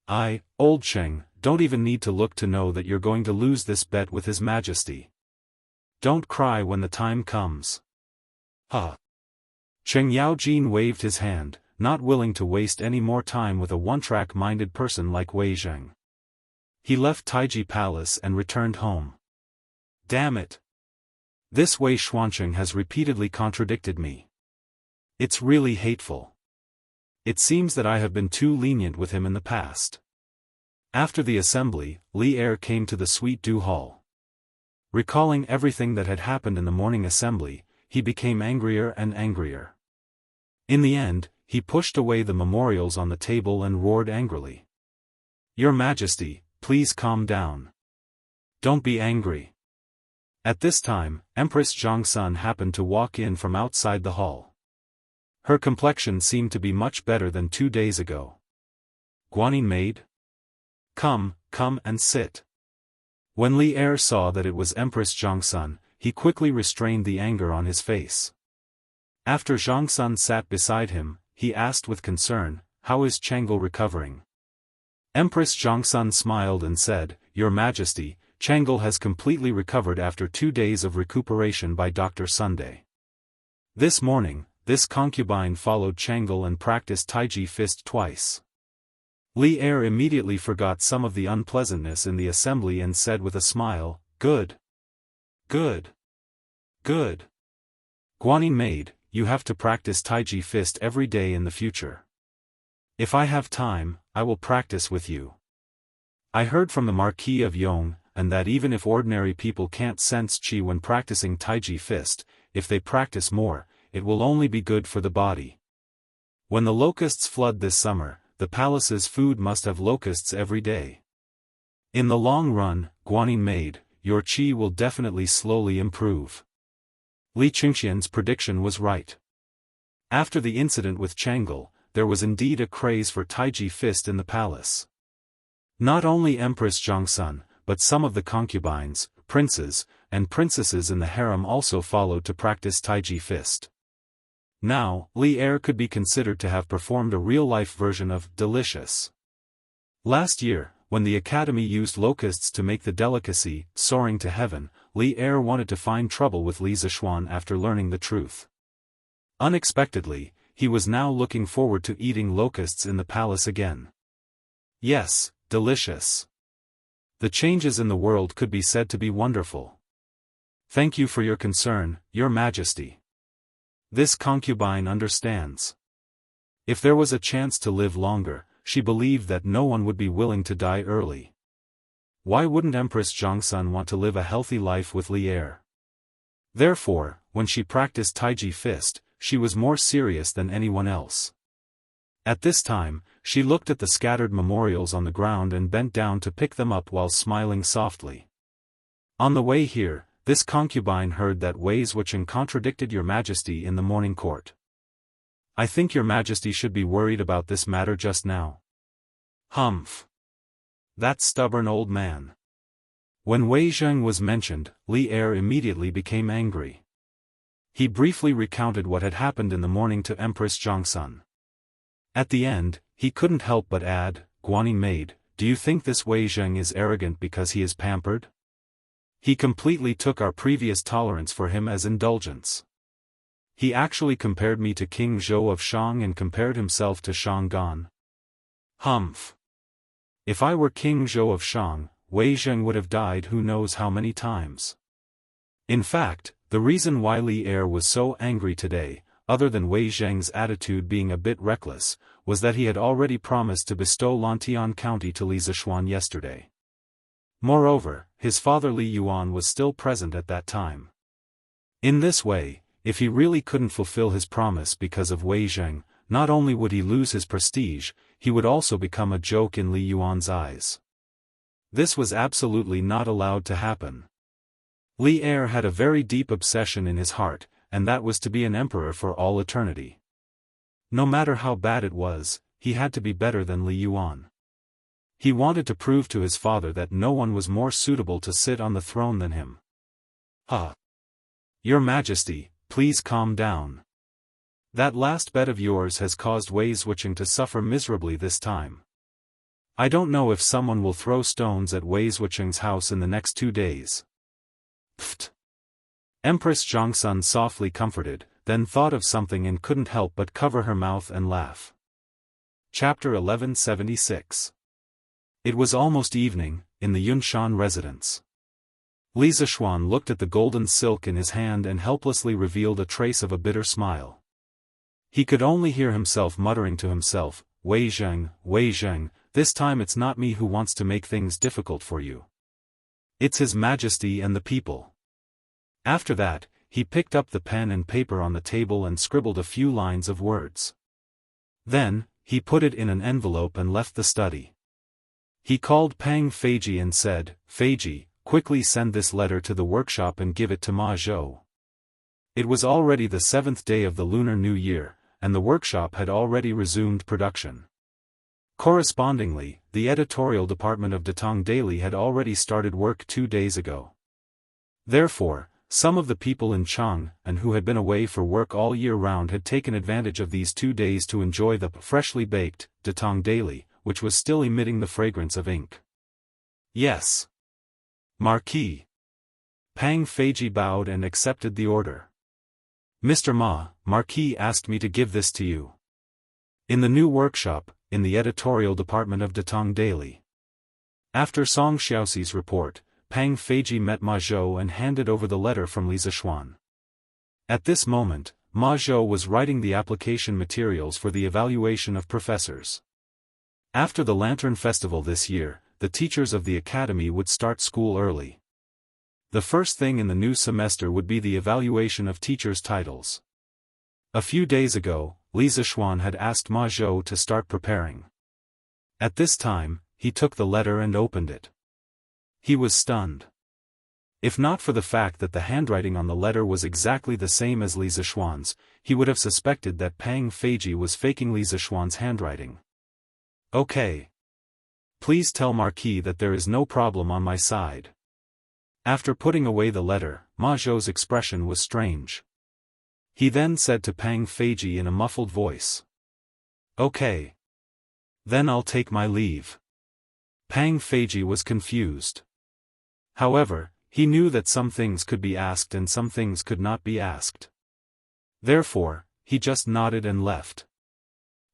I, old Cheng, don't even need to look to know that you're going to lose this bet with His Majesty. Don't cry when the time comes. Cheng Yaojin waved his hand, not willing to waste any more time with a one-track-minded person like Wei Zheng. He left Taiji Palace and returned home. Damn it! This Wei Xuanqing has repeatedly contradicted me. It's really hateful. It seems that I have been too lenient with him in the past. After the assembly, Li Er came to the Sweet Dew Hall. Recalling everything that had happened in the morning assembly, he became angrier and angrier. In the end, he pushed away the memorials on the table and roared angrily. "Your Majesty, please calm down. Don't be angry." At this time, Empress Jiangsun happened to walk in from outside the hall. Her complexion seemed to be much better than 2 days ago. "Guanyin maid? Come and sit." When Li Er saw that it was Empress Jiangsun, he quickly restrained the anger on his face. After Jiangsun sat beside him, he asked with concern, "How is Chang'e recovering?" Empress Jiangsun smiled and said, "Your Majesty, Chang'e has completely recovered after 2 days of recuperation by Dr. Sunday. This morning, this concubine followed Chang'e and practiced Taiji fist twice." Li Er immediately forgot some of the unpleasantness in the assembly and said with a smile, "Good. Good. Good. Guanyin maid, you have to practice Taiji fist every day in the future. If I have time, I will practice with you. I heard from the Marquis of Yong, and that even if ordinary people can't sense qi when practicing Taiji fist, if they practice more, it will only be good for the body. When the locusts flood this summer, the palace's food must have locusts every day. In the long run, Guanyin maid, your qi will definitely slowly improve." Li Qingxian's prediction was right. After the incident with Chang'e, there was indeed a craze for Taiji fist in the palace. Not only Empress Jiangsun, but some of the concubines, princes, and princesses in the harem also followed to practice Taiji fist. Now, Li Er could be considered to have performed a real-life version of delicious. Last year, when the academy used locusts to make the delicacy, soaring to heaven, Li Er wanted to find trouble with Li Zishuan after learning the truth. Unexpectedly, he was now looking forward to eating locusts in the palace again. Yes, delicious. The changes in the world could be said to be wonderful. Thank you for your concern, Your Majesty. This concubine understands. If there was a chance to live longer, she believed that no one would be willing to die early. Why wouldn't Empress Jiangsun want to live a healthy life with Li Er? Therefore, when she practiced Taiji fist, she was more serious than anyone else. At this time, she looked at the scattered memorials on the ground and bent down to pick them up while smiling softly. On the way here, this concubine heard that Wei Zhuqiang contradicted Your Majesty in the morning court. I think Your Majesty should be worried about this matter just now. Humph. That stubborn old man. When Wei Zhuqiang was mentioned, Li Er immediately became angry. He briefly recounted what had happened in the morning to Empress Jiangsun. At the end, he couldn't help but add, "Guanyin maid, do you think this Wei Zhuqiang is arrogant because he is pampered? He completely took our previous tolerance for him as indulgence. He actually compared me to King Zhou of Shang and compared himself to Shang Gan. Humph. If I were King Zhou of Shang, Wei Zhuqiang would have died who knows how many times." In fact, the reason why Li Er was so angry today, other than Wei Zhuqiang's attitude being a bit reckless, was that he had already promised to bestow Lantian County to Li Zishuan yesterday. Moreover, his father Li Yuan was still present at that time. In this way, if he really couldn't fulfill his promise because of Wei Zhuqiang, not only would he lose his prestige, he would also become a joke in Li Yuan's eyes. This was absolutely not allowed to happen. Li Er had a very deep obsession in his heart, and that was to be an emperor for all eternity. No matter how bad it was, he had to be better than Li Yuan. He wanted to prove to his father that no one was more suitable to sit on the throne than him. Your Majesty, please calm down. That last bet of yours has caused Wei Zhuqiang to suffer miserably this time. I don't know if someone will throw stones at Wei Zhuqiang's house in the next 2 days. Pfft. Empress Jiangsun softly comforted, then thought of something and couldn't help but cover her mouth and laugh. Chapter 1176. It was almost evening, in the Yunshan residence. Li Zishuan looked at the golden silk in his hand and helplessly revealed a trace of a bitter smile. He could only hear himself muttering to himself, Wei Zheng, this time it's not me who wants to make things difficult for you. It's His Majesty and the people. After that, he picked up the pen and paper on the table and scribbled a few lines of words. Then, he put it in an envelope and left the study. He called Pang Feiji and said, Feiji, quickly send this letter to the workshop and give it to Ma Zhou. It was already the 7th day of the Lunar New Year, and the workshop had already resumed production. Correspondingly, the editorial department of Datong Daily had already started work 2 days ago. Therefore, some of the people in Chang'an who had been away for work all year round had taken advantage of these 2 days to enjoy the freshly baked Datong Daily, which was still emitting the fragrance of ink. Yes. Marquis. Pang Feiji bowed and accepted the order. Mr. Ma, Marquis asked me to give this to you. In the new workshop, in the editorial department of Datong Daily. After Song Xiaoxi's report, Pang Feiji met Ma Zhou and handed over the letter from Li Zishuan. At this moment, Ma Zhou was writing the application materials for the evaluation of professors. After the Lantern Festival this year, the teachers of the academy would start school early. The first thing in the new semester would be the evaluation of teachers' titles. A few days ago, Li Zishuan had asked Ma Zhou to start preparing. At this time, he took the letter and opened it. He was stunned. If not for the fact that the handwriting on the letter was exactly the same as Li Zishuan's, he would have suspected that Pang Feiji was faking Li Zishuan's handwriting. Okay. Please tell Marquis that there is no problem on my side. After putting away the letter, Ma Zhou's expression was strange. He then said to Pang Feiji in a muffled voice. Okay. Then I'll take my leave. Pang Feiji was confused. However, he knew that some things could be asked and some things could not be asked. Therefore, he just nodded and left.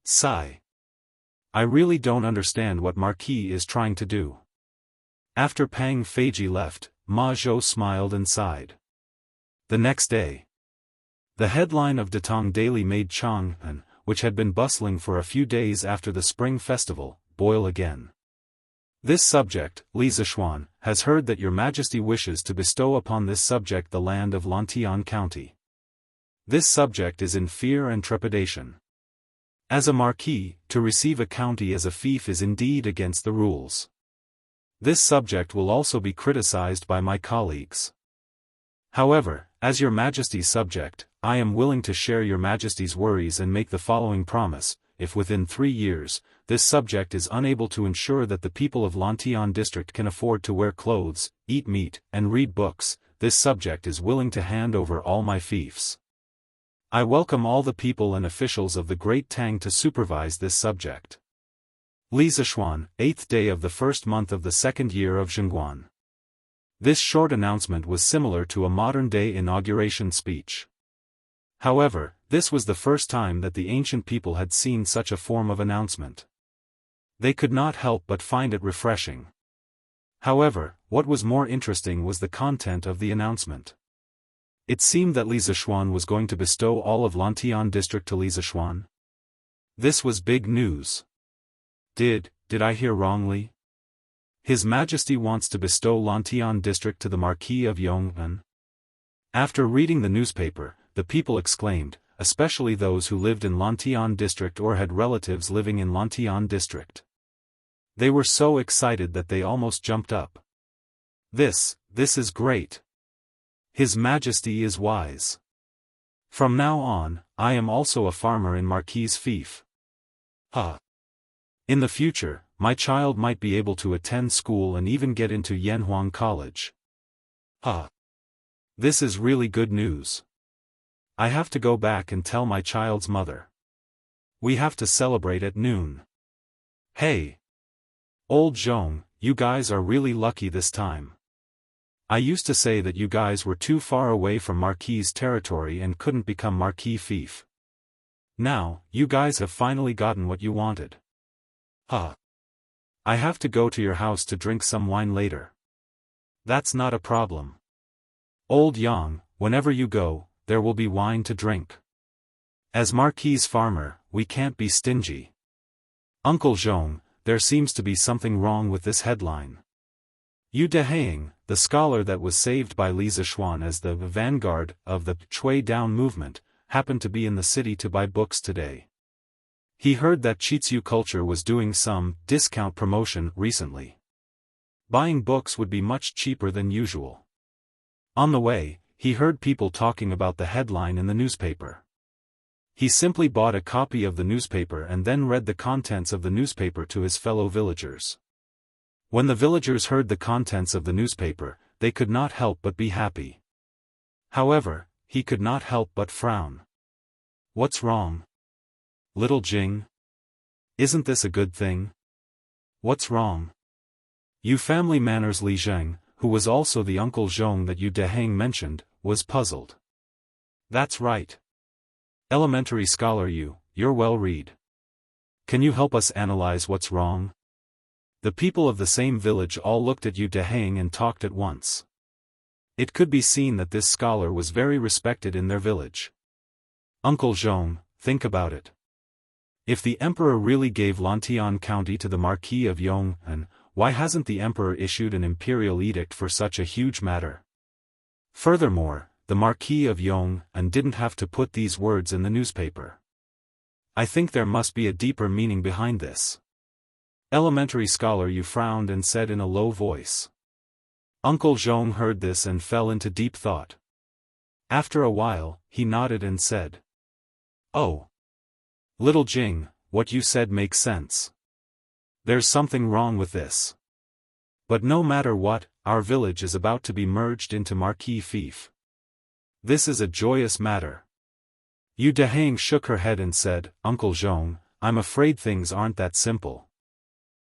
Sigh. I really don't understand what Marquis is trying to do. After Pang Feiji left, Ma Zhou smiled and sighed. The next day, the headline of Datong Daily made Chang'an, which had been bustling for a few days after the Spring Festival, boil again. This subject, Li Zishuan, has heard that Your Majesty wishes to bestow upon this subject the land of Lantian County. This subject is in fear and trepidation. As a marquis, to receive a county as a fief is indeed against the rules. This subject will also be criticized by my colleagues. However, as Your Majesty's subject, I am willing to share Your Majesty's worries and make the following promise: if within 3 years, this subject is unable to ensure that the people of Lantian district can afford to wear clothes, eat meat, and read books, this subject is willing to hand over all my fiefs. I welcome all the people and officials of the Great Tang to supervise this subject. Li Zishuan, 8th day of the 1st month of the 2nd year of Zhengguan. This short announcement was similar to a modern-day inauguration speech. However, this was the first time that the ancient people had seen such a form of announcement. They could not help but find it refreshing. However, what was more interesting was the content of the announcement. It seemed that Li Zishuan was going to bestow all of Lantian district to Li Zishuan. This was big news. Did I hear wrongly? His Majesty wants to bestow Lantian district to the Marquis of Yong'an? After reading the newspaper, the people exclaimed, especially those who lived in Lantian district or had relatives living in Lantian district. They were so excited that they almost jumped up. This is great. His Majesty is wise. From now on, I am also a farmer in Marquis' fief. In the future, my child might be able to attend school and even get into Yanhuang College. This is really good news. I have to go back and tell my child's mother. We have to celebrate at noon. Hey! Old Zhong, you guys are really lucky this time. I used to say that you guys were too far away from Marquis' territory and couldn't become Marquis fief. Now, you guys have finally gotten what you wanted. I have to go to your house to drink some wine later. That's not a problem. Old Yang, whenever you go, there will be wine to drink. As Marquis farmer, we can't be stingy. Uncle Zhong, there seems to be something wrong with this headline. Yu Deheng, the scholar that was saved by Li Zishuan as the vanguard of the Chui Down movement, happened to be in the city to buy books today. He heard that Chitsu Culture was doing some discount promotion recently. Buying books would be much cheaper than usual. On the way, he heard people talking about the headline in the newspaper. He simply bought a copy of the newspaper and then read the contents of the newspaper to his fellow villagers. When the villagers heard the contents of the newspaper, they could not help but be happy. However, he could not help but frown. What's wrong? Little Jing? Isn't this a good thing? What's wrong? Yu family manners. Li Zheng, who was also the Uncle Zhong that Yu Deheng mentioned, was puzzled. That's right. Elementary scholar Yu, you're well read. Can you help us analyze what's wrong? The people of the same village all looked at Yu Deheng and talked at once. It could be seen that this scholar was very respected in their village. Uncle Zhong, think about it. If the emperor really gave Lantian County to the Marquis of Yong'an, why hasn't the emperor issued an imperial edict for such a huge matter? Furthermore, the Marquis of Yong'an didn't have to put these words in the newspaper. I think there must be a deeper meaning behind this. Elementary scholar Yu frowned and said in a low voice. Uncle Zhong heard this and fell into deep thought. After a while, he nodded and said, "Oh. Little Jing, what you said makes sense. There's something wrong with this. But no matter what, our village is about to be merged into Marquis fief. This is a joyous matter." Yu Deheng shook her head and said, Uncle Zhong, I'm afraid things aren't that simple.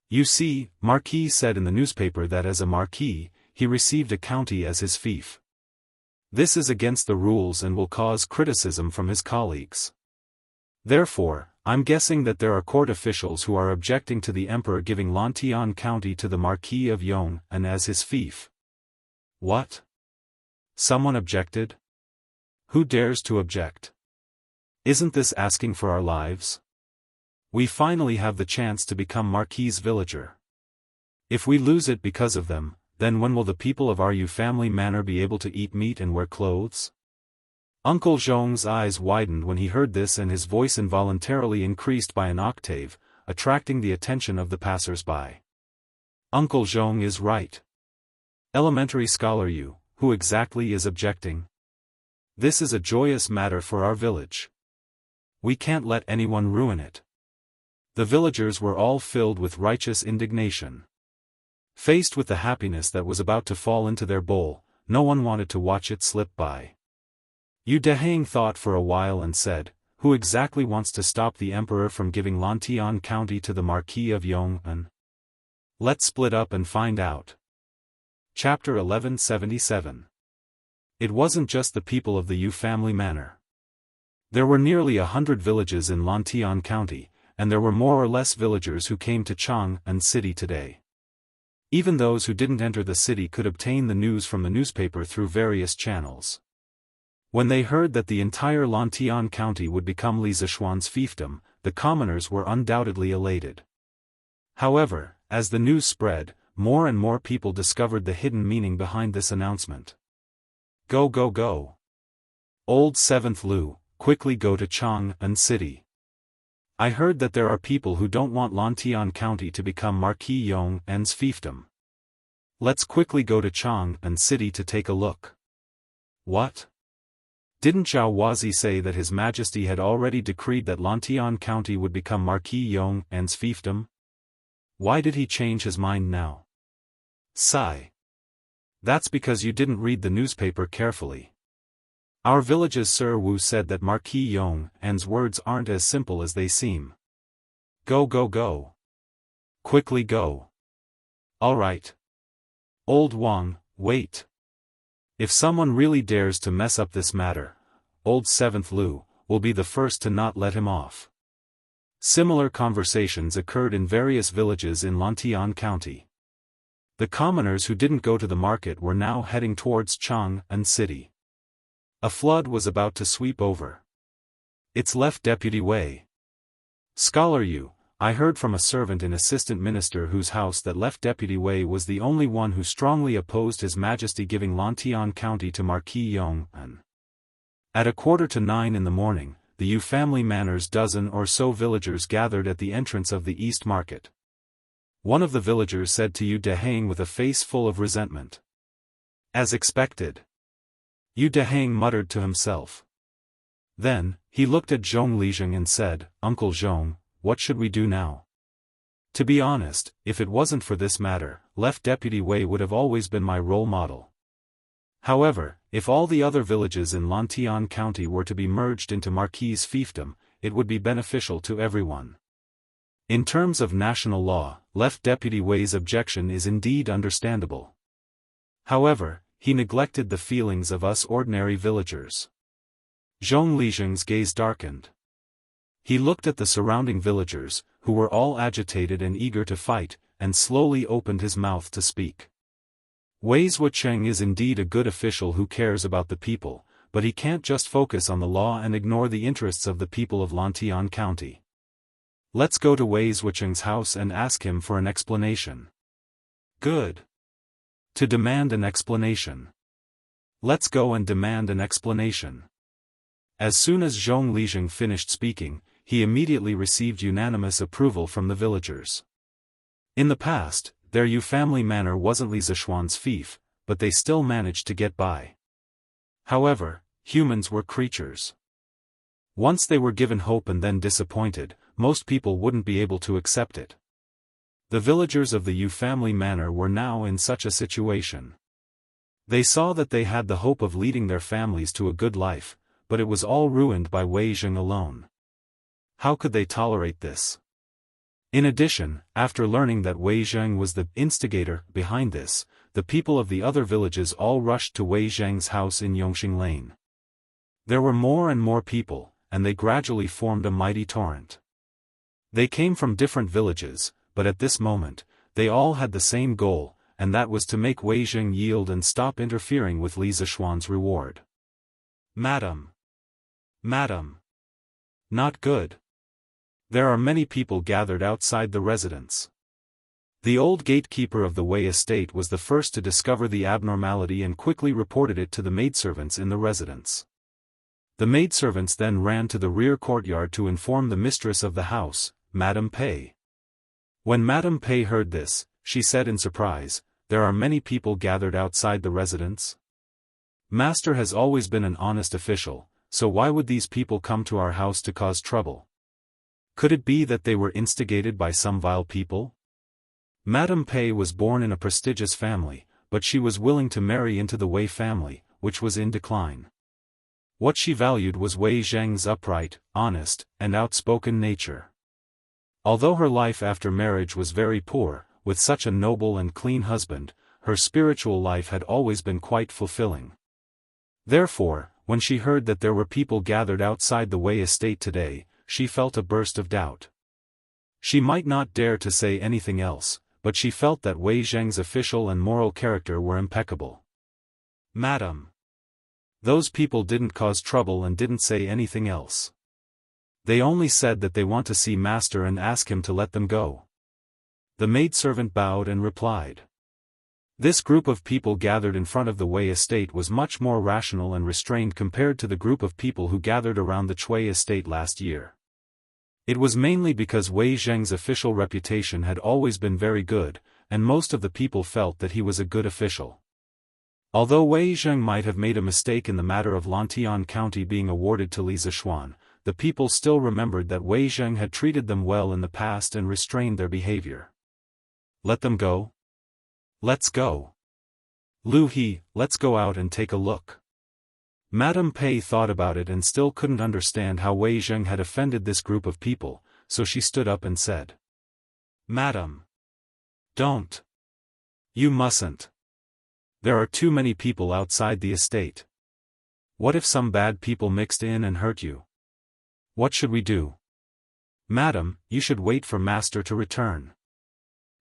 You see, Marquis said in the newspaper that as a Marquis, he received a county as his fief. This is against the rules and will cause criticism from his colleagues. Therefore, I'm guessing that there are court officials who are objecting to the emperor giving Lantian County to the Marquis of Yong'an as his fief. What? Someone objected? Who dares to object? Isn't this asking for our lives? We finally have the chance to become Marquis' villager. If we lose it because of them, then when will the people of our Yu family manor be able to eat meat and wear clothes? Uncle Zhong's eyes widened when he heard this and his voice involuntarily increased by an octave, attracting the attention of the passers-by. Uncle Zhong is right. Elementary scholar Yu, who exactly is objecting? This is a joyous matter for our village. We can't let anyone ruin it. The villagers were all filled with righteous indignation. Faced with the happiness that was about to fall into their bowl, no one wanted to watch it slip by. Yu Deheng thought for a while and said, Who exactly wants to stop the emperor from giving Lantian County to the Marquis of Yong'an? Let's split up and find out. Chapter 1177. It wasn't just the people of the Yu family manor. There were nearly 100 villages in Lantian County, and there were more or less villagers who came to Chang'an City today. Even those who didn't enter the city could obtain the news from the newspaper through various channels. When they heard that the entire Lantian County would become Li Zishuan's fiefdom, the commoners were undoubtedly elated. However, as the news spread, more and more people discovered the hidden meaning behind this announcement. Go go go. Old 7th Lu, quickly go to Chang'an City. I heard that there are people who don't want Lantian County to become Marquis Yong'an's fiefdom. Let's quickly go to Chang'an City to take a look. What? Didn't Zhao Wazi say that His Majesty had already decreed that Lantian County would become Marquis Yong'an's fiefdom? Why did he change his mind now? Sigh. That's because you didn't read the newspaper carefully. Our village's Sir Wu said that Marquis Yong'an's words aren't as simple as they seem. Go go go. Quickly go. All right. Old Wang, wait. If someone really dares to mess up this matter, old 7th Lu will be the first to not let him off. Similar conversations occurred in various villages in Lantian County. The commoners who didn't go to the market were now heading towards Chang'an City. A flood was about to sweep over. It's left Deputy Wei. Scholar Yu, I heard from a servant and assistant minister whose house that left Deputy Wei was the only one who strongly opposed His Majesty giving Lantian County to Marquis Yong An. At 8:45 in the morning, the Yu family manor's dozen or so villagers gathered at the entrance of the East Market. One of the villagers said to Yu Dehang with a face full of resentment. As expected. Yu Dehang muttered to himself. Then, he looked at Zhong Lijing and said, Uncle Zhong, what should we do now? To be honest, if it wasn't for this matter, left Deputy Wei would have always been my role model. However, if all the other villages in Lantian County were to be merged into Marquis' fiefdom, it would be beneficial to everyone. In terms of national law, left Deputy Wei's objection is indeed understandable. However, he neglected the feelings of us ordinary villagers. Zhong Lijing's gaze darkened. He looked at the surrounding villagers, who were all agitated and eager to fight, and slowly opened his mouth to speak. Wei Zhucheng is indeed a good official who cares about the people, but he can't just focus on the law and ignore the interests of the people of Lantian County. Let's go to Wei Zhucheng's house and ask him for an explanation. Good. To demand an explanation. Let's go and demand an explanation. As soon as Zhong Lijing finished speaking, he immediately received unanimous approval from the villagers. In the past, their Yu family manor wasn't Li Zishuan's fief, but they still managed to get by. However, humans were creatures. Once they were given hope and then disappointed, most people wouldn't be able to accept it. The villagers of the Yu family manor were now in such a situation. They saw that they had the hope of leading their families to a good life, but it was all ruined by Wei Zheng alone. How could they tolerate this? In addition, after learning that Wei Zheng was the instigator behind this, the people of the other villages all rushed to Wei Zheng's house in Yongxing Lane. There were more and more people, and they gradually formed a mighty torrent. They came from different villages, but at this moment, they all had the same goal, and that was to make Wei Zheng yield and stop interfering with Li Zishuan's reward. Madam. Madam. Not good. There are many people gathered outside the residence. The old gatekeeper of the Wei estate was the first to discover the abnormality and quickly reported it to the maidservants in the residence. The maidservants then ran to the rear courtyard to inform the mistress of the house, Madame Pei. When Madame Pei heard this, she said in surprise, "There are many people gathered outside the residence? Master has always been an honest official, so why would these people come to our house to cause trouble? Could it be that they were instigated by some vile people?" Madame Pei was born in a prestigious family, but she was willing to marry into the Wei family, which was in decline. What she valued was Wei Zheng's upright, honest, and outspoken nature. Although her life after marriage was very poor, with such a noble and clean husband, her spiritual life had always been quite fulfilling. Therefore, when she heard that there were people gathered outside the Wei estate today, she felt a burst of doubt. She might not dare to say anything else, but she felt that Wei Zheng's official and moral character were impeccable. "Madam. Those people didn't cause trouble and didn't say anything else. They only said that they want to see Master and ask him to let them go." The maidservant bowed and replied. This group of people gathered in front of the Wei estate was much more rational and restrained compared to the group of people who gathered around the Chui estate last year. It was mainly because Wei Zheng's official reputation had always been very good, and most of the people felt that he was a good official. Although Wei Zheng might have made a mistake in the matter of Lantian County being awarded to Li Zishuan, the people still remembered that Wei Zheng had treated them well in the past and restrained their behavior. Let them go? Let's go. Lu He, let's go out and take a look. Madame Pei thought about it and still couldn't understand how Wei Zheng had offended this group of people, so she stood up and said, "Madam. Don't. You mustn't. There are too many people outside the estate. What if some bad people mixed in and hurt you? What should we do?" "Madam, you should wait for Master to return."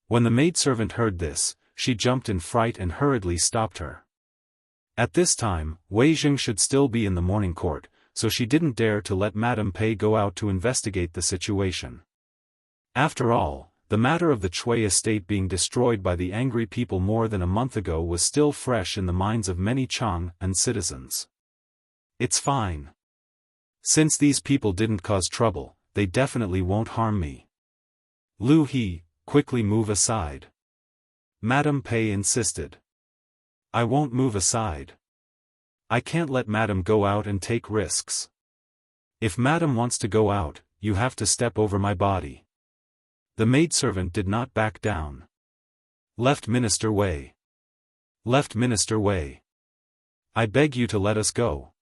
When the maidservant heard this, she jumped in fright and hurriedly stopped her. At this time, Wei Zheng should still be in the morning court, so she didn't dare to let Madame Pei go out to investigate the situation. After all, the matter of the Chui estate being destroyed by the angry people more than a month ago was still fresh in the minds of many Chang'an citizens. It's fine. Since these people didn't cause trouble, they definitely won't harm me. Lu He, quickly move aside. Madame Pei insisted. I won't move aside. I can't let Madame go out and take risks. If Madame wants to go out, you have to step over my body. The maidservant did not back down. Left Minister Wei. Left Minister Wei. I beg you to let us go.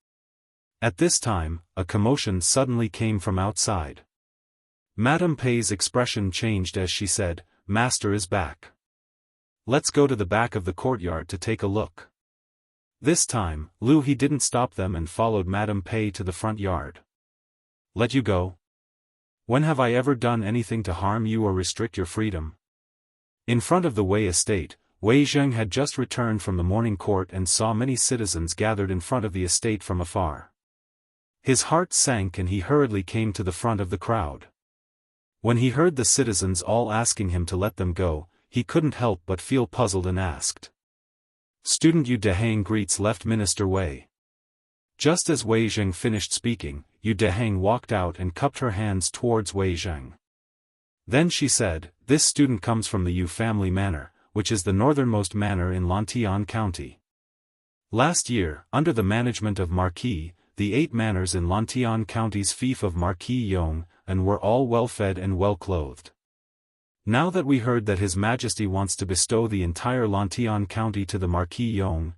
At this time, a commotion suddenly came from outside. Madame Pei's expression changed as she said, Master is back. Let's go to the back of the courtyard to take a look. This time, Lu He didn't stop them and followed Madame Pei to the front yard. Let you go? When have I ever done anything to harm you or restrict your freedom? In front of the Wei estate, Wei Zheng had just returned from the morning court and saw many citizens gathered in front of the estate from afar. His heart sank and he hurriedly came to the front of the crowd. When he heard the citizens all asking him to let them go, he couldn't help but feel puzzled and asked. Student Yu Dehang greets Left Minister Wei. Just as Wei Zheng finished speaking, Yu Dehang walked out and cupped her hands towards Wei Zheng. Then she said, This student comes from the Yu family manor, which is the northernmost manor in Lantian County. Last year, under the management of Marquis, the 8 manors in Lantian County's fief of Marquis Yong, and were all well-fed and well-clothed. Now that we heard that His Majesty wants to bestow the entire Lantian County to the Marquis Yong,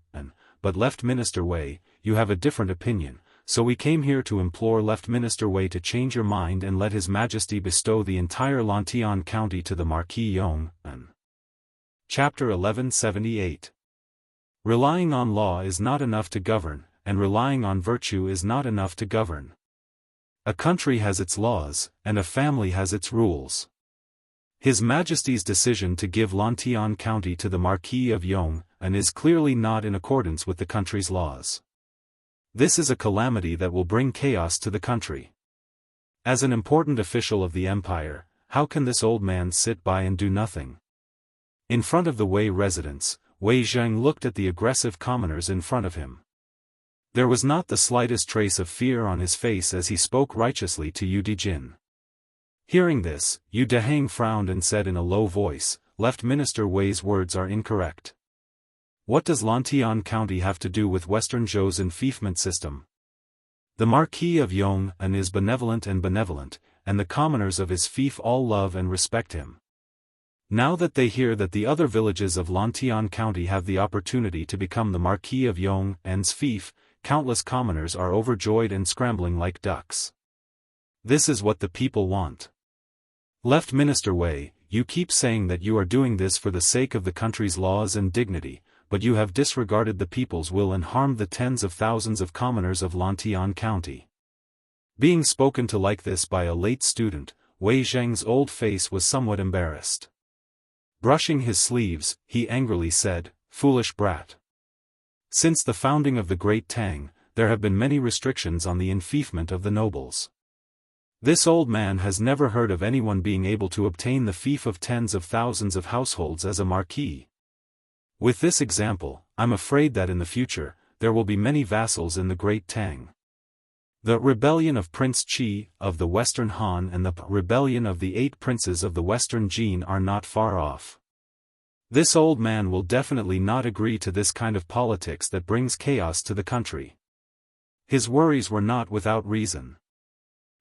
but Left Minister Wei, you have a different opinion, so we came here to implore Left Minister Wei to change your mind and let His Majesty bestow the entire Lantian County to the Marquis Yong. Chapter 1178. Relying on law is not enough to govern, and relying on virtue is not enough to govern. A country has its laws, and a family has its rules. His Majesty's decision to give Lantian County to the Marquis of Yong, is clearly not in accordance with the country's laws. This is a calamity that will bring chaos to the country. As an important official of the empire, how can this old man sit by and do nothing? In front of the Wei residence, Wei Zheng looked at the aggressive commoners in front of him. There was not the slightest trace of fear on his face as he spoke righteously to Yu Dijin. Hearing this, Yu Dehang frowned and said in a low voice, Left Minister Wei's words are incorrect. What does Lantian County have to do with Western Zhou's enfeoffment system? The Marquis of Yong is benevolent, and the commoners of his fief all love and respect him. Now that they hear that the other villages of Lantian County have the opportunity to become the Marquis of Yong's fief, countless commoners are overjoyed and scrambling like ducks. This is what the people want. Left Minister Wei, you keep saying that you are doing this for the sake of the country's laws and dignity, but you have disregarded the people's will and harmed the tens of thousands of commoners of Lantian County. Being spoken to like this by a late student, Wei Zheng's old face was somewhat embarrassed. Brushing his sleeves, he angrily said, Foolish brat. Since the founding of the Great Tang, there have been many restrictions on the enfeoffment of the nobles. This old man has never heard of anyone being able to obtain the fief of tens of thousands of households as a marquis. With this example, I'm afraid that in the future, there will be many vassals in the Great Tang. The rebellion of Prince Qi of the Western Han and the rebellion of the 8 princes of the Western Jin are not far off. This old man will definitely not agree to this kind of politics that brings chaos to the country. His worries were not without reason.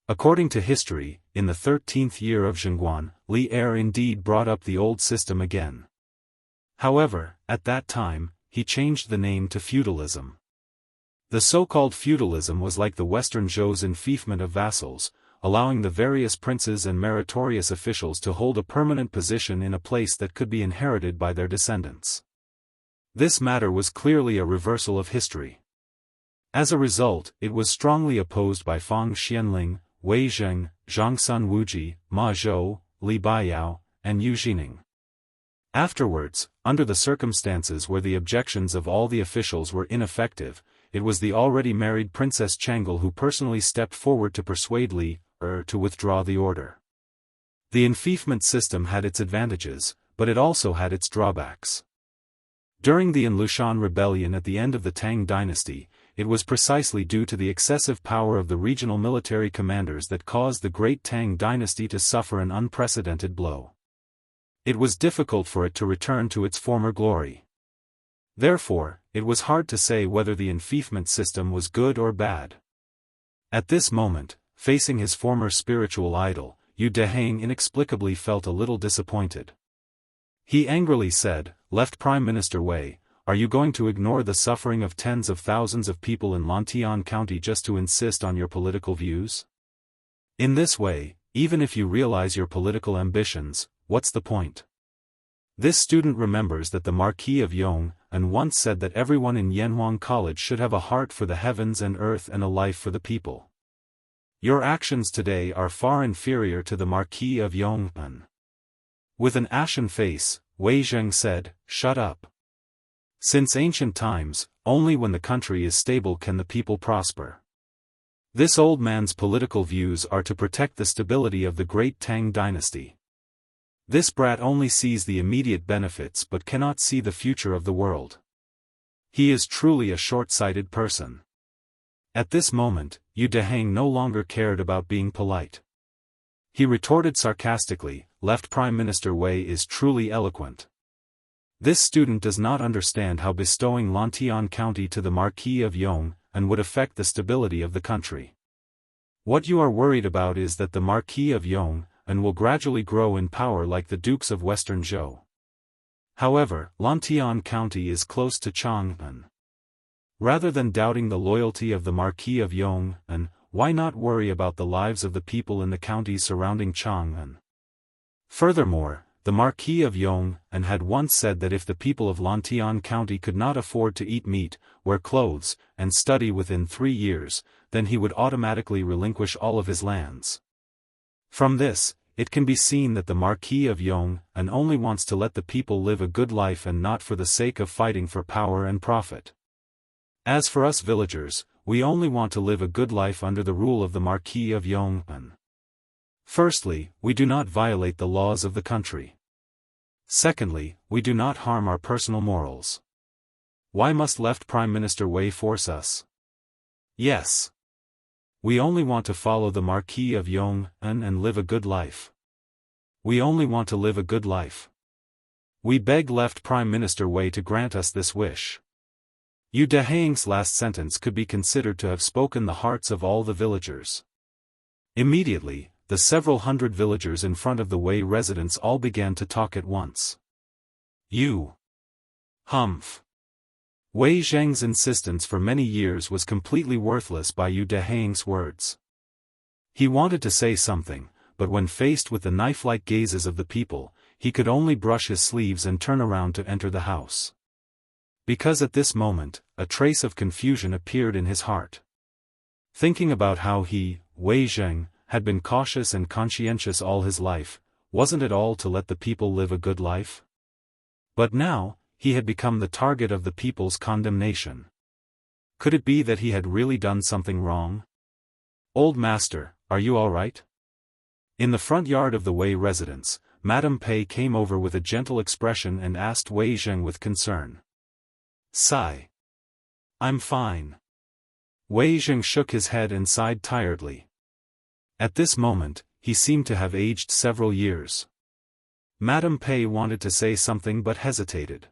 According to history, in the 13th year of Zhengguan, Li Er indeed brought up the old system again. However, at that time, he changed the name to feudalism. The so-called feudalism was like the Western Zhou's enfeoffment of vassals, allowing the various princes and meritorious officials to hold a permanent position in a place that could be inherited by their descendants. This matter was clearly a reversal of history. As a result, it was strongly opposed by Fang Xianling, Wei Zheng, Zhangsun Wuji, Ma Zhou, Li Baiyao, and Yu Jining. Afterwards, under the circumstances where the objections of all the officials were ineffective, it was the already married Princess Changel who personally stepped forward to persuade Li to withdraw the order. The enfeoffment system had its advantages, but it also had its drawbacks. During the Lushan rebellion at the end of the Tang dynasty, it was precisely due to the excessive power of the regional military commanders that caused the great Tang dynasty to suffer an unprecedented blow. It was difficult for it to return to its former glory. Therefore, it was hard to say whether the enfeoffment system was good or bad. At this moment, facing his former spiritual idol, Yu Dehang inexplicably felt a little disappointed. He angrily said, "Left Prime Minister Wei, are you going to ignore the suffering of tens of thousands of people in Lantian County just to insist on your political views? In this way, even if you realize your political ambitions, what's the point?" This student remembers that the Marquis of Yong once said that everyone in Yanhuang College should have a heart for the heavens and earth and a life for the people. Your actions today are far inferior to the Marquis of Yong. With an ashen face, Wei Zheng said, "Shut up. Since ancient times, only when the country is stable can the people prosper. This old man's political views are to protect the stability of the great Tang dynasty. This brat only sees the immediate benefits but cannot see the future of the world. He is truly a short-sighted person." At this moment, Yu Dehang no longer cared about being polite. He retorted sarcastically, "Left Prime Minister Wei is truly eloquent. This student does not understand how bestowing Lantian County to the Marquis of Yong would affect the stability of the country. What you are worried about is that the Marquis of Yong will gradually grow in power like the Dukes of Western Zhou. However, Lantian County is close to Chang'an. Rather than doubting the loyalty of the Marquis of Yong, why not worry about the lives of the people in the counties surrounding Chang'an? Furthermore, the Marquis of Yong had once said that if the people of Lantian County could not afford to eat meat, wear clothes, and study within 3 years, then he would automatically relinquish all of his lands. From this, it can be seen that the Marquis of Yong only wants to let the people live a good life and not for the sake of fighting for power and profit. As for us villagers, we only want to live a good life under the rule of the Marquis of Yong. Firstly, we do not violate the laws of the country. Secondly, we do not harm our personal morals. Why must Left Prime Minister Wei force us? Yes. We only want to follow the Marquis of Yong and live a good life. We only want to live a good life. We beg Left Prime Minister Wei to grant us this wish." Yu Dehang's last sentence could be considered to have spoken the hearts of all the villagers. Immediately, the several hundred villagers in front of the Wei residence all began to talk at once. Humph. Wei Zheng's insistence for many years was completely worthless by Yu Dehang's words. He wanted to say something, but when faced with the knife-like gazes of the people, he could only brush his sleeves and turn around to enter the house. Because at this moment, a trace of confusion appeared in his heart. Thinking about how he, Wei Zheng, had been cautious and conscientious all his life, wasn't it all to let the people live a good life? But now, he had become the target of the people's condemnation. Could it be that he had really done something wrong? "Old master, are you all right?" In the front yard of the Wei residence, Madame Pei came over with a gentle expression and asked Wei Zheng with concern. "Sigh. I'm fine." Wei Zheng shook his head and sighed tiredly. At this moment, he seemed to have aged several years. Madame Pei wanted to say something but hesitated.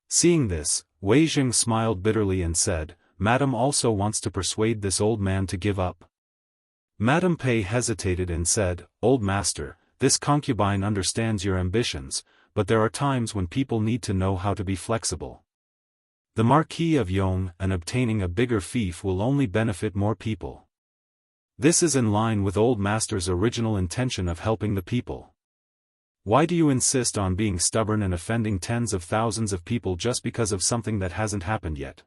Seeing this, Wei Zheng smiled bitterly and said, "Madame also wants to persuade this old man to give up." Madame Pei hesitated and said, "Old master, this concubine understands your ambitions, but there are times when people need to know how to be flexible. The Marquis of Yong obtaining a bigger fief will only benefit more people. This is in line with old master's original intention of helping the people. Why do you insist on being stubborn and offending tens of thousands of people just because of something that hasn't happened yet?"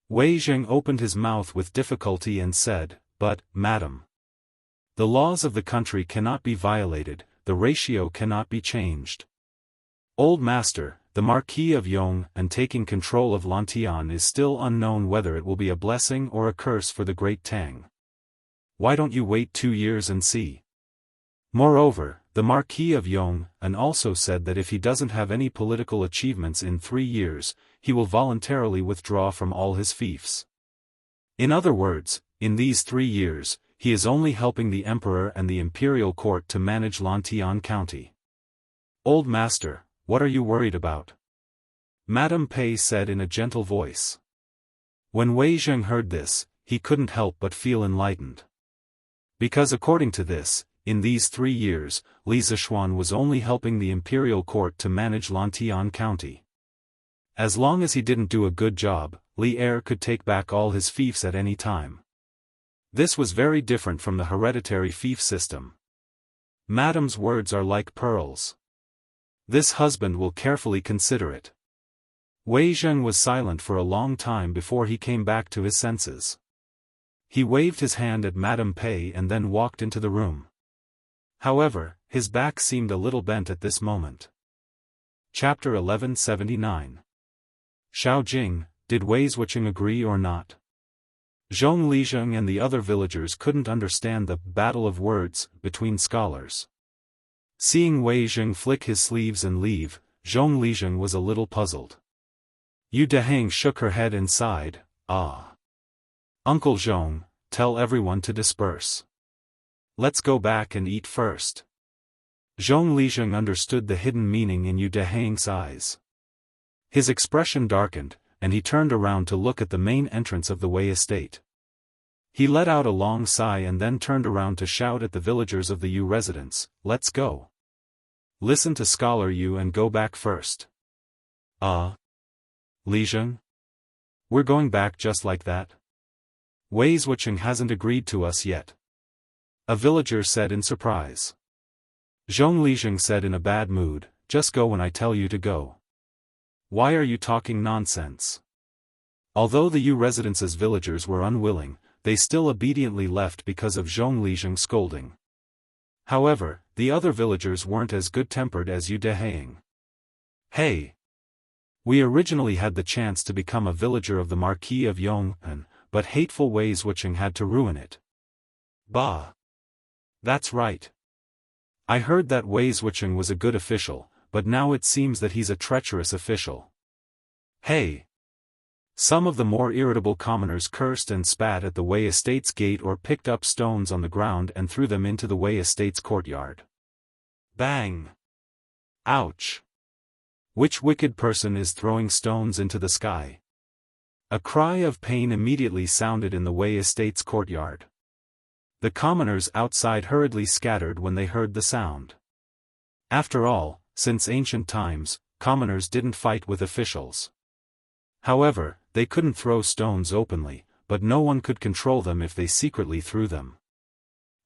Wei Zheng opened his mouth with difficulty and said, "But, madam, the laws of the country cannot be violated, the ratio cannot be changed. Old master, the Marquis of Yong and taking control of Lantian is still unknown whether it will be a blessing or a curse for the Great Tang. Why don't you wait 2 years and see? Moreover, the Marquis of Yong and also said that if he doesn't have any political achievements in 3 years, he will voluntarily withdraw from all his fiefs. In other words, in these 3 years, he is only helping the emperor and the imperial court to manage Lantian County. Old master, what are you worried about? Madame Pei said in a gentle voice. When Wei Zheng heard this, he couldn't help but feel enlightened. Because according to this, in these 3 years, Li Zishuan was only helping the imperial court to manage Lantian County. As long as he didn't do a good job, Li Er could take back all his fiefs at any time. This was very different from the hereditary fief system. Madame's words are like pearls. This husband will carefully consider it. Wei Zheng was silent for a long time before he came back to his senses. He waved his hand at Madame Pei and then walked into the room. However, his back seemed a little bent at this moment. Chapter 1179. Xiao Jing, did Wei Zhuqing agree or not? Zhong Lizheng and the other villagers couldn't understand the battle of words between scholars. Seeing Wei Zheng flick his sleeves and leave, Zhong Lizheng was a little puzzled. Yu Deheng shook her head and sighed, "Ah. Uncle Zhong, tell everyone to disperse. Let's go back and eat first." Zhong Lizheng understood the hidden meaning in Yu Deheng's eyes. His expression darkened, and he turned around to look at the main entrance of the Wei estate. He let out a long sigh and then turned around to shout at the villagers of the Yu residence, "Let's go. Listen to Scholar Yu and go back first." Lizheng? We're going back just like that? Wei Zhuqing hasn't agreed to us yet. A villager said in surprise. Zhong Lizheng said in a bad mood, "Just go when I tell you to go. Why are you talking nonsense?" Although the Yu residence's villagers were unwilling, they still obediently left because of Zhong Lizheng's scolding. However, the other villagers weren't as good-tempered as Yu Deheng. "Hey! We originally had the chance to become a villager of the Marquis of Yong'an, but hateful Wei Zhuqing had to ruin it." "Bah! That's right. I heard that Wei Zhuqing was a good official, but now it seems that he's a treacherous official." "Hey!" Some of the more irritable commoners cursed and spat at the Wei estate's gate or picked up stones on the ground and threw them into the Wei estate's courtyard. Bang! Ouch! Which wicked person is throwing stones into the sky? A cry of pain immediately sounded in the Wei estate's courtyard. The commoners outside hurriedly scattered when they heard the sound. After all, since ancient times, commoners didn't fight with officials. However, they couldn't throw stones openly, but no one could control them if they secretly threw them.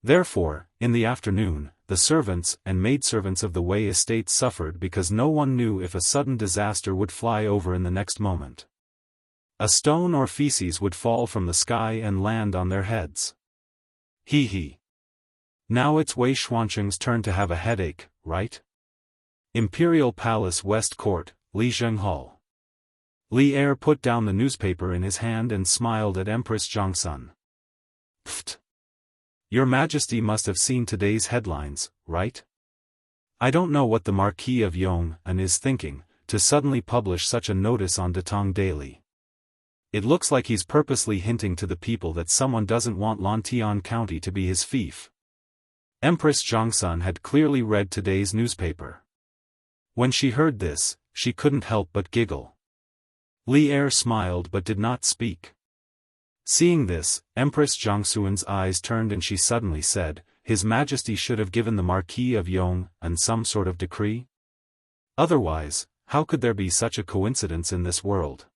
Therefore, in the afternoon, the servants and maidservants of the Wei estate suffered because no one knew if a sudden disaster would fly over in the next moment. A stone or feces would fall from the sky and land on their heads. Hee hee. Now it's Wei Xuanqing's turn to have a headache, right? Imperial Palace West Court, Lizheng Hall. Li Er put down the newspaper in his hand and smiled at Empress Zhangsun. "Pfft! Your Majesty must have seen today's headlines, right? I don't know what the Marquis of Yong'an is thinking, to suddenly publish such a notice on Datong Daily. It looks like he's purposely hinting to the people that someone doesn't want Lantian County to be his fief." Empress Zhangsun had clearly read today's newspaper. When she heard this, she couldn't help but giggle. Li Er smiled but did not speak. Seeing this, Empress Zhangsuan's eyes turned and she suddenly said, "His Majesty should have given the Marquis of Yong'an some sort of decree? Otherwise, how could there be such a coincidence in this world?"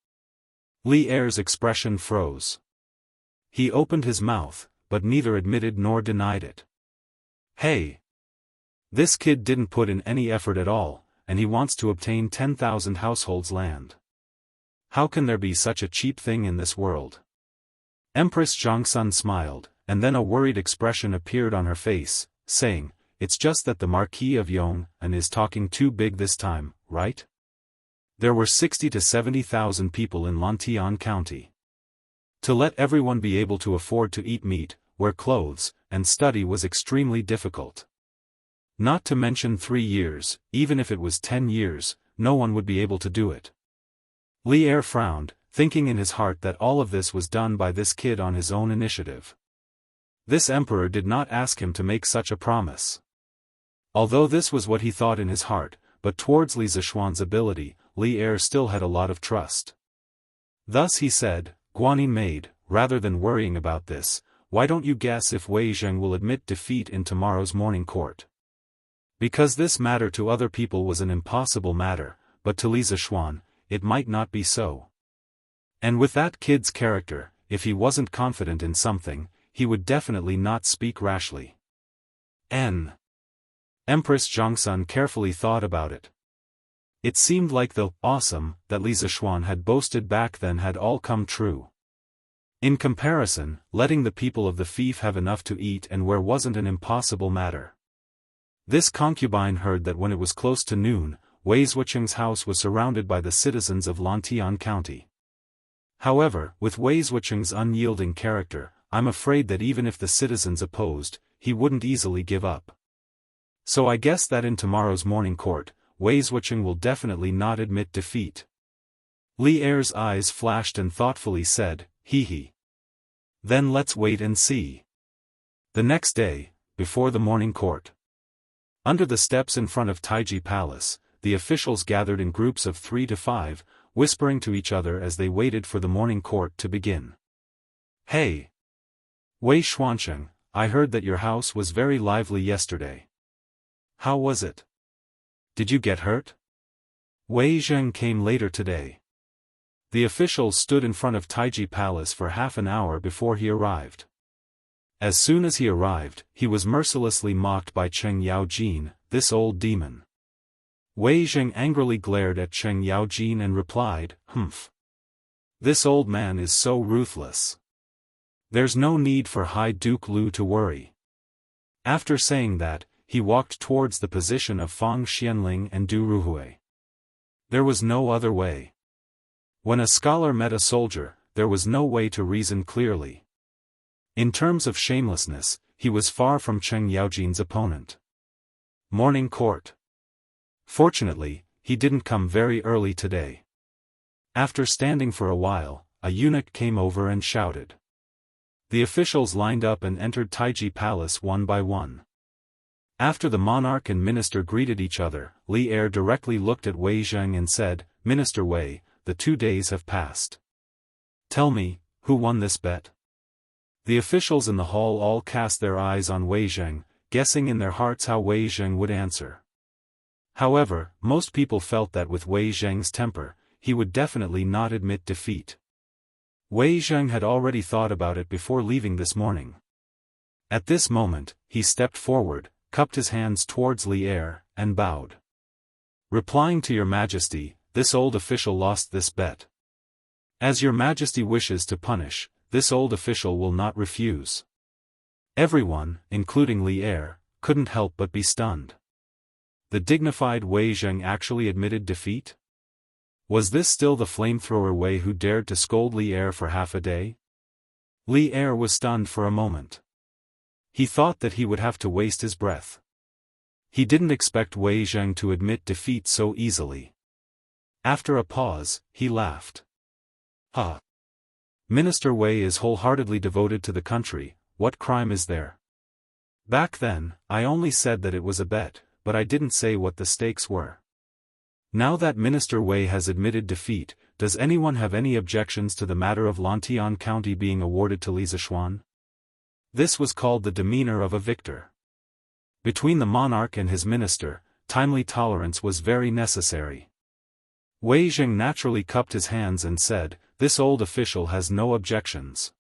Li Er's expression froze. He opened his mouth, but neither admitted nor denied it. "Hey! This kid didn't put in any effort at all, and he wants to obtain 10,000 households' land. How can there be such a cheap thing in this world?" Empress Zhangsun smiled, and then a worried expression appeared on her face, saying, "It's just that the Marquis of Yong'an is talking too big this time, right? There were 60 to 70,000 people in Lantian County. To let everyone be able to afford to eat meat, wear clothes, and study was extremely difficult. Not to mention 3 years, even if it was 10 years, no one would be able to do it. Li Er frowned, thinking in his heart that all of this was done by this kid on his own initiative. This emperor did not ask him to make such a promise. Although this was what he thought in his heart, but towards Li Zishuan's ability, Li Er still had a lot of trust. Thus he said, "Guanyin maid, rather than worrying about this, why don't you guess if Wei Zheng will admit defeat in tomorrow's morning court?" Because this matter to other people was an impossible matter, but to Li Zishuan, it might not be so. And with that kid's character, if he wasn't confident in something, he would definitely not speak rashly. Empress Zhongsun carefully thought about it. It seemed like the awesome that Li Zishuan had boasted back then had all come true. In comparison, letting the people of the fief have enough to eat and wear wasn't an impossible matter. This concubine heard that when it was close to noon, Wei Zhucheng's house was surrounded by the citizens of Lantian County. However, with Wei Zhucheng's unyielding character, I'm afraid that even if the citizens opposed, he wouldn't easily give up. So I guess that in tomorrow's morning court, Wei Zhucheng will definitely not admit defeat. Li Er's eyes flashed and thoughtfully said, "Hee. Then let's wait and see." The next day, before the morning court. Under the steps in front of Taiji Palace, the officials gathered in groups of 3 to 5, whispering to each other as they waited for the morning court to begin. "Hey! Wei Xuancheng, I heard that your house was very lively yesterday. How was it? Did you get hurt?" Wei Zheng came later today. The officials stood in front of Taiji Palace for half an hour before he arrived. As soon as he arrived, he was mercilessly mocked by Cheng Yaojin, this old demon. Wei Zheng angrily glared at Cheng Yaojin and replied, "Humph. This old man is so ruthless. There's no need for High Duke Lu to worry." After saying that, he walked towards the position of Fang Xianling and Du Ruhui. There was no other way. When a scholar met a soldier, there was no way to reason clearly. In terms of shamelessness, he was far from Cheng Yaojin's opponent. Morning court. Fortunately, he didn't come very early today. After standing for a while, a eunuch came over and shouted. The officials lined up and entered Taiji Palace one by one. After the monarch and minister greeted each other, Li Er directly looked at Wei Zheng and said, "Minister Wei, the 2 days have passed. Tell me, who won this bet?" The officials in the hall all cast their eyes on Wei Zheng, guessing in their hearts how Wei Zheng would answer. However, most people felt that with Wei Zheng's temper, he would definitely not admit defeat. Wei Zheng had already thought about it before leaving this morning. At this moment, he stepped forward, cupped his hands towards Li Er, and bowed. "Replying to your majesty, this old official lost this bet. As your majesty wishes to punish, this old official will not refuse." Everyone, including Li Er, couldn't help but be stunned. The dignified Wei Zheng actually admitted defeat? Was this still the flamethrower Wei who dared to scold Li Er for half a day? Li Er was stunned for a moment. He thought that he would have to waste his breath. He didn't expect Wei Zheng to admit defeat so easily. After a pause, he laughed. Minister Wei is wholeheartedly devoted to the country, what crime is there? Back then, I only said that it was a bet, but I didn't say what the stakes were. Now that Minister Wei has admitted defeat, does anyone have any objections to the matter of Lantian County being awarded to Li Zishuan? This was called the demeanor of a victor. Between the monarch and his minister, timely tolerance was very necessary. Wei Zheng naturally cupped his hands and said, "This old official has no objections."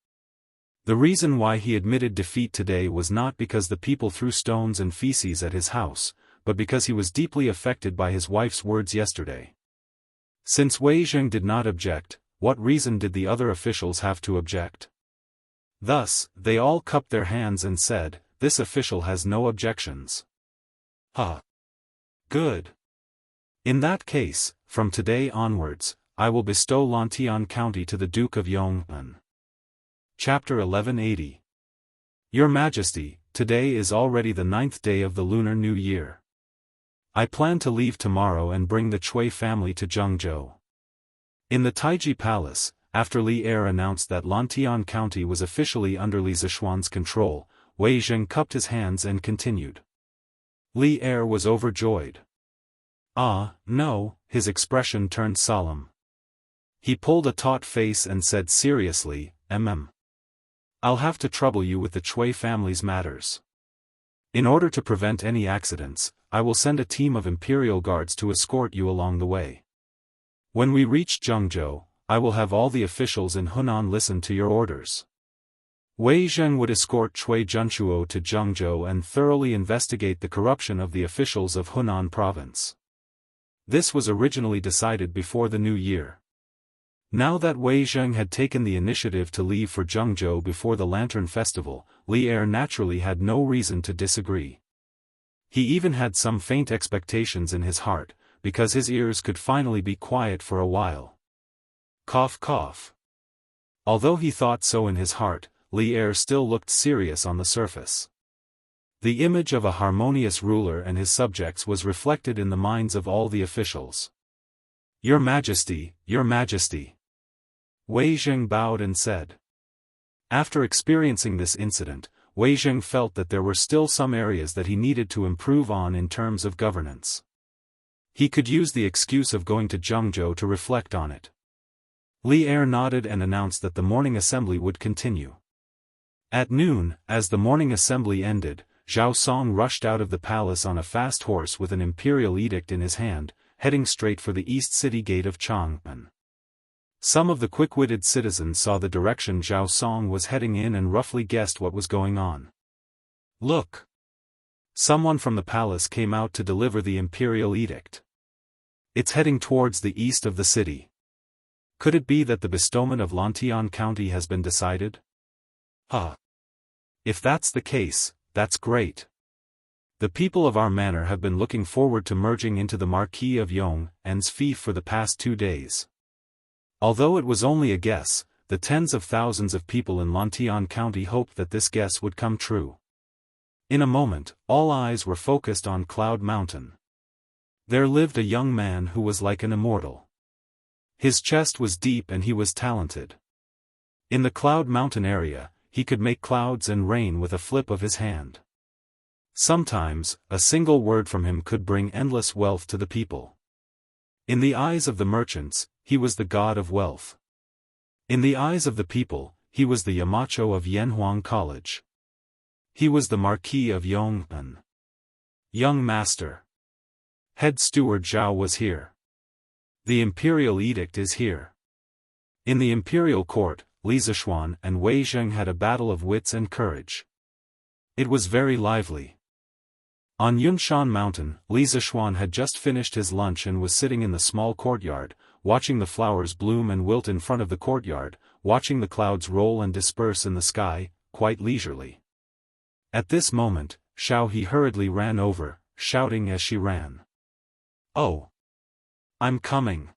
The reason why he admitted defeat today was not because the people threw stones and feces at his house, but because he was deeply affected by his wife's words yesterday. Since Wei Zheng did not object, what reason did the other officials have to object? Thus, they all cupped their hands and said, "This official has no objections." Good. In that case, from today onwards, I will bestow Lantian County to the Duke of Yong'an. Chapter 1180. Your Majesty, today is already the 9th day of the Lunar New Year. I plan to leave tomorrow and bring the Chui family to Jianghu. In the Taiji Palace, after Li Er announced that Lantian County was officially under Li Zishuan's control, Wei Zheng cupped his hands and continued. Li Er was overjoyed. Ah, no, his expression turned solemn. He pulled a taut face and said seriously, I'll have to trouble you with the Chui family's matters. In order to prevent any accidents, I will send a team of imperial guards to escort you along the way. When we reach Jianghu, I will have all the officials in Hunan listen to your orders. Wei Zheng would escort Chui Junchuo to Jianghu and thoroughly investigate the corruption of the officials of Hunan province. This was originally decided before the new year. Now that Wei Zheng had taken the initiative to leave for Jianghu before the Lantern Festival, Li Er naturally had no reason to disagree. He even had some faint expectations in his heart, because his ears could finally be quiet for a while. Cough cough. Although he thought so in his heart, Li Er still looked serious on the surface. The image of a harmonious ruler and his subjects was reflected in the minds of all the officials. Your Majesty, Your Majesty. Wei Zheng bowed and said. After experiencing this incident, Wei Zheng felt that there were still some areas that he needed to improve on in terms of governance. He could use the excuse of going to Jianghu to reflect on it. Li Er nodded and announced that the morning assembly would continue. At noon, as the morning assembly ended, Zhao Song rushed out of the palace on a fast horse with an imperial edict in his hand, heading straight for the east city gate of Chang'an. Some of the quick-witted citizens saw the direction Zhao Song was heading in and roughly guessed what was going on. Look! Someone from the palace came out to deliver the imperial edict. It's heading towards the east of the city. Could it be that the bestowment of Lantian County has been decided? If that's the case, that's great. The people of our manor have been looking forward to merging into the Marquis of Yong'an's fief for the past 2 days. Although it was only a guess, the tens of thousands of people in Lantian County hoped that this guess would come true. In a moment, all eyes were focused on Cloud Mountain. There lived a young man who was like an immortal. His chest was deep and he was talented. In the Cloud Mountain area, he could make clouds and rain with a flip of his hand. Sometimes, a single word from him could bring endless wealth to the people. In the eyes of the merchants, he was the god of wealth. In the eyes of the people, he was the Yamacho of Yanhuang College. He was the Marquis of Yong'an. Young Master. Head Steward Zhao was here. The imperial edict is here. In the imperial court, Li Zishuan and Wei Zheng had a battle of wits and courage. It was very lively. On Yunshan Mountain, Li Zishuan had just finished his lunch and was sitting in the small courtyard, watching the flowers bloom and wilt in front of the courtyard, watching the clouds roll and disperse in the sky, quite leisurely. At this moment, Xiao He hurriedly ran over, shouting as she ran. Oh! I'm coming.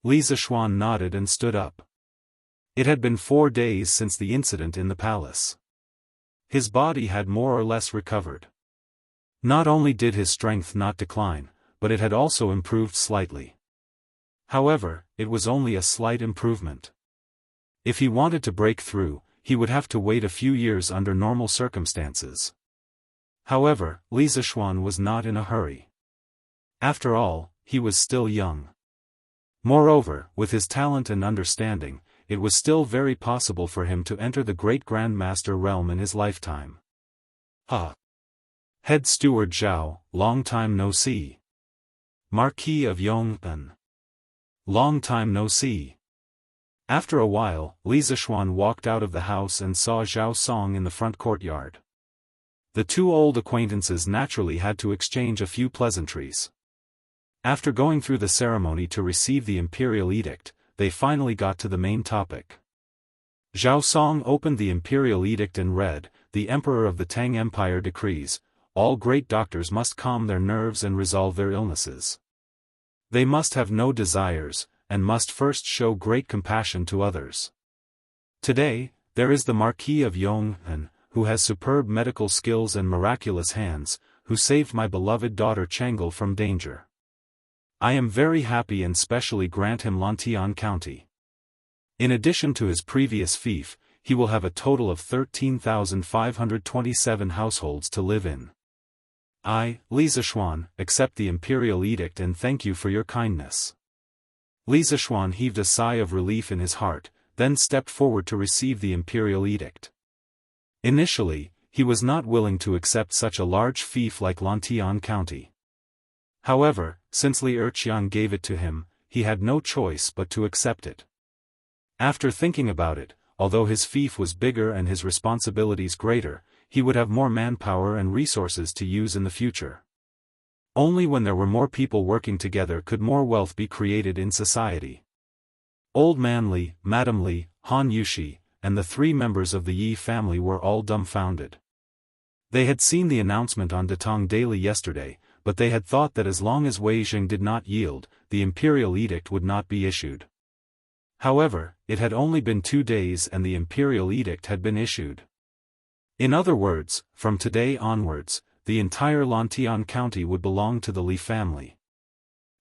Li Zishuan nodded and stood up. It had been 4 days since the incident in the palace. His body had more or less recovered. Not only did his strength not decline, but it had also improved slightly. However, it was only a slight improvement. If he wanted to break through, he would have to wait a few years under normal circumstances. However, Li Zishuan was not in a hurry. After all, he was still young. Moreover, with his talent and understanding, it was still very possible for him to enter the great Grandmaster realm in his lifetime. Head Steward Zhao, long time no see. Marquis of Yong'an. Long time no see. After a while, Li Zishuan walked out of the house and saw Zhao Song in the front courtyard. The two old acquaintances naturally had to exchange a few pleasantries. After going through the ceremony to receive the imperial edict, they finally got to the main topic. Zhao Song opened the imperial edict and read, "The Emperor of the Tang Empire decrees, all great doctors must calm their nerves and resolve their illnesses. They must have no desires, and must first show great compassion to others. Today, there is the Marquis of Yong'an, who has superb medical skills and miraculous hands, who saved my beloved daughter Chang'e from danger. I am very happy and specially grant him Lantian County. In addition to his previous fief, he will have a total of 13,527 households to live in. I, Li Zishuan, accept the imperial edict and thank you for your kindness. Li Zishuan heaved a sigh of relief in his heart, then stepped forward to receive the imperial edict. Initially, he was not willing to accept such a large fief like Lantian County. However, since Li Erqiang gave it to him, he had no choice but to accept it. After thinking about it, although his fief was bigger and his responsibilities greater, he would have more manpower and resources to use in the future. Only when there were more people working together could more wealth be created in society. Old Man Li, Madam Li, Han Yushi, and the 3 members of the Yi family were all dumbfounded. They had seen the announcement on Datong Daily yesterday, but they had thought that as long as Wei Jing did not yield, the imperial edict would not be issued. However, it had only been 2 days and the imperial edict had been issued. In other words, from today onwards, the entire Lantian County would belong to the Li family.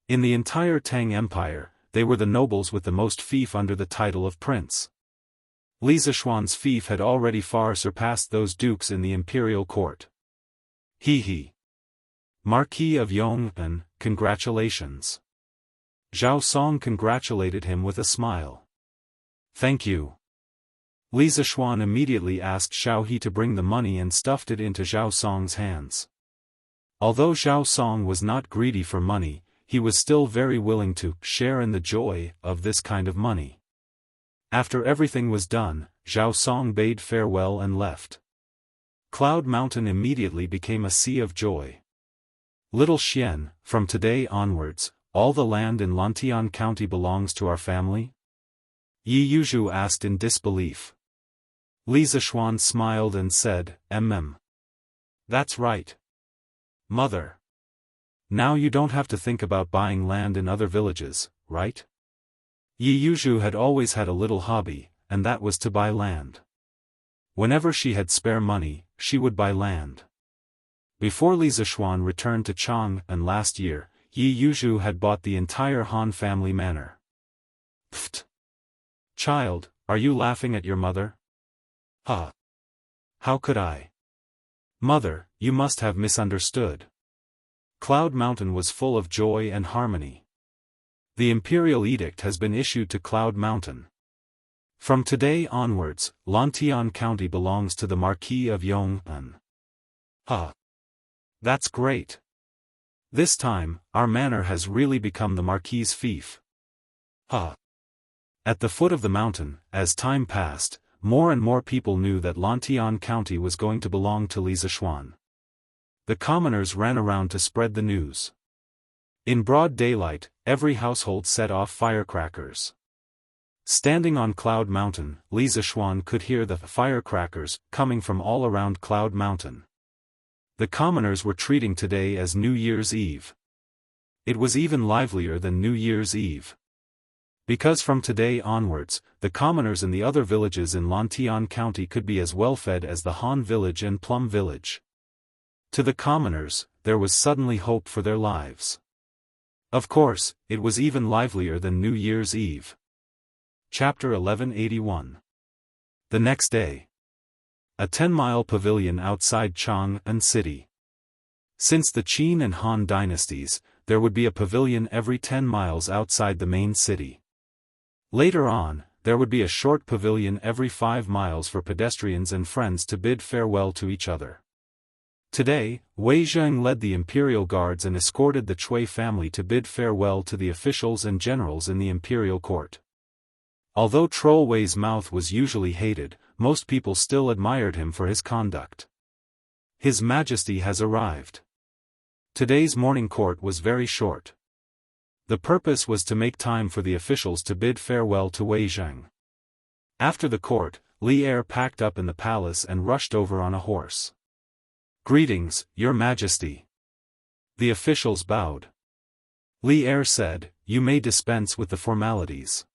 In the entire Tang Empire, they were the nobles with the most fief under the title of prince. Li Zishuan's fief had already far surpassed those dukes in the imperial court. He. Marquis of Yong'an, congratulations. Zhao Song congratulated him with a smile. Thank you. Li Zishuan immediately asked Xiao He to bring the money and stuffed it into Zhao Song's hands. Although Zhao Song was not greedy for money, he was still very willing to share in the joy of this kind of money. After everything was done, Zhao Song bade farewell and left. Cloud Mountain immediately became a sea of joy. Little Xian, from today onwards, all the land in Lantian County belongs to our family? Yi Yuzhu asked in disbelief. Li Zishuan smiled and said, That's right. Mother. Now you don't have to think about buying land in other villages, right? Yi Yuzhu had always had a little hobby, and that was to buy land. Whenever she had spare money, she would buy land. Before Li Zishuan returned to Chang'an last year, Yi Yuzhu had bought the entire Han family manor. Pfft! Child, are you laughing at your mother? Huh! How could I? Mother, you must have misunderstood. Cloud Mountain was full of joy and harmony. The imperial edict has been issued to Cloud Mountain. From today onwards, Lantian County belongs to the Marquis of Yong'an. Huh! That's great. This time, our manor has really become the Marquis's fief. Huh! At the foot of the mountain, as time passed, more and more people knew that Lantian County was going to belong to Li Zishuan. The commoners ran around to spread the news. In broad daylight, every household set off firecrackers. Standing on Cloud Mountain, Li Zishuan could hear the firecrackers coming from all around Cloud Mountain. The commoners were treating today as New Year's Eve. It was even livelier than New Year's Eve. Because from today onwards, the commoners in the other villages in Lantian County could be as well fed as the Han village and Plum village. To the commoners, there was suddenly hope for their lives. Of course, it was even livelier than New Year's Eve. Chapter 1181. The next day. A 10-mile pavilion outside Chang'an City. Since the Qin and Han dynasties, there would be a pavilion every 10 miles outside the main city. Later on, there would be a short pavilion every 5 miles for pedestrians and friends to bid farewell to each other. Today, Wei Zheng led the imperial guards and escorted the Cui family to bid farewell to the officials and generals in the imperial court. Although Troll Wei's mouth was usually hated, most people still admired him for his conduct. His Majesty has arrived. Today's morning court was very short. The purpose was to make time for the officials to bid farewell to Wei Zheng. After the court, Li Er packed up in the palace and rushed over on a horse. Greetings, Your Majesty. The officials bowed. Li Er said, "You may dispense with the formalities."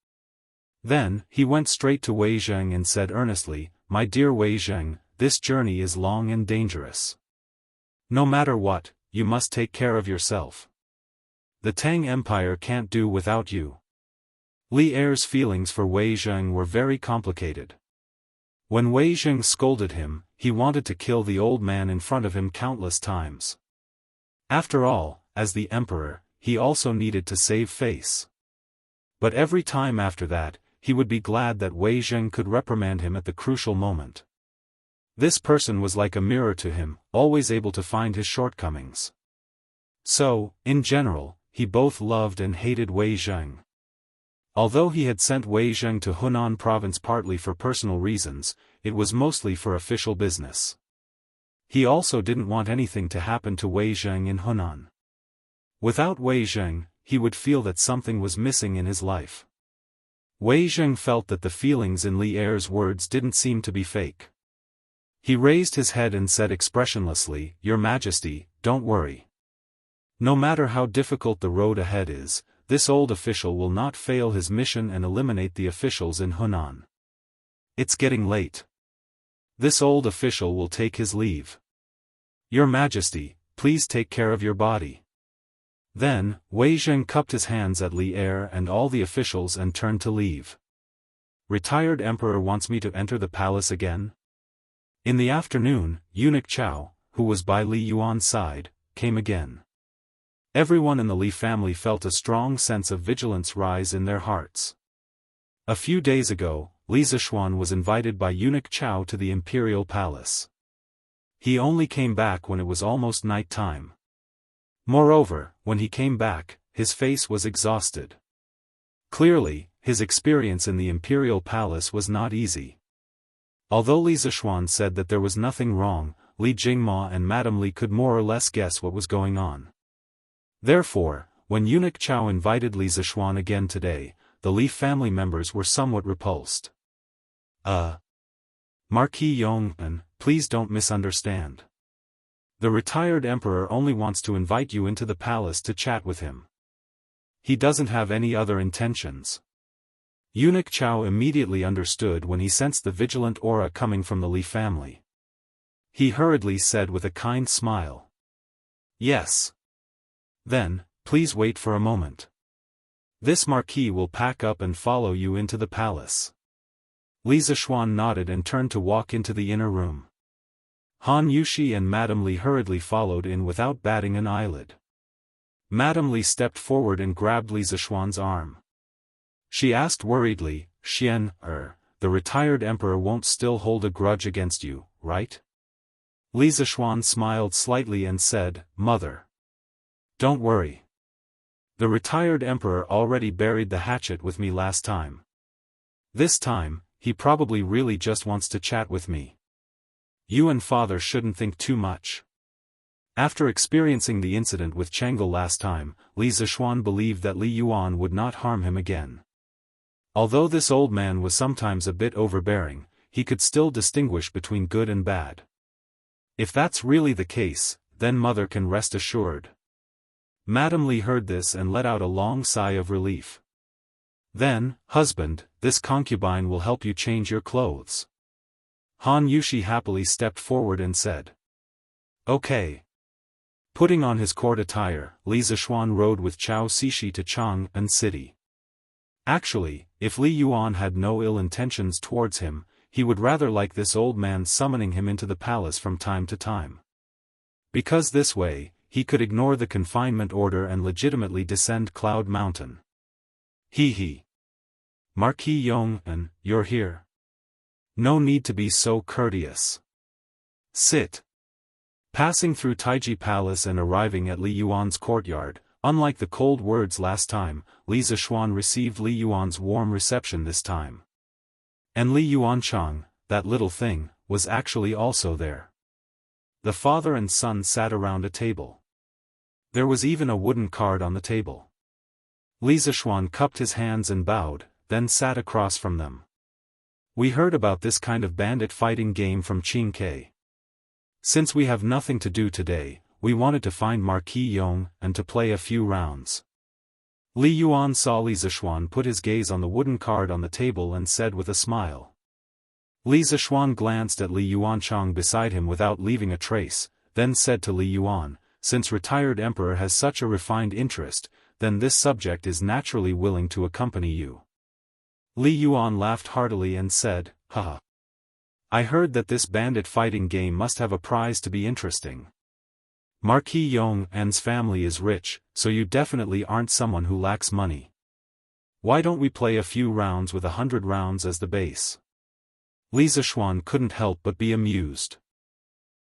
Then, he went straight to Wei Zheng and said earnestly, "My dear Wei Zheng, this journey is long and dangerous. No matter what, you must take care of yourself. The Tang Empire can't do without you." Li Er's feelings for Wei Zheng were very complicated. When Wei Zheng scolded him, he wanted to kill the old man in front of him countless times. After all, as the emperor, he also needed to save face. But every time after that, he would be glad that Wei Zheng could reprimand him at the crucial moment. This person was like a mirror to him, always able to find his shortcomings. So, in general, he both loved and hated Wei Zheng. Although he had sent Wei Zheng to Hunan province partly for personal reasons, it was mostly for official business. He also didn't want anything to happen to Wei Zheng in Hunan. Without Wei Zheng, he would feel that something was missing in his life. Wei Zheng felt that the feelings in Li Er's words didn't seem to be fake. He raised his head and said expressionlessly, "Your Majesty, don't worry. No matter how difficult the road ahead is, this old official will not fail his mission and eliminate the officials in Hunan. It's getting late. This old official will take his leave. Your Majesty, please take care of your body." Then, Wei Zheng cupped his hands at Li Er and all the officials and turned to leave. "Retired Emperor wants me to enter the palace again?" In the afternoon, Eunuch Chao, who was by Li Yuan's side, came again. Everyone in the Li family felt a strong sense of vigilance rise in their hearts. A few days ago, Li Zishuan was invited by Eunuch Chao to the imperial palace. He only came back when it was almost night time. Moreover, when he came back, his face was exhausted. Clearly, his experience in the imperial palace was not easy. Although Li Zishuan said that there was nothing wrong, Li Jingma and Madame Li could more or less guess what was going on. Therefore, when Eunuch Chao invited Li Zishuan again today, the Li family members were somewhat repulsed. Marquis Yong'an, please don't misunderstand. The retired emperor only wants to invite you into the palace to chat with him. He doesn't have any other intentions." Eunuch Chao immediately understood when he sensed the vigilant aura coming from the Li family. He hurriedly said with a kind smile, "Yes. Then, please wait for a moment. This marquis will pack up and follow you into the palace." Li Zishuan nodded and turned to walk into the inner room. Han Yushi and Madame Li hurriedly followed in without batting an eyelid. Madame Li stepped forward and grabbed Li Zishuan's arm. She asked worriedly, "Xian, the retired emperor won't still hold a grudge against you, right?" Li Zishuan smiled slightly and said, "Mother. Don't worry. The retired emperor already buried the hatchet with me last time. This time, he probably really just wants to chat with me. You and father shouldn't think too much." After experiencing the incident with Chengel last time, Li Zishuan believed that Li Yuan would not harm him again. Although this old man was sometimes a bit overbearing, he could still distinguish between good and bad. If that's really the case, then mother can rest assured. Madame Li heard this and let out a long sigh of relief. Then, "Husband, this concubine will help you change your clothes." Han Yushi happily stepped forward and said, "Okay." Putting on his court attire, Li Zishuan rode with Chao Cixi to Chang'an City. Actually, if Li Yuan had no ill intentions towards him, he would rather like this old man summoning him into the palace from time to time. Because this way, he could ignore the confinement order and legitimately descend Cloud Mountain. He. Marquis Yong'an, you're here. No need to be so courteous. Sit. Passing through Taiji Palace and arriving at Li Yuan's courtyard, unlike the cold words last time, Li Zishuan received Li Yuan's warm reception this time. And Li Yuanchang, that little thing, was actually also there. The father and son sat around a table. There was even a wooden card on the table. Li Zishuan cupped his hands and bowed, then sat across from them. "We heard about this kind of bandit fighting game from Qing Ke. Since we have nothing to do today, we wanted to find Marquis Yong and to play a few rounds. Li Yuan saw Li Zishuan put his gaze on the wooden card on the table and said with a smile. Li Zishuan glanced at Li Yuanchang beside him without leaving a trace, then said to Li Yuan, since retired emperor has such a refined interest, then this subject is naturally willing to accompany you. Li Yuan laughed heartily and said, haha. I heard that this bandit fighting game must have a prize to be interesting. Marquis Yong An's family is rich, so you definitely aren't someone who lacks money. Why don't we play a few rounds with 100 rounds as the base? Li Zishuan couldn't help but be amused.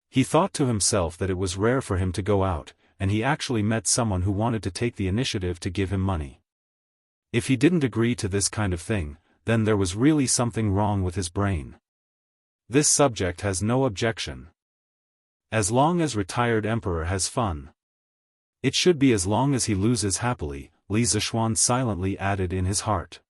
He thought to himself that it was rare for him to go out, and he actually met someone who wanted to take the initiative to give him money. If he didn't agree to this kind of thing, then there was really something wrong with his brain. This subject has no objection. As long as retired emperor has fun. It should be as long as he loses happily, Li Zishuan silently added in his heart.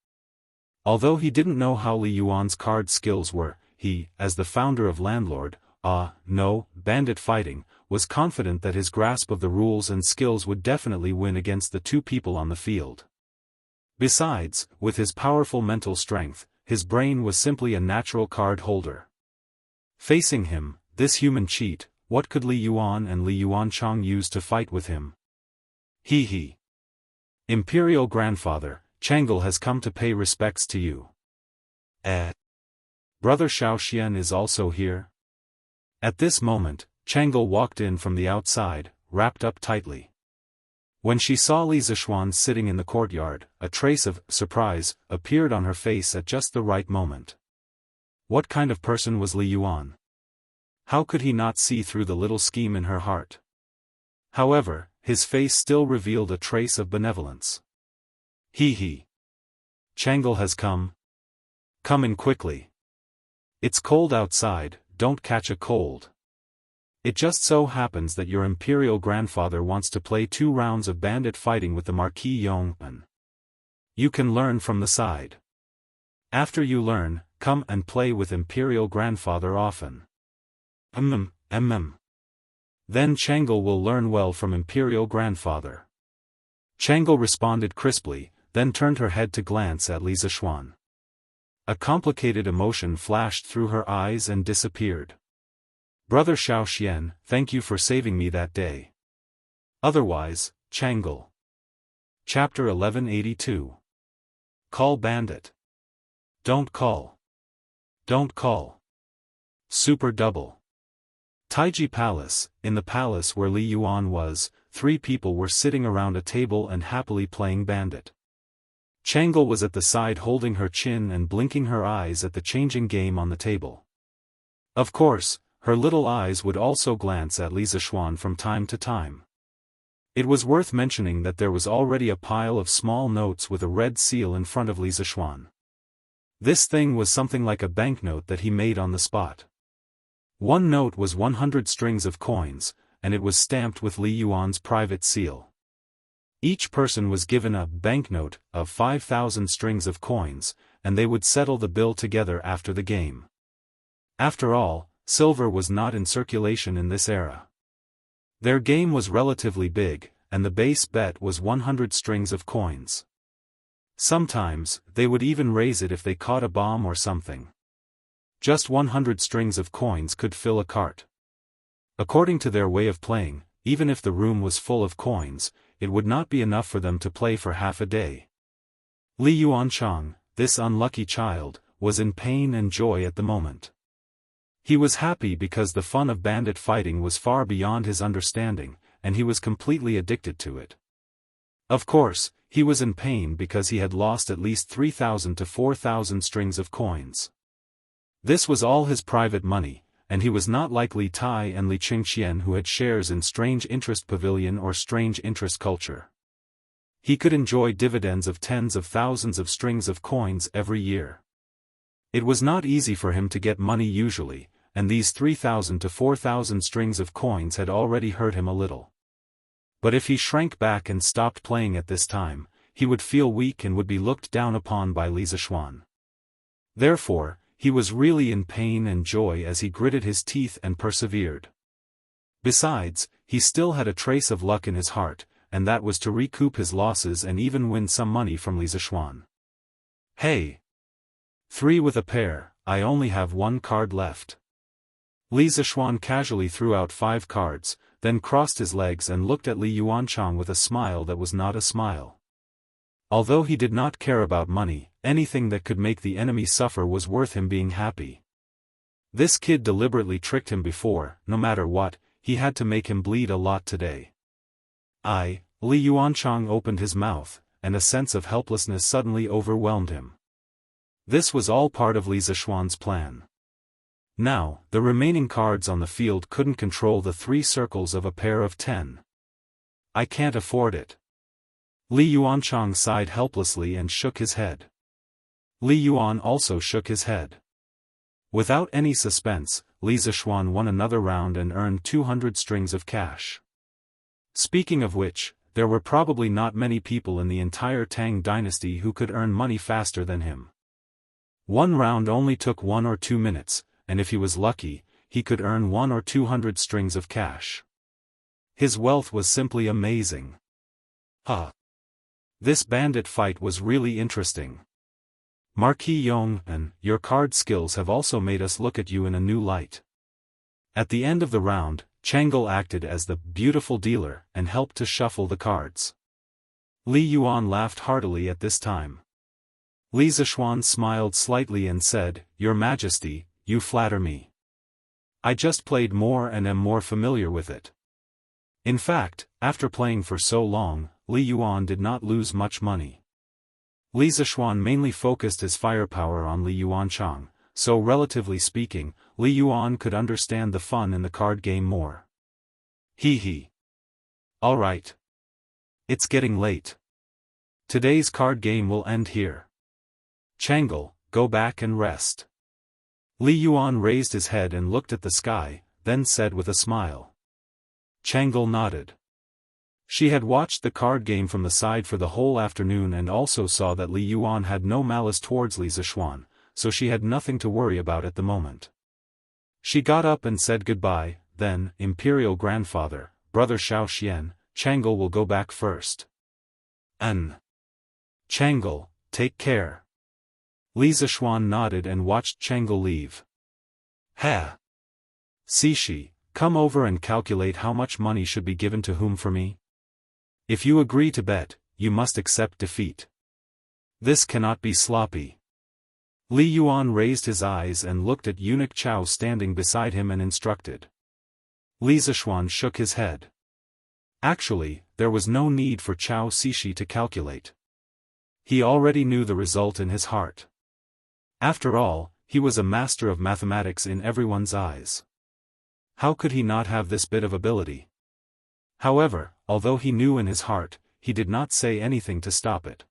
Although he didn't know how Li Yuan's card skills were, he, as the founder of Landlord, bandit fighting, was confident that his grasp of the rules and skills would definitely win against the two people on the field. Besides, with his powerful mental strength, his brain was simply a natural card holder. Facing him, this human cheat, what could Li Yuan and Li Yuanchang use to fight with him? He. Imperial Grandfather, Chang'e has come to pay respects to you. Brother Xiaoxian is also here? At this moment, Chang'e walked in from the outside, wrapped up tightly. When she saw Li Zishuan sitting in the courtyard, a trace of surprise appeared on her face at just the right moment. What kind of person was Li Yuan? How could he not see through the little scheme in her heart? However, his face still revealed a trace of benevolence. Chang'e has come. Come in quickly. It's cold outside, don't catch a cold. It just so happens that your imperial grandfather wants to play 2 rounds of bandit fighting with the Marquis Yong'an. You can learn from the side. After you learn, come and play with imperial grandfather often. Then Chang'e will learn well from imperial grandfather. Chang'e responded crisply, then turned her head to glance at Li Zishuan. A complicated emotion flashed through her eyes and disappeared. Brother Xiaoxian, thank you for saving me that day. Otherwise, Chang'e. Chapter 1182. Call bandit. Don't call. Don't call. Super double. Taiji Palace. In the palace where Li Yuan was, 3 people were sitting around a table and happily playing bandit. Chang'e was at the side holding her chin and blinking her eyes at the changing game on the table. Of course, her little eyes would also glance at Li Zishuan from time to time. It was worth mentioning that there was already a pile of small notes with a red seal in front of Li Zishuan. This thing was something like a banknote that he made on the spot. One note was 100 strings of coins, and it was stamped with Li Yuan's private seal. Each person was given a banknote of 5,000 strings of coins, and they would settle the bill together after the game. After all, silver was not in circulation in this era. Their game was relatively big, and the base bet was 100 strings of coins. Sometimes, they would even raise it if they caught a bomb or something. Just 100 strings of coins could fill a cart. According to their way of playing, even if the room was full of coins, it would not be enough for them to play for half a day. Li Yuanchang, this unlucky child, was in pain and joy at the moment. He was happy because the fun of bandit fighting was far beyond his understanding, and he was completely addicted to it. Of course, he was in pain because he had lost at least 3,000 to 4,000 strings of coins. This was all his private money, and he was not like Li Tai and Li Qingxian who had shares in Strange Interest Pavilion or Strange Interest Culture. He could enjoy dividends of tens of thousands of strings of coins every year. It was not easy for him to get money usually, and these 3,000 to 4,000 strings of coins had already hurt him a little. But if he shrank back and stopped playing at this time, he would feel weak and would be looked down upon by Li Zishuan. Therefore, he was really in pain and joy as he gritted his teeth and persevered. Besides, he still had a trace of luck in his heart, and that was to recoup his losses and even win some money from Li Zishuan. Hey! 3 with a pair, I only have 1 card left. Li Zishuan casually threw out 5 cards, then crossed his legs and looked at Li Yuanchang with a smile that was not a smile. Although he did not care about money, anything that could make the enemy suffer was worth him being happy. This kid deliberately tricked him before, no matter what, he had to make him bleed a lot today. Li Yuanchang opened his mouth, and a sense of helplessness suddenly overwhelmed him. This was all part of Li Zishuan's plan. Now, the remaining cards on the field couldn't control the 3 circles of a pair of 10. I can't afford it. Li Yuanchang sighed helplessly and shook his head. Li Yuan also shook his head. Without any suspense, Li Zishuan won another round and earned 200 strings of cash. Speaking of which, there were probably not many people in the entire Tang dynasty who could earn money faster than him. 1 round only took 1 or 2 minutes, and if he was lucky, he could earn 100 or 200 strings of cash. His wealth was simply amazing. This bandit fight was really interesting. Marquis Yong, and your card skills have also made us look at you in a new light. At the end of the round, Chang'e acted as the beautiful dealer and helped to shuffle the cards. Li Yuan laughed heartily at this time. Li Zishuan smiled slightly and said, Your Majesty, you flatter me. I just played more and am more familiar with it. In fact, after playing for so long, Li Yuan did not lose much money. Li Zishuan mainly focused his firepower on Li Yuanchang, so relatively speaking, Li Yuan could understand the fun in the card game more. Hee. Alright. It's getting late. Today's card game will end here. Chang'e, go back and rest. Li Yuan raised his head and looked at the sky, then said with a smile. Chang'e nodded. She had watched the card game from the side for the whole afternoon and also saw that Li Yuan had no malice towards Li Zishuan, so she had nothing to worry about at the moment. She got up and said goodbye, then, Imperial Grandfather, Brother Xiao, Chang'e will go back first. Chang'e, take care. Li Zishuan nodded and watched Chang'e leave. Ha! Cixi, come over and calculate how much money should be given to whom for me. If you agree to bet, you must accept defeat. This cannot be sloppy. Li Yuan raised his eyes and looked at Eunuch Chao standing beside him and instructed. Li Zishuan shook his head. Actually, there was no need for Chao Cixi to calculate. He already knew the result in his heart. After all, he was a master of mathematics in everyone's eyes. How could he not have this bit of ability? However, although he knew in his heart, he did not say anything to stop it.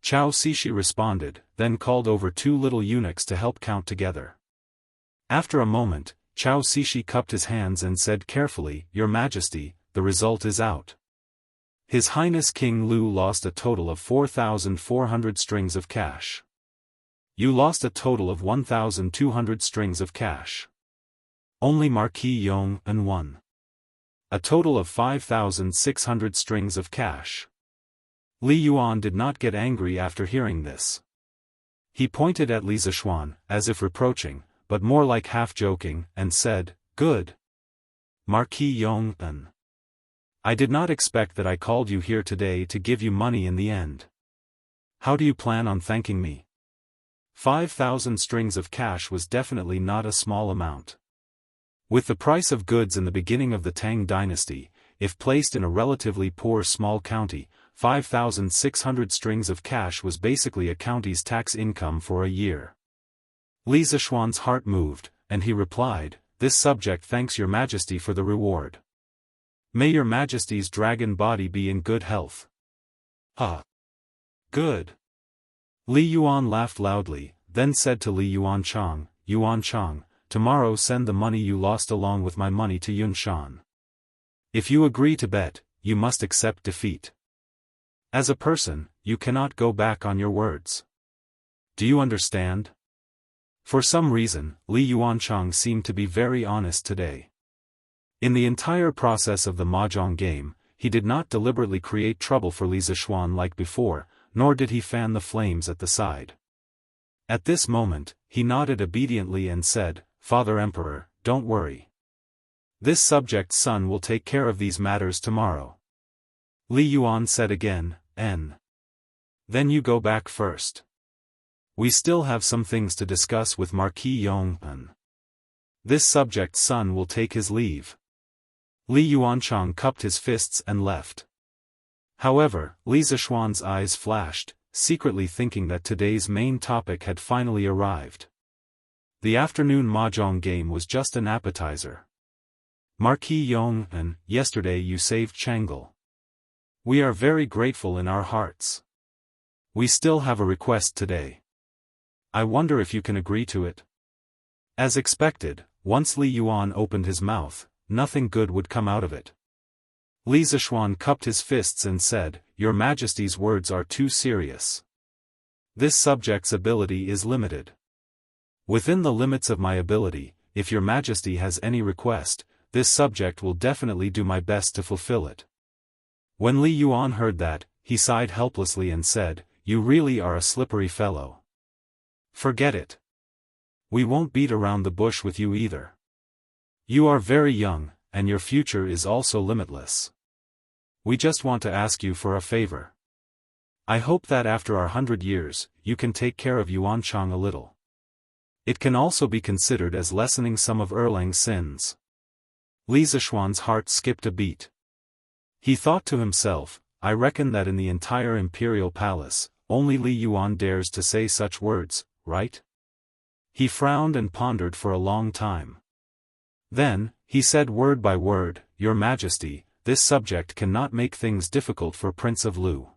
Chao Cixi responded, then called over 2 little eunuchs to help count together. After a moment, Chao Cixi cupped his hands and said carefully, Your Majesty, the result is out. His Highness King Lu lost a total of 4,400 strings of cash. You lost a total of 1,200 strings of cash. Only Marquis Yong won. A total of 5,600 strings of cash. Li Yuan did not get angry after hearing this. He pointed at Li Zishuan, as if reproaching, but more like half-joking, and said, Good. Marquis Yong. I did not expect that I called you here today to give you money in the end. How do you plan on thanking me? 5,000 strings of cash was definitely not a small amount. With the price of goods in the beginning of the Tang dynasty, if placed in a relatively poor small county, 5,600 strings of cash was basically a county's tax income for a year. Li Zishuan's heart moved, and he replied, This subject thanks your majesty for the reward. May your majesty's dragon body be in good health. Good. Li Yuan laughed loudly, then said to Li Yuanchang, tomorrow send the money you lost along with my money to Yunshan. If you agree to bet, you must accept defeat. As a person, you cannot go back on your words. Do you understand? For some reason, Li Yuanchang seemed to be very honest today. In the entire process of the mahjong game, he did not deliberately create trouble for Li Zishuan like before, nor did he fan the flames at the side. At this moment, he nodded obediently and said, "Father Emperor, don't worry. This subject's son will take care of these matters tomorrow." Li Yuan said again, Then you go back first. We still have some things to discuss with Marquis Yong'an. This subject's son will take his leave." Li Yuanchang cupped his fists and left. However, Li Zishuan's eyes flashed, secretly thinking that today's main topic had finally arrived. The afternoon mahjong game was just an appetizer. "Marquis Yong'an, yesterday you saved Chang'e. We are very grateful in our hearts. We still have a request today. I wonder if you can agree to it." As expected, once Li Yuan opened his mouth, nothing good would come out of it. Li Zishuan cupped his fists and said, "Your Majesty's words are too serious. This subject's ability is limited. Within the limits of my ability, if your Majesty has any request, this subject will definitely do my best to fulfill it." When Li Yuan heard that, he sighed helplessly and said, "You really are a slippery fellow. Forget it. We won't beat around the bush with you either. You are very young, and your future is also limitless. We just want to ask you for a favor. I hope that after our 100 years, you can take care of Yuanchang a little. It can also be considered as lessening some of Erlang's sins." Li Zishuan's heart skipped a beat. He thought to himself, "I reckon that in the entire imperial palace, only Li Yuan dares to say such words, right?" He frowned and pondered for a long time. Then, he said word by word, "Your Majesty, this subject cannot make things difficult for Prince of Lu.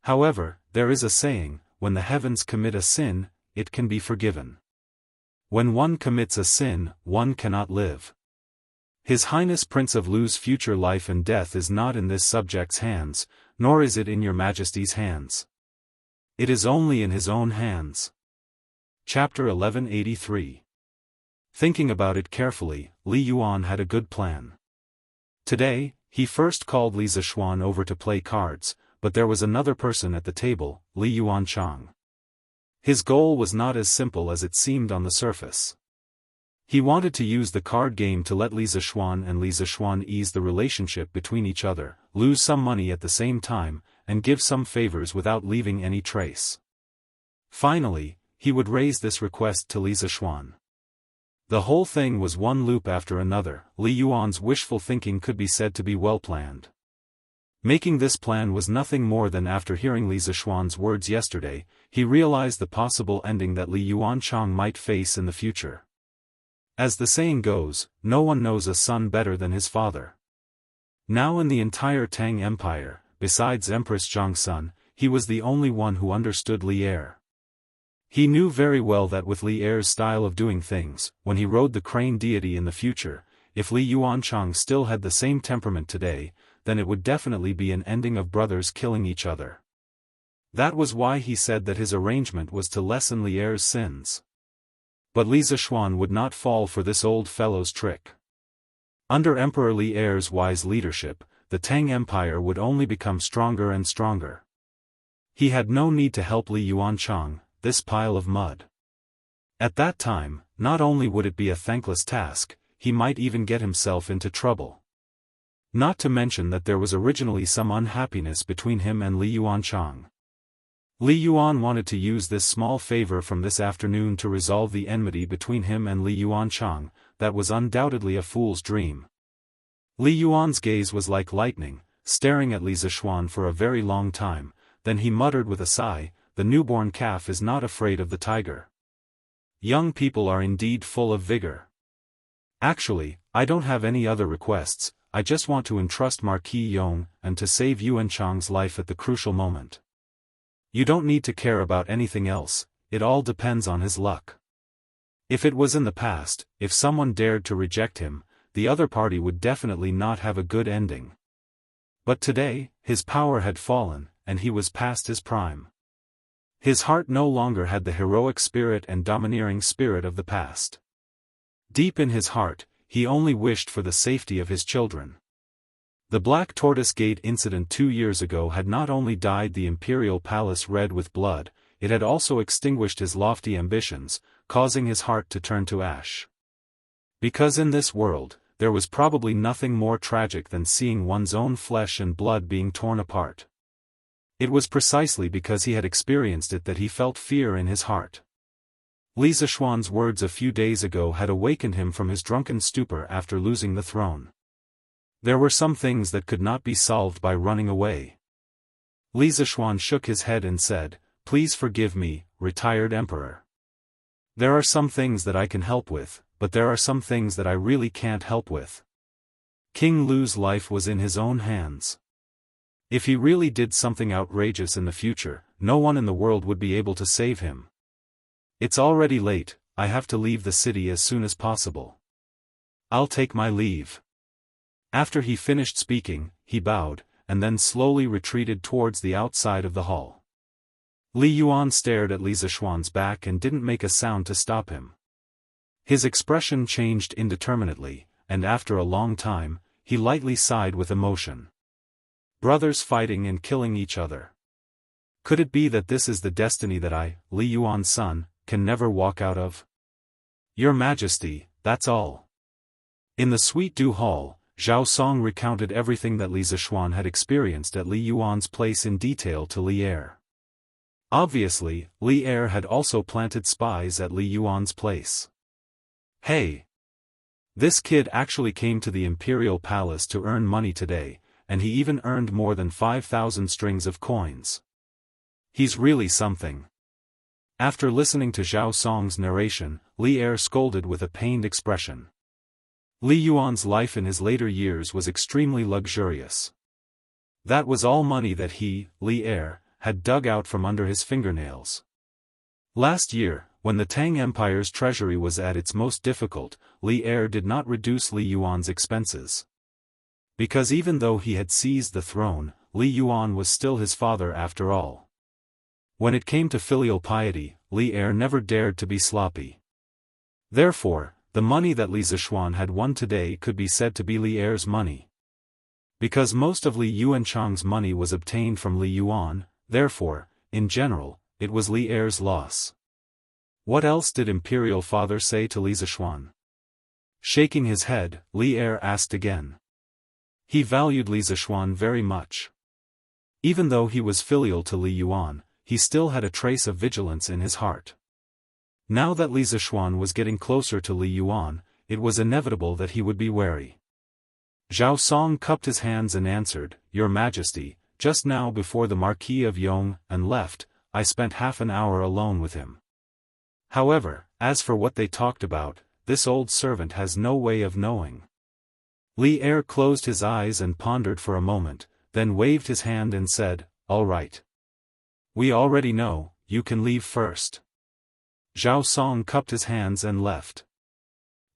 However, there is a saying, when the heavens commit a sin, it can be forgiven. When one commits a sin, one cannot live. His Highness Prince of Lu's future life and death is not in this subject's hands, nor is it in your Majesty's hands. It is only in his own hands." Chapter 1183. Thinking about it carefully, Li Yuan had a good plan. Today, he first called Li Zishuan over to play cards, but there was another person at the table, Li Yuanchang. His goal was not as simple as it seemed on the surface. He wanted to use the card game to let Li Zishuan and Li Zishuan ease the relationship between each other, lose some money at the same time, and give some favors without leaving any trace. Finally, he would raise this request to Li Zishuan. The whole thing was one loop after another. Li Yuan's wishful thinking could be said to be well planned. Making this plan was nothing more than after hearing Li Zishuan's words yesterday, he realized the possible ending that Li Yuanchang might face in the future. As the saying goes, no one knows a son better than his father. Now in the entire Tang Empire, besides Empress Zhang's son, he was the only one who understood Li Er. He knew very well that with Li Er's style of doing things, when he rode the crane deity in the future, if Li Yuanchang still had the same temperament today, then it would definitely be an ending of brothers killing each other. That was why he said that his arrangement was to lessen Li Er's sins. But Li Zishuan would not fall for this old fellow's trick. Under Emperor Li Er's wise leadership, the Tang Empire would only become stronger and stronger. He had no need to help Li Yuanchang, this pile of mud. At that time, not only would it be a thankless task, he might even get himself into trouble. Not to mention that there was originally some unhappiness between him and Li Yuanchang. Li Yuan wanted to use this small favor from this afternoon to resolve the enmity between him and Li Yuanchang. That was undoubtedly a fool's dream. Li Yuan's gaze was like lightning, staring at Li Zishuan for a very long time, then he muttered with a sigh, "The newborn calf is not afraid of the tiger. Young people are indeed full of vigor. Actually, I don't have any other requests, I just want to entrust Marquis Yong and to save Yuanchang's life at the crucial moment. You don't need to care about anything else, it all depends on his luck. If it was in the past, if someone dared to reject him, the other party would definitely not have a good ending. But today, his power had fallen, and he was past his prime. His heart no longer had the heroic spirit and domineering spirit of the past. Deep in his heart, he only wished for the safety of his children. The Black Tortoise Gate incident 2 years ago had not only dyed the imperial palace red with blood, it had also extinguished his lofty ambitions, causing his heart to turn to ash. Because in this world, there was probably nothing more tragic than seeing one's own flesh and blood being torn apart. It was precisely because he had experienced it that he felt fear in his heart. Li Zishuan's words a few days ago had awakened him from his drunken stupor after losing the throne. There were some things that could not be solved by running away. Li Zishuan shook his head and said, "Please forgive me, retired emperor. There are some things that I can help with, but there are some things that I really can't help with." King Lu's life was in his own hands. If he really did something outrageous in the future, no one in the world would be able to save him. "It's already late, I have to leave the city as soon as possible. I'll take my leave." After he finished speaking, he bowed, and then slowly retreated towards the outside of the hall. Li Yuan stared at Li Zishuan's back and didn't make a sound to stop him. His expression changed indeterminately, and after a long time, he lightly sighed with emotion. Brothers fighting and killing each other. Could it be that this is the destiny that I, Li Yuan's son, can never walk out of? Your Majesty, that's all. In the Sweet Dew Hall, Zhao Song recounted everything that Li Zishuan had experienced at Li Yuan's place in detail to Li Er. Obviously, Li Er had also planted spies at Li Yuan's place. Hey! This kid actually came to the imperial palace to earn money today, and he even earned more than 5,000 strings of coins. He's really something. After listening to Zhao Song's narration, Li Er scolded with a pained expression. Li Yuan's life in his later years was extremely luxurious. That was all money that he, Li Er, had dug out from under his fingernails. Last year, when the Tang Empire's treasury was at its most difficult, Li Er did not reduce Li Yuan's expenses. Because even though he had seized the throne, Li Yuan was still his father after all. When it came to filial piety, Li Er never dared to be sloppy. Therefore, the money that Li Zishuan had won today could be said to be Li Er's money. Because most of Li Yuanchang's money was obtained from Li Yuan, therefore, in general, it was Li Er's loss. What else did Imperial Father say to Li Zishuan? Shaking his head, Li Er asked again. He valued Li Zishuan very much. Even though he was filial to Li Yuan, he still had a trace of vigilance in his heart. Now that Li Zishuan was getting closer to Li Yuan, it was inevitable that he would be wary. Zhao Song cupped his hands and answered, "Your Majesty, just now before the Marquis of Yong and left, I spent half an hour alone with him. However, as for what they talked about, this old servant has no way of knowing." Li Er closed his eyes and pondered for a moment, then waved his hand and said, "All right. We already know, you can leave first." Zhao Song cupped his hands and left.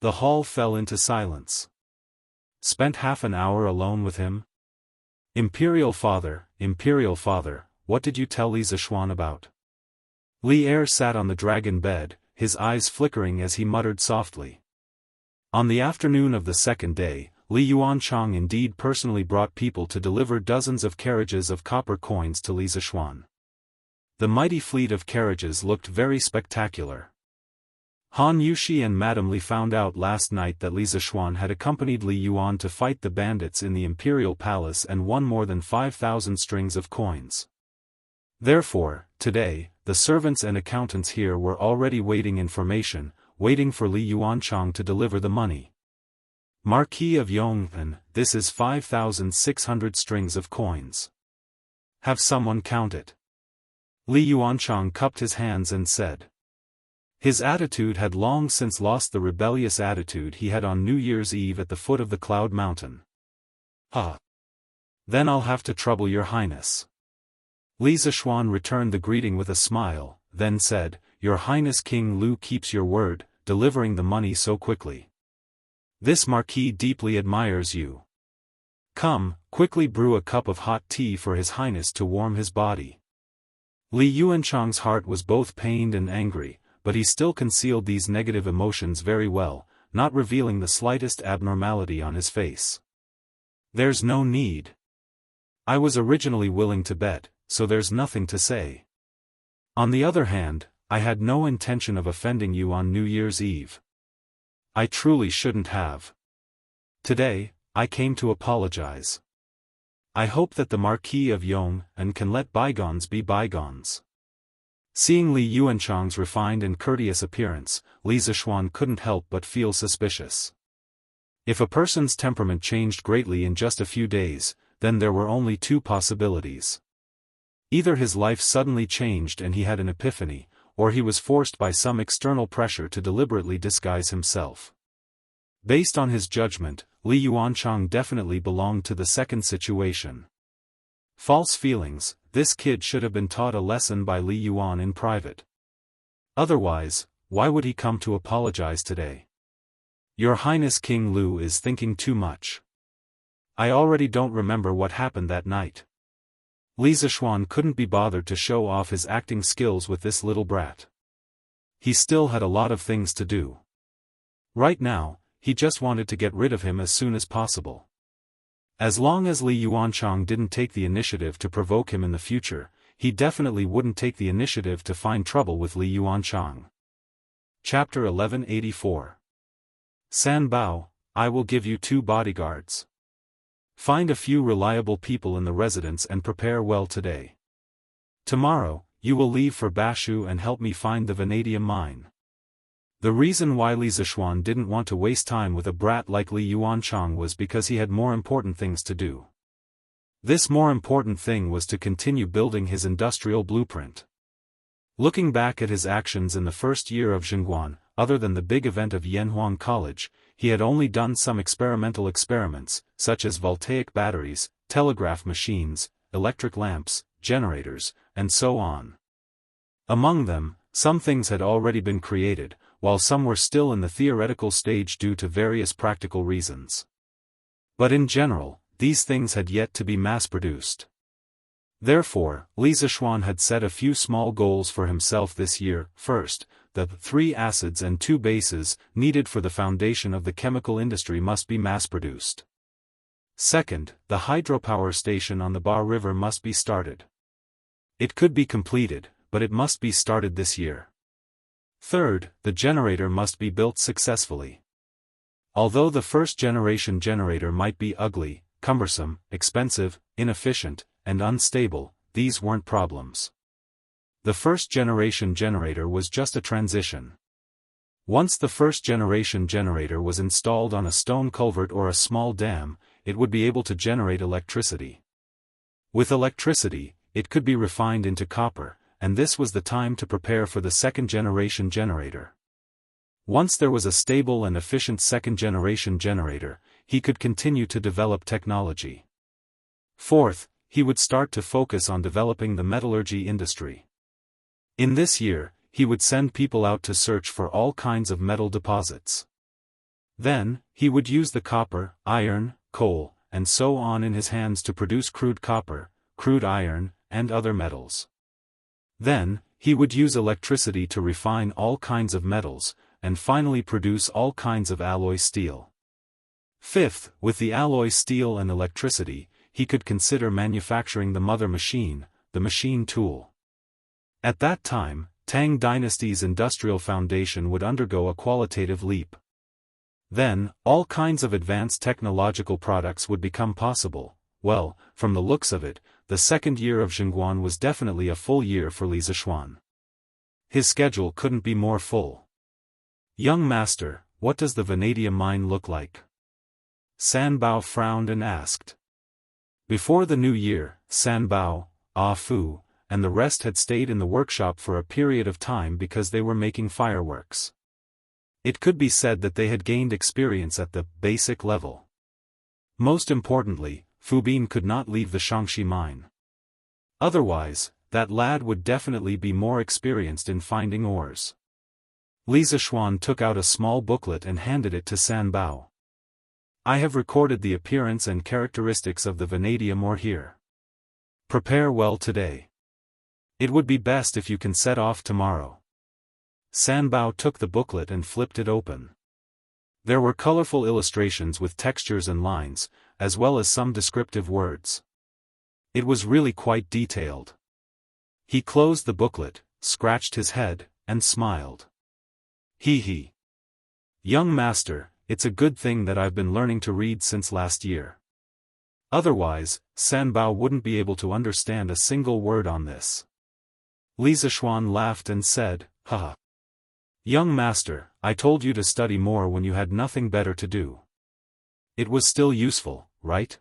The hall fell into silence. Spent half an hour alone with him? Imperial Father, what did you tell Li Zishuan about? Li Er sat on the dragon bed, his eyes flickering as he muttered softly. On the afternoon of the second day, Li Yuanchang indeed personally brought people to deliver dozens of carriages of copper coins to Li Zishuan. The mighty fleet of carriages looked very spectacular. Han Yushi and Madame Li found out last night that Li Zishuan had accompanied Li Yuan to fight the bandits in the imperial palace and won more than 5,000 strings of coins. Therefore, today, the servants and accountants here were already waiting information, waiting for Li Yuanchang to deliver the money. Marquis of Yong'an, this is 5,600 strings of coins. Have someone count it. Li Yuanchang cupped his hands and said. His attitude had long since lost the rebellious attitude he had on New Year's Eve at the foot of the Cloud Mountain. Then I'll have to trouble your highness. Li Zishuan returned the greeting with a smile, then said, "Your Highness King Lu keeps your word, delivering the money so quickly. This marquis deeply admires you. Come, quickly brew a cup of hot tea for his highness to warm his body." Li Yuanchang's heart was both pained and angry, but he still concealed these negative emotions very well, not revealing the slightest abnormality on his face. There's no need. I was originally willing to bet, so there's nothing to say. On the other hand, I had no intention of offending you on New Year's Eve. I truly shouldn't have. Today, I came to apologize. I hope that the Marquis of Yong and can let bygones be bygones. Seeing Li Yuanchang's refined and courteous appearance, Li Zishuan couldn't help but feel suspicious. If a person's temperament changed greatly in just a few days, then there were only two possibilities. Either his life suddenly changed and he had an epiphany, or he was forced by some external pressure to deliberately disguise himself. Based on his judgment, Li Yuanchang definitely belonged to the second situation. False feelings, this kid should have been taught a lesson by Li Yuan in private. Otherwise, why would he come to apologize today? Your Highness King Lu is thinking too much. I already don't remember what happened that night. Li Zishuan couldn't be bothered to show off his acting skills with this little brat. He still had a lot of things to do. Right now, he just wanted to get rid of him as soon as possible. As long as Li Yuanchang didn't take the initiative to provoke him in the future, he definitely wouldn't take the initiative to find trouble with Li Yuanchang. Chapter 1184. San Bao, I will give you 2 bodyguards. Find a few reliable people in the residence and prepare well today. Tomorrow, you will leave for Bashu and help me find the vanadium mine. The reason why Li Zishuan didn't want to waste time with a brat like Li Yuanchang was because he had more important things to do. This more important thing was to continue building his industrial blueprint. Looking back at his actions in the first year of Zhengguan, other than the big event of Yanhuang College, he had only done some experimental experiments, such as voltaic batteries, telegraph machines, electric lamps, generators, and so on. Among them, some things had already been created, while some were still in the theoretical stage due to various practical reasons. But in general, these things had yet to be mass-produced. Therefore, Li Zishuan had set a few small goals for himself this year. First, the 3 acids and 2 bases needed for the foundation of the chemical industry must be mass-produced. Second, the hydropower station on the Ba River must be started. It could be completed, but it must be started this year. Third, the generator must be built successfully. Although the first-generation generator might be ugly, cumbersome, expensive, inefficient, and unstable, these weren't problems. The first-generation generator was just a transition. Once the first-generation generator was installed on a stone culvert or a small dam, it would be able to generate electricity. With electricity, it could be refined into copper, and this was the time to prepare for the second-generation generator. Once there was a stable and efficient second-generation generator, he could continue to develop technology. Fourth, he would start to focus on developing the metallurgy industry. In this year, he would send people out to search for all kinds of metal deposits. Then, he would use the copper, iron, coal, and so on in his hands to produce crude copper, crude iron, and other metals. Then, he would use electricity to refine all kinds of metals, and finally produce all kinds of alloy steel. Fifth, with the alloy steel and electricity, he could consider manufacturing the mother machine, the machine tool. At that time, Tang Dynasty's industrial foundation would undergo a qualitative leap. Then, all kinds of advanced technological products would become possible. Well, from the looks of it, the second year of Zhengguan was definitely a full year for Li Zishuan. His schedule couldn't be more full. Young master, what does the vanadium mine look like? San Bao frowned and asked. Before the new year, San Bao, Ah Fu, and the rest had stayed in the workshop for a period of time because they were making fireworks. It could be said that they had gained experience at the basic level. Most importantly, Fu Bin could not leave the Xianxia mine. Otherwise, that lad would definitely be more experienced in finding ores. Li Zishuan took out a small booklet and handed it to San Bao. I have recorded the appearance and characteristics of the vanadium ore here. Prepare well today. It would be best if you can set off tomorrow. San Bao took the booklet and flipped it open. There were colorful illustrations with textures and lines, as well as some descriptive words. It was really quite detailed. He closed the booklet, scratched his head, and smiled. Hee. Young master, it's a good thing that I've been learning to read since last year. Otherwise, Sanbao wouldn't be able to understand a single word on this. Li Zishuan laughed and said, haha. Young master, I told you to study more when you had nothing better to do. It was still useful, right?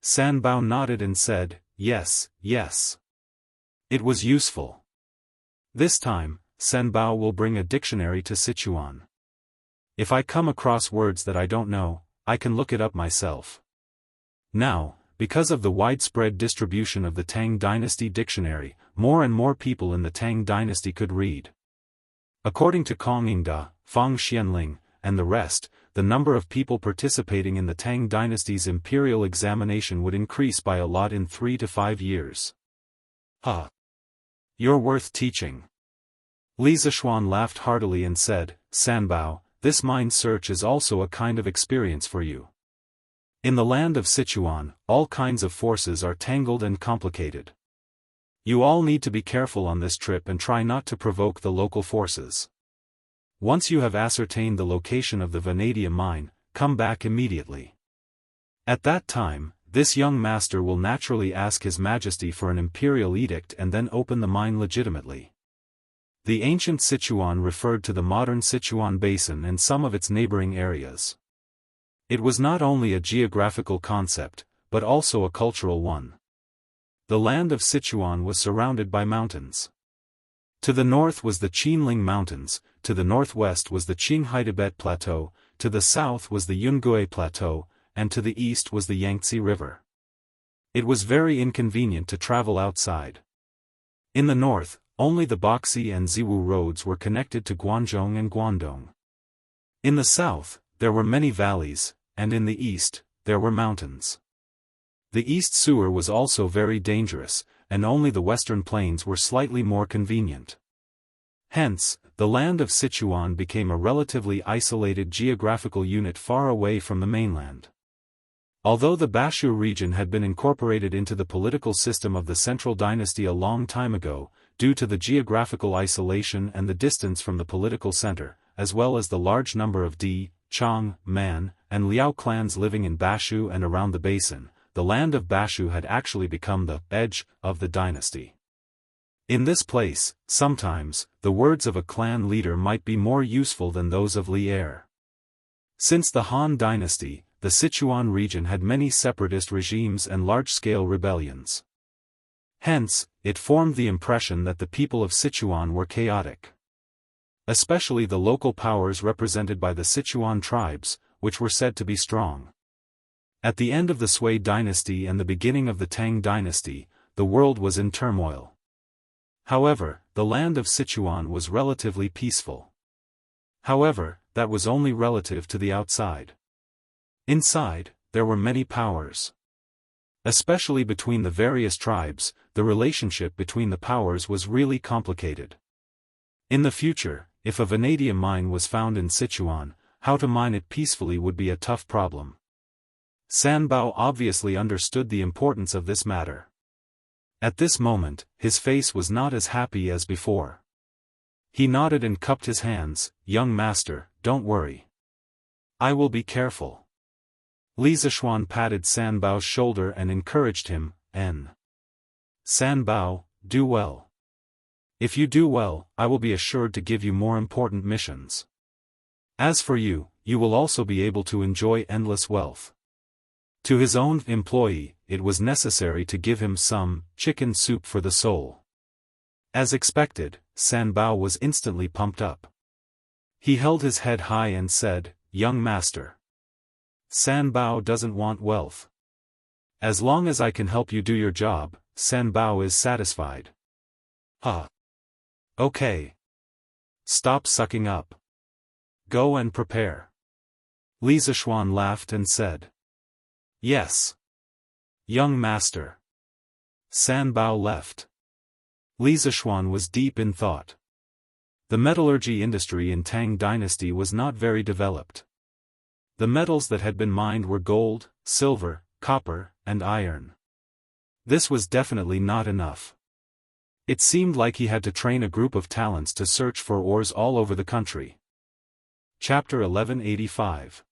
Sanbao nodded and said, yes. It was useful. This time, Sanbao will bring a dictionary to Sichuan. If I come across words that I don't know, I can look it up myself. Now, because of the widespread distribution of the Tang Dynasty dictionary, more and more people in the Tang Dynasty could read. According to Kong Yingda, Fang Xianling, and the rest, the number of people participating in the Tang Dynasty's imperial examination would increase by a lot in 3 to 5 years. You're worth teaching. Li Zishuan laughed heartily and said, Sanbao, this mind search is also a kind of experience for you. In the land of Sichuan, all kinds of forces are tangled and complicated. You all need to be careful on this trip and try not to provoke the local forces. Once you have ascertained the location of the vanadium mine, come back immediately. At that time, this young master will naturally ask His Majesty for an imperial edict and then open the mine legitimately. The ancient Sichuan referred to the modern Sichuan Basin and some of its neighboring areas. It was not only a geographical concept, but also a cultural one. The land of Sichuan was surrounded by mountains. To the north was the Qinling Mountains, to the northwest was the Qinghai Tibet Plateau, to the south was the Yungue Plateau, and to the east was the Yangtze River. It was very inconvenient to travel outside. In the north, only the Boxi and Ziwu roads were connected to Guangzhou and Guangdong. In the south, there were many valleys, and in the east, there were mountains. The east sewer was also very dangerous, and only the western plains were slightly more convenient. Hence, the land of Sichuan became a relatively isolated geographical unit far away from the mainland. Although the Bashu region had been incorporated into the political system of the Central Dynasty a long time ago, due to the geographical isolation and the distance from the political center, as well as the large number of Di, Chang, Man, and Liao clans living in Bashu and around the basin, the land of Bashu had actually become the edge of the dynasty. In this place, sometimes, the words of a clan leader might be more useful than those of Li Er. Since the Han dynasty, the Sichuan region had many separatist regimes and large-scale rebellions. Hence, it formed the impression that the people of Sichuan were chaotic. Especially the local powers represented by the Sichuan tribes, which were said to be strong. At the end of the Sui dynasty and the beginning of the Tang dynasty, the world was in turmoil. However, the land of Sichuan was relatively peaceful. However, that was only relative to the outside. Inside, there were many powers. Especially between the various tribes, the relationship between the powers was really complicated. In the future, if a vanadium mine was found in Sichuan, how to mine it peacefully would be a tough problem. Sanbao obviously understood the importance of this matter. At this moment, his face was not as happy as before. He nodded and cupped his hands, young master, don't worry. I will be careful. Li Zishuan patted Sanbao's shoulder and encouraged him, Sanbao, do well. If you do well, I will be assured to give you more important missions. As for you, you will also be able to enjoy endless wealth. To his own employee, it was necessary to give him some chicken soup for the soul. As expected, Sanbao was instantly pumped up. He held his head high and said, young master. Sanbao doesn't want wealth. As long as I can help you do your job, Sanbao is satisfied. Okay. Stop sucking up. Go and prepare. Li Zishuan laughed and said. Yes. Young master. Sanbao left. Li Zishuan was deep in thought. The metallurgy industry in Tang dynasty was not very developed. The metals that had been mined were gold, silver, copper, and iron. This was definitely not enough. It seemed like he had to train a group of talents to search for ores all over the country. Chapter 1185.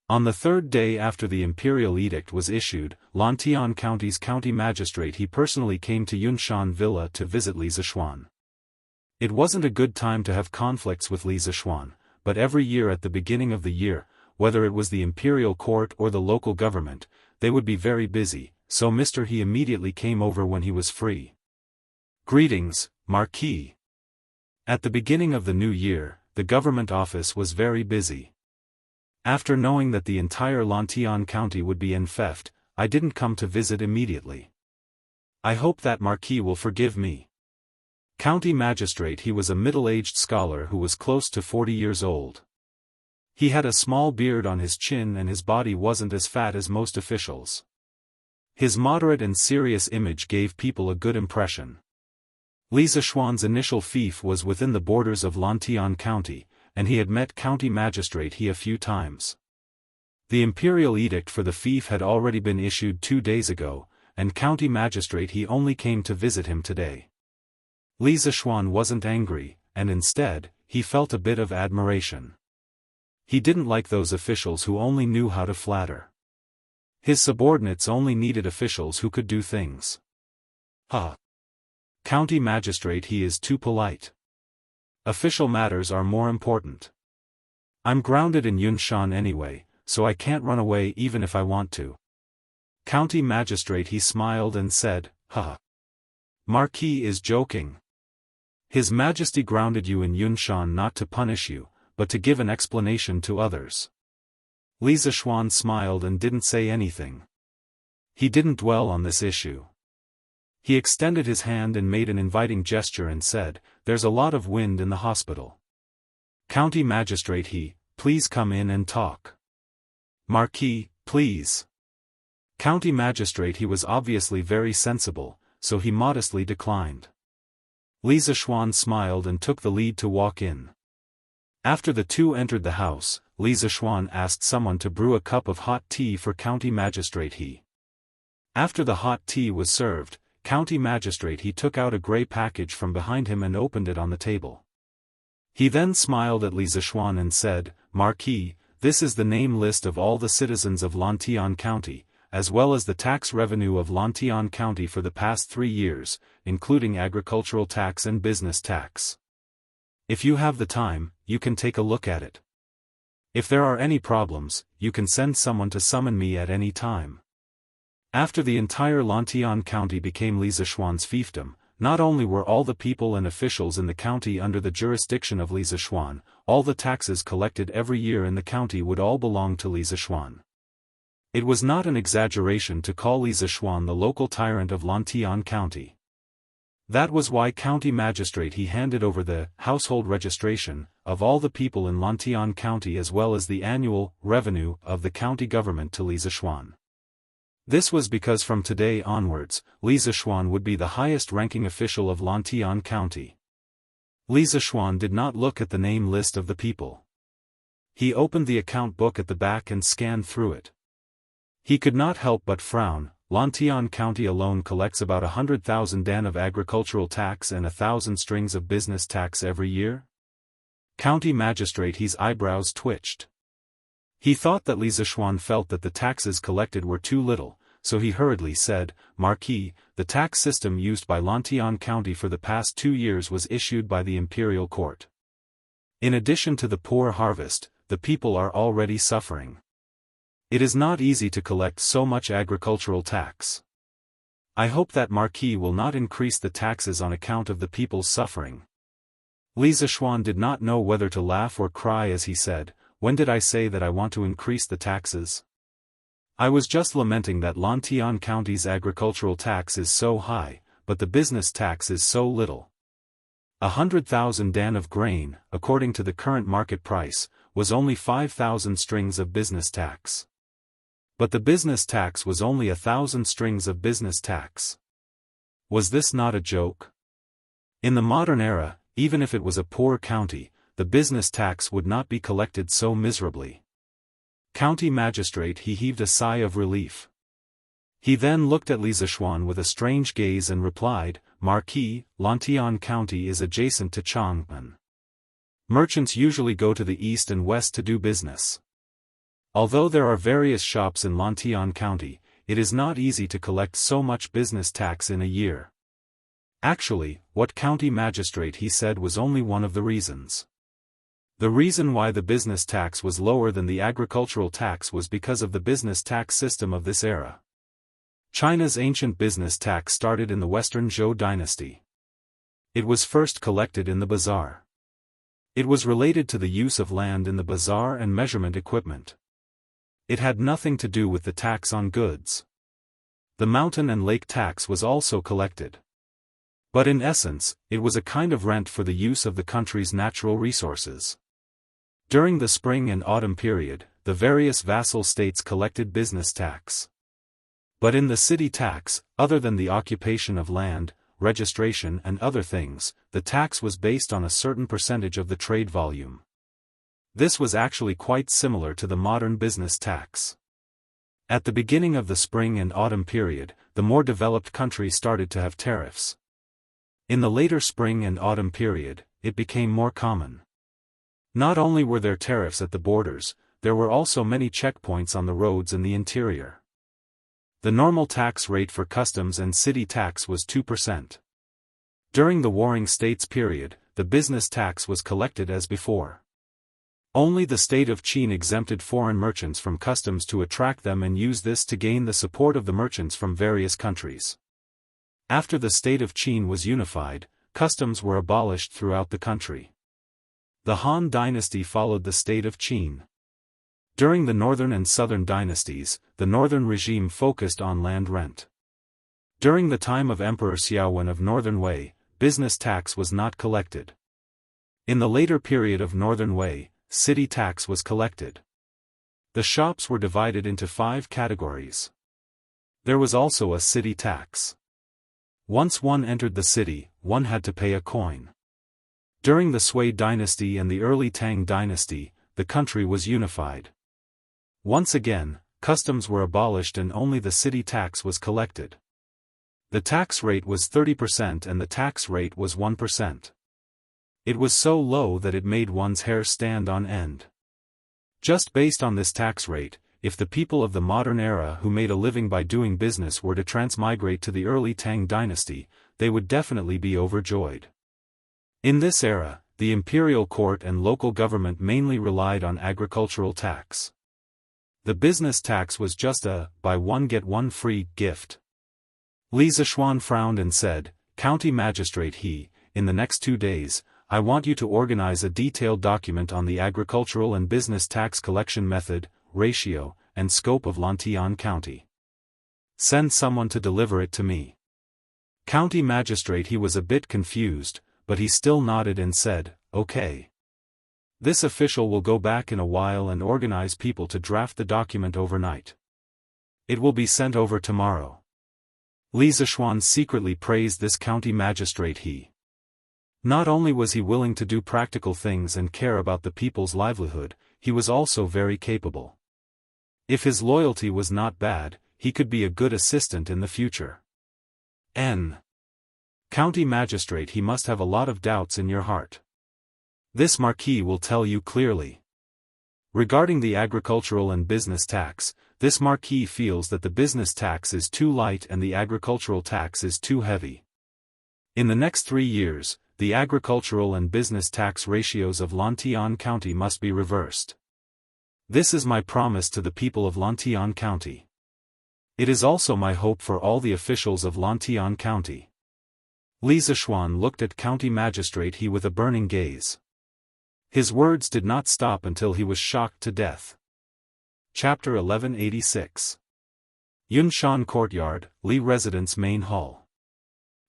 On the third day after the imperial edict was issued, Lantian County's county magistrate he personally came to Yunshan Villa to visit Li Zishuan. It wasn't a good time to have conflicts with Li Zishuan, but every year at the beginning of the year, whether it was the imperial court or the local government, they would be very busy, so Mr. He immediately came over when he was free. Greetings, Marquis. At the beginning of the new year, the government office was very busy. After knowing that the entire Lantian County would be en fete, I didn't come to visit immediately. I hope that Marquis will forgive me. County magistrate he was a middle-aged scholar who was close to 40 years old. He had a small beard on his chin and his body wasn't as fat as most officials. His moderate and serious image gave people a good impression. Li Zishuan's initial fief was within the borders of Lantian County, and he had met county magistrate he a few times. The imperial edict for the fief had already been issued 2 days ago, and county magistrate he only came to visit him today. Li Zishuan wasn't angry, and instead, he felt a bit of admiration. He didn't like those officials who only knew how to flatter. His subordinates only needed officials who could do things. County magistrate he is too polite. Official matters are more important. I'm grounded in Yunshan anyway, so I can't run away even if I want to. County magistrate he smiled and said, Marquis is joking. His Majesty grounded you in Yunshan not to punish you, but to give an explanation to others. Li Zishuan smiled and didn't say anything. He didn't dwell on this issue. He extended his hand and made an inviting gesture and said, "There's a lot of wind in the hospital. County magistrate he, please come in and talk." Marquis, please. County magistrate he was obviously very sensible, so he modestly declined. Li Zishuan smiled and took the lead to walk in. After the two entered the house, Li Zishuan asked someone to brew a cup of hot tea for county magistrate he. After the hot tea was served, county magistrate he took out a grey package from behind him and opened it on the table. He then smiled at Li Zishuan and said, "Marquis, this is the name list of all the citizens of Lantian County, as well as the tax revenue of Lantian County for the past 3 years, including agricultural tax and business tax. If you have the time, you can take a look at it. If there are any problems, you can send someone to summon me at any time." After the entire Lantian County became Li Zishuan's fiefdom, not only were all the people and officials in the county under the jurisdiction of Li Zishuan, all the taxes collected every year in the county would all belong to Li Zishuan. It was not an exaggeration to call Li Zishuan the local tyrant of Lantian County. That was why county magistrate he handed over the household registration of all the people in Lantian County as well as the annual revenue of the county government to Li Zishuan. This was because from today onwards, Li Zishuan would be the highest-ranking official of Lantian County. Li Zishuan did not look at the name list of the people. He opened the account book at the back and scanned through it. He could not help but frown. Lantian County alone collects about 100,000 dan of agricultural tax and 1,000 strings of business tax every year? County magistrate his eyebrows twitched. He thought that Li Zishuan felt that the taxes collected were too little, so he hurriedly said, "Marquis, the tax system used by Lantian County for the past 2 years was issued by the imperial court. In addition to the poor harvest, the people are already suffering. It is not easy to collect so much agricultural tax. I hope that Marquis will not increase the taxes on account of the people's suffering." Li Zishuan did not know whether to laugh or cry as he said, "When did I say that I want to increase the taxes? I was just lamenting that Lantian County's agricultural tax is so high, but the business tax is so little. 100,000 dan of grain, according to the current market price, was only 5,000 strings of business tax. But the business tax was only 1,000 strings of business tax. Was this not a joke? In the modern era, even if it was a poor county, the business tax would not be collected so miserably. County magistrate, he heaved a sigh of relief. He then looked at Li Zishuan with a strange gaze and replied, Marquis, Lantian County is adjacent to Chang'an. Merchants usually go to the east and west to do business. Although there are various shops in Lantian County, it is not easy to collect so much business tax in a year. Actually, what county magistrate he said was only one of the reasons. The reason why the business tax was lower than the agricultural tax was because of the business tax system of this era. China's ancient business tax started in the Western Zhou dynasty. It was first collected in the bazaar. It was related to the use of land in the bazaar and measurement equipment. It had nothing to do with the tax on goods. The mountain and lake tax was also collected. But in essence, it was a kind of rent for the use of the country's natural resources. During the spring and autumn period, the various vassal states collected business tax. But in the city tax, other than the occupation of land, registration and other things, the tax was based on a certain percentage of the trade volume. This was actually quite similar to the modern business tax. At the beginning of the spring and autumn period, the more developed countries started to have tariffs. In the later spring and autumn period, it became more common. Not only were there tariffs at the borders, there were also many checkpoints on the roads in the interior. The normal tax rate for customs and city tax was 2%. During the Warring States period, the business tax was collected as before. Only the state of Qin exempted foreign merchants from customs to attract them and use this to gain the support of the merchants from various countries. After the state of Qin was unified, customs were abolished throughout the country. The Han dynasty followed the state of Qin. During the northern and southern dynasties, the northern regime focused on land rent. During the time of Emperor Xiaowen of Northern Wei, business tax was not collected. In the later period of Northern Wei, city tax was collected. The shops were divided into 5 categories. There was also a city tax. Once one entered the city, one had to pay a coin. During the Sui dynasty and the early Tang dynasty, the country was unified. Once again, customs were abolished and only the city tax was collected. The tax rate was 30% and the tax rate was 1%. It was so low that it made one's hair stand on end. Just based on this tax rate, if the people of the modern era who made a living by doing business were to transmigrate to the early Tang dynasty, they would definitely be overjoyed. In this era, the imperial court and local government mainly relied on agricultural tax. The business tax was just a buy one get one free gift. Li Zishuan frowned and said, County magistrate in the next 2 days, I want you to organize a detailed document on the agricultural and business tax collection method, ratio, and scope of Lantian County. Send someone to deliver it to me. County magistrate was a bit confused, but he still nodded and said, okay. This official will go back in a while and organize people to draft the document overnight. It will be sent over tomorrow. Li Zishuan secretly praised this county magistrate Not only was he willing to do practical things and care about the people's livelihood, he was also very capable. If his loyalty was not bad, he could be a good assistant in the future. County magistrate, he must have a lot of doubts in your heart. This marquis will tell you clearly. Regarding the agricultural and business tax, this marquis feels that the business tax is too light and the agricultural tax is too heavy. In the next 3 years, the agricultural and business tax ratios of Lantian County must be reversed. This is my promise to the people of Lantian County. It is also my hope for all the officials of Lantian County. Li Zishuan looked at county magistrate with a burning gaze. His words did not stop until he was shocked to death. Chapter 1186. Yunshan Courtyard, Li Residence Main Hall.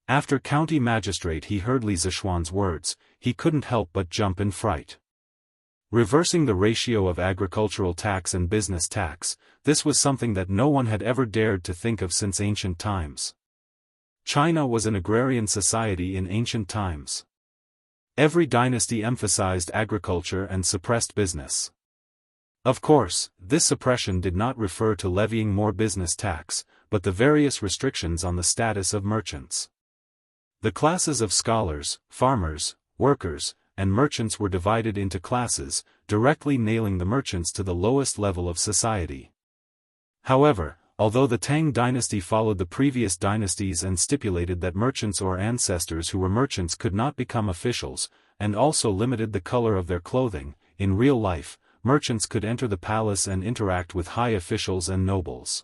After county magistrate heard Li Zishuan's words, he couldn't help but jump in fright. Reversing the ratio of agricultural tax and business tax, this was something that no one had ever dared to think of since ancient times. China was an agrarian society in ancient times. Every dynasty emphasized agriculture and suppressed business. Of course, this suppression did not refer to levying more business tax, but the various restrictions on the status of merchants. The classes of scholars, farmers, workers, and merchants were divided into classes, directly nailing the merchants to the lowest level of society. However, although the Tang dynasty followed the previous dynasties and stipulated that merchants or ancestors who were merchants could not become officials, and also limited the color of their clothing, in real life, merchants could enter the palace and interact with high officials and nobles.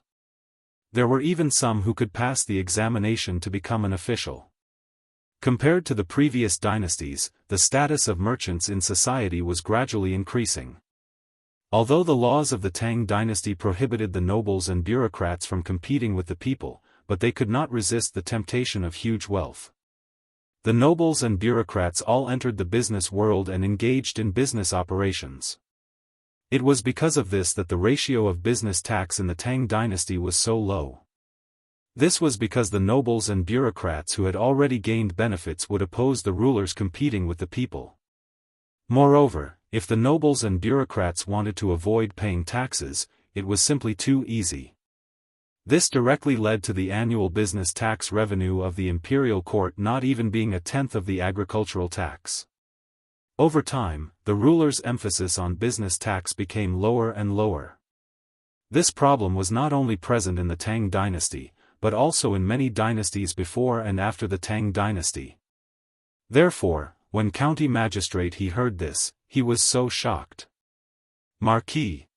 There were even some who could pass the examination to become an official. Compared to the previous dynasties, the status of merchants in society was gradually increasing. Although the laws of the Tang dynasty prohibited the nobles and bureaucrats from competing with the people, but they could not resist the temptation of huge wealth. The nobles and bureaucrats all entered the business world and engaged in business operations. It was because of this that the ratio of business tax in the Tang dynasty was so low. This was because the nobles and bureaucrats who had already gained benefits would oppose the rulers competing with the people. Moreover, if the nobles and bureaucrats wanted to avoid paying taxes, it was simply too easy. This directly led to the annual business tax revenue of the imperial court not even being a tenth of the agricultural tax. Over time, the ruler's emphasis on business tax became lower and lower. This problem was not only present in the Tang dynasty, but also in many dynasties before and after the Tang dynasty. Therefore, when county magistrate he heard this, he was so shocked. Marquis,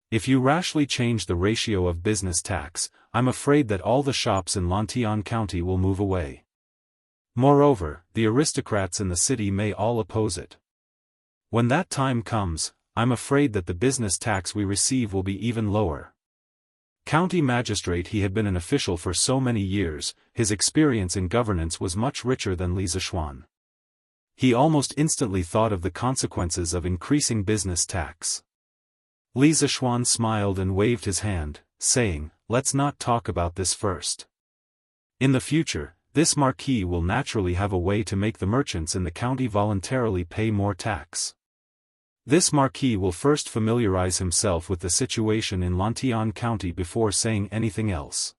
if you rashly change the ratio of business tax, I'm afraid that all the shops in Lantian County will move away. Moreover, the aristocrats in the city may all oppose it. When that time comes, I'm afraid that the business tax we receive will be even lower. County magistrate he had been an official for so many years, his experience in governance was much richer than Li Zishuan. He almost instantly thought of the consequences of increasing business tax. Li Zishuan smiled and waved his hand, saying, "Let's not talk about this first. In the future, this marquis will naturally have a way to make the merchants in the county voluntarily pay more tax. This marquis will first familiarize himself with the situation in Lantian County before saying anything else.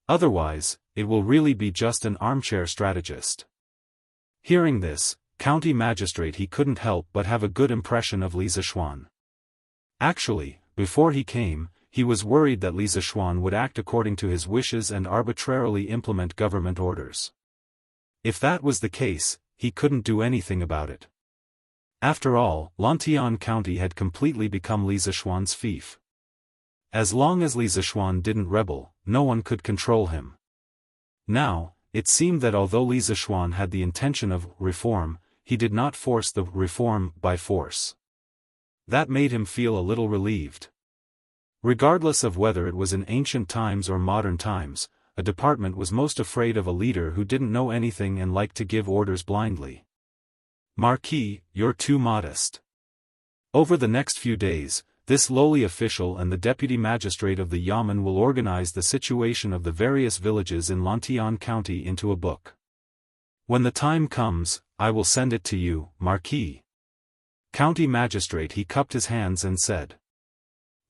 Otherwise, it will really be just an armchair strategist." Hearing this, county magistrate he couldn't help but have a good impression of Li Zishuan. Actually, before he came, he was worried that Li Zishuan would act according to his wishes and arbitrarily implement government orders. If that was the case, he couldn't do anything about it. After all, Lantian County had completely become Li Zishuan's fief. As long as Li Zishuan didn't rebel, no one could control him. Now, it seemed that although Li Zishuan had the intention of reform, he did not force the reform by force. That made him feel a little relieved. Regardless of whether it was in ancient times or modern times, a department was most afraid of a leader who didn't know anything and liked to give orders blindly. "Marquis, you're too modest." Over the next few days, this lowly official and the deputy magistrate of the Yamen will organize the situation of the various villages in Lantian County into a book. When the time comes, I will send it to you, Marquis. County magistrate he cupped his hands and said.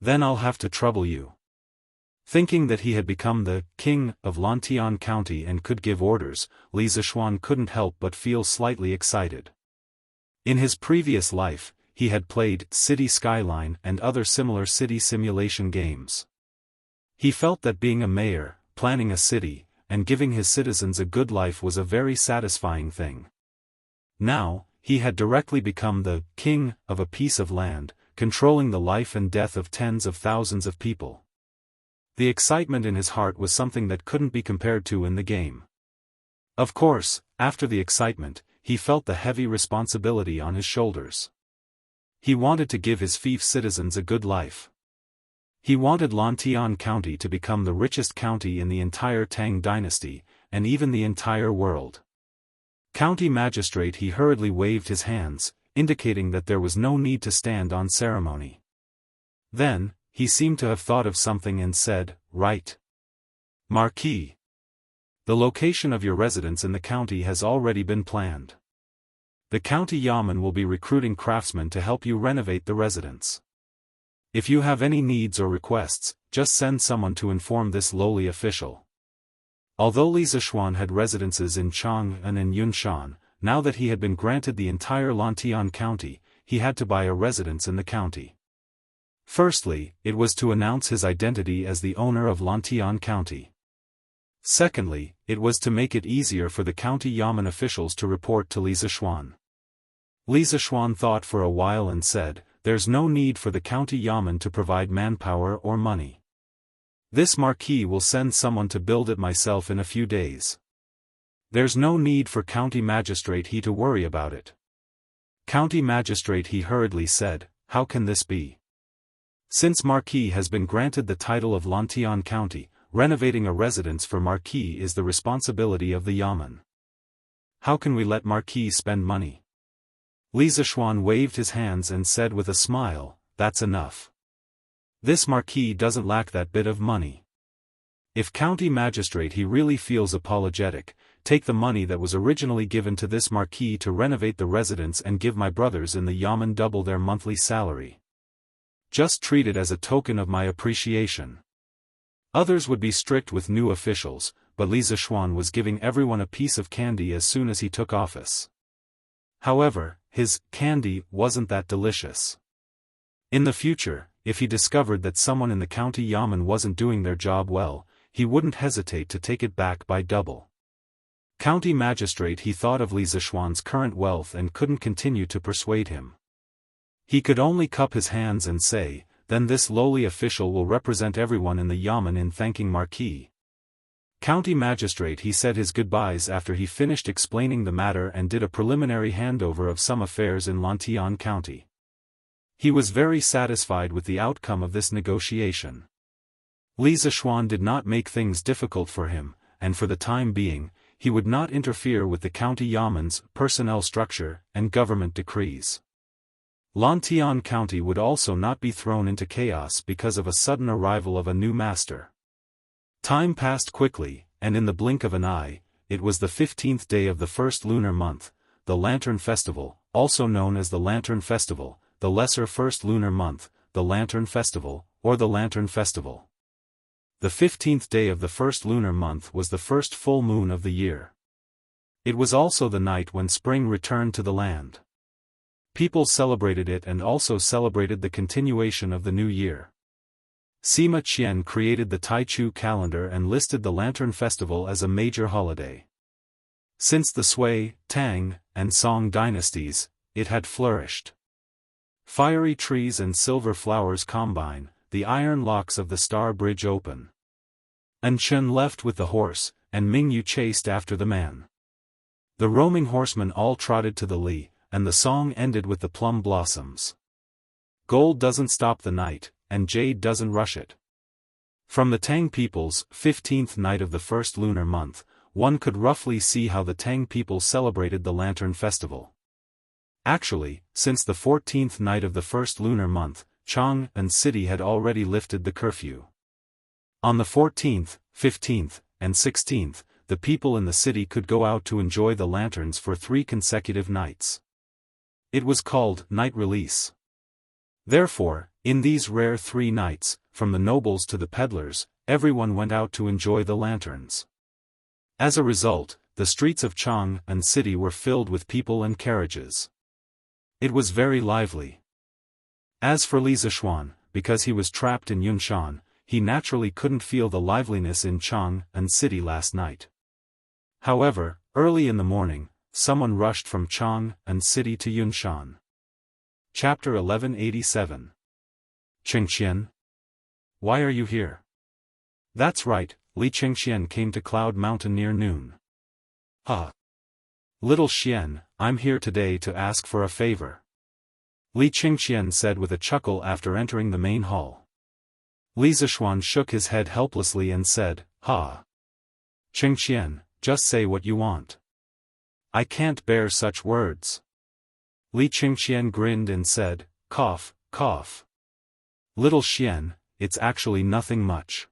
Then I'll have to trouble you. Thinking that he had become the king of Lantian County and could give orders, Li Zishuan couldn't help but feel slightly excited. In his previous life, he had played City Skyline and other similar city simulation games. He felt that being a mayor, planning a city, and giving his citizens a good life was a very satisfying thing. Now, he had directly become the king of a piece of land, controlling the life and death of tens of thousands of people. The excitement in his heart was something that couldn't be compared to in the game. Of course, after the excitement, he felt the heavy responsibility on his shoulders. He wanted to give his fief citizens a good life. He wanted Lantian County to become the richest county in the entire Tang dynasty, and even the entire world. County magistrate he hurriedly waved his hands, indicating that there was no need to stand on ceremony. Then, he seemed to have thought of something and said, "Right. Marquis. The location of your residence in the county has already been planned. The county yamen will be recruiting craftsmen to help you renovate the residence. If you have any needs or requests, just send someone to inform this lowly official. Although Li Zishuan had residences in Jianghu and in Yunshan, now that he had been granted the entire Lantian county, he had to buy a residence in the county. Firstly, it was to announce his identity as the owner of Lantian County. Secondly, it was to make it easier for the county yamen officials to report to Li Zishuan. Li Zishuan thought for a while and said, "There's no need for the county yamen to provide manpower or money. This marquis will send someone to build it myself in a few days. There's no need for county magistrate he to worry about it." County magistrate he hurriedly said, "How can this be? Since Marquis has been granted the title of Lantian County, renovating a residence for Marquis is the responsibility of the yamen. How can we let Marquis spend money?" Li Zishuan waved his hands and said with a smile, "That's enough. This Marquis doesn't lack that bit of money. If county magistrate he really feels apologetic, take the money that was originally given to this Marquis to renovate the residence and give my brothers in the yamen double their monthly salary. Just treat it as a token of my appreciation." Others would be strict with new officials, but Li Zishuan was giving everyone a piece of candy as soon as he took office. However, his candy wasn't that delicious. In the future, if he discovered that someone in the county yamen wasn't doing their job well, he wouldn't hesitate to take it back by double. County magistrate he thought of Li Zishuan's current wealth and couldn't continue to persuade him. He could only cup his hands and say, "Then this lowly official will represent everyone in the yamen in thanking Marquis." County magistrate he said his goodbyes after he finished explaining the matter and did a preliminary handover of some affairs in Lantian County. He was very satisfied with the outcome of this negotiation. Li Zishuan did not make things difficult for him, and for the time being, he would not interfere with the county yamen's personnel structure and government decrees. Lantian County would also not be thrown into chaos because of a sudden arrival of a new master. Time passed quickly, and in the blink of an eye, it was the 15th day of the first lunar month, the Lantern Festival, also known as the Lantern Festival, the lesser first lunar month, the Lantern Festival, or the Lantern Festival. The 15th day of the first lunar month was the first full moon of the year. It was also the night when spring returned to the land. People celebrated it and also celebrated the continuation of the new year. Sima Qian created the Taichu calendar and listed the Lantern Festival as a major holiday. Since the Sui, Tang, and Song dynasties, it had flourished. Fiery trees and silver flowers combine, the iron locks of the star bridge open. Anchen left with the horse, and Mingyu chased after the man. The roaming horsemen all trotted to the Li, and the song ended with the plum blossoms. Gold doesn't stop the night, and jade doesn't rush it. From the Tang people's 15th night of the first lunar month, one could roughly see how the Tang people celebrated the Lantern Festival. Actually, since the 14th night of the first lunar month, Chang'an City had already lifted the curfew. On the 14th, 15th, and 16th, the people in the city could go out to enjoy the lanterns for 3 consecutive nights. It was called night release. Therefore, in these rare 3 nights, from the nobles to the peddlers, everyone went out to enjoy the lanterns. As a result, the streets of Chang'an City were filled with people and carriages. It was very lively. As for Li Zishuan, because he was trapped in Yunshan, he naturally couldn't feel the liveliness in Chang'an City last night. However, early in the morning, someone rushed from Chang'an City to Yunshan. Chapter 1187. Chengqian. Why are you here? That's right, Li Chengqian came to Cloud Mountain near noon. Little Xian, I'm here today to ask for a favor. Li Chengqian said with a chuckle after entering the main hall. Li Zishuan shook his head helplessly and said, Chengqian, just say what you want. I can't bear such words. Li Chengqian grinned and said, cough, cough. Little Xian, it's actually nothing much.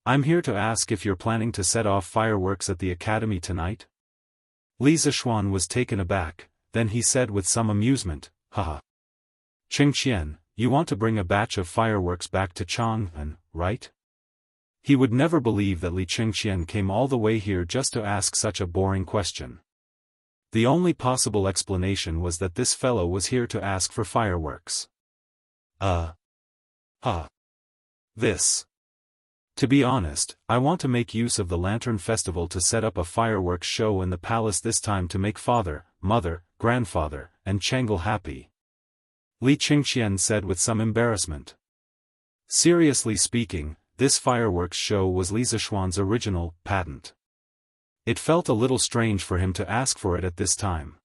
I'm here to ask if you're planning to set off fireworks at the academy tonight? Li Zishuan was taken aback, then he said with some amusement, Chengqian, you want to bring a batch of fireworks back to Chang'an, right? He would never believe that Li Qingxian came all the way here just to ask such a boring question. The only possible explanation was that this fellow was here to ask for fireworks. This. To be honest, I want to make use of the Lantern Festival to set up a fireworks show in the palace this time to make father, mother, grandfather, and Chang'e happy. Li Qingxian said with some embarrassment. Seriously speaking, this fireworks show was Li Zishuan's original patent. It felt a little strange for him to ask for it at this time.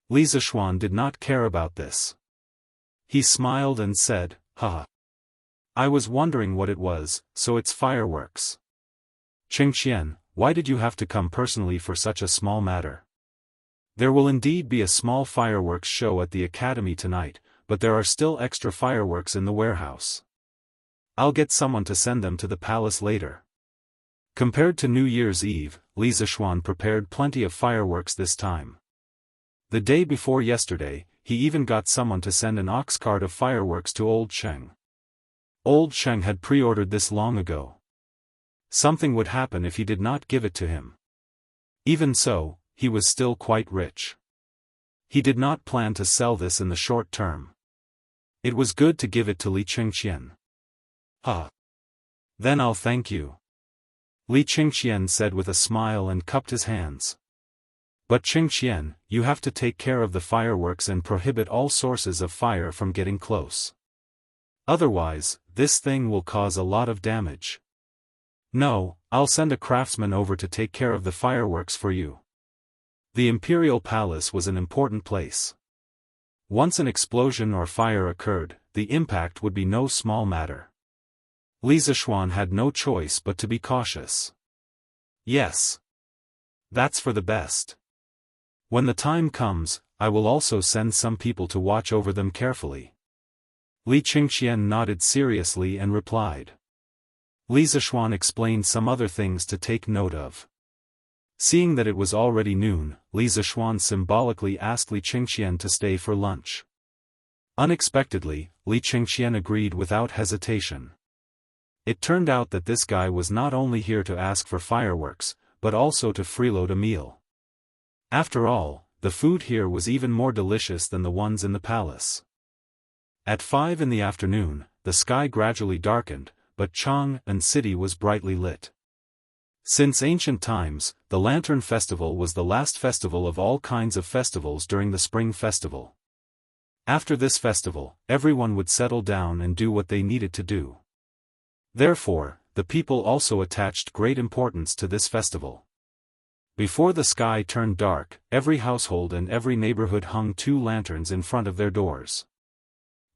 Li Zishuan did not care about this. He smiled and said, "Haha. I was wondering what it was, so it's fireworks. Qingxian, why did you have to come personally for such a small matter? There will indeed be a small fireworks show at the academy tonight, but there are still extra fireworks in the warehouse. I'll get someone to send them to the palace later." Compared to New Year's Eve, Li Zishuan prepared plenty of fireworks this time. The day before yesterday, he even got someone to send an ox cart of fireworks to Old Sheng. Old Sheng had pre-ordered this long ago. Something would happen if he did not give it to him. Even so, he was still quite rich. He did not plan to sell this in the short term. It was good to give it to Li Qingxian. Then I'll thank you. Li Qingxian said with a smile and cupped his hands. But Qingxian, you have to take care of the fireworks and prohibit all sources of fire from getting close. Otherwise, this thing will cause a lot of damage. No, I'll send a craftsman over to take care of the fireworks for you. The imperial palace was an important place. Once an explosion or fire occurred, the impact would be no small matter. Li Zishuan had no choice but to be cautious. Yes. That's for the best. When the time comes, I will also send some people to watch over them carefully. Li Qingxian nodded seriously and replied. Li Zishuan explained some other things to take note of. Seeing that it was already noon, Li Zishuan symbolically asked Li Qingxian to stay for lunch. Unexpectedly, Li Qingxian agreed without hesitation. It turned out that this guy was not only here to ask for fireworks, but also to freeload a meal. After all, the food here was even more delicious than the ones in the palace. At 5 in the afternoon, the sky gradually darkened, but Chang'an city was brightly lit. Since ancient times, the Lantern Festival was the last festival of all kinds of festivals during the Spring Festival. After this festival, everyone would settle down and do what they needed to do. Therefore, the people also attached great importance to this festival. Before the sky turned dark, every household and every neighborhood hung 2 lanterns in front of their doors.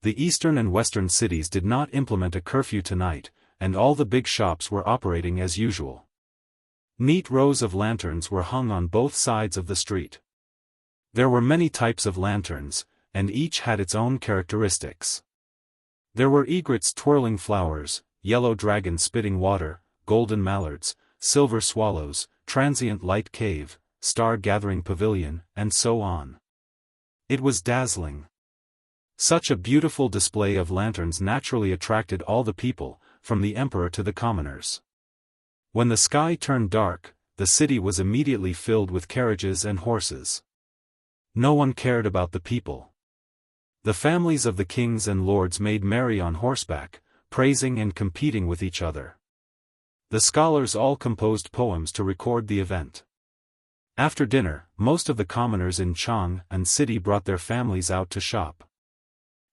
The eastern and western cities did not implement a curfew tonight, and all the big shops were operating as usual. Neat rows of lanterns were hung on both sides of the street. There were many types of lanterns, and each had its own characteristics. There were egrets twirling flowers, yellow dragons spitting water, golden mallards, silver swallows, transient light cave, star-gathering pavilion, and so on. It was dazzling. Such a beautiful display of lanterns naturally attracted all the people, from the emperor to the commoners. When the sky turned dark, the city was immediately filled with carriages and horses. No one cared about the people. The families of the kings and lords made merry on horseback, praising and competing with each other. The scholars all composed poems to record the event. After dinner, most of the commoners in Chang'an city brought their families out to shop.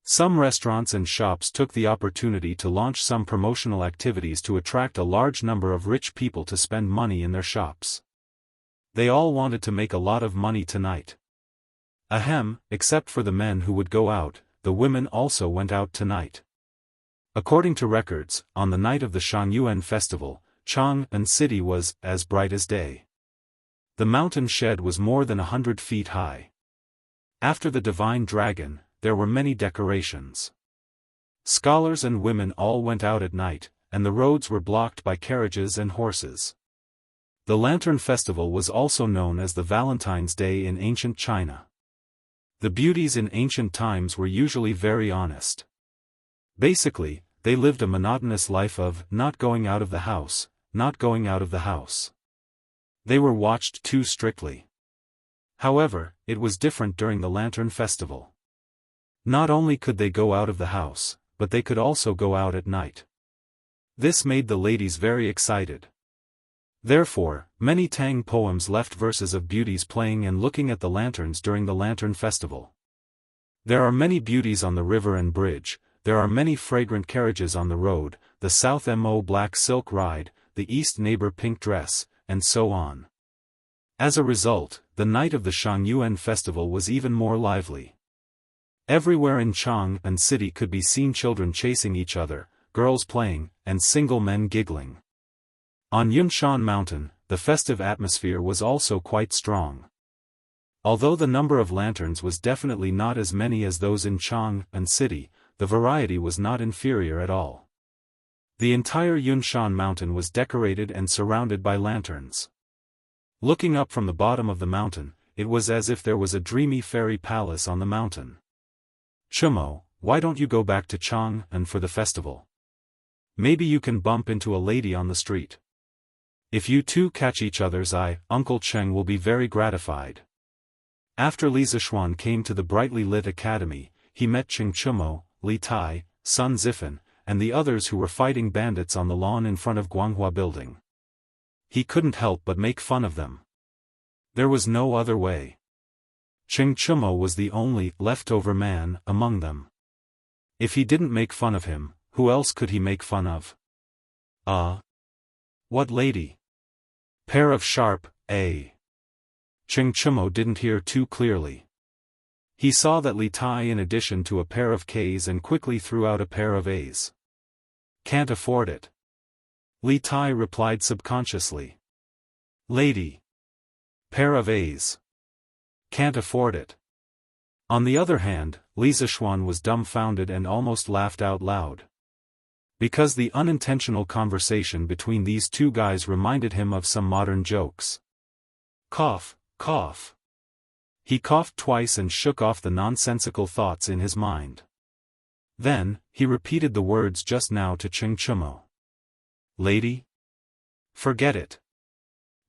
Some restaurants and shops took the opportunity to launch some promotional activities to attract a large number of rich people to spend money in their shops. They all wanted to make a lot of money tonight. Ahem, except for the men who would go out, the women also went out tonight. According to records, on the night of the Shangyuan festival, Chang'an city was as bright as day. The mountain shed was more than 100 feet high. After the divine dragon, there were many decorations. Scholars and women all went out at night, and the roads were blocked by carriages and horses. The Lantern Festival was also known as the Valentine's Day in ancient China. The beauties in ancient times were usually very honest. Basically, they lived a monotonous life of not going out of the house, not going out of the house. They were watched too strictly. However, it was different during the Lantern Festival. Not only could they go out of the house, but they could also go out at night. This made the ladies very excited. Therefore, many Tang poems left verses of beauties playing and looking at the lanterns during the Lantern Festival. There are many beauties on the river and bridge, there are many fragrant carriages on the road, the South Mo black silk ride, the East neighbor pink dress, and so on. As a result, the night of the Shangyuan festival was even more lively. Everywhere in Chang'an city could be seen children chasing each other, girls playing, and single men giggling. On Yunshan Mountain, the festive atmosphere was also quite strong. Although the number of lanterns was definitely not as many as those in Chang'an city, the variety was not inferior at all. The entire Yunshan Mountain was decorated and surrounded by lanterns. Looking up from the bottom of the mountain, it was as if there was a dreamy fairy palace on the mountain. Chumo, why don't you go back to Chang'an for the festival? Maybe you can bump into a lady on the street. If you two catch each other's eye, Uncle Cheng will be very gratified. After Li Zishuan came to the brightly lit academy, he met Cheng Chumo, Li Tai, Sun Zifan, and the others who were fighting bandits on the lawn in front of Guanghua building. He couldn't help but make fun of them. There was no other way. Cheng Chumo was the only leftover man among them. If he didn't make fun of him, who else could he make fun of? What lady? Pair of sharp, Cheng Chumo didn't hear too clearly. He saw that Li Tai in addition to a pair of Ks and quickly threw out a pair of As. Can't afford it. Li Tai replied subconsciously. Lady. Pair of As. Can't afford it. On the other hand, Li Zishuan was dumbfounded and almost laughed out loud. Because the unintentional conversation between these two guys reminded him of some modern jokes. Cough, cough. He coughed twice and shook off the nonsensical thoughts in his mind. Then, he repeated the words just now to Cheng Chumo. Lady? Forget it.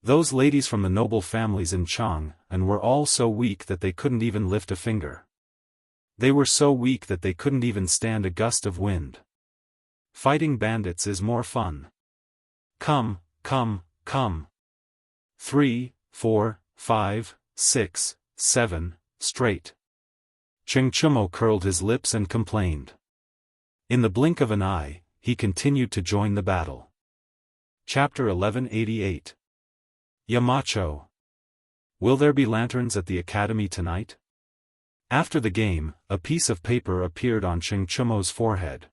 Those ladies from the noble families in Chang'an were all so weak that they couldn't even lift a finger. They were so weak that they couldn't even stand a gust of wind. Fighting bandits is more fun. Come, come, come. 3, 4, 5, 6, 7, straight. Cheng Chumo curled his lips and complained. In the blink of an eye, he continued to join the battle. Chapter 1188. Yamacho. Will there be lanterns at the academy tonight? After the game, a piece of paper appeared on Cheng Chumo's forehead.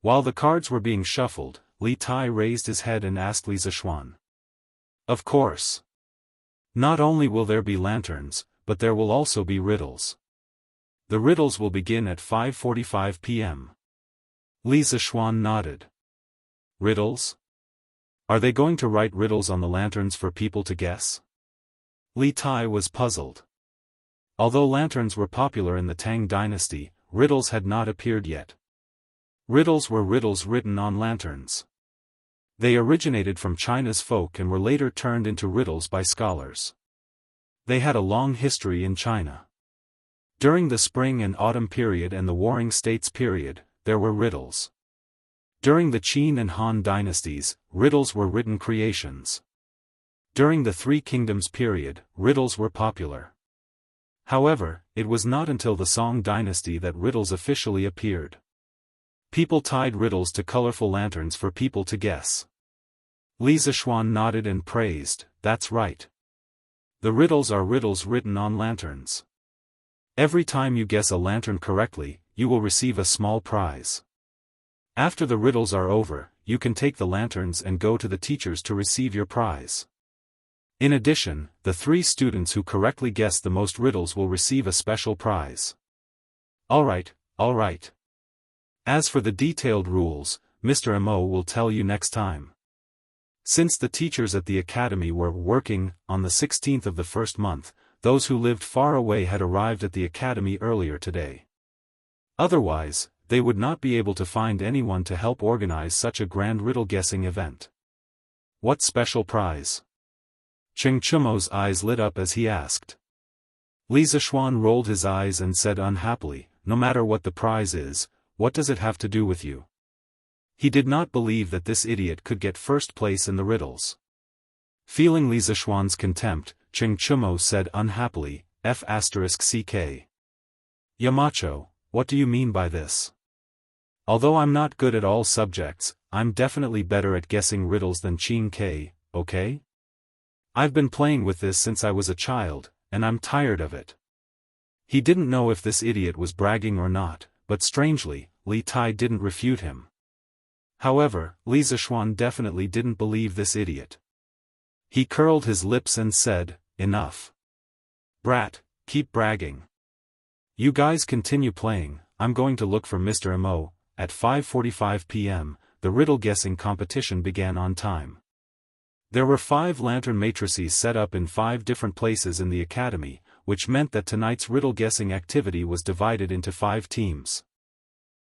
While the cards were being shuffled, Li Tai raised his head and asked Li Zishuan. Of course. Not only will there be lanterns, but there will also be riddles. The riddles will begin at 5:45 p.m. Li Zishuan nodded. Riddles? Are they going to write riddles on the lanterns for people to guess? Li Tai was puzzled. Although lanterns were popular in the Tang dynasty, riddles had not appeared yet. Riddles were riddles written on lanterns. They originated from China's folk and were later turned into riddles by scholars. They had a long history in China. During the Spring and Autumn period and the Warring States period, there were riddles. During the Qin and Han dynasties, riddles were written creations. During the Three Kingdoms period, riddles were popular. However, it was not until the Song dynasty that riddles officially appeared. People tied riddles to colorful lanterns for people to guess. Li Zishuan nodded and praised, that's right. The riddles are riddles written on lanterns. Every time you guess a lantern correctly, you will receive a small prize. After the riddles are over, you can take the lanterns and go to the teachers to receive your prize. In addition, the 3 students who correctly guess the most riddles will receive a special prize. Alright. As for the detailed rules, Mr. Mo will tell you next time. Since the teachers at the academy were working on the 16th of the first month, those who lived far away had arrived at the academy earlier today. Otherwise, they would not be able to find anyone to help organize such a grand riddle-guessing event. What special prize? Cheng Chumo's eyes lit up as he asked. Li Zishuan rolled his eyes and said unhappily, no matter what the prize is, what does it have to do with you? He did not believe that this idiot could get first place in the riddles. Feeling Li Zishuan's contempt, Cheng Chumo said unhappily, F***ck. Yamacho, what do you mean by this? Although I'm not good at all subjects, I'm definitely better at guessing riddles than Qin K, okay? I've been playing with this since I was a child, and I'm tired of it. He didn't know if this idiot was bragging or not, but strangely, Li Tai didn't refute him. However, Li Zishuan definitely didn't believe this idiot. He curled his lips and said, enough. Brat, keep bragging. You guys continue playing, I'm going to look for Mr. Mo. At 5:45 p.m., the riddle-guessing competition began on time. There were 5 lantern matrices set up in 5 different places in the academy, which meant that tonight's riddle-guessing activity was divided into 5 teams.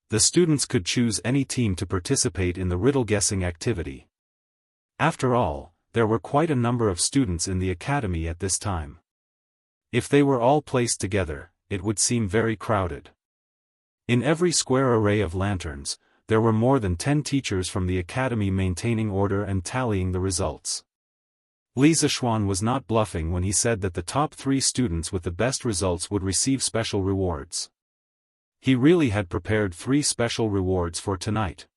The students could choose any team to participate in the riddle-guessing activity. After all, there were quite a number of students in the academy at this time. If they were all placed together, it would seem very crowded. In every square array of lanterns, there were more than 10 teachers from the academy maintaining order and tallying the results. Li Zishuan was not bluffing when he said that the top 3 students with the best results would receive special rewards. He really had prepared 3 special rewards for tonight.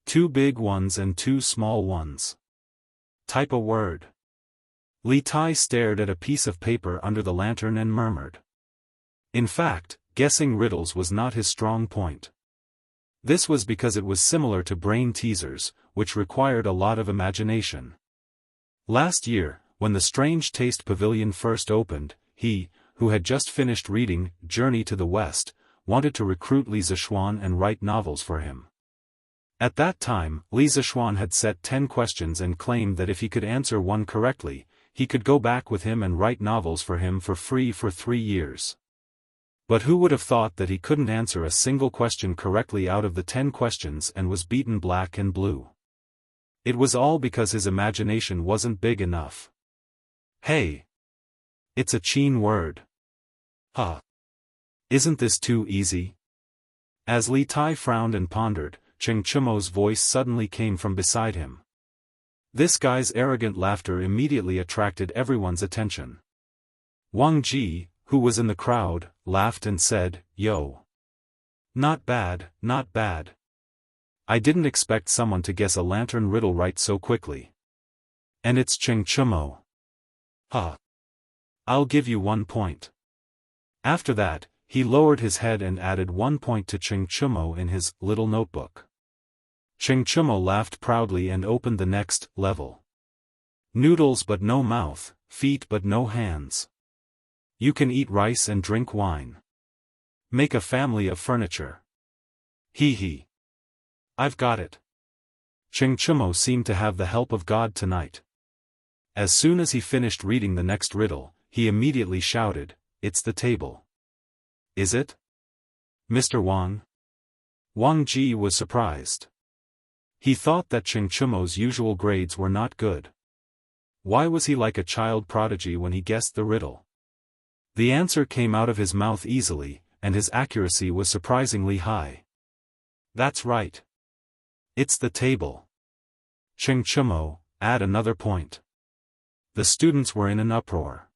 2 big ones and 2 small ones. Type a word. Li Tai stared at a piece of paper under the lantern and murmured. In fact, guessing riddles was not his strong point. This was because it was similar to brain teasers, which required a lot of imagination. Last year, when the Strange Taste Pavilion first opened, he, who had just finished reading Journey to the West, wanted to recruit Li Zishuan and write novels for him. At that time, Li Zishuan had set 10 questions and claimed that if he could answer one correctly, he could go back with him and write novels for him for free for 3 years. But who would have thought that he couldn't answer a single question correctly out of the 10 questions and was beaten black and blue? It was all because his imagination wasn't big enough. Hey! It's a Qin word. Huh. Isn't this too easy? As Li Tai frowned and pondered, Cheng Chumo's voice suddenly came from beside him. This guy's arrogant laughter immediately attracted everyone's attention. Wang Ji, who was in the crowd, laughed and said, Yo! Not bad, not bad. I didn't expect someone to guess a lantern riddle right so quickly. And it's Cheng Chumo. Huh. I'll give you 1 point. After that, he lowered his head and added 1 point to Cheng Chumo in his little notebook. Cheng Chumo laughed proudly and opened the next level. Noodles but no mouth, feet but no hands. You can eat rice and drink wine. Make a family of furniture. Hee hee. I've got it. Cheng Chumo seemed to have the help of God tonight. As soon as he finished reading the next riddle, he immediately shouted, It's the table. Is it? Mr. Wang? Wang Ji was surprised. He thought that Cheng Chumo's usual grades were not good. Why was he like a child prodigy when he guessed the riddle? The answer came out of his mouth easily, and his accuracy was surprisingly high. That's right. It's the table. Cheng Chumo, add another point. The students were in an uproar.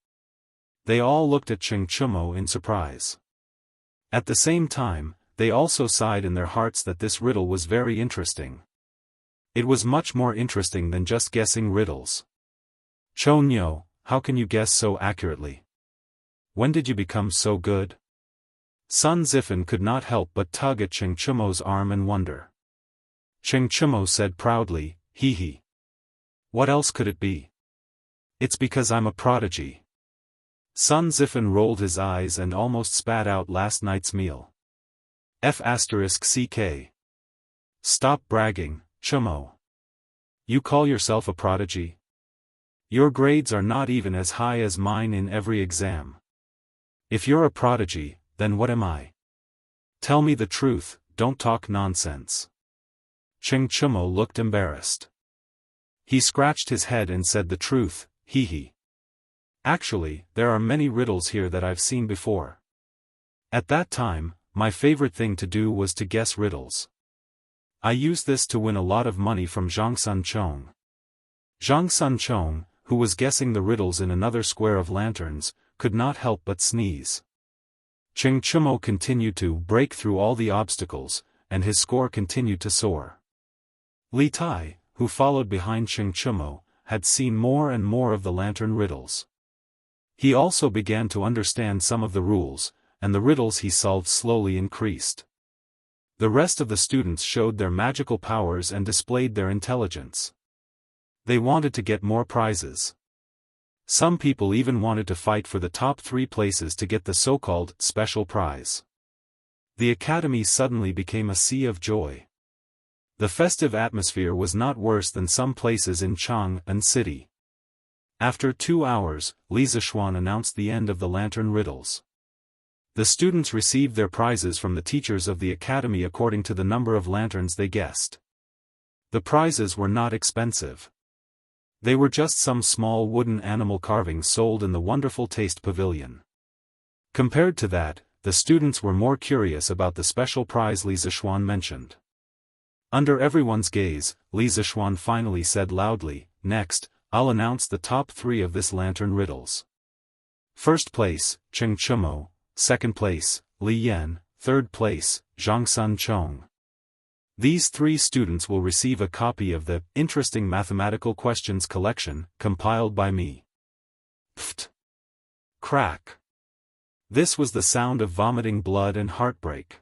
They all looked at Cheng Chumo in surprise. At the same time, they also sighed in their hearts that this riddle was very interesting. It was much more interesting than just guessing riddles. Chonyo, how can you guess so accurately? When did you become so good? Sun Zifen could not help but tug at Cheng Chumo's arm and wonder. Cheng Chumo said proudly, Hee hee. What else could it be? It's because I'm a prodigy. Sun Zifen rolled his eyes and almost spat out last night's meal. F***ck. Stop bragging, Chumo. You call yourself a prodigy? Your grades are not even as high as mine in every exam. If you're a prodigy, then what am I? Tell me the truth, don't talk nonsense. Cheng Chumo looked embarrassed. He scratched his head and said the truth, hee hee. Actually, there are many riddles here that I've seen before. At that time, my favorite thing to do was to guess riddles. I used this to win a lot of money from Zhang Sun Chong. Zhang Sun Chong, who was guessing the riddles in another square of lanterns, could not help but sneeze. Cheng Chumo continued to break through all the obstacles, and his score continued to soar. Li Tai, who followed behind Cheng Chumo, had seen more and more of the lantern riddles. He also began to understand some of the rules, and the riddles he solved slowly increased. The rest of the students showed their magical powers and displayed their intelligence. They wanted to get more prizes. Some people even wanted to fight for the top 3 places to get the so-called special prize. The academy suddenly became a sea of joy. The festive atmosphere was not worse than some places in Chang'an City. After 2 hours, Li Zishuan announced the end of the lantern riddles. The students received their prizes from the teachers of the academy according to the number of lanterns they guessed. The prizes were not expensive. They were just some small wooden animal carvings sold in the Wonderful Taste Pavilion. Compared to that, the students were more curious about the special prize Li Zishuan mentioned. Under everyone's gaze, Li Zishuan finally said loudly, "Next, I'll announce the top 3 of this lantern riddles. First place, Cheng Chumo. Second place, Li Yan. Third place, Zhang Sun Chong. These 3 students will receive a copy of the Interesting Mathematical Questions collection, compiled by me." Pfft! Crack! This was the sound of vomiting blood and heartbreak.